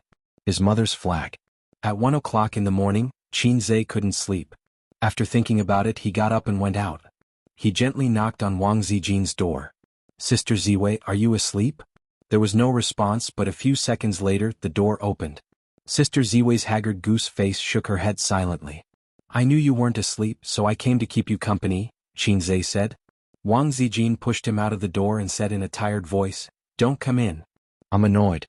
His mother's flag. At 1 o'clock in the morning, Qin Zhe couldn't sleep. After thinking about it, he got up and went out. He gently knocked on Wang Zijin's door. "Sister Ziwei, are you asleep?" There was no response, but a few seconds later, the door opened. Sister Ziwei's haggard goose face shook her head silently. "I knew you weren't asleep, so I came to keep you company," Qin Zhe said. Wang Zijin pushed him out of the door and said in a tired voice, "Don't come in. I'm annoyed."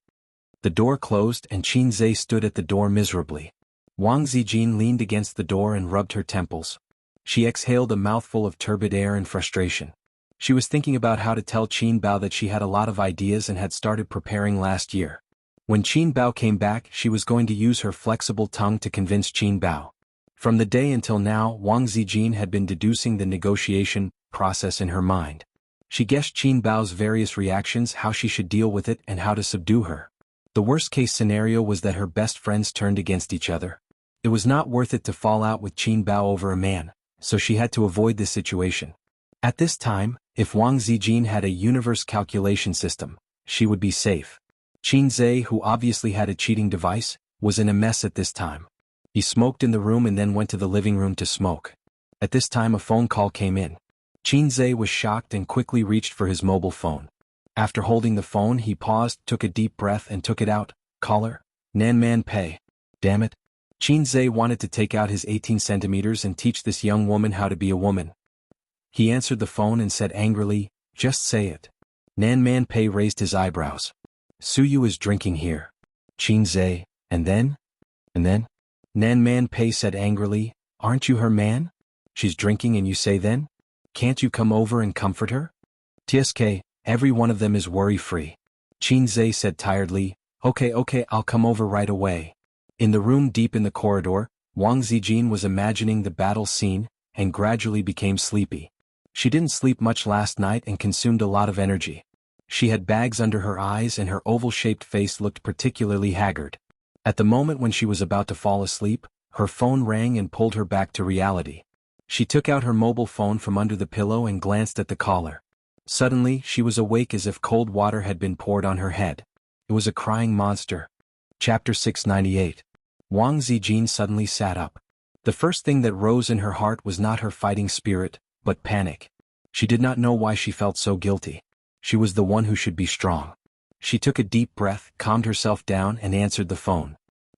The door closed and Qin Zhe stood at the door miserably. Wang Zijin leaned against the door and rubbed her temples. She exhaled a mouthful of turbid air in frustration. She was thinking about how to tell Qin Bao that she had a lot of ideas and had started preparing last year. When Qin Bao came back, she was going to use her flexible tongue to convince Qin Bao. From the day until now, Wang Zijin had been deducing the negotiation process in her mind. She guessed Qin Bao's various reactions, how she should deal with it and how to subdue her. The worst-case scenario was that her best friends turned against each other. It was not worth it to fall out with Qin Bao over a man, so she had to avoid this situation. At this time, if Wang Zijin had a universe calculation system, she would be safe. Qin Zhe, who obviously had a cheating device, was in a mess at this time. He smoked in the room and then went to the living room to smoke. At this time a phone call came in. Qin Zhe was shocked and quickly reached for his mobile phone. After holding the phone, he paused, took a deep breath and took it out. "Caller? Nan Man Pei." Damn it. Qin Zhe wanted to take out his 18 centimeters and teach this young woman how to be a woman. He answered the phone and said angrily, "Just say it." Nan Man Pei raised his eyebrows. "Suyu is drinking here." Qin Zhe, and then? Nan Man Pei said angrily, "Aren't you her man? She's drinking and you say then? Can't you come over and comfort her?" "TSK, every one of them is worry-free." Qin Zhe said tiredly, Okay, I'll come over right away." In the room deep in the corridor, Wang Zijin was imagining the battle scene, and gradually became sleepy. She didn't sleep much last night and consumed a lot of energy. She had bags under her eyes and her oval-shaped face looked particularly haggard. At the moment when she was about to fall asleep, her phone rang and pulled her back to reality. She took out her mobile phone from under the pillow and glanced at the caller. Suddenly, she was awake as if cold water had been poured on her head. It was a crying monster. Chapter 698. Wang Zijin suddenly sat up. The first thing that rose in her heart was not her fighting spirit, but panic. She did not know why she felt so guilty. She was the one who should be strong. She took a deep breath, calmed herself down and answered the phone.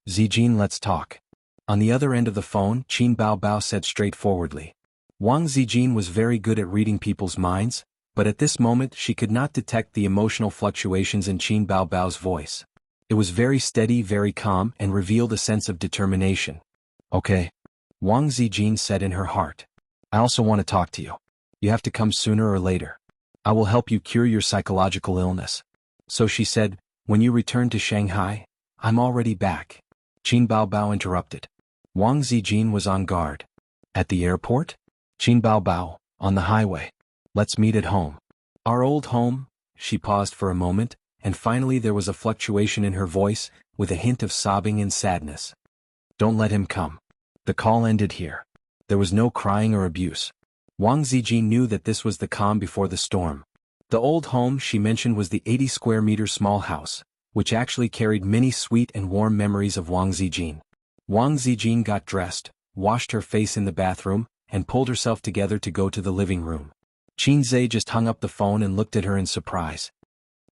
"Zijin, let's talk." On the other end of the phone, Qin Baobao said straightforwardly. Wang Zijin was very good at reading people's minds, but at this moment she could not detect the emotional fluctuations in Qin Baobao's voice. It was very steady, very calm, and revealed a sense of determination. "Okay," Wang Zijin said in her heart. "I also want to talk to you. You have to come sooner or later. I will help you cure your psychological illness." So she said, "When you return to Shanghai, I'm already back." Qin Baobao interrupted. Wang Zijin was on guard. "At the airport?" "Qin Baobao, on the highway. Let's meet at home." "Our old home?" She paused for a moment, and finally there was a fluctuation in her voice, with a hint of sobbing and sadness. "Don't let him come." The call ended here. There was no crying or abuse. Wang Zijin knew that this was the calm before the storm. The old home she mentioned was the 80 square meter small house, which actually carried many sweet and warm memories of Wang Zijin. Wang Zijin got dressed, washed her face in the bathroom, and pulled herself together to go to the living room. Qin Zhe just hung up the phone and looked at her in surprise.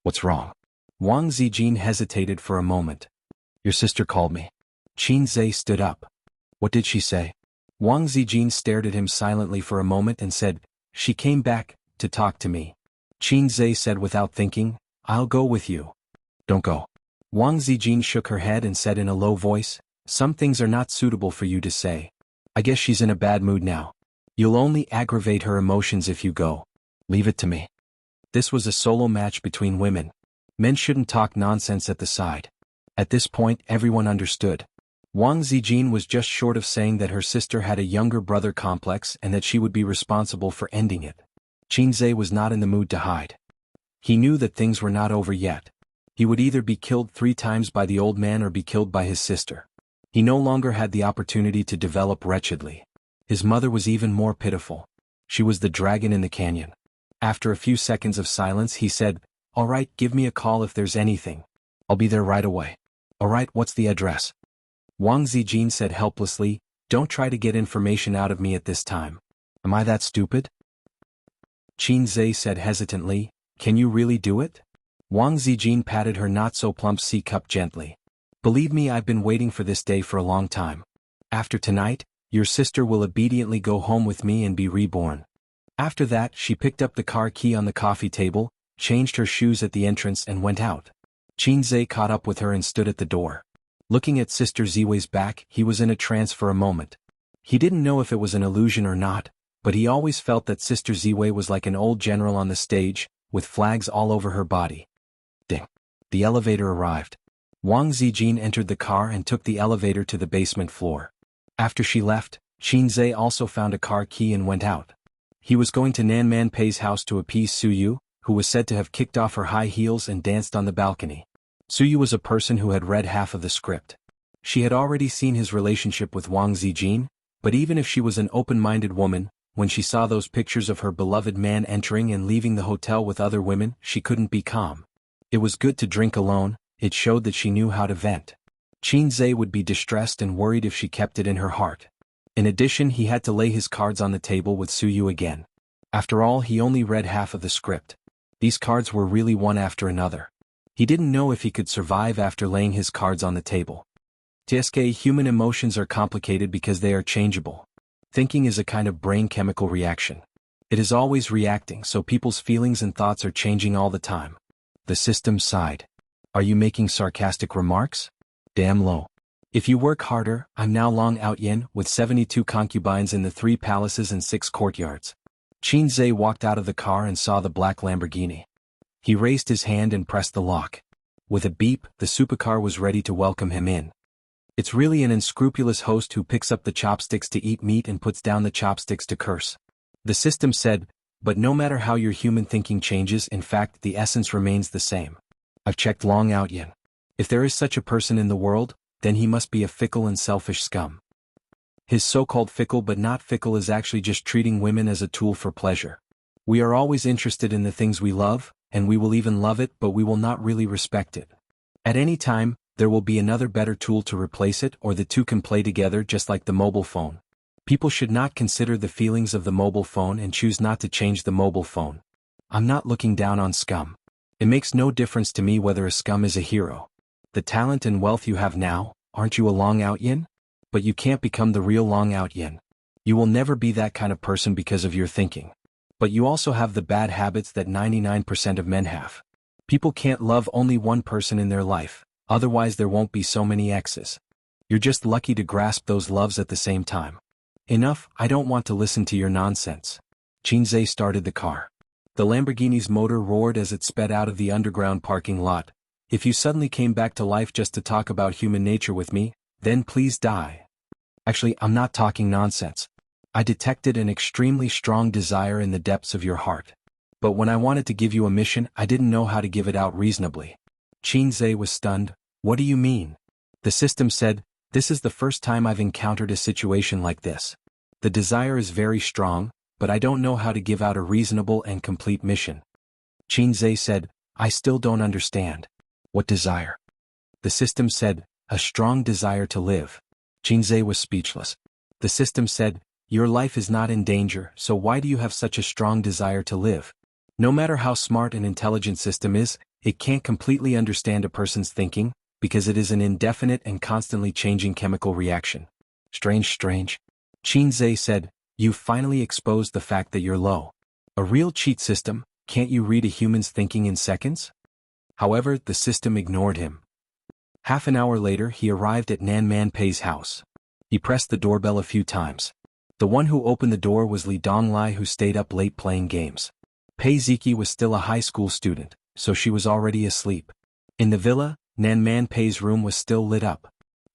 "What's wrong?" Wang Zijin hesitated for a moment. "Your sister called me." Qin Zhe stood up. "What did she say?" Wang Zijin stared at him silently for a moment and said, "She came back to talk to me." Qin Zhe said without thinking, "I'll go with you." "Don't go." Wang Zijin shook her head and said in a low voice, "Some things are not suitable for you to say. I guess she's in a bad mood now. You'll only aggravate her emotions if you go. Leave it to me." This was a solo match between women. Men shouldn't talk nonsense at the side. At this point everyone understood. Wang Zijin was just short of saying that her sister had a younger brother complex and that she would be responsible for ending it. Qin Zhe was not in the mood to hide. He knew that things were not over yet. He would either be killed 3 times by the old man or be killed by his sister. He no longer had the opportunity to develop wretchedly. His mother was even more pitiful. She was the dragon in the canyon. After a few seconds of silence he said, "All right, give me a call if there's anything. I'll be there right away." "All right, what's the address?" Wang Zijin said helplessly, "Don't try to get information out of me at this time." "Am I that stupid?" Qin Zhe said hesitantly, "Can you really do it?" Wang Zijin patted her not-so-plump C-cup gently. "Believe me, I've been waiting for this day for a long time. After tonight, your sister will obediently go home with me and be reborn." After that, she picked up the car key on the coffee table, changed her shoes at the entrance and went out. Qin Zhe caught up with her and stood at the door. Looking at Sister Ziwei's back, he was in a trance for a moment. He didn't know if it was an illusion or not, but he always felt that Sister Ziwei was like an old general on the stage, with flags all over her body. Ding. The elevator arrived. Wang Zijin entered the car and took the elevator to the basement floor. After she left, Qin Zhe also found a car key and went out. He was going to Nan Man Pei's house to appease Suyu, who was said to have kicked off her high heels and danced on the balcony. Suyu was a person who had read half of the script. She had already seen his relationship with Wang Zijin, but even if she was an open-minded woman, when she saw those pictures of her beloved man entering and leaving the hotel with other women, she couldn't be calm. It was good to drink alone, it showed that she knew how to vent. Qin Zhe would be distressed and worried if she kept it in her heart. In addition, he had to lay his cards on the table with Suyu again. After all, he only read half of the script. These cards were really one after another. He didn't know if he could survive after laying his cards on the table. TSK human emotions are complicated because they are changeable. Thinking is a kind of brain chemical reaction. It is always reacting, so people's feelings and thoughts are changing all the time. The system sighed. Are you making sarcastic remarks? Damn low. If you work harder, I'm now Long Out Yin, with 72 concubines in the 3 palaces and 6 courtyards. Qin Zhe walked out of the car and saw the black Lamborghini. He raised his hand and pressed the lock. With a beep, the supercar was ready to welcome him in. It's really an unscrupulous host who picks up the chopsticks to eat meat and puts down the chopsticks to curse. The system said, but no matter how your human thinking changes, in fact, the essence remains the same. I've checked Long Out Yin. If there is such a person in the world, then he must be a fickle and selfish scum. His so-called fickle but not fickle is actually just treating women as a tool for pleasure. We are always interested in the things we love, and we will even love it, but we will not really respect it. At any time, there will be another better tool to replace it, or the two can play together just like the mobile phone. People should not consider the feelings of the mobile phone and choose not to change the mobile phone. I'm not looking down on scum. It makes no difference to me whether a scum is a hero. The talent and wealth you have now, aren't you a Long Out Yin? But you can't become the real Long Out Yin. You will never be that kind of person because of your thinking. But you also have the bad habits that 99% of men have. People can't love only one person in their life, otherwise there won't be so many exes. You're just lucky to grasp those loves at the same time. Enough, I don't want to listen to your nonsense. Qin Zhe started the car. The Lamborghini's motor roared as it sped out of the underground parking lot. If you suddenly came back to life just to talk about human nature with me, then please die. Actually, I'm not talking nonsense. I detected an extremely strong desire in the depths of your heart. But when I wanted to give you a mission, I didn't know how to give it out reasonably. Qin Zhe was stunned. What do you mean? The system said, this is the first time I've encountered a situation like this. The desire is very strong, but I don't know how to give out a reasonable and complete mission. Qin Zhe said, I still don't understand. What desire? The system said, a strong desire to live. Qin Zhe was speechless. The system said, your life is not in danger, so why do you have such a strong desire to live? No matter how smart an intelligent system is, it can't completely understand a person's thinking, because it is an indefinite and constantly changing chemical reaction. Strange. Qin Zhe said, you've finally exposed the fact that you're low. A real cheat system, can't you read a human's thinking in seconds? However, the system ignored him. Half an hour later he arrived at Nan Man Pei's house. He pressed the doorbell a few times. The one who opened the door was Li Donglai, who stayed up late playing games. Pei Ziki was still a high school student, so she was already asleep. In the villa, Nan Man Pei's room was still lit up.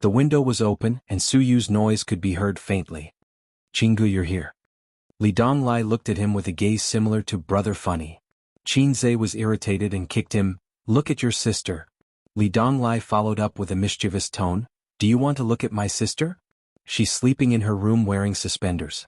The window was open and Su Yu's noise could be heard faintly. Jianghu, you're here. Li Donglai looked at him with a gaze similar to Brother Funny. Qin Zhe was irritated and kicked him. Look at your sister. Li Donglai followed up with a mischievous tone. Do you want to look at my sister? She's sleeping in her room wearing suspenders.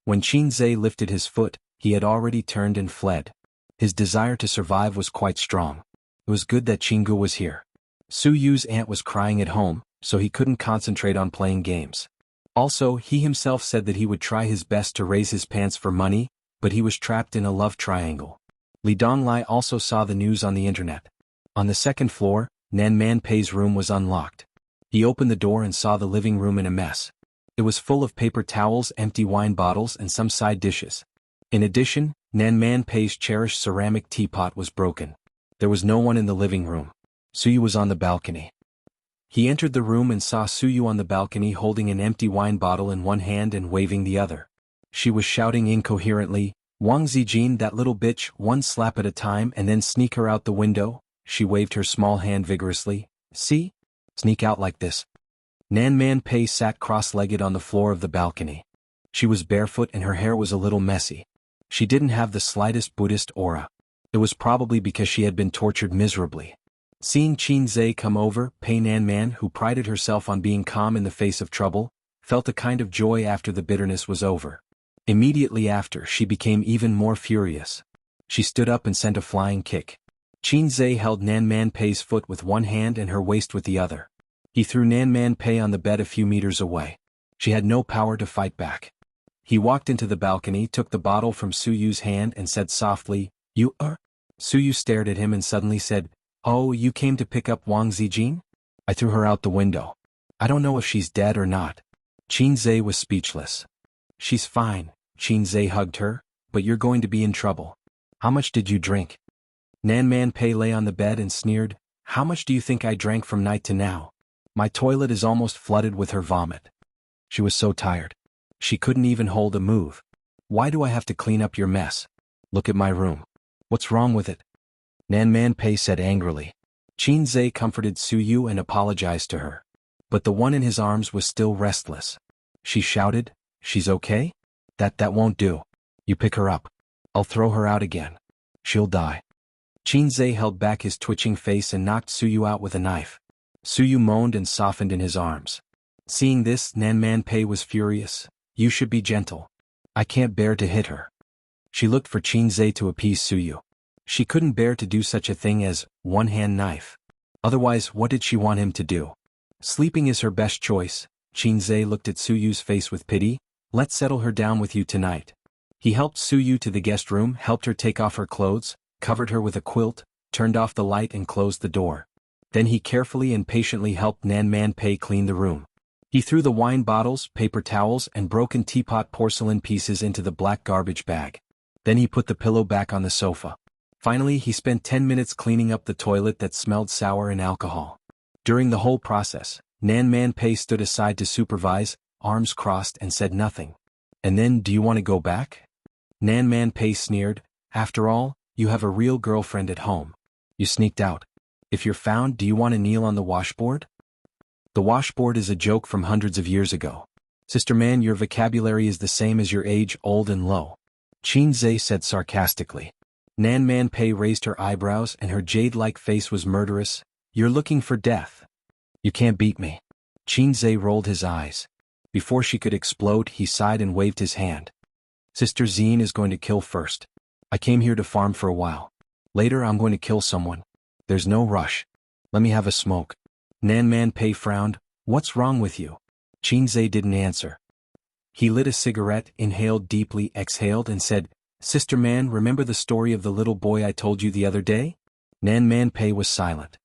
When Qin Zhe lifted his foot, he had already turned and fled. His desire to survive was quite strong. It was good that Jianghu was here. Su Yu's aunt was crying at home, so he couldn't concentrate on playing games. Also, he himself said that he would try his best to raise his pants for money, but he was trapped in a love triangle. Li Donglai also saw the news on the internet. On the second floor, Nan Man Pei's room was unlocked. He opened the door and saw the living room in a mess. It was full of paper towels, empty wine bottles, and some side dishes. In addition, Nan Man Pei's cherished ceramic teapot was broken. There was no one in the living room. Su Yu was on the balcony. He entered the room and saw Su Yu on the balcony holding an empty wine bottle in one hand and waving the other. She was shouting incoherently, Wang Zijin, that little bitch, one slap at a time and then sneak her out the window. She waved her small hand vigorously. See? Sneak out like this. Nan Man Pei sat cross-legged on the floor of the balcony. She was barefoot and her hair was a little messy. She didn't have the slightest Buddhist aura. It was probably because she had been tortured miserably. Seeing Qin Zhe come over, Pei Nan Man, who prided herself on being calm in the face of trouble, felt a kind of joy after the bitterness was over. Immediately after, she became even more furious. She stood up and sent a flying kick. Qin Zhe held Nan Man Pei's foot with one hand and her waist with the other. He threw Nan Man Pei on the bed a few meters away. She had no power to fight back. He walked into the balcony, took the bottle from Su Yu's hand and said softly, You are? Su Yu stared at him and suddenly said, Oh, you came to pick up Wang Zijin? I threw her out the window. I don't know if she's dead or not. Qinze was speechless. She's fine, Qinze hugged her, but you're going to be in trouble. How much did you drink? Nanman Pei lay on the bed and sneered, how much do you think I drank from night to now? My toilet is almost flooded with her vomit. She was so tired. She couldn't even hold a move. Why do I have to clean up your mess? Look at my room. What's wrong with it? Nanman Pei said angrily. Qinze comforted Suyu and apologized to her. But the one in his arms was still restless. She shouted, she's okay? That won't do. You pick her up. I'll throw her out again. She'll die. Qinze held back his twitching face and knocked Suyu out with a knife. Suyu moaned and softened in his arms. Seeing this, Nanman Pei was furious. You should be gentle. I can't bear to hit her. She looked for Qinze to appease Suyu. She couldn't bear to do such a thing as one-hand knife. Otherwise, what did she want him to do? Sleeping is her best choice. Qinze looked at Suyu's face with pity. Let's settle her down with you tonight. He helped Suyu to the guest room, helped her take off her clothes, covered her with a quilt, turned off the light and closed the door. Then he carefully and patiently helped Nanman Pei clean the room. He threw the wine bottles, paper towels and broken teapot porcelain pieces into the black garbage bag. Then he put the pillow back on the sofa. Finally, he spent 10 minutes cleaning up the toilet that smelled sour and alcohol. During the whole process, Nanman Pei stood aside to supervise, arms crossed and said nothing. And then, do you want to go back? Nanman Pei sneered, after all, you have a real girlfriend at home. You sneaked out. If you're found, do you want to kneel on the washboard? The washboard is a joke from hundreds of years ago. Sister man, your vocabulary is the same as your age, old and low. Qinze said sarcastically. Nanman Pei raised her eyebrows and her jade-like face was murderous. You're looking for death. You can't beat me. Qinze rolled his eyes. Before she could explode, he sighed and waved his hand. Sister Zine is going to kill first. I came here to farm for a while. Later I'm going to kill someone. There's no rush. Let me have a smoke. Nanman Pei frowned. What's wrong with you? Qinze didn't answer. He lit a cigarette, inhaled deeply, exhaled and said, Sister man, remember the story of the little boy I told you the other day? Nanman Pei was silent.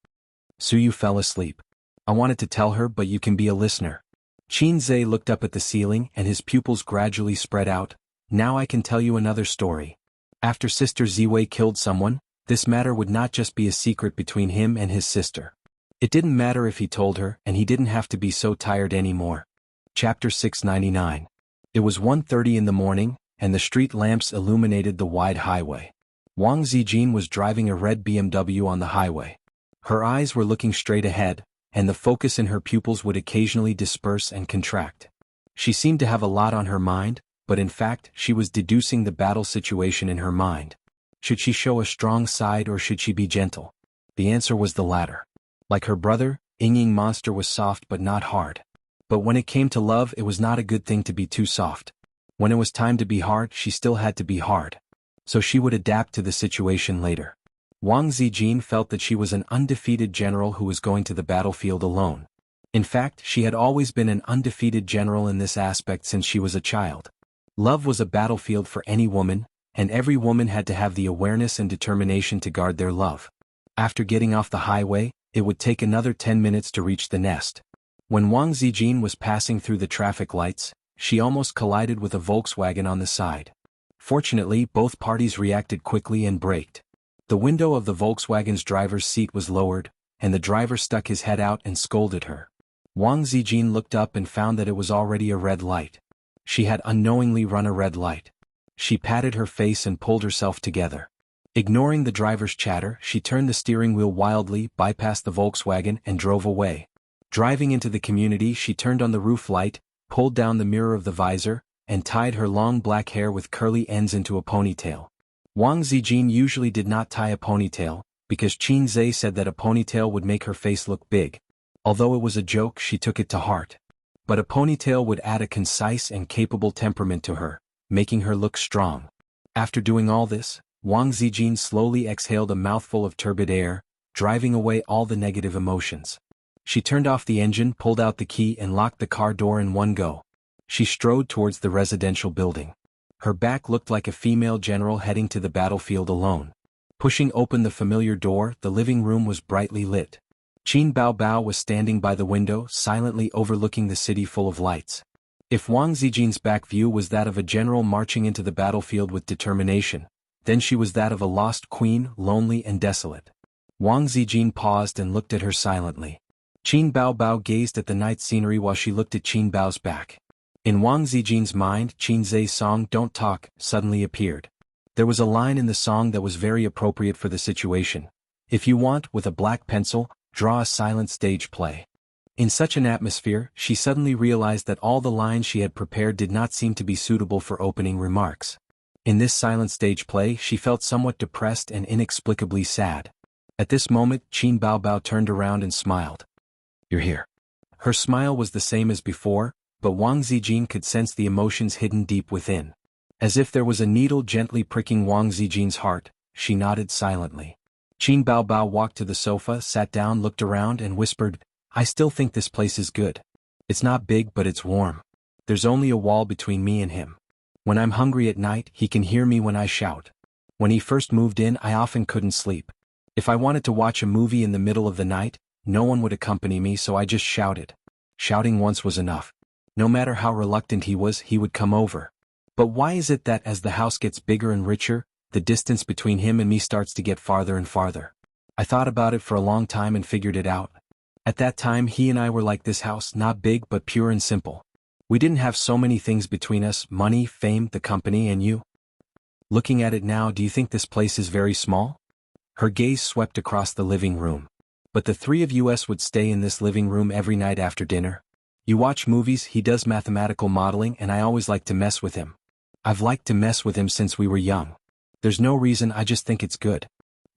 Suyu fell asleep. I wanted to tell her, but you can be a listener. Qinze looked up at the ceiling and his pupils gradually spread out. Now I can tell you another story. After Sister Ziwei killed someone, this matter would not just be a secret between him and his sister. It didn't matter if he told her, and he didn't have to be so tired anymore. Chapter 699. It was 1:30 in the morning, and the street lamps illuminated the wide highway. Wang Zijin was driving a red BMW on the highway. Her eyes were looking straight ahead, and the focus in her pupils would occasionally disperse and contract. She seemed to have a lot on her mind, but in fact she was deducing the battle situation in her mind. Should she show a strong side or should she be gentle? The answer was the latter. Like her brother, Ying Monster was soft but not hard. But when it came to love, it was not a good thing to be too soft. When it was time to be hard, she still had to be hard. So she would adapt to the situation later. Wang Zijin felt that she was an undefeated general who was going to the battlefield alone. In fact, she had always been an undefeated general in this aspect since she was a child. Love was a battlefield for any woman, and every woman had to have the awareness and determination to guard their love. After getting off the highway, it would take another 10 minutes to reach the nest. When Wang Zijin was passing through the traffic lights, she almost collided with a Volkswagen on the side. Fortunately, both parties reacted quickly and braked. The window of the Volkswagen's driver's seat was lowered, and the driver stuck his head out and scolded her. Wang Zijin looked up and found that it was already a red light. She had unknowingly run a red light. She patted her face and pulled herself together. Ignoring the driver's chatter, she turned the steering wheel wildly, bypassed the Volkswagen and drove away. Driving into the community, she turned on the roof light, pulled down the mirror of the visor, and tied her long black hair with curly ends into a ponytail. Wang Zijin usually did not tie a ponytail, because Qinze said that a ponytail would make her face look big. Although it was a joke, she took it to heart. But a ponytail would add a concise and capable temperament to her, making her look strong. After doing all this, Wang Zijin slowly exhaled a mouthful of turbid air, driving away all the negative emotions. She turned off the engine, pulled out the key and locked the car door in one go. She strode towards the residential building. Her back looked like a female general heading to the battlefield alone. Pushing open the familiar door, the living room was brightly lit. Qin Baobao was standing by the window, silently overlooking the city full of lights. If Wang Zijin's back view was that of a general marching into the battlefield with determination, then she was that of a lost queen, lonely and desolate. Wang Zijin paused and looked at her silently. Qin Baobao gazed at the night scenery while she looked at Qin Bao's back. In Wang Zijin's mind, Qin Zhe's song "Don't Talk" suddenly appeared. There was a line in the song that was very appropriate for the situation. If you want, with a black pencil, draw a silent stage play. In such an atmosphere, she suddenly realized that all the lines she had prepared did not seem to be suitable for opening remarks. In this silent stage play, she felt somewhat depressed and inexplicably sad. At this moment, Qin Baobao turned around and smiled. "You're here." Her smile was the same as before, but Wang Zijin could sense the emotions hidden deep within. As if there was a needle gently pricking Wang Zijin's heart, she nodded silently. Qin Baobao walked to the sofa, sat down, looked around and whispered, "I still think this place is good. It's not big but it's warm. There's only a wall between me and him. When I'm hungry at night, he can hear me when I shout. When he first moved in, I often couldn't sleep. If I wanted to watch a movie in the middle of the night, no one would accompany me, so I just shouted. Shouting once was enough. No matter how reluctant he was, he would come over. But why is it that as the house gets bigger and richer, the distance between him and me starts to get farther and farther? I thought about it for a long time and figured it out. At that time he and I were like this house, not big but pure and simple. We didn't have so many things between us: money, fame, the company, and you. Looking at it now, do you think this place is very small?" Her gaze swept across the living room. "But the three of us would stay in this living room every night after dinner. You watch movies, he does mathematical modeling, and I always like to mess with him. I've liked to mess with him since we were young. There's no reason, I just think it's good.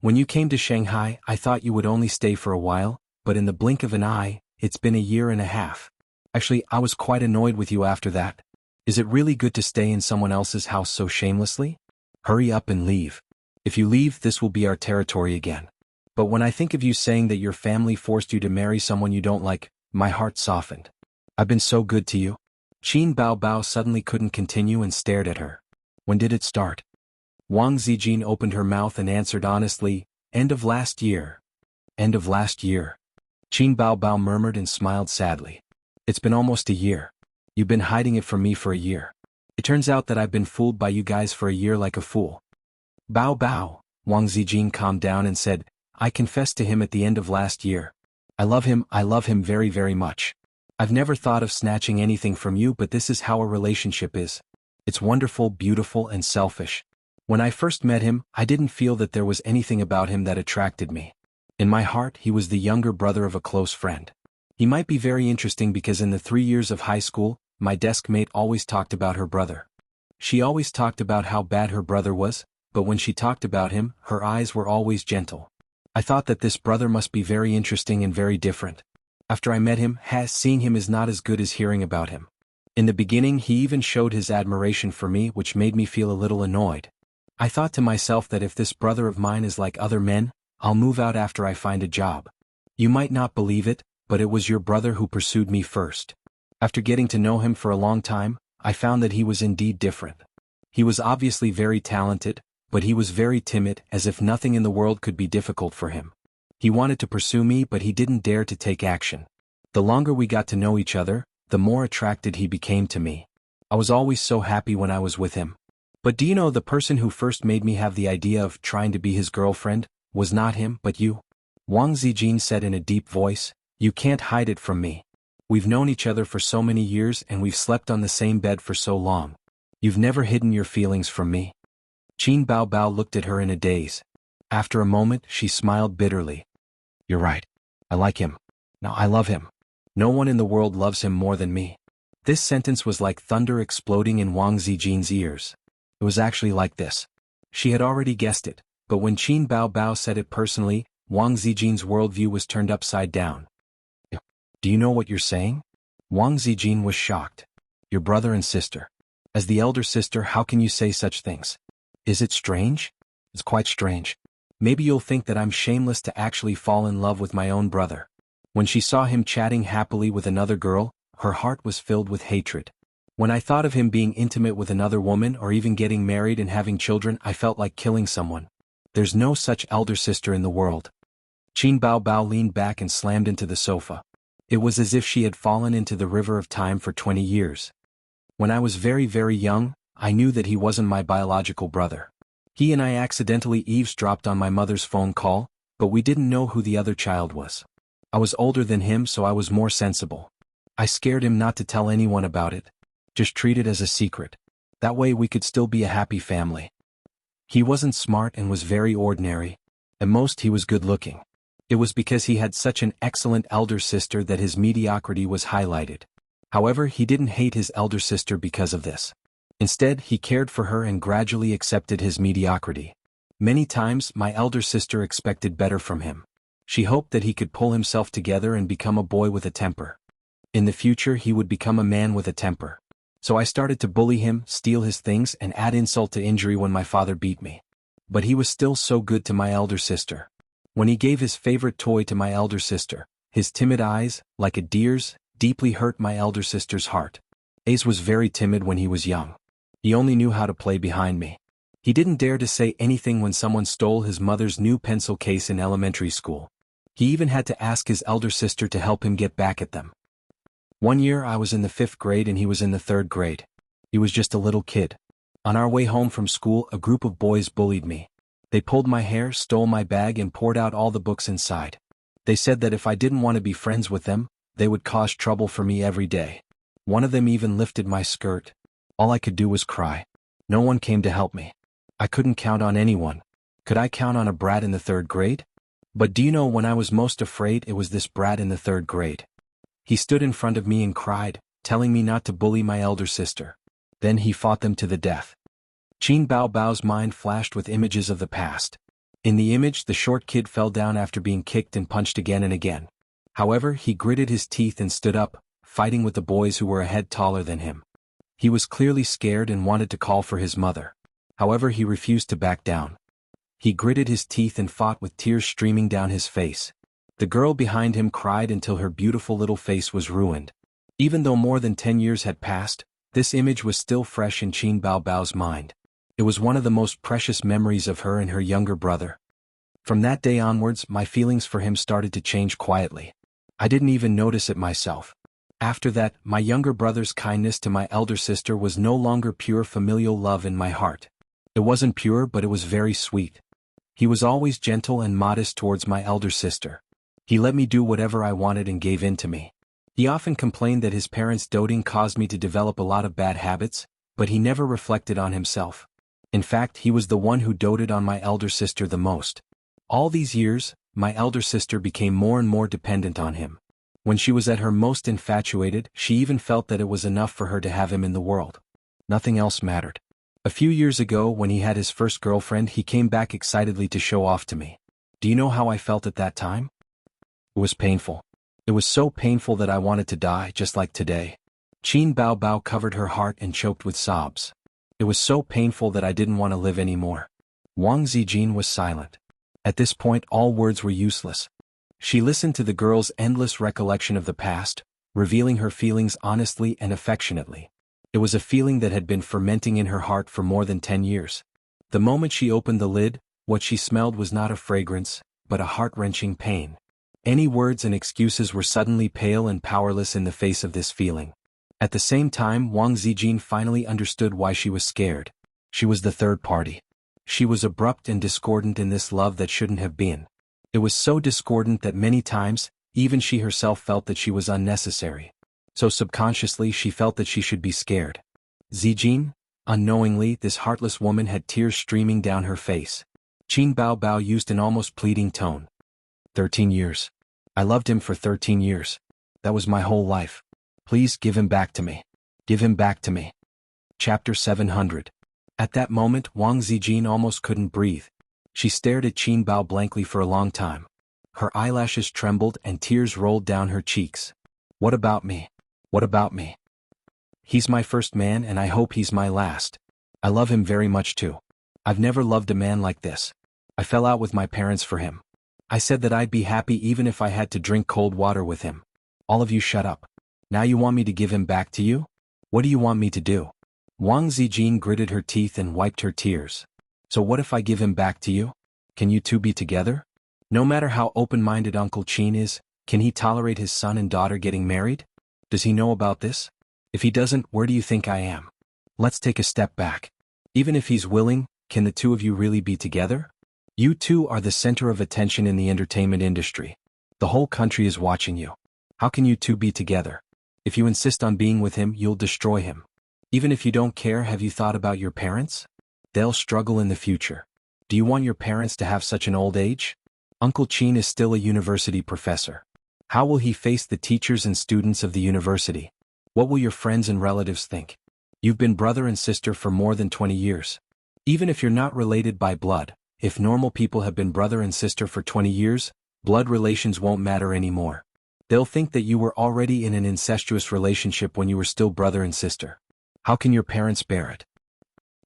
When you came to Shanghai, I thought you would only stay for a while, but in the blink of an eye, it's been a year and a half. Actually, I was quite annoyed with you after that. Is it really good to stay in someone else's house so shamelessly? Hurry up and leave. If you leave, this will be our territory again. But when I think of you saying that your family forced you to marry someone you don't like, my heart softened. I've been so good to you." Qin Baobao suddenly couldn't continue and stared at her. "When did it start?" Wang Zijin opened her mouth and answered honestly, "End of last year." "End of last year?" Qin Baobao murmured and smiled sadly. "It's been almost a year. You've been hiding it from me for a year. It turns out that I've been fooled by you guys for a year like a fool." "Bao," Wang Zijin calmed down and said, "I confessed to him at the end of last year. I love him very, very much. I've never thought of snatching anything from you, but this is how a relationship is. It's wonderful, beautiful, and selfish. When I first met him, I didn't feel that there was anything about him that attracted me. In my heart, he was the younger brother of a close friend. He might be very interesting because in the 3 years of high school, my desk mate always talked about her brother. She always talked about how bad her brother was, but when she talked about him, her eyes were always gentle. I thought that this brother must be very interesting and very different. After I met him, seeing him is not as good as hearing about him. In the beginning, he even showed his admiration for me, which made me feel a little annoyed. I thought to myself that if this brother of mine is like other men, I'll move out after I find a job. You might not believe it, but it was your brother who pursued me first. After getting to know him for a long time, I found that he was indeed different. He was obviously very talented, but he was very timid, as if nothing in the world could be difficult for him. He wanted to pursue me, but he didn't dare to take action. The longer we got to know each other, the more attracted he became to me. I was always so happy when I was with him. But do you know, the person who first made me have the idea of trying to be his girlfriend was not him, but you?" Wang Zijin said in a deep voice, "You can't hide it from me. We've known each other for so many years and we've slept on the same bed for so long. You've never hidden your feelings from me." Qin Baobao looked at her in a daze. After a moment, she smiled bitterly. "You're right. I like him. Now I love him. No one in the world loves him more than me." This sentence was like thunder exploding in Wang Zijin's ears. It was actually like this. She had already guessed it, but when Qin Baobao said it personally, Wang Zijin's worldview was turned upside down. "Do you know what you're saying?" Wang Zijin was shocked. "Your brother and sister. As the elder sister, how can you say such things? Is it strange?" "It's quite strange. Maybe you'll think that I'm shameless to actually fall in love with my own brother." When she saw him chatting happily with another girl, her heart was filled with hatred. When I thought of him being intimate with another woman or even getting married and having children, I felt like killing someone. There's no such elder sister in the world. Qin Baobao leaned back and slammed into the sofa. It was as if she had fallen into the river of time for 20 years. When I was very, very young, I knew that he wasn't my biological brother. He and I accidentally eavesdropped on my mother's phone call, but we didn't know who the other child was. I was older than him, so I was more sensible. I scared him not to tell anyone about it. Just treat it as a secret. That way we could still be a happy family. He wasn't smart and was very ordinary. At most he was good-looking. It was because he had such an excellent elder sister that his mediocrity was highlighted. However, he didn't hate his elder sister because of this. Instead, he cared for her and gradually accepted his mediocrity. Many times, my elder sister expected better from him. She hoped that he could pull himself together and become a boy with a temper. In the future, he would become a man with a temper. So I started to bully him, steal his things, and add insult to injury when my father beat me. But he was still so good to my elder sister. When he gave his favorite toy to my elder sister, his timid eyes, like a deer's, deeply hurt my elder sister's heart. Ace was very timid when he was young. He only knew how to play behind me. He didn't dare to say anything when someone stole his mother's new pencil case in elementary school. He even had to ask his elder sister to help him get back at them. One year I was in the 5th grade and he was in the 3rd grade. He was just a little kid. On our way home from school, a group of boys bullied me. They pulled my hair, stole my bag, and poured out all the books inside. They said that if I didn't want to be friends with them, they would cause trouble for me every day. One of them even lifted my skirt. All I could do was cry. No one came to help me. I couldn't count on anyone. Could I count on a brat in the 3rd grade? But do you know when I was most afraid, it was this brat in the 3rd grade. He stood in front of me and cried, telling me not to bully my elder sister. Then he fought them to the death. Qin Baobao's mind flashed with images of the past. In the image, the short kid fell down after being kicked and punched again and again. However, he gritted his teeth and stood up, fighting with the boys who were a head taller than him. He was clearly scared and wanted to call for his mother. However, he refused to back down. He gritted his teeth and fought with tears streaming down his face. The girl behind him cried until her beautiful little face was ruined. Even though more than 10 years had passed, this image was still fresh in Qin Baobao's mind. It was one of the most precious memories of her and her younger brother. From that day onwards, my feelings for him started to change quietly. I didn't even notice it myself. After that, my younger brother's kindness to my elder sister was no longer pure familial love in my heart. It wasn't pure, but it was very sweet. He was always gentle and modest towards my elder sister. He let me do whatever I wanted and gave in to me. He often complained that his parents' doting caused me to develop a lot of bad habits, but he never reflected on himself. In fact, he was the one who doted on my elder sister the most. All these years, my elder sister became more and more dependent on him. When she was at her most infatuated, she even felt that it was enough for her to have him in the world. Nothing else mattered. A few years ago, when he had his first girlfriend, he came back excitedly to show off to me. Do you know how I felt at that time? It was painful. It was so painful that I wanted to die, just like today. Qin Baobao covered her heart and choked with sobs. It was so painful that I didn't want to live anymore. Wang Zijin was silent. At this point, all words were useless. She listened to the girl's endless recollection of the past, revealing her feelings honestly and affectionately. It was a feeling that had been fermenting in her heart for more than 10 years. The moment she opened the lid, what she smelled was not a fragrance, but a heart-wrenching pain. Any words and excuses were suddenly pale and powerless in the face of this feeling. At the same time, Wang Zijin finally understood why she was scared. She was the third party. She was abrupt and discordant in this love that shouldn't have been. It was so discordant that many times, even she herself felt that she was unnecessary. So subconsciously she felt that she should be scared. Zijin, unknowingly, this heartless woman had tears streaming down her face. Qin Baobao used an almost pleading tone. 13 years. I loved him for 13 years. That was my whole life. Please give him back to me. Give him back to me. Chapter 700. At that moment, Wang Zijin almost couldn't breathe. She stared at Qin Bao blankly for a long time. Her eyelashes trembled and tears rolled down her cheeks. What about me? What about me? He's my first man and I hope he's my last. I love him very much too. I've never loved a man like this. I fell out with my parents for him. I said that I'd be happy even if I had to drink cold water with him. All of you shut up. Now you want me to give him back to you? What do you want me to do? Wang Zijin gritted her teeth and wiped her tears. So what if I give him back to you? Can you two be together? No matter how open-minded Uncle Qin is, can he tolerate his son and daughter getting married? Does he know about this? If he doesn't, where do you think I am? Let's take a step back. Even if he's willing, can the two of you really be together? You two are the center of attention in the entertainment industry. The whole country is watching you. How can you two be together? If you insist on being with him, you'll destroy him. Even if you don't care, have you thought about your parents? They'll struggle in the future. Do you want your parents to have such an old age? Uncle Qin is still a university professor. How will he face the teachers and students of the university? What will your friends and relatives think? You've been brother and sister for more than 20 years. Even if you're not related by blood, if normal people have been brother and sister for 20 years, blood relations won't matter anymore. They'll think that you were already in an incestuous relationship when you were still brother and sister. How can your parents bear it?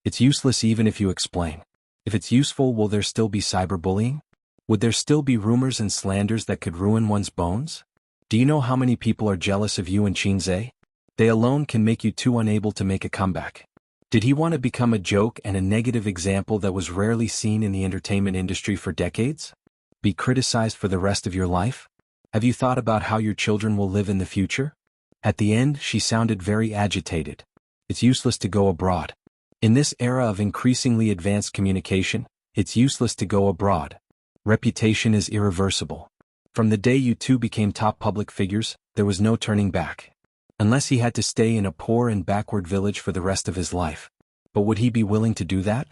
It's useless even if you explain. If it's useful, will there still be cyberbullying? Would there still be rumors and slanders that could ruin one's bones? Do you know how many people are jealous of you and Qinze? They alone can make you too unable to make a comeback. Did he want to become a joke and a negative example that was rarely seen in the entertainment industry for decades? Be criticized for the rest of your life? Have you thought about how your children will live in the future? At the end, she sounded very agitated. It's useless to go abroad. In this era of increasingly advanced communication, it's useless to go abroad. Reputation is irreversible. From the day you two became top public figures, there was no turning back. Unless he had to stay in a poor and backward village for the rest of his life. But would he be willing to do that?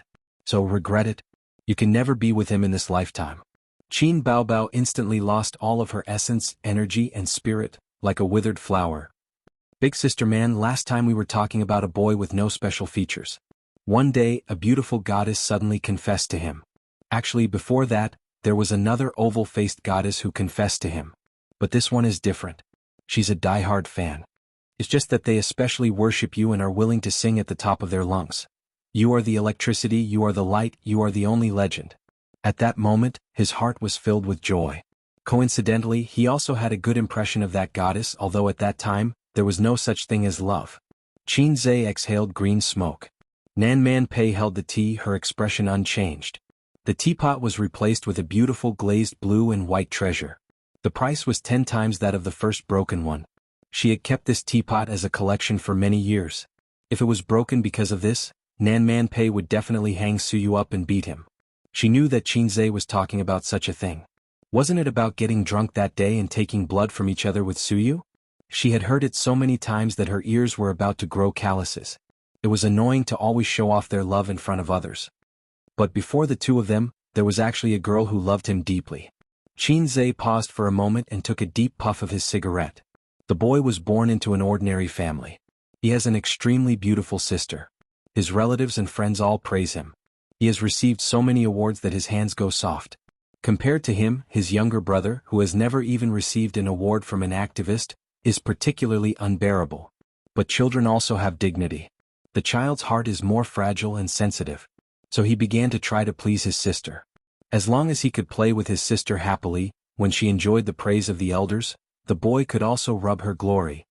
So regret it? You can never be with him in this lifetime. Qin Baobao instantly lost all of her essence, energy, and spirit, like a withered flower. Big sister man, last time we were talking about a boy with no special features. One day, a beautiful goddess suddenly confessed to him. Actually, before that, there was another oval-faced goddess who confessed to him. But this one is different. She's a die-hard fan. It's just that they especially worship you and are willing to sing at the top of their lungs. You are the electricity, you are the light, you are the only legend. At that moment, his heart was filled with joy. Coincidentally, he also had a good impression of that goddess, although at that time, there was no such thing as love. Qinze exhaled green smoke. Nan Man Pei held the tea, her expression unchanged. The teapot was replaced with a beautiful glazed blue and white treasure. The price was 10 times that of the first broken one. She had kept this teapot as a collection for many years. If it was broken because of this, Nan Man Pei would definitely hang Suyu up and beat him. She knew that Qinze was talking about such a thing. Wasn't it about getting drunk that day and taking blood from each other with Suyu? She had heard it so many times that her ears were about to grow calluses. It was annoying to always show off their love in front of others. But before the two of them, there was actually a girl who loved him deeply. Qinze paused for a moment and took a deep puff of his cigarette. The boy was born into an ordinary family. He has an extremely beautiful sister. His relatives and friends all praise him. He has received so many awards that his hands go soft. Compared to him, his younger brother, who has never even received an award from an activist, is particularly unbearable. But children also have dignity. The child's heart is more fragile and sensitive. So he began to try to please his sister. As long as he could play with his sister happily, when she enjoyed the praise of the elders, the boy could also rub her glory.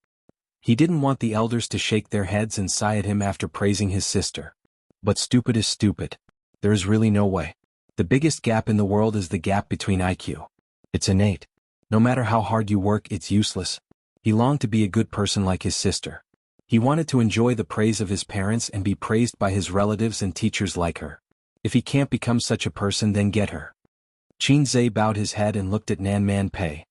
He didn't want the elders to shake their heads and sigh at him after praising his sister. But stupid is stupid. There is really no way. The biggest gap in the world is the gap between IQ. It's innate. No matter how hard you work, it's useless. He longed to be a good person like his sister. He wanted to enjoy the praise of his parents and be praised by his relatives and teachers like her. If he can't become such a person, then get her. Qinze bowed his head and looked at Nan Man Pei.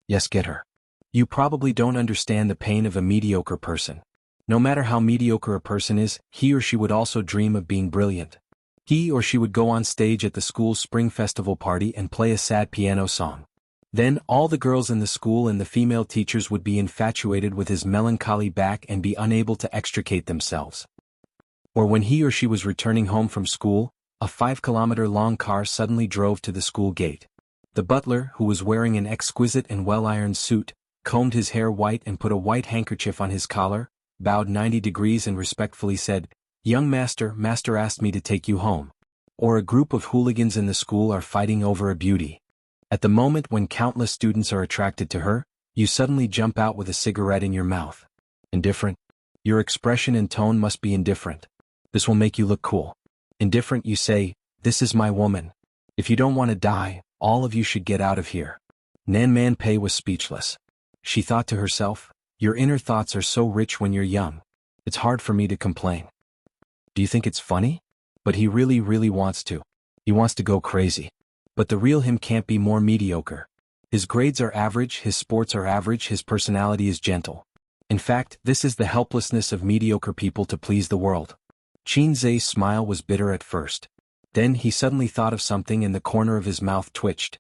Yes, get her. You probably don't understand the pain of a mediocre person. No matter how mediocre a person is, he or she would also dream of being brilliant. He or she would go on stage at the school's spring festival party and play a sad piano song. Then all the girls in the school and the female teachers would be infatuated with his melancholy back and be unable to extricate themselves. Or when he or she was returning home from school, a 5-kilometer-long car suddenly drove to the school gate. The butler, who was wearing an exquisite and well-ironed suit, combed his hair white and put a white handkerchief on his collar, bowed 90 degrees and respectfully said, "Young master, master asked me to take you home." Or a group of hooligans in the school are fighting over a beauty. At the moment when countless students are attracted to her, you suddenly jump out with a cigarette in your mouth. Indifferent? Your expression and tone must be indifferent. This will make you look cool. Indifferent, you say, "This is my woman." If you don't want to die, All of you should get out of here. Nan Man Pei was speechless. She thought to herself, your inner thoughts are so rich when you're young. It's hard for me to complain. Do you think it's funny? But he really wants to. He wants to go crazy. But the real him can't be more mediocre. His grades are average, his sports are average, his personality is gentle. In fact, this is the helplessness of mediocre people to please the world. Qin Zhe's smile was bitter at first. Then he suddenly thought of something and the corner of his mouth twitched.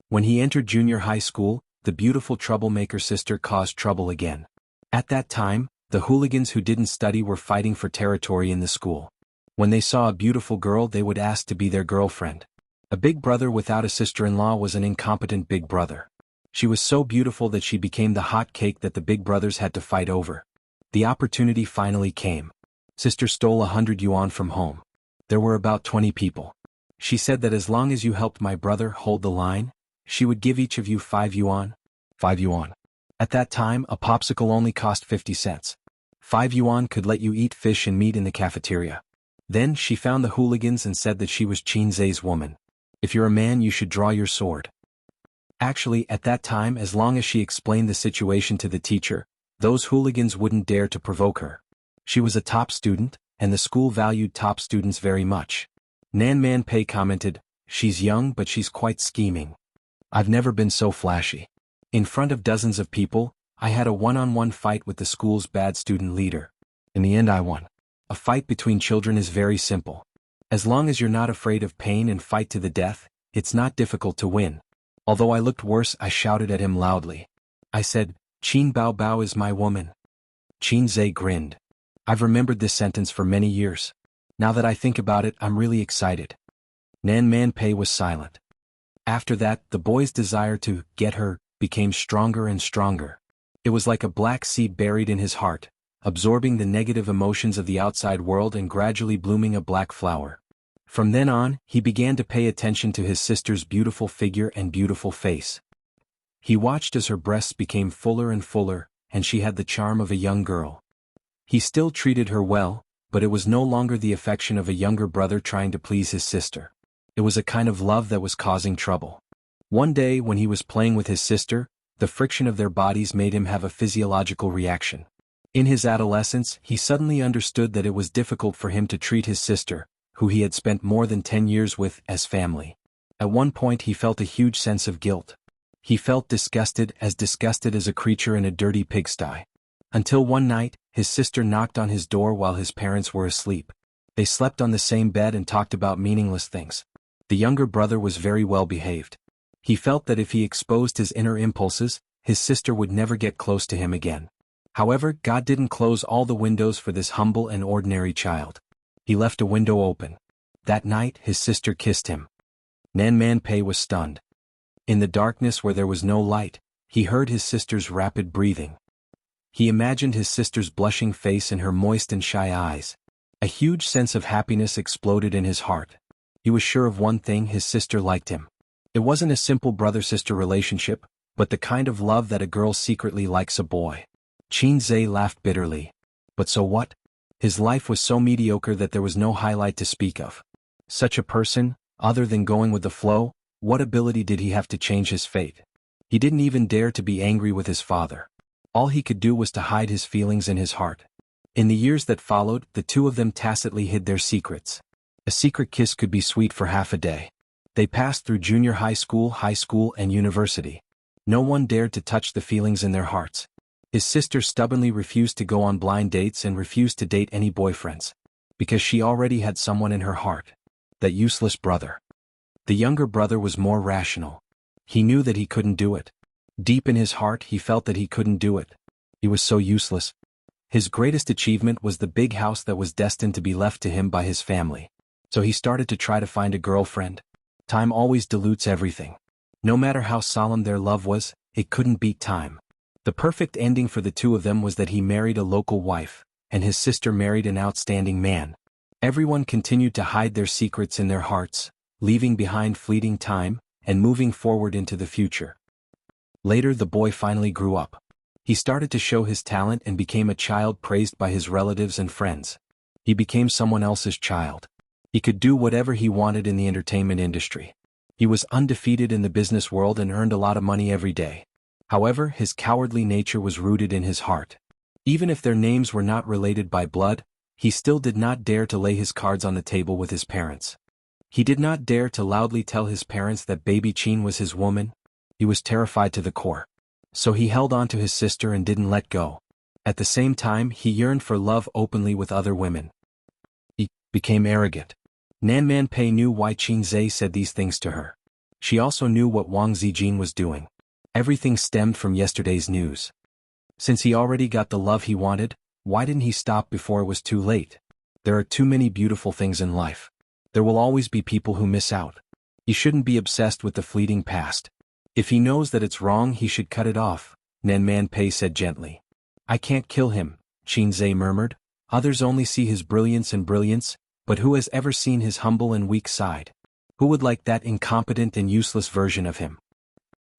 When he entered junior high school, the beautiful troublemaker sister caused trouble again. At that time, the hooligans who didn't study were fighting for territory in the school. When they saw a beautiful girl, they would ask to be their girlfriend. A big brother without a sister-in-law was an incompetent big brother. She was so beautiful that she became the hot cake that the big brothers had to fight over. The opportunity finally came. Sister stole 100 yuan from home. There were about 20 people. She said that as long as you helped my brother hold the line, she would give each of you 5 yuan. 5 yuan. At that time, a popsicle only cost 50 cents. 5 yuan could let you eat fish and meat in the cafeteria. Then she found the hooligans and said that she was Qin Zhe's woman. If you're a man, you should draw your sword. Actually, at that time, as long as she explained the situation to the teacher, those hooligans wouldn't dare to provoke her. She was a top student, and the school valued top students very much. Nan Man Pei commented, she's young but she's quite scheming. I've never been so flashy. In front of dozens of people, I had a one-on-one fight with the school's bad student leader. In the end I won. A fight between children is very simple. As long as you're not afraid of pain and fight to the death, it's not difficult to win. Although I looked worse, I shouted at him loudly. I said, Qin Bao Bao is my woman. Qin Zhe grinned. I've remembered this sentence for many years. Now that I think about it, I'm really excited. Nan Man Pei was silent. After that, the boy's desire to get her became stronger and stronger. It was like a black seed buried in his heart, absorbing the negative emotions of the outside world and gradually blooming a black flower. From then on, he began to pay attention to his sister's beautiful figure and beautiful face. He watched as her breasts became fuller and fuller, and she had the charm of a young girl. He still treated her well, but it was no longer the affection of a younger brother trying to please his sister. It was a kind of love that was causing trouble. One day when he was playing with his sister, the friction of their bodies made him have a physiological reaction. In his adolescence, he suddenly understood that it was difficult for him to treat his sister, who he had spent more than 10 years with, as family. At one point he felt a huge sense of guilt. He felt disgusted as a creature in a dirty pigsty. Until one night, his sister knocked on his door while his parents were asleep. They slept on the same bed and talked about meaningless things. The younger brother was very well behaved. He felt that if he exposed his inner impulses, his sister would never get close to him again. However, God didn't close all the windows for this humble and ordinary child. He left a window open. That night, his sister kissed him. Nan Man Pei was stunned. In the darkness where there was no light, he heard his sister's rapid breathing. He imagined his sister's blushing face and her moist and shy eyes. A huge sense of happiness exploded in his heart. He was sure of one thing: his sister liked him. It wasn't a simple brother-sister relationship, but the kind of love that a girl secretly likes a boy. Qin Zhe laughed bitterly. But so what? His life was so mediocre that there was no highlight to speak of. Such a person, other than going with the flow, what ability did he have to change his fate? He didn't even dare to be angry with his father. All he could do was to hide his feelings in his heart. In the years that followed, the two of them tacitly hid their secrets. A secret kiss could be sweet for half a day. They passed through junior high school, and university. No one dared to touch the feelings in their hearts. His sister stubbornly refused to go on blind dates and refused to date any boyfriends. Because she already had someone in her heart. That useless brother. The younger brother was more rational. He knew that he couldn't do it. Deep in his heart he felt that he couldn't do it. He was so useless. His greatest achievement was the big house that was destined to be left to him by his family. So he started to try to find a girlfriend. Time always dilutes everything. No matter how solemn their love was, it couldn't beat time. The perfect ending for the two of them was that he married a local wife, and his sister married an outstanding man. Everyone continued to hide their secrets in their hearts, leaving behind fleeting time, and moving forward into the future. Later the boy finally grew up. He started to show his talent and became a child praised by his relatives and friends. He became someone else's child. He could do whatever he wanted in the entertainment industry. He was undefeated in the business world and earned a lot of money every day. However, his cowardly nature was rooted in his heart. Even if their names were not related by blood, he still did not dare to lay his cards on the table with his parents. He did not dare to loudly tell his parents that baby Qin was his woman. He was terrified to the core. So he held on to his sister and didn't let go. At the same time, he yearned for love openly with other women. He became arrogant. Nan Man Pei knew why Qin Zhe said these things to her. She also knew what Wang Zijin was doing. Everything stemmed from yesterday's news. Since he already got the love he wanted, why didn't he stop before it was too late? There are too many beautiful things in life. There will always be people who miss out. He shouldn't be obsessed with the fleeting past. If he knows that it's wrong, he should cut it off, Nan Man Pei said gently. I can't kill him, Qin Zhe murmured. Others only see his brilliance, but who has ever seen his humble and weak side? Who would like that incompetent and useless version of him?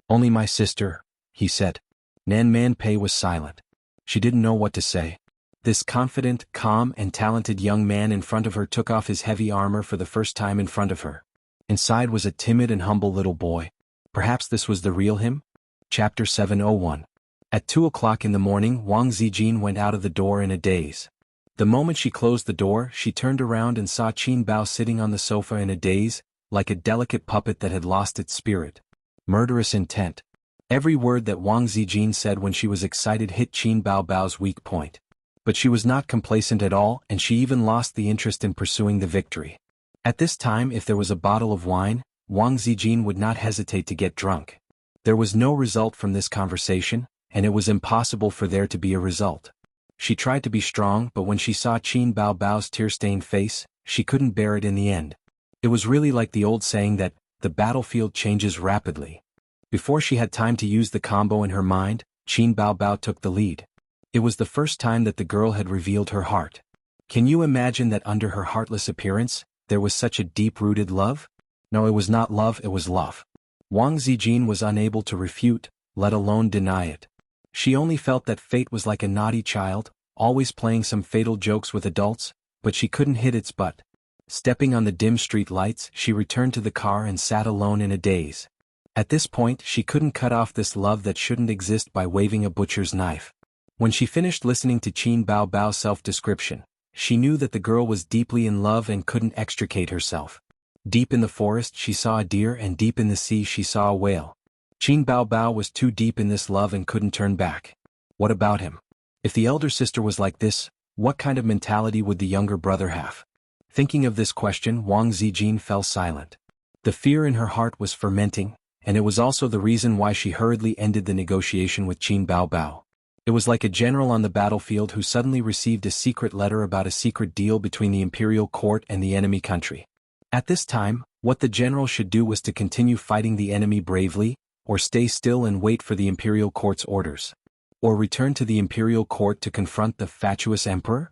Only my sister, he said. Nan Man Pei was silent. She didn't know what to say. This confident, calm, and talented young man in front of her took off his heavy armor for the first time in front of her. Inside was a timid and humble little boy. Perhaps this was the real him? Chapter 701. At 2 o'clock in the morning, Wang Zijin went out of the door in a daze. The moment she closed the door, she turned around and saw Qin Bao sitting on the sofa in a daze, like a delicate puppet that had lost its spirit. Murderous intent. Every word that Wang Zijin said when she was excited hit Qin Bao's weak point. But she was not complacent at all, and she even lost the interest in pursuing the victory. At this time, if there was a bottle of wine, Wang Zijin would not hesitate to get drunk. There was no result from this conversation, and it was impossible for there to be a result. She tried to be strong, but when she saw Qin Bao's tear-stained face, she couldn't bear it in the end. It was really like the old saying that, the battlefield changes rapidly. Before she had time to use the combo in her mind, Qin Bao took the lead. It was the first time that the girl had revealed her heart. Can you imagine that under her heartless appearance, there was such a deep-rooted love? No, it was not love, it was love. Wang Zijin was unable to refute, let alone deny it. She only felt that fate was like a naughty child, always playing some fatal jokes with adults, but she couldn't hit its butt. Stepping on the dim street lights, she returned to the car and sat alone in a daze. At this point, she couldn't cut off this love that shouldn't exist by waving a butcher's knife. When she finished listening to Qin Bao's self-description, she knew that the girl was deeply in love and couldn't extricate herself. Deep in the forest she saw a deer, and deep in the sea she saw a whale. Qin Bao was too deep in this love and couldn't turn back. What about him? If the elder sister was like this, what kind of mentality would the younger brother have? Thinking of this question, Wang Zijin fell silent. The fear in her heart was fermenting, and it was also the reason why she hurriedly ended the negotiation with Qin Bao. It was like a general on the battlefield who suddenly received a secret letter about a secret deal between the imperial court and the enemy country. At this time, what the general should do was to continue fighting the enemy bravely, or stay still and wait for the imperial court's orders. Or return to the imperial court to confront the fatuous emperor?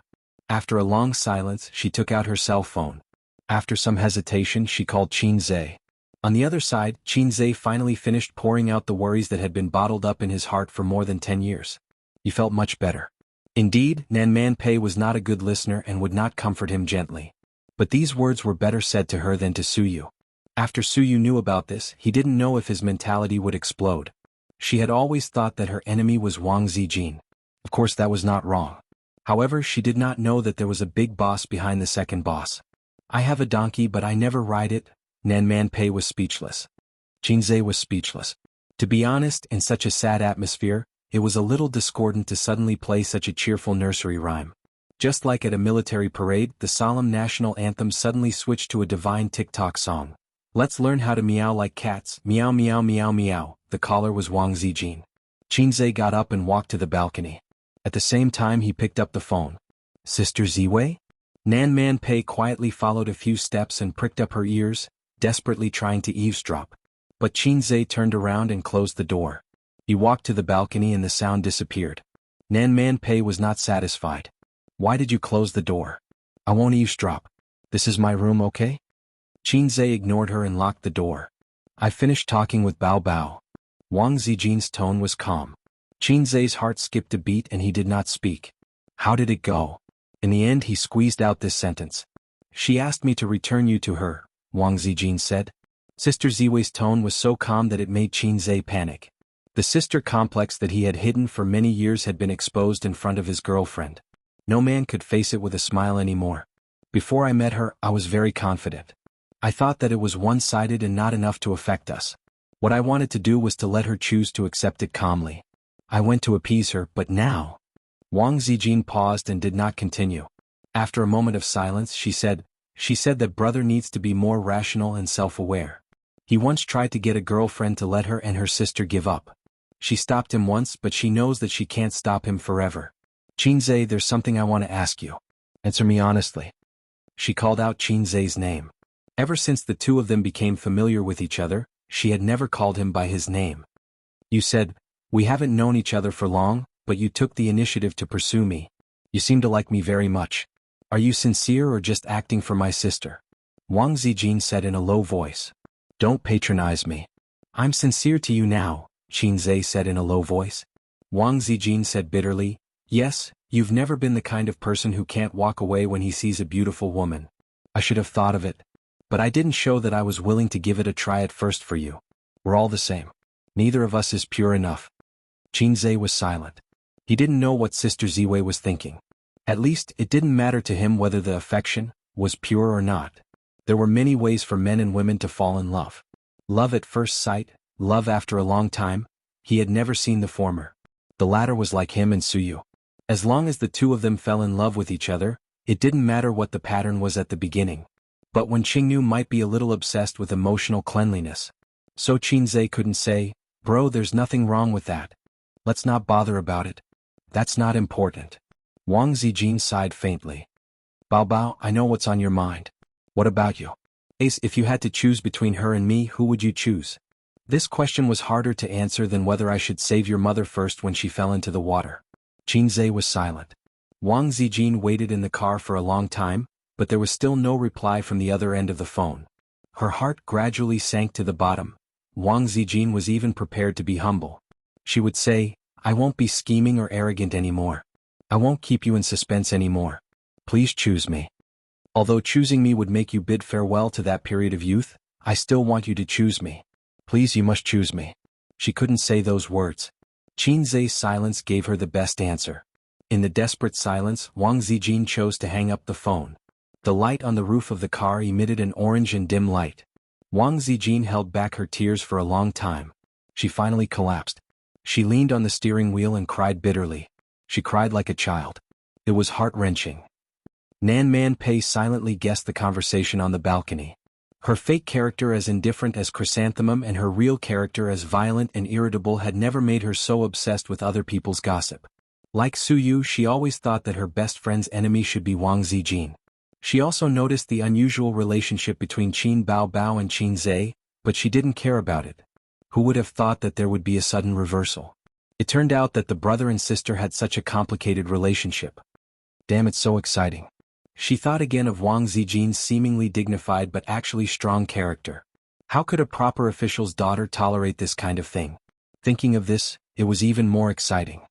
After a long silence, she took out her cell phone. After some hesitation, she called Qin Zhe. On the other side, Qin Zhe finally finished pouring out the worries that had been bottled up in his heart for more than 10 years. He felt much better. Indeed, Nan Man Pei was not a good listener and would not comfort him gently. But these words were better said to her than to Suyu. After Suyu knew about this, he didn't know if his mentality would explode. She had always thought that her enemy was Wang Zijin. Of course that was not wrong. However, she did not know that there was a big boss behind the second boss. I have a donkey but I never ride it. Nan Man Pei was speechless. Qin Zhe was speechless. To be honest, in such a sad atmosphere, it was a little discordant to suddenly play such a cheerful nursery rhyme. Just like at a military parade, the solemn national anthem suddenly switched to a divine TikTok song. Let's learn how to meow like cats, meow meow meow meow. The caller was Wang Zijin. Qin Zhe got up and walked to the balcony. At the same time he picked up the phone. Sister Ziwei? Nan Man Pei quietly followed a few steps and pricked up her ears, desperately trying to eavesdrop. But Qin Zhe turned around and closed the door. He walked to the balcony and the sound disappeared. Nan Man Pei was not satisfied. Why did you close the door? I won't eavesdrop. This is my room, okay? Qin Zhe ignored her and locked the door. I finished talking with Bao. Wang Zijin's tone was calm. Qin Zhe's heart skipped a beat and he did not speak. How did it go? In the end he squeezed out this sentence. She asked me to return you to her, Wang Zijin said. Sister Ziwei's tone was so calm that it made Qinzhe panic. The sister complex that he had hidden for many years had been exposed in front of his girlfriend. No man could face it with a smile anymore. Before I met her, I was very confident. I thought that it was one-sided and not enough to affect us. What I wanted to do was to let her choose to accept it calmly. I went to appease her, but now... Wang Zijin paused and did not continue. After a moment of silence, she said that brother needs to be more rational and self-aware. He once tried to get a girlfriend to let her and her sister give up. She stopped him once, but she knows that she can't stop him forever. Qinzhe, there's something I want to ask you. Answer me honestly. She called out Qinzhe's name. Ever since the two of them became familiar with each other, she had never called him by his name. You said, we haven't known each other for long, but you took the initiative to pursue me. You seem to like me very much. Are you sincere or just acting for my sister? Wang Zijin said in a low voice. Don't patronize me. I'm sincere to you now, Qinzhe said in a low voice. Wang Zijin said bitterly, yes, you've never been the kind of person who can't walk away when he sees a beautiful woman. I should have thought of it. But I didn't show that I was willing to give it a try at first for you. We're all the same. Neither of us is pure enough. Qinzhe was silent. He didn't know what Sister Ziwei was thinking. At least, it didn't matter to him whether the affection was pure or not. There were many ways for men and women to fall in love. Love at first sight, love after a long time. He had never seen the former. The latter was like him and Suyu. As long as the two of them fell in love with each other, it didn't matter what the pattern was at the beginning. But when Qingnu might be a little obsessed with emotional cleanliness. So Qinzhe couldn't say, bro, there's nothing wrong with that. Let's not bother about it. That's not important. Wang Zijin sighed faintly. Bao Bao, I know what's on your mind. What about you? Ace, if you had to choose between her and me, who would you choose? This question was harder to answer than whether I should save your mother first when she fell into the water. Qinzhe was silent. Wang Zijin waited in the car for a long time, but there was still no reply from the other end of the phone. Her heart gradually sank to the bottom. Wang Zijin was even prepared to be humble. She would say, I won't be scheming or arrogant anymore. I won't keep you in suspense anymore. Please choose me. Although choosing me would make you bid farewell to that period of youth, I still want you to choose me. Please, you must choose me. She couldn't say those words. Qinzhe's silence gave her the best answer. In the desperate silence, Wang Zijin chose to hang up the phone. The light on the roof of the car emitted an orange and dim light. Wang Zijin held back her tears for a long time. She finally collapsed. She leaned on the steering wheel and cried bitterly. She cried like a child. It was heart-wrenching. Nan Man Pei silently guessed the conversation on the balcony. Her fake character as indifferent as Chrysanthemum and her real character as violent and irritable had never made her so obsessed with other people's gossip. Like Suyu, she always thought that her best friend's enemy should be Wang Zijin. She also noticed the unusual relationship between Qin Bao Bao and Qinzhe, but she didn't care about it. Who would have thought that there would be a sudden reversal? It turned out that the brother and sister had such a complicated relationship. Damn, it's so exciting. She thought again of Wang Zijin's seemingly dignified but actually strong character. How could a proper official's daughter tolerate this kind of thing? Thinking of this, it was even more exciting.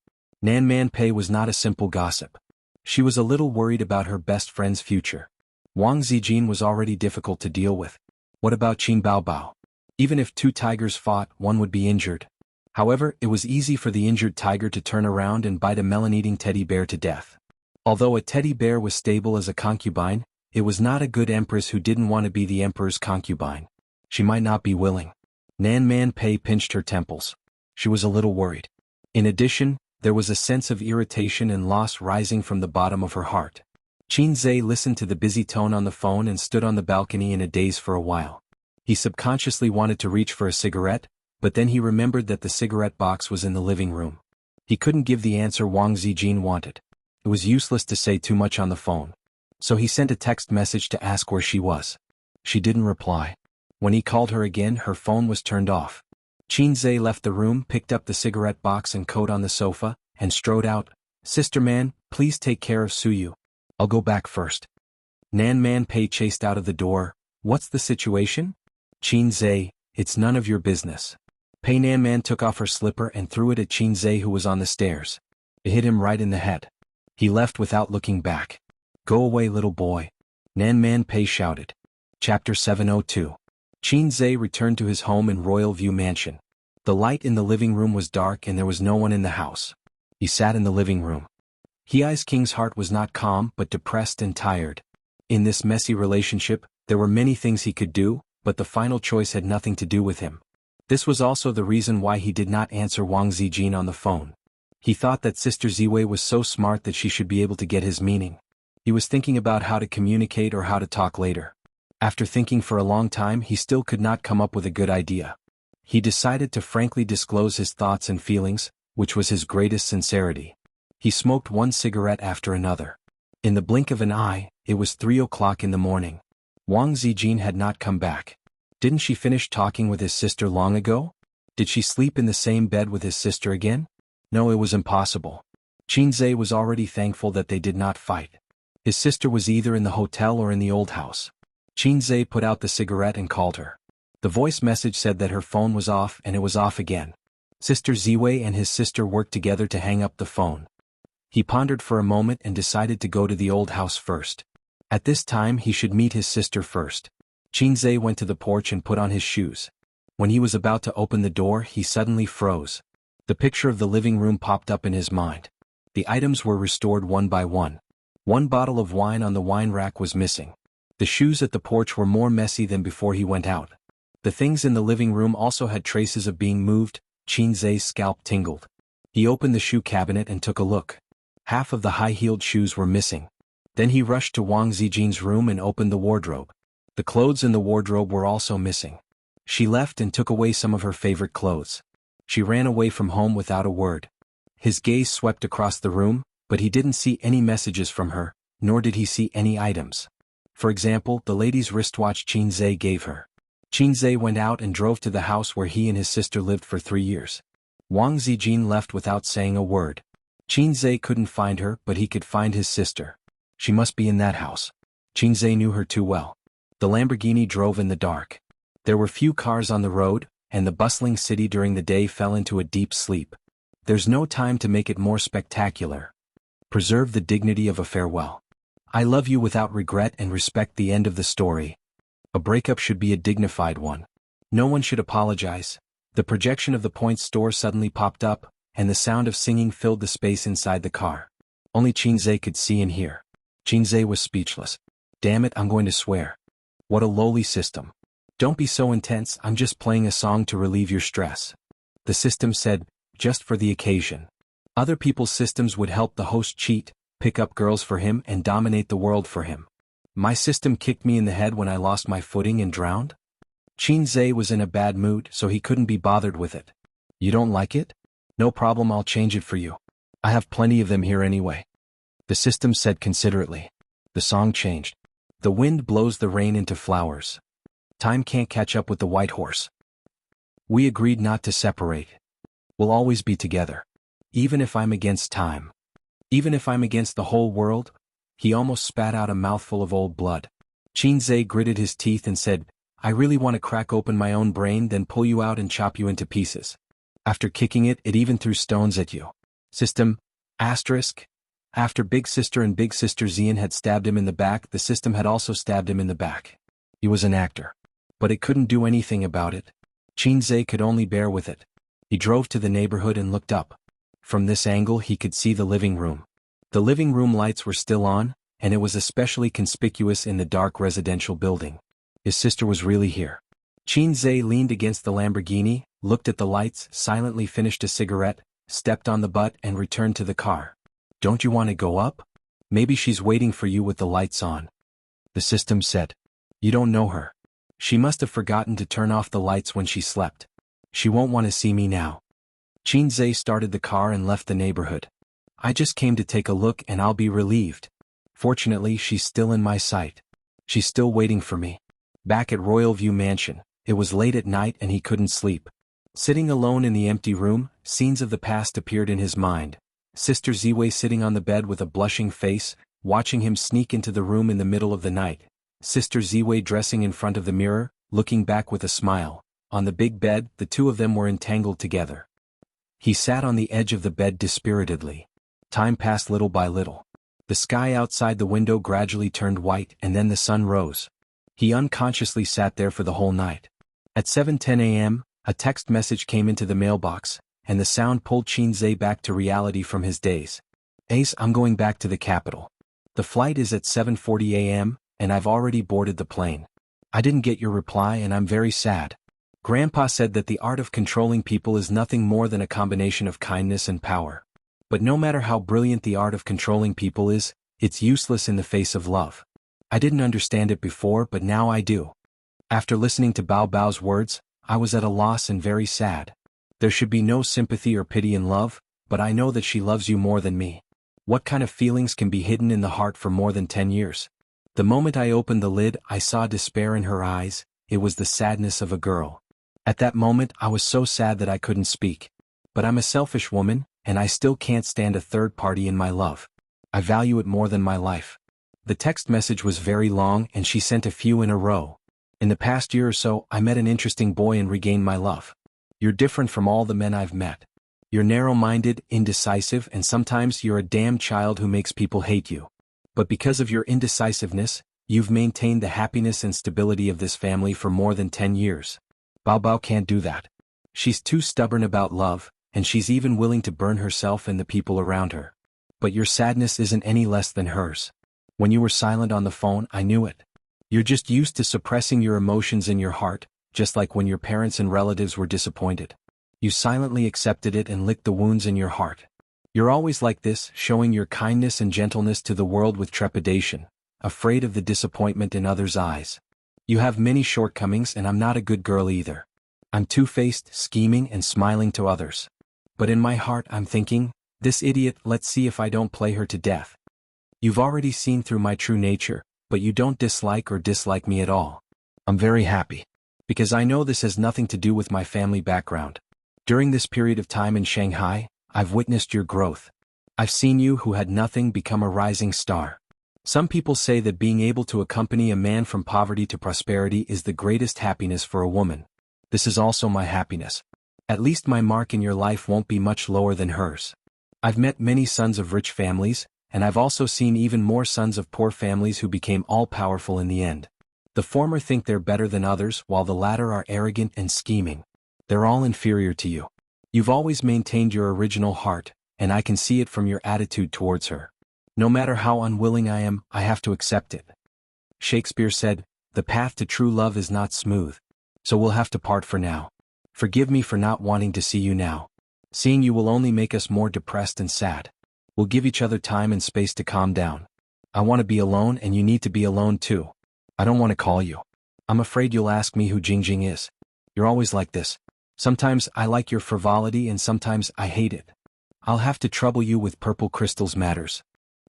Nan Man Pei was not a simple gossip. She was a little worried about her best friend's future. Wang Zijin was already difficult to deal with. What about Qin Bao Bao? Even if two tigers fought, one would be injured. However, it was easy for the injured tiger to turn around and bite a melon-eating teddy bear to death. Although a teddy bear was stable as a concubine, it was not a good empress who didn't want to be the emperor's concubine. She might not be willing. Nan Man Pei pinched her temples. She was a little worried. In addition, there was a sense of irritation and loss rising from the bottom of her heart. Qinzhe listened to the busy tone on the phone and stood on the balcony in a daze for a while. He subconsciously wanted to reach for a cigarette, but then he remembered that the cigarette box was in the living room. He couldn't give the answer Wang Zijin wanted. It was useless to say too much on the phone. So he sent a text message to ask where she was. She didn't reply. When he called her again, her phone was turned off. Qinzhe left the room, picked up the cigarette box and coat on the sofa, and strode out. Sister Man, please take care of Suyu. I'll go back first. Nan Man Pei chased out of the door. What's the situation? Qinzhe, it's none of your business. Pei Nan Man took off her slipper and threw it at Qinzhe, who was on the stairs. It hit him right in the head. He left without looking back. Go away, little boy. Nan Man Pei shouted. Chapter 702. Qin Zhe returned to his home in Royal View Mansion. The light in the living room was dark and there was no one in the house. He sat in the living room. Hei's king's heart was not calm but depressed and tired. In this messy relationship, there were many things he could do, but the final choice had nothing to do with him. This was also the reason why he did not answer Wang Zijin on the phone. He thought that Sister Ziwei was so smart that she should be able to get his meaning. He was thinking about how to communicate or how to talk later. After thinking for a long time, he still could not come up with a good idea. He decided to frankly disclose his thoughts and feelings, which was his greatest sincerity. He smoked one cigarette after another. In the blink of an eye, it was 3 o'clock in the morning. Wang Zijin had not come back. Didn't she finish talking with his sister long ago? Did she sleep in the same bed with his sister again? No, it was impossible. Qin Zhe was already thankful that they did not fight. His sister was either in the hotel or in the old house. Qin Zhe put out the cigarette and called her. The voice message said that her phone was off and it was off again. Sister Ziwei and his sister worked together to hang up the phone. He pondered for a moment and decided to go to the old house first. At this time he should meet his sister first. Qin Zhe went to the porch and put on his shoes. When he was about to open the door, he suddenly froze. The picture of the living room popped up in his mind. The items were restored one by one. One bottle of wine on the wine rack was missing. The shoes at the porch were more messy than before he went out. The things in the living room also had traces of being moved. Qin Zhe's scalp tingled. He opened the shoe cabinet and took a look. Half of the high-heeled shoes were missing. Then he rushed to Wang Zijin's room and opened the wardrobe. The clothes in the wardrobe were also missing. She left and took away some of her favorite clothes. She ran away from home without a word. His gaze swept across the room, but he didn't see any messages from her, nor did he see any items. For example, the lady's wristwatch Qin Zhe gave her. Qin Zhe went out and drove to the house where he and his sister lived for 3 years. Wang Zijin left without saying a word. Qin Zhe couldn't find her, but he could find his sister. She must be in that house. Qin Zhe knew her too well. The Lamborghini drove in the dark. There were few cars on the road, and the bustling city during the day fell into a deep sleep. There's no time to make it more spectacular. Preserve the dignity of a farewell. I love you without regret and respect the end of the story. A breakup should be a dignified one. No one should apologize. The projection of the Point store suddenly popped up, and the sound of singing filled the space inside the car. Only Qin Zhe could see and hear. Qin Zhe was speechless. Damn it, I'm going to swear. What a lowly system. Don't be so intense, I'm just playing a song to relieve your stress. The system said, just for the occasion. Other people's systems would help the host cheat, pick up girls for him and dominate the world for him. My system kicked me in the head when I lost my footing and drowned? Qin Zhe was in a bad mood, so he couldn't be bothered with it. You don't like it? No problem, I'll change it for you. I have plenty of them here anyway. The system said considerately. The song changed. The wind blows the rain into flowers. Time can't catch up with the white horse. We agreed not to separate. We'll always be together. Even if I'm against time. Even if I'm against the whole world? He almost spat out a mouthful of old blood. Qin Zhe gritted his teeth and said, I really want to crack open my own brain, then pull you out and chop you into pieces. After kicking it, it even threw stones at you. System, asterisk. After Big Sister and Big Sister Xian had stabbed him in the back, the system had also stabbed him in the back. He was an actor. But it couldn't do anything about it. Qin Zhe could only bear with it. He drove to the neighborhood and looked up. From this angle he could see the living room. The living room lights were still on, and it was especially conspicuous in the dark residential building. His sister was really here. Qin Zhe leaned against the Lamborghini, looked at the lights, silently finished a cigarette, stepped on the butt and returned to the car. Don't you want to go up? Maybe she's waiting for you with the lights on. The system said. You don't know her. She must have forgotten to turn off the lights when she slept. She won't want to see me now. Qin Zhe started the car and left the neighborhood. I just came to take a look and I'll be relieved. Fortunately, she's still in my sight. She's still waiting for me. Back at Royal View Mansion, it was late at night and he couldn't sleep. Sitting alone in the empty room, scenes of the past appeared in his mind. Sister Ziwei sitting on the bed with a blushing face, watching him sneak into the room in the middle of the night. Sister Ziwei dressing in front of the mirror, looking back with a smile. On the big bed, the two of them were entangled together. He sat on the edge of the bed dispiritedly. Time passed little by little. The sky outside the window gradually turned white and then the sun rose. He unconsciously sat there for the whole night. At 7:10 a.m., a text message came into the mailbox, and the sound pulled Qinze back to reality from his daze. Ace, I'm going back to the capital. The flight is at 7:40 a.m., and I've already boarded the plane. I didn't get your reply and I'm very sad. Grandpa said that the art of controlling people is nothing more than a combination of kindness and power. But no matter how brilliant the art of controlling people is, it's useless in the face of love. I didn't understand it before, but now I do. After listening to Bao Bao's words, I was at a loss and very sad. There should be no sympathy or pity in love, but I know that she loves you more than me. What kind of feelings can be hidden in the heart for more than 10 years? The moment I opened the lid, I saw despair in her eyes. It was the sadness of a girl. At that moment, I was so sad that I couldn't speak. But I'm a selfish woman, and I still can't stand a third party in my love. I value it more than my life. The text message was very long and she sent a few in a row. In the past year or so, I met an interesting boy and regained my love. You're different from all the men I've met. You're narrow-minded, indecisive, and sometimes you're a damn child who makes people hate you. But because of your indecisiveness, you've maintained the happiness and stability of this family for more than 10 years. Bao Bao can't do that. She's too stubborn about love, and she's even willing to burn herself and the people around her. But your sadness isn't any less than hers. When you were silent on the phone, I knew it. You're just used to suppressing your emotions in your heart, just like when your parents and relatives were disappointed. You silently accepted it and licked the wounds in your heart. You're always like this, showing your kindness and gentleness to the world with trepidation, afraid of the disappointment in others' eyes. You have many shortcomings and I'm not a good girl either. I'm two-faced, scheming and smiling to others. But in my heart I'm thinking, this idiot, let's see if I don't play her to death. You've already seen through my true nature, but you don't dislike me at all. I'm very happy. Because I know this has nothing to do with my family background. During this period of time in Shanghai, I've witnessed your growth. I've seen you who had nothing become a rising star. Some people say that being able to accompany a man from poverty to prosperity is the greatest happiness for a woman. This is also my happiness. At least my mark in your life won't be much lower than hers. I've met many sons of rich families, and I've also seen even more sons of poor families who became all-powerful in the end. The former think they're better than others while the latter are arrogant and scheming. They're all inferior to you. You've always maintained your original heart, and I can see it from your attitude towards her. No matter how unwilling I am, I have to accept it. Shakespeare said, "The path to true love is not smooth. So we'll have to part for now. Forgive me for not wanting to see you now. Seeing you will only make us more depressed and sad. We'll give each other time and space to calm down. I want to be alone and you need to be alone too. I don't want to call you. I'm afraid you'll ask me who Jingjing is. You're always like this. Sometimes I like your frivolity and sometimes I hate it. I'll have to trouble you with purple crystals matters.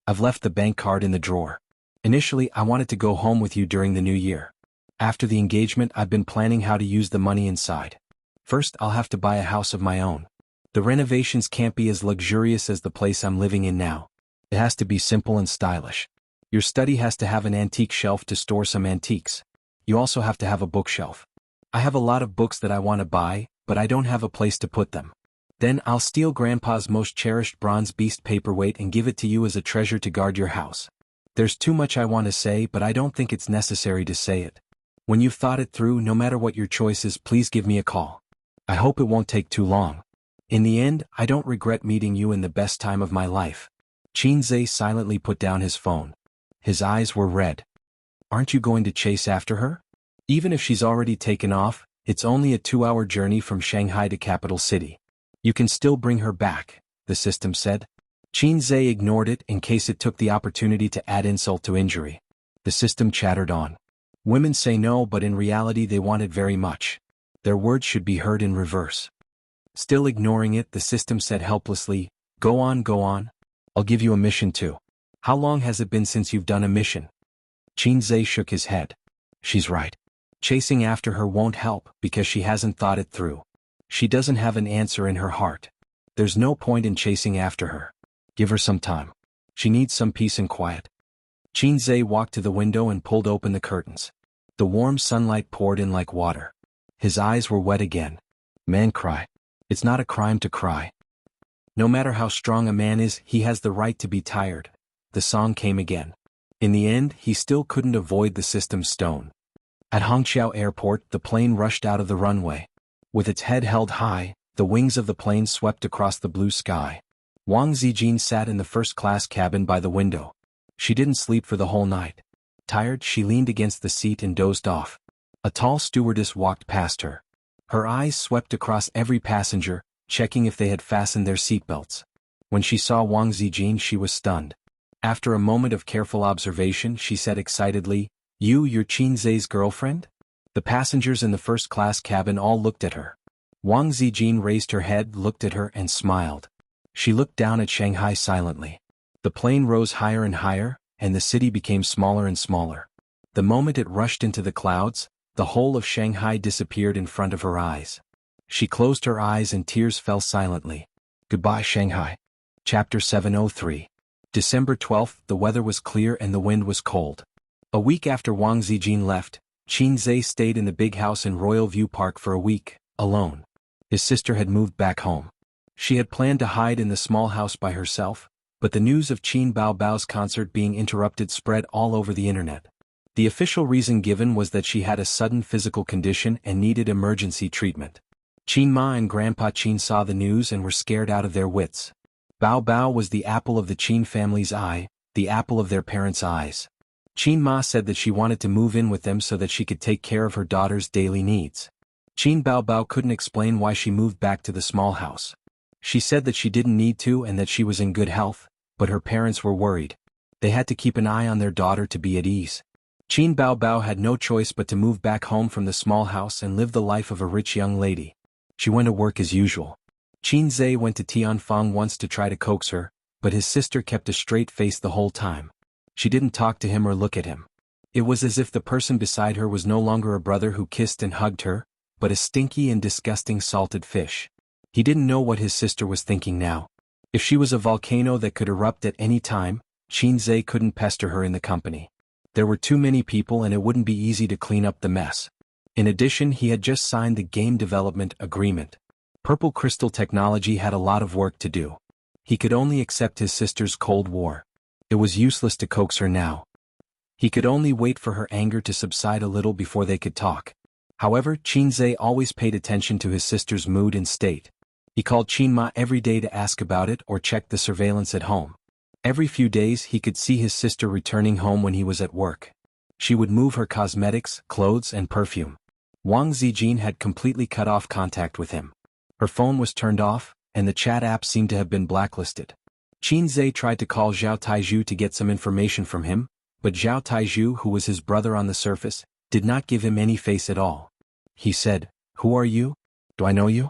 I've left the bank card in the drawer. Initially, I wanted to go home with you during the new year. After the engagement, I've been planning how to use the money inside. First, I'll have to buy a house of my own. The renovations can't be as luxurious as the place I'm living in now. It has to be simple and stylish. Your study has to have an antique shelf to store some antiques. You also have to have a bookshelf. I have a lot of books that I want to buy, but I don't have a place to put them. Then I'll steal Grandpa's most cherished bronze beast paperweight and give it to you as a treasure to guard your house. There's too much I want to say, but I don't think it's necessary to say it. When you've thought it through, no matter what your choice is, please give me a call. I hope it won't take too long. In the end, I don't regret meeting you in the best time of my life." Qinze silently put down his phone. His eyes were red. "Aren't you going to chase after her? Even if she's already taken off, it's only a 2-hour journey from Shanghai to capital city. You can still bring her back," the system said. Qinze ignored it in case it took the opportunity to add insult to injury. The system chattered on. Women say no, but in reality they want it very much. Their words should be heard in reverse. Still ignoring it, the system said helplessly, go on. I'll give you a mission too. How long has it been since you've done a mission?" Qinze shook his head. She's right. Chasing after her won't help because she hasn't thought it through. She doesn't have an answer in her heart. There's no point in chasing after her. Give her some time. She needs some peace and quiet. Qinze walked to the window and pulled open the curtains. The warm sunlight poured in like water. His eyes were wet again. Man cry. It's not a crime to cry. No matter how strong a man is, he has the right to be tired. The song came again. In the end, he still couldn't avoid the system's stone. At Hongqiao Airport, the plane rushed out of the runway. With its head held high, the wings of the plane swept across the blue sky. Wang Zijin sat in the first-class cabin by the window. She didn't sleep for the whole night. Tired, she leaned against the seat and dozed off. A tall stewardess walked past her. Her eyes swept across every passenger, checking if they had fastened their seatbelts. When she saw Wang Zijin, she was stunned. After a moment of careful observation, she said excitedly, "You're Qin Zhe's girlfriend?" The passengers in the first-class cabin all looked at her. Wang Zijin raised her head, looked at her, and smiled. She looked down at Shanghai silently. The plane rose higher and higher, and the city became smaller and smaller. The moment it rushed into the clouds, the whole of Shanghai disappeared in front of her eyes. She closed her eyes and tears fell silently. Goodbye, Shanghai. Chapter 703. December 12th, the weather was clear and the wind was cold. A week after Wang Zijin left, Qin Zhe stayed in the big house in Royal View Park for a week, alone. His sister had moved back home. She had planned to hide in the small house by herself, but the news of Qin Baobao's concert being interrupted spread all over the internet. The official reason given was that she had a sudden physical condition and needed emergency treatment. Qin Ma and Grandpa Qin saw the news and were scared out of their wits. Bao Bao was the apple of the Qin family's eye, the apple of their parents' eyes. Qin Ma said that she wanted to move in with them so that she could take care of her daughter's daily needs. Qin Baobao couldn't explain why she moved back to the small house. She said that she didn't need to and that she was in good health, but her parents were worried. They had to keep an eye on their daughter to be at ease. Qin Baobao had no choice but to move back home from the small house and live the life of a rich young lady. She went to work as usual. Qin Zhe went to Tianfang once to try to coax her, but his sister kept a straight face the whole time. She didn't talk to him or look at him. It was as if the person beside her was no longer a brother who kissed and hugged her, but a stinky and disgusting salted fish. He didn't know what his sister was thinking now. If she was a volcano that could erupt at any time, Qin Zhe couldn't pester her in the company. There were too many people and it wouldn't be easy to clean up the mess. In addition, he had just signed the game development agreement. Purple Crystal Technology had a lot of work to do. He could only accept his sister's Cold War. It was useless to coax her now. He could only wait for her anger to subside a little before they could talk. However, Qin Zhe always paid attention to his sister's mood and state. He called Qin Ma every day to ask about it or check the surveillance at home. Every few days he could see his sister returning home when he was at work. She would move her cosmetics, clothes, and perfume. Wang Zijin had completely cut off contact with him. Her phone was turned off, and the chat app seemed to have been blacklisted. Qin Zhe tried to call Zhao Taizhu to get some information from him, but Zhao Taizhu, who was his brother on the surface, did not give him any face at all. He said, "Who are you? Do I know you?"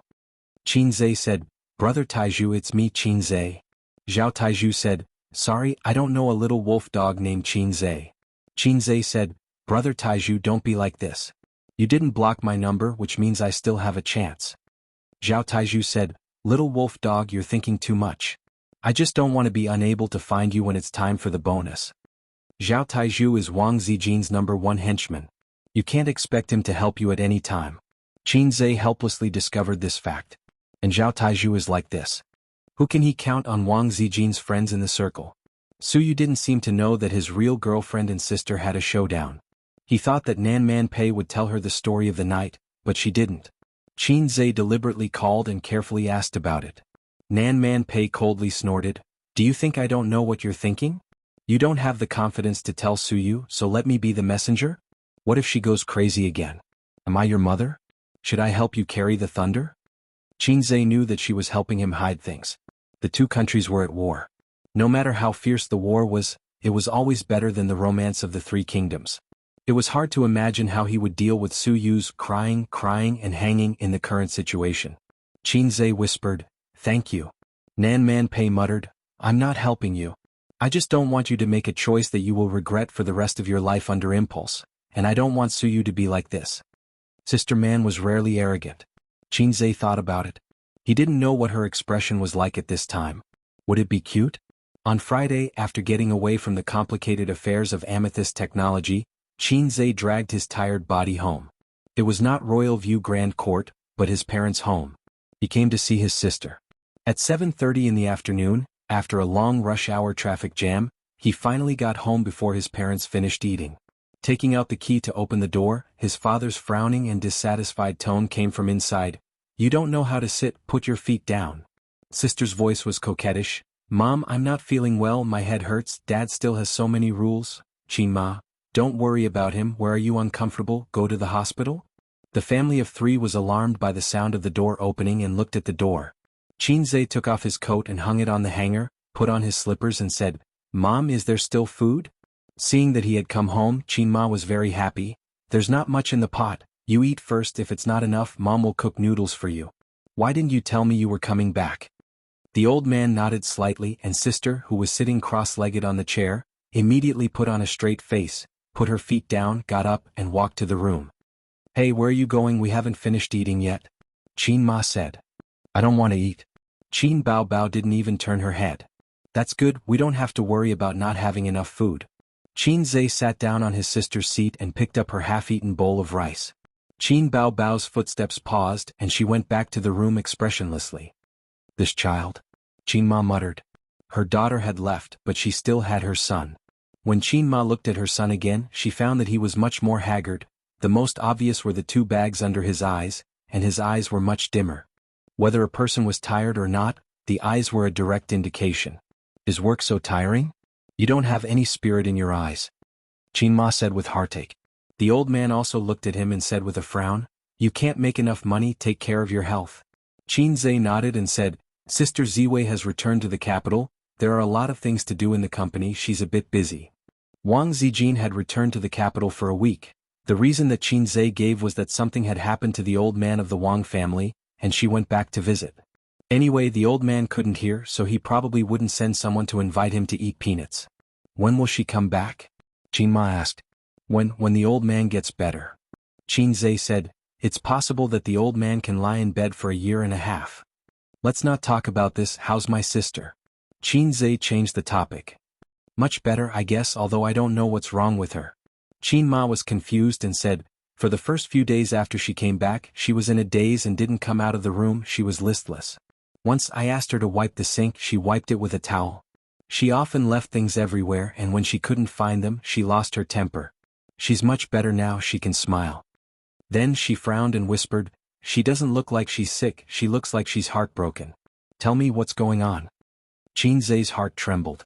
Qin Zhe said, "Brother Taizhu, it's me, Qin Zhe." Zhao Taizhu said, "Sorry, I don't know a little wolf dog named Qin Zhe." Qin Zhe said, "Brother Taizhu, don't be like this. You didn't block my number, which means I still have a chance." Zhao Taizhu said, "Little wolf dog, you're thinking too much. I just don't want to be unable to find you when it's time for the bonus." Zhao Taizhu is Wang Zijin's #1 henchman. You can't expect him to help you at any time. Qin Zhe helplessly discovered this fact. And Zhao Taizhu is like this. Who can he count on Wang Zijin's friends in the circle? Suyu didn't seem to know that his real girlfriend and sister had a showdown. He thought that Nan Man Pei would tell her the story of the night, but she didn't. Qin Zhe deliberately called and carefully asked about it. Nan Man Pei coldly snorted, "Do you think I don't know what you're thinking? You don't have the confidence to tell Suyu, so let me be the messenger? What if she goes crazy again? Am I your mother? Should I help you carry the thunder?" Qin Zhe knew that she was helping him hide things. The two countries were at war. No matter how fierce the war was, it was always better than the romance of the Three Kingdoms. It was hard to imagine how he would deal with Suyu's crying and hanging in the current situation. Qin Zhe whispered, "Thank you." Nan Man Pei muttered, "I'm not helping you. I just don't want you to make a choice that you will regret for the rest of your life under impulse, and I don't want Suyu to be like this." Sister Man was rarely arrogant. Qin Zhe thought about it. He didn't know what her expression was like at this time. Would it be cute? On Friday, after getting away from the complicated affairs of Amethyst Technology, Qin Zhe dragged his tired body home. It was not Royal View Grand Court, but his parents' home. He came to see his sister. At 7:30 in the afternoon, after a long rush hour traffic jam, he finally got home before his parents finished eating. Taking out the key to open the door, his father's frowning and dissatisfied tone came from inside. You don't know how to sit, put your feet down. Sister's voice was coquettish. Mom, I'm not feeling well, my head hurts, Dad still has so many rules. Qinma, don't worry about him, where are you uncomfortable, go to the hospital? The family of 3 was alarmed by the sound of the door opening and looked at the door. Qinze took off his coat and hung it on the hanger, put on his slippers and said, Mom, is there still food? Seeing that he had come home, Qinma was very happy. There's not much in the pot, you eat first, if it's not enough, Mom will cook noodles for you. Why didn't you tell me you were coming back? The old man nodded slightly and sister, who was sitting cross-legged on the chair, immediately put on a straight face, put her feet down, got up and walked to the room. Hey, where are you going, we haven't finished eating yet? Qinma said. I don't want to eat. Qin Baobao didn't even turn her head. That's good, we don't have to worry about not having enough food. Qinze sat down on his sister's seat and picked up her half-eaten bowl of rice. Qin Baobao's footsteps paused and she went back to the room expressionlessly. This child? Qinma muttered. Her daughter had left, but she still had her son. When Qinma looked at her son again, she found that he was much more haggard. The most obvious were the 2 bags under his eyes, and his eyes were much dimmer. Whether a person was tired or not, the eyes were a direct indication. Is work so tiring? You don't have any spirit in your eyes. Qinma said with heartache. The old man also looked at him and said with a frown, You can't make enough money, take care of your health. Qinze nodded and said, Sister Ziwei has returned to the capital, there are a lot of things to do in the company, she's a bit busy. Wang Zijin had returned to the capital for a week. The reason that Qinze gave was that something had happened to the old man of the Wang family, and she went back to visit. Anyway, the old man couldn't hear, so he probably wouldn't send someone to invite him to eat peanuts. When will she come back? Qinma asked. When the old man gets better. Qinze said, It's possible that the old man can lie in bed for a year and a half. Let's not talk about this, how's my sister? Qinze changed the topic. Much better, I guess, although I don't know what's wrong with her. Qinma was confused and said, For the first few days after she came back, she was in a daze and didn't come out of the room, she was listless. Once I asked her to wipe the sink, she wiped it with a towel. She often left things everywhere, and when she couldn't find them, she lost her temper. She's much better now, she can smile. Then she frowned and whispered, She doesn't look like she's sick, she looks like she's heartbroken. Tell me what's going on. Qinze's heart trembled.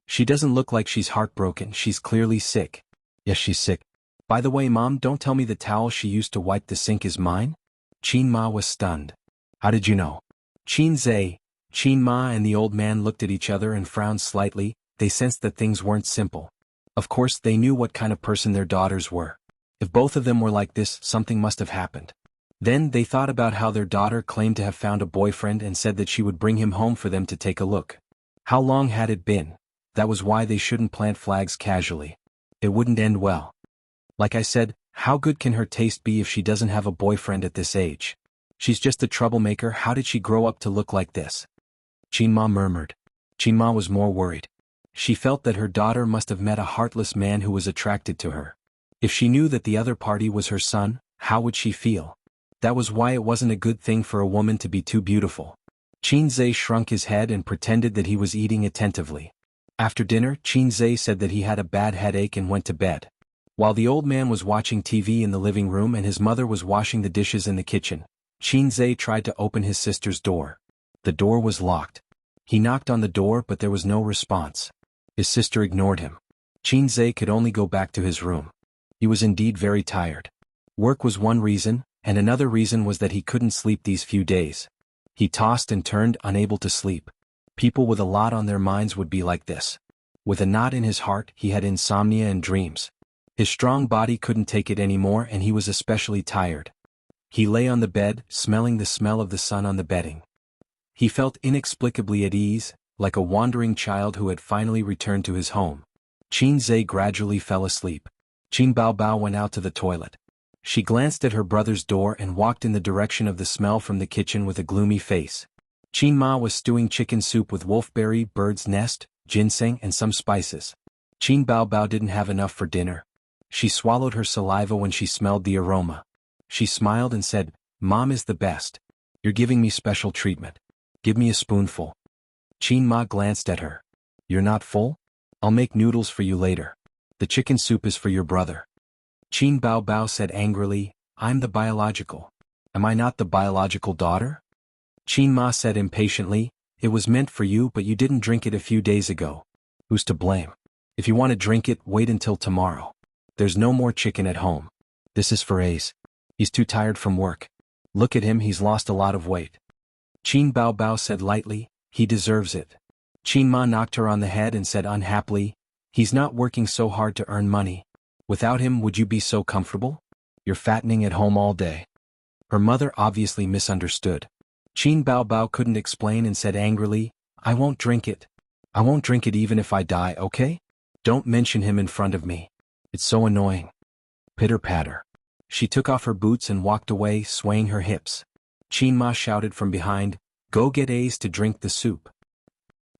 She doesn't look like she's heartbroken, she's clearly sick. Yes, she's sick. By the way, Mom, don't tell me the towel she used to wipe the sink is mine? Qinma was stunned. How did you know? Qinze, Qinma and the old man looked at each other and frowned slightly, they sensed that things weren't simple. Of course, they knew what kind of person their daughters were. If both of them were like this, something must have happened. Then they thought about how their daughter claimed to have found a boyfriend and said that she would bring him home for them to take a look. How long had it been? That was why they shouldn't plant flags casually. It wouldn't end well. Like I said, how good can her taste be if she doesn't have a boyfriend at this age? She's just a troublemaker, how did she grow up to look like this? Qinma murmured. Qinma was more worried. She felt that her daughter must have met a heartless man who was attracted to her. If she knew that the other party was her son, how would she feel? That was why it wasn't a good thing for a woman to be too beautiful. Qinze shrunk his head and pretended that he was eating attentively. After dinner, Qinze said that he had a bad headache and went to bed. While the old man was watching TV in the living room and his mother was washing the dishes in the kitchen, Qinze tried to open his sister's door. The door was locked. He knocked on the door but there was no response. His sister ignored him. Qinze could only go back to his room. He was indeed very tired. Work was one reason, and another reason was that he couldn't sleep these few days. He tossed and turned, unable to sleep. People with a lot on their minds would be like this. With a knot in his heart, he had insomnia and dreams. His strong body couldn't take it anymore and he was especially tired. He lay on the bed, smelling the smell of the sun on the bedding. He felt inexplicably at ease, like a wandering child who had finally returned to his home. Qinze gradually fell asleep. Qin Baobao went out to the toilet. She glanced at her brother's door and walked in the direction of the smell from the kitchen with a gloomy face. Qinma was stewing chicken soup with wolfberry, bird's nest, ginseng and some spices. Qin Baobao didn't have enough for dinner. She swallowed her saliva when she smelled the aroma. She smiled and said, Mom is the best. You're giving me special treatment. Give me a spoonful. Qinma glanced at her. You're not full? I'll make noodles for you later. The chicken soup is for your brother. Qin Bao Bao said angrily, I'm the biological. Am I not the biological daughter? Qin Ma said impatiently, it was meant for you but you didn't drink it a few days ago. Who's to blame? If you want to drink it, wait until tomorrow. There's no more chicken at home. This is for Ace. He's too tired from work. Look at him, he's lost a lot of weight. Qin Bao Bao said lightly, he deserves it. Qin Ma knocked her on the head and said unhappily, he's not working so hard to earn money. Without him, would you be so comfortable? You're fattening at home all day. Her mother obviously misunderstood. Qin Bao Bao couldn't explain and said angrily, I won't drink it. I won't drink it even if I die, okay? Don't mention him in front of me. It's so annoying. Pitter-patter. She took off her boots and walked away, swaying her hips. Qin Ma shouted from behind, go get Ace to drink the soup.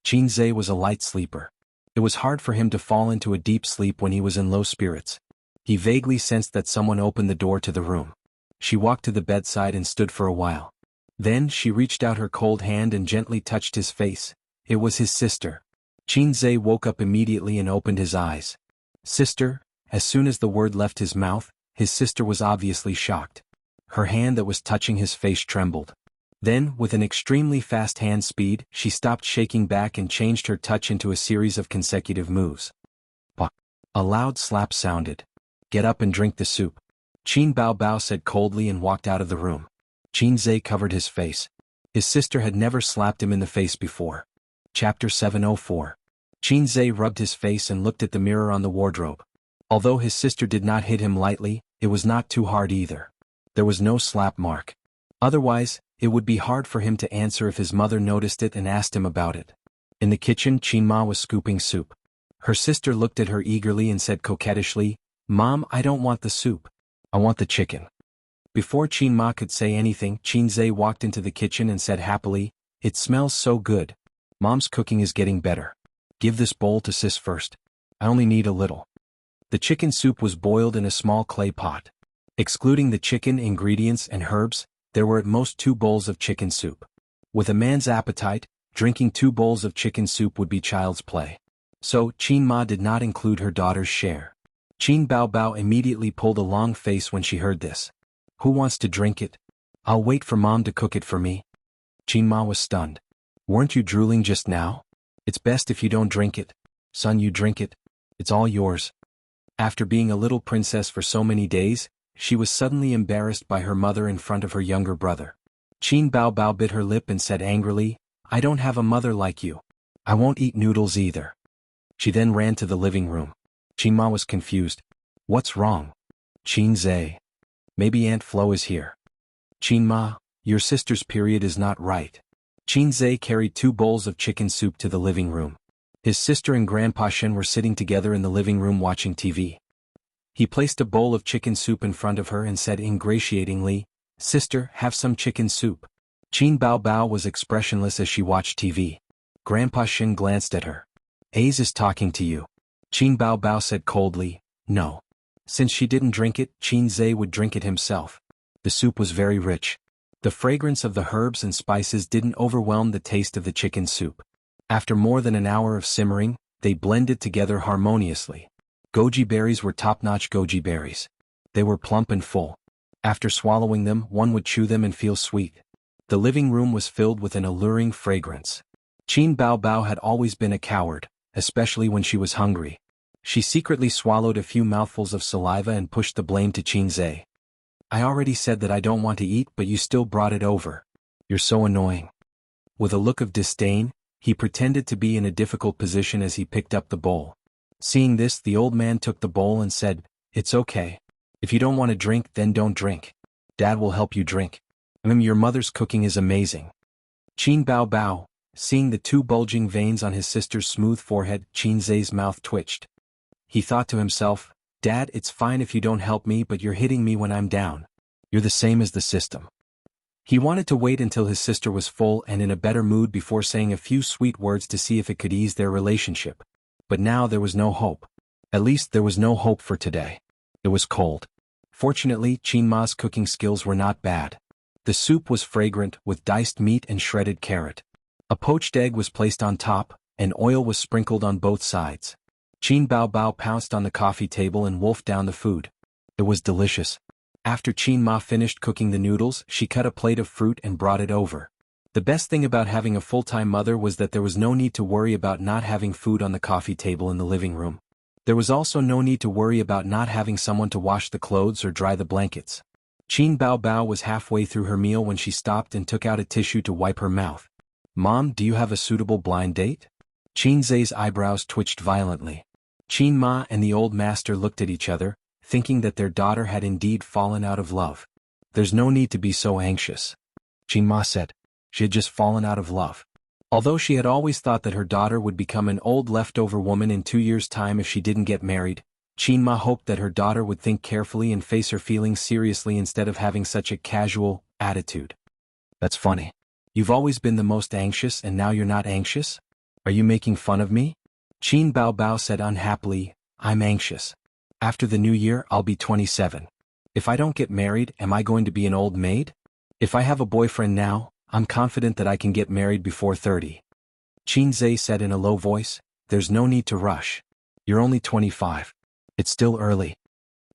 Qin Zhe was a light sleeper. It was hard for him to fall into a deep sleep when he was in low spirits. He vaguely sensed that someone opened the door to the room. She walked to the bedside and stood for a while. Then she reached out her cold hand and gently touched his face. It was his sister. Qin Zhe woke up immediately and opened his eyes. Sister, as soon as the word left his mouth, his sister was obviously shocked. Her hand that was touching his face trembled. Then, with an extremely fast hand speed, she stopped shaking back and changed her touch into a series of consecutive moves. Pah! A loud slap sounded. Get up and drink the soup. Qin Bao Bao said coldly and walked out of the room. Qin Zhe covered his face. His sister had never slapped him in the face before. Chapter 704. Qin Zhe rubbed his face and looked at the mirror on the wardrobe. Although his sister did not hit him lightly, it was not too hard either. There was no slap mark. Otherwise, it would be hard for him to answer if his mother noticed it and asked him about it. In the kitchen, Qin Ma was scooping soup. Her sister looked at her eagerly and said coquettishly, Mom, I don't want the soup. I want the chicken. Before Qin Ma could say anything, Qin Zhe walked into the kitchen and said happily, it smells so good. Mom's cooking is getting better. Give this bowl to Sis first. I only need a little. The chicken soup was boiled in a small clay pot. Excluding the chicken, ingredients, and herbs, there were at most 2 bowls of chicken soup. With a man's appetite, drinking 2 bowls of chicken soup would be child's play. So, Qin Ma did not include her daughter's share. Qin Bao Bao immediately pulled a long face when she heard this. Who wants to drink it? I'll wait for Mom to cook it for me. Qin Ma was stunned. Weren't you drooling just now? It's best if you don't drink it. Son, you drink it. It's all yours. After being a little princess for so many days, she was suddenly embarrassed by her mother in front of her younger brother. Qin Bao Bao bit her lip and said angrily, I don't have a mother like you. I won't eat noodles either. She then ran to the living room. Qin Ma was confused. What's wrong? Qin Zhe. Maybe Aunt Flo is here. Qin Ma, your sister's period is not right. Qin Zhe carried 2 bowls of chicken soup to the living room. His sister and Grandpa Shen were sitting together in the living room watching TV. He placed a bowl of chicken soup in front of her and said ingratiatingly, Sister, have some chicken soup. Qin Bao Bao was expressionless as she watched TV. Grandpa Shen glanced at her. Ace is talking to you. Qin Bao Bao said coldly, no. Since she didn't drink it, Qin Zhe would drink it himself. The soup was very rich. The fragrance of the herbs and spices didn't overwhelm the taste of the chicken soup. After more than an hour of simmering, they blended together harmoniously. Goji berries were top-notch goji berries. They were plump and full. After swallowing them, one would chew them and feel sweet. The living room was filled with an alluring fragrance. Qin Bao Bao had always been a coward, especially when she was hungry. She secretly swallowed a few mouthfuls of saliva and pushed the blame to Qin Zhe. I already said that I don't want to eat, but you still brought it over. You're so annoying. With a look of disdain, he pretended to be in a difficult position as he picked up the bowl. Seeing this, the old man took the bowl and said, It's okay. If you don't want to drink, then don't drink. Dad will help you drink. Your mother's cooking is amazing. Qin Bao Bao, seeing the 2 bulging veins on his sister's smooth forehead, Qin Zhe's mouth twitched. He thought to himself, Dad, it's fine if you don't help me, but you're hitting me when I'm down. You're the same as the system. He wanted to wait until his sister was full and in a better mood before saying a few sweet words to see if it could ease their relationship. But now there was no hope. At least there was no hope for today. It was cold. Fortunately, Qin Ma's cooking skills were not bad. The soup was fragrant, with diced meat and shredded carrot. A poached egg was placed on top, and oil was sprinkled on both sides. Qin Bao Bao pounced on the coffee table and wolfed down the food. It was delicious. After Qin Ma finished cooking the noodles, she cut a plate of fruit and brought it over. The best thing about having a full-time mother was that there was no need to worry about not having food on the coffee table in the living room. There was also no need to worry about not having someone to wash the clothes or dry the blankets. Qin Bao Bao was halfway through her meal when she stopped and took out a tissue to wipe her mouth. "Mom, do you have a suitable blind date?" Qin Zai's eyebrows twitched violently. Qin Ma and the old master looked at each other, thinking that their daughter had indeed fallen out of love. "There's no need to be so anxious," Qin Ma said. She had just fallen out of love. Although she had always thought that her daughter would become an old leftover woman in 2 years' time if she didn't get married, Qin Ma hoped that her daughter would think carefully and face her feelings seriously instead of having such a casual attitude. "That's funny. You've always been the most anxious and now you're not anxious? Are you making fun of me?" Qin Bao Bao said unhappily, "I'm anxious. After the new year I'll be 27. If I don't get married, am I going to be an old maid? If I have a boyfriend now, I'm confident that I can get married before 30. Qin Zai said in a low voice, "There's no need to rush. You're only 25. It's still early."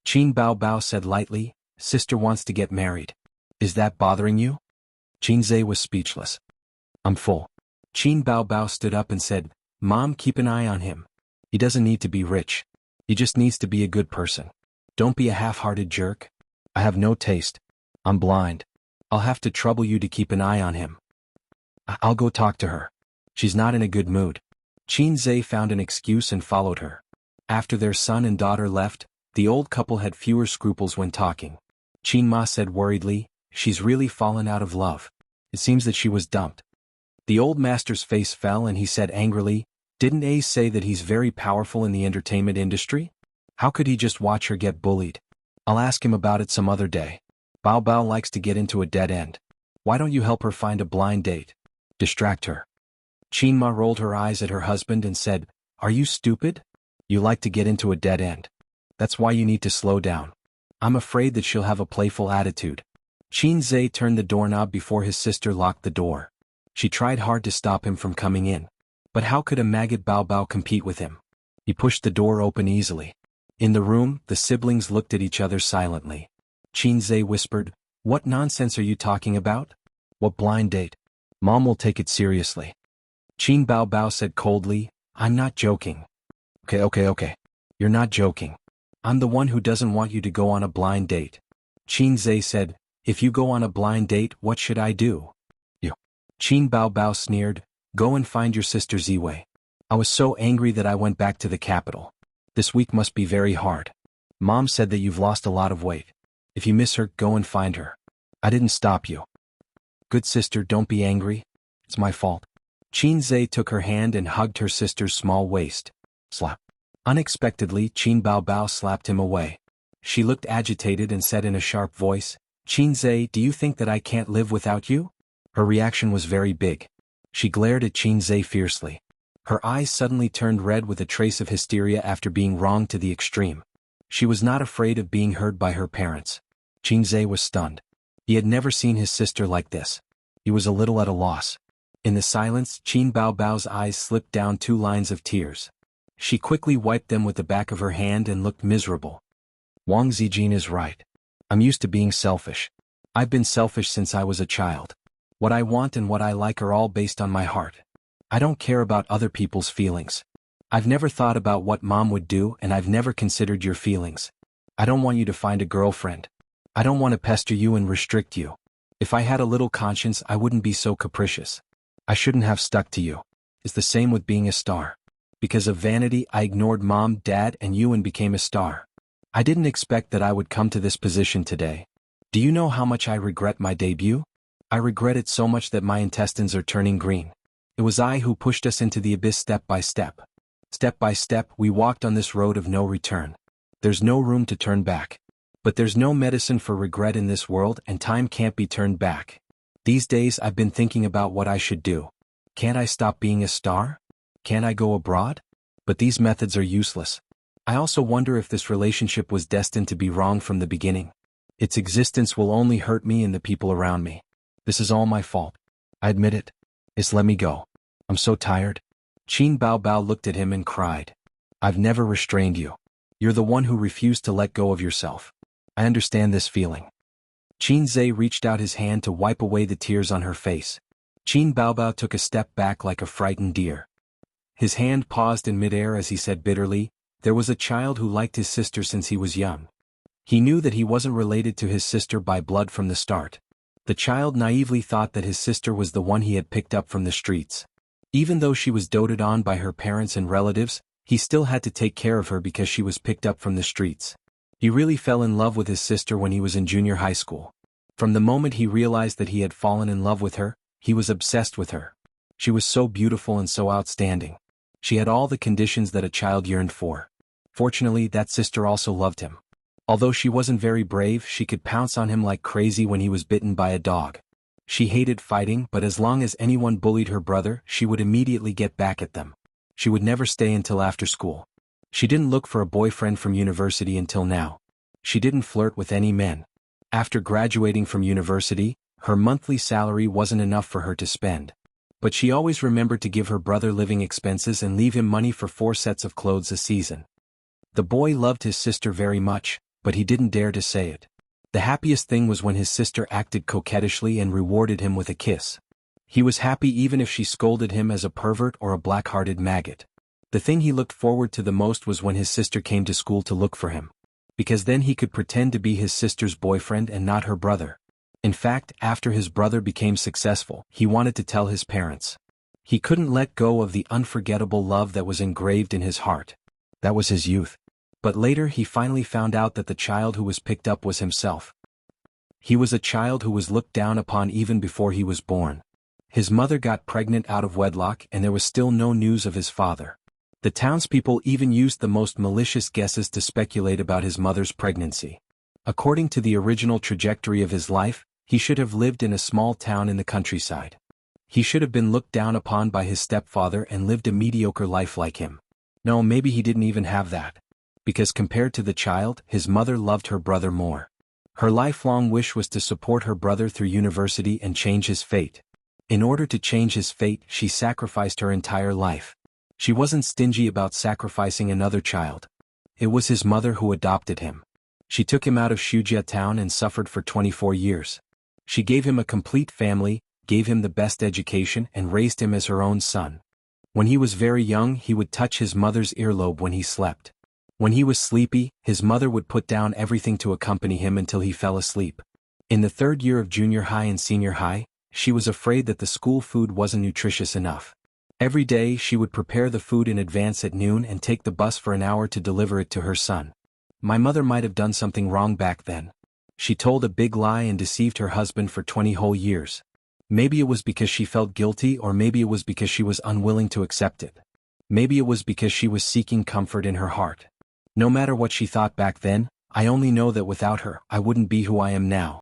Qin Bao Bao said lightly, "Sister wants to get married. Is that bothering you?" Qin Zai was speechless. "I'm full." Qin Bao Bao stood up and said, "Mom, keep an eye on him. He doesn't need to be rich. He just needs to be a good person. Don't be a half-hearted jerk. I have no taste. I'm blind. I'll have to trouble you to keep an eye on him." "I'll go talk to her. She's not in a good mood." Qin Zai found an excuse and followed her. After their son and daughter left, the old couple had fewer scruples when talking. Qin Ma said worriedly, "She's really fallen out of love. It seems that she was dumped." The old master's face fell and he said angrily, "Didn't Ace say that he's very powerful in the entertainment industry? How could he just watch her get bullied? I'll ask him about it some other day. Bao Bao likes to get into a dead end. Why don't you help her find a blind date? Distract her." Qin Ma rolled her eyes at her husband and said, "Are you stupid? You like to get into a dead end. That's why you need to slow down. I'm afraid that she'll have a playful attitude." Qin Zai turned the doorknob before his sister locked the door. She tried hard to stop him from coming in. But how could a maggot Bao Bao compete with him? He pushed the door open easily. In the room, the siblings looked at each other silently. Qin Zai whispered, "What nonsense are you talking about? What blind date? Mom will take it seriously." Qin Bao Bao said coldly, "I'm not joking." Okay. You're not joking. I'm the one who doesn't want you to go on a blind date." Qin Zai said, "If you go on a blind date, what should I do?" "You." Qin Bao Bao sneered, "Go and find your sister Ziwei. I was so angry that I went back to the capital. This week must be very hard. Mom said that you've lost a lot of weight. If you miss her, go and find her. I didn't stop you." "Good sister, don't be angry. It's my fault." Qin Zai took her hand and hugged her sister's small waist. Slap. Unexpectedly, Qin Bao Bao slapped him away. She looked agitated and said in a sharp voice, "Qin Zai, do you think that I can't live without you?" Her reaction was very big. She glared at Qin Zai fiercely. Her eyes suddenly turned red with a trace of hysteria after being wronged to the extreme. She was not afraid of being heard by her parents. Qin Zai was stunned. He had never seen his sister like this. He was a little at a loss. In the silence, Qin Bao Bao's eyes slipped down 2 lines of tears. She quickly wiped them with the back of her hand and looked miserable. "Wang Zijin is right. I'm used to being selfish. I've been selfish since I was a child. What I want and what I like are all based on my heart. I don't care about other people's feelings. I've never thought about what Mom would do and I've never considered your feelings. I don't want you to find a girlfriend. I don't want to pester you and restrict you. If I had a little conscience I wouldn't be so capricious. I shouldn't have stuck to you. It's the same with being a star. Because of vanity I ignored Mom, Dad and you and became a star. I didn't expect that I would come to this position today. Do you know how much I regret my debut? I regret it so much that my intestines are turning green. It was I who pushed us into the abyss step by step. Step by step we walked on this road of no return. There's no room to turn back. But there's no medicine for regret in this world and time can't be turned back. These days I've been thinking about what I should do. Can't I stop being a star? Can't I go abroad? But these methods are useless. I also wonder if this relationship was destined to be wrong from the beginning. Its existence will only hurt me and the people around me. This is all my fault. I admit it. Just let me go. I'm so tired." Qin Bao Bao looked at him and cried. "I've never restrained you. You're the one who refused to let go of yourself. I understand this feeling. Qin Zhe reached out his hand to wipe away the tears on her face. Qin Baobao took a step back like a frightened deer. His hand paused in midair as he said bitterly, there was a child who liked his sister since he was young. He knew that he wasn't related to his sister by blood from the start. The child naively thought that his sister was the one he had picked up from the streets. Even though she was doted on by her parents and relatives, he still had to take care of her because she was picked up from the streets. He really fell in love with his sister when he was in junior high school. From the moment he realized that he had fallen in love with her, he was obsessed with her. She was so beautiful and so outstanding. She had all the conditions that a child yearned for. Fortunately, that sister also loved him. Although she wasn't very brave, she could pounce on him like crazy when he was bitten by a dog. She hated fighting, but as long as anyone bullied her brother, she would immediately get back at them. She would never stay until after school. She didn't look for a boyfriend from university until now. She didn't flirt with any men. After graduating from university, her monthly salary wasn't enough for her to spend. But she always remembered to give her brother living expenses and leave him money for 4 sets of clothes a season. The boy loved his sister very much, but he didn't dare to say it. The happiest thing was when his sister acted coquettishly and rewarded him with a kiss. He was happy even if she scolded him as a pervert or a black-hearted maggot. The thing he looked forward to the most was when his sister came to school to look for him. Because then he could pretend to be his sister's boyfriend and not her brother. In fact, after his brother became successful, he wanted to tell his parents. He couldn't let go of the unforgettable love that was engraved in his heart. That was his youth. But later he finally found out that the child who was picked up was himself. He was a child who was looked down upon even before he was born. His mother got pregnant out of wedlock and there was still no news of his father. The townspeople even used the most malicious guesses to speculate about his mother's pregnancy. According to the original trajectory of his life, he should have lived in a small town in the countryside. He should have been looked down upon by his stepfather and lived a mediocre life like him. No, maybe he didn't even have that. Because compared to the child, his mother loved her brother more. Her lifelong wish was to support her brother through university and change his fate. In order to change his fate, she sacrificed her entire life. She wasn't stingy about sacrificing another child. It was his mother who adopted him. She took him out of Shujia town and suffered for 24 years. She gave him a complete family, gave him the best education and raised him as her own son. When he was very young, he would touch his mother's earlobe when he slept. When he was sleepy, his mother would put down everything to accompany him until he fell asleep. In the 3rd year of junior high and senior high, she was afraid that the school food wasn't nutritious enough. Every day she would prepare the food in advance at noon and take the bus for an hour to deliver it to her son. My mother might have done something wrong back then. She told a big lie and deceived her husband for 20 whole years. Maybe it was because she felt guilty, or maybe it was because she was unwilling to accept it. Maybe it was because she was seeking comfort in her heart. No matter what she thought back then, I only know that without her, I wouldn't be who I am now.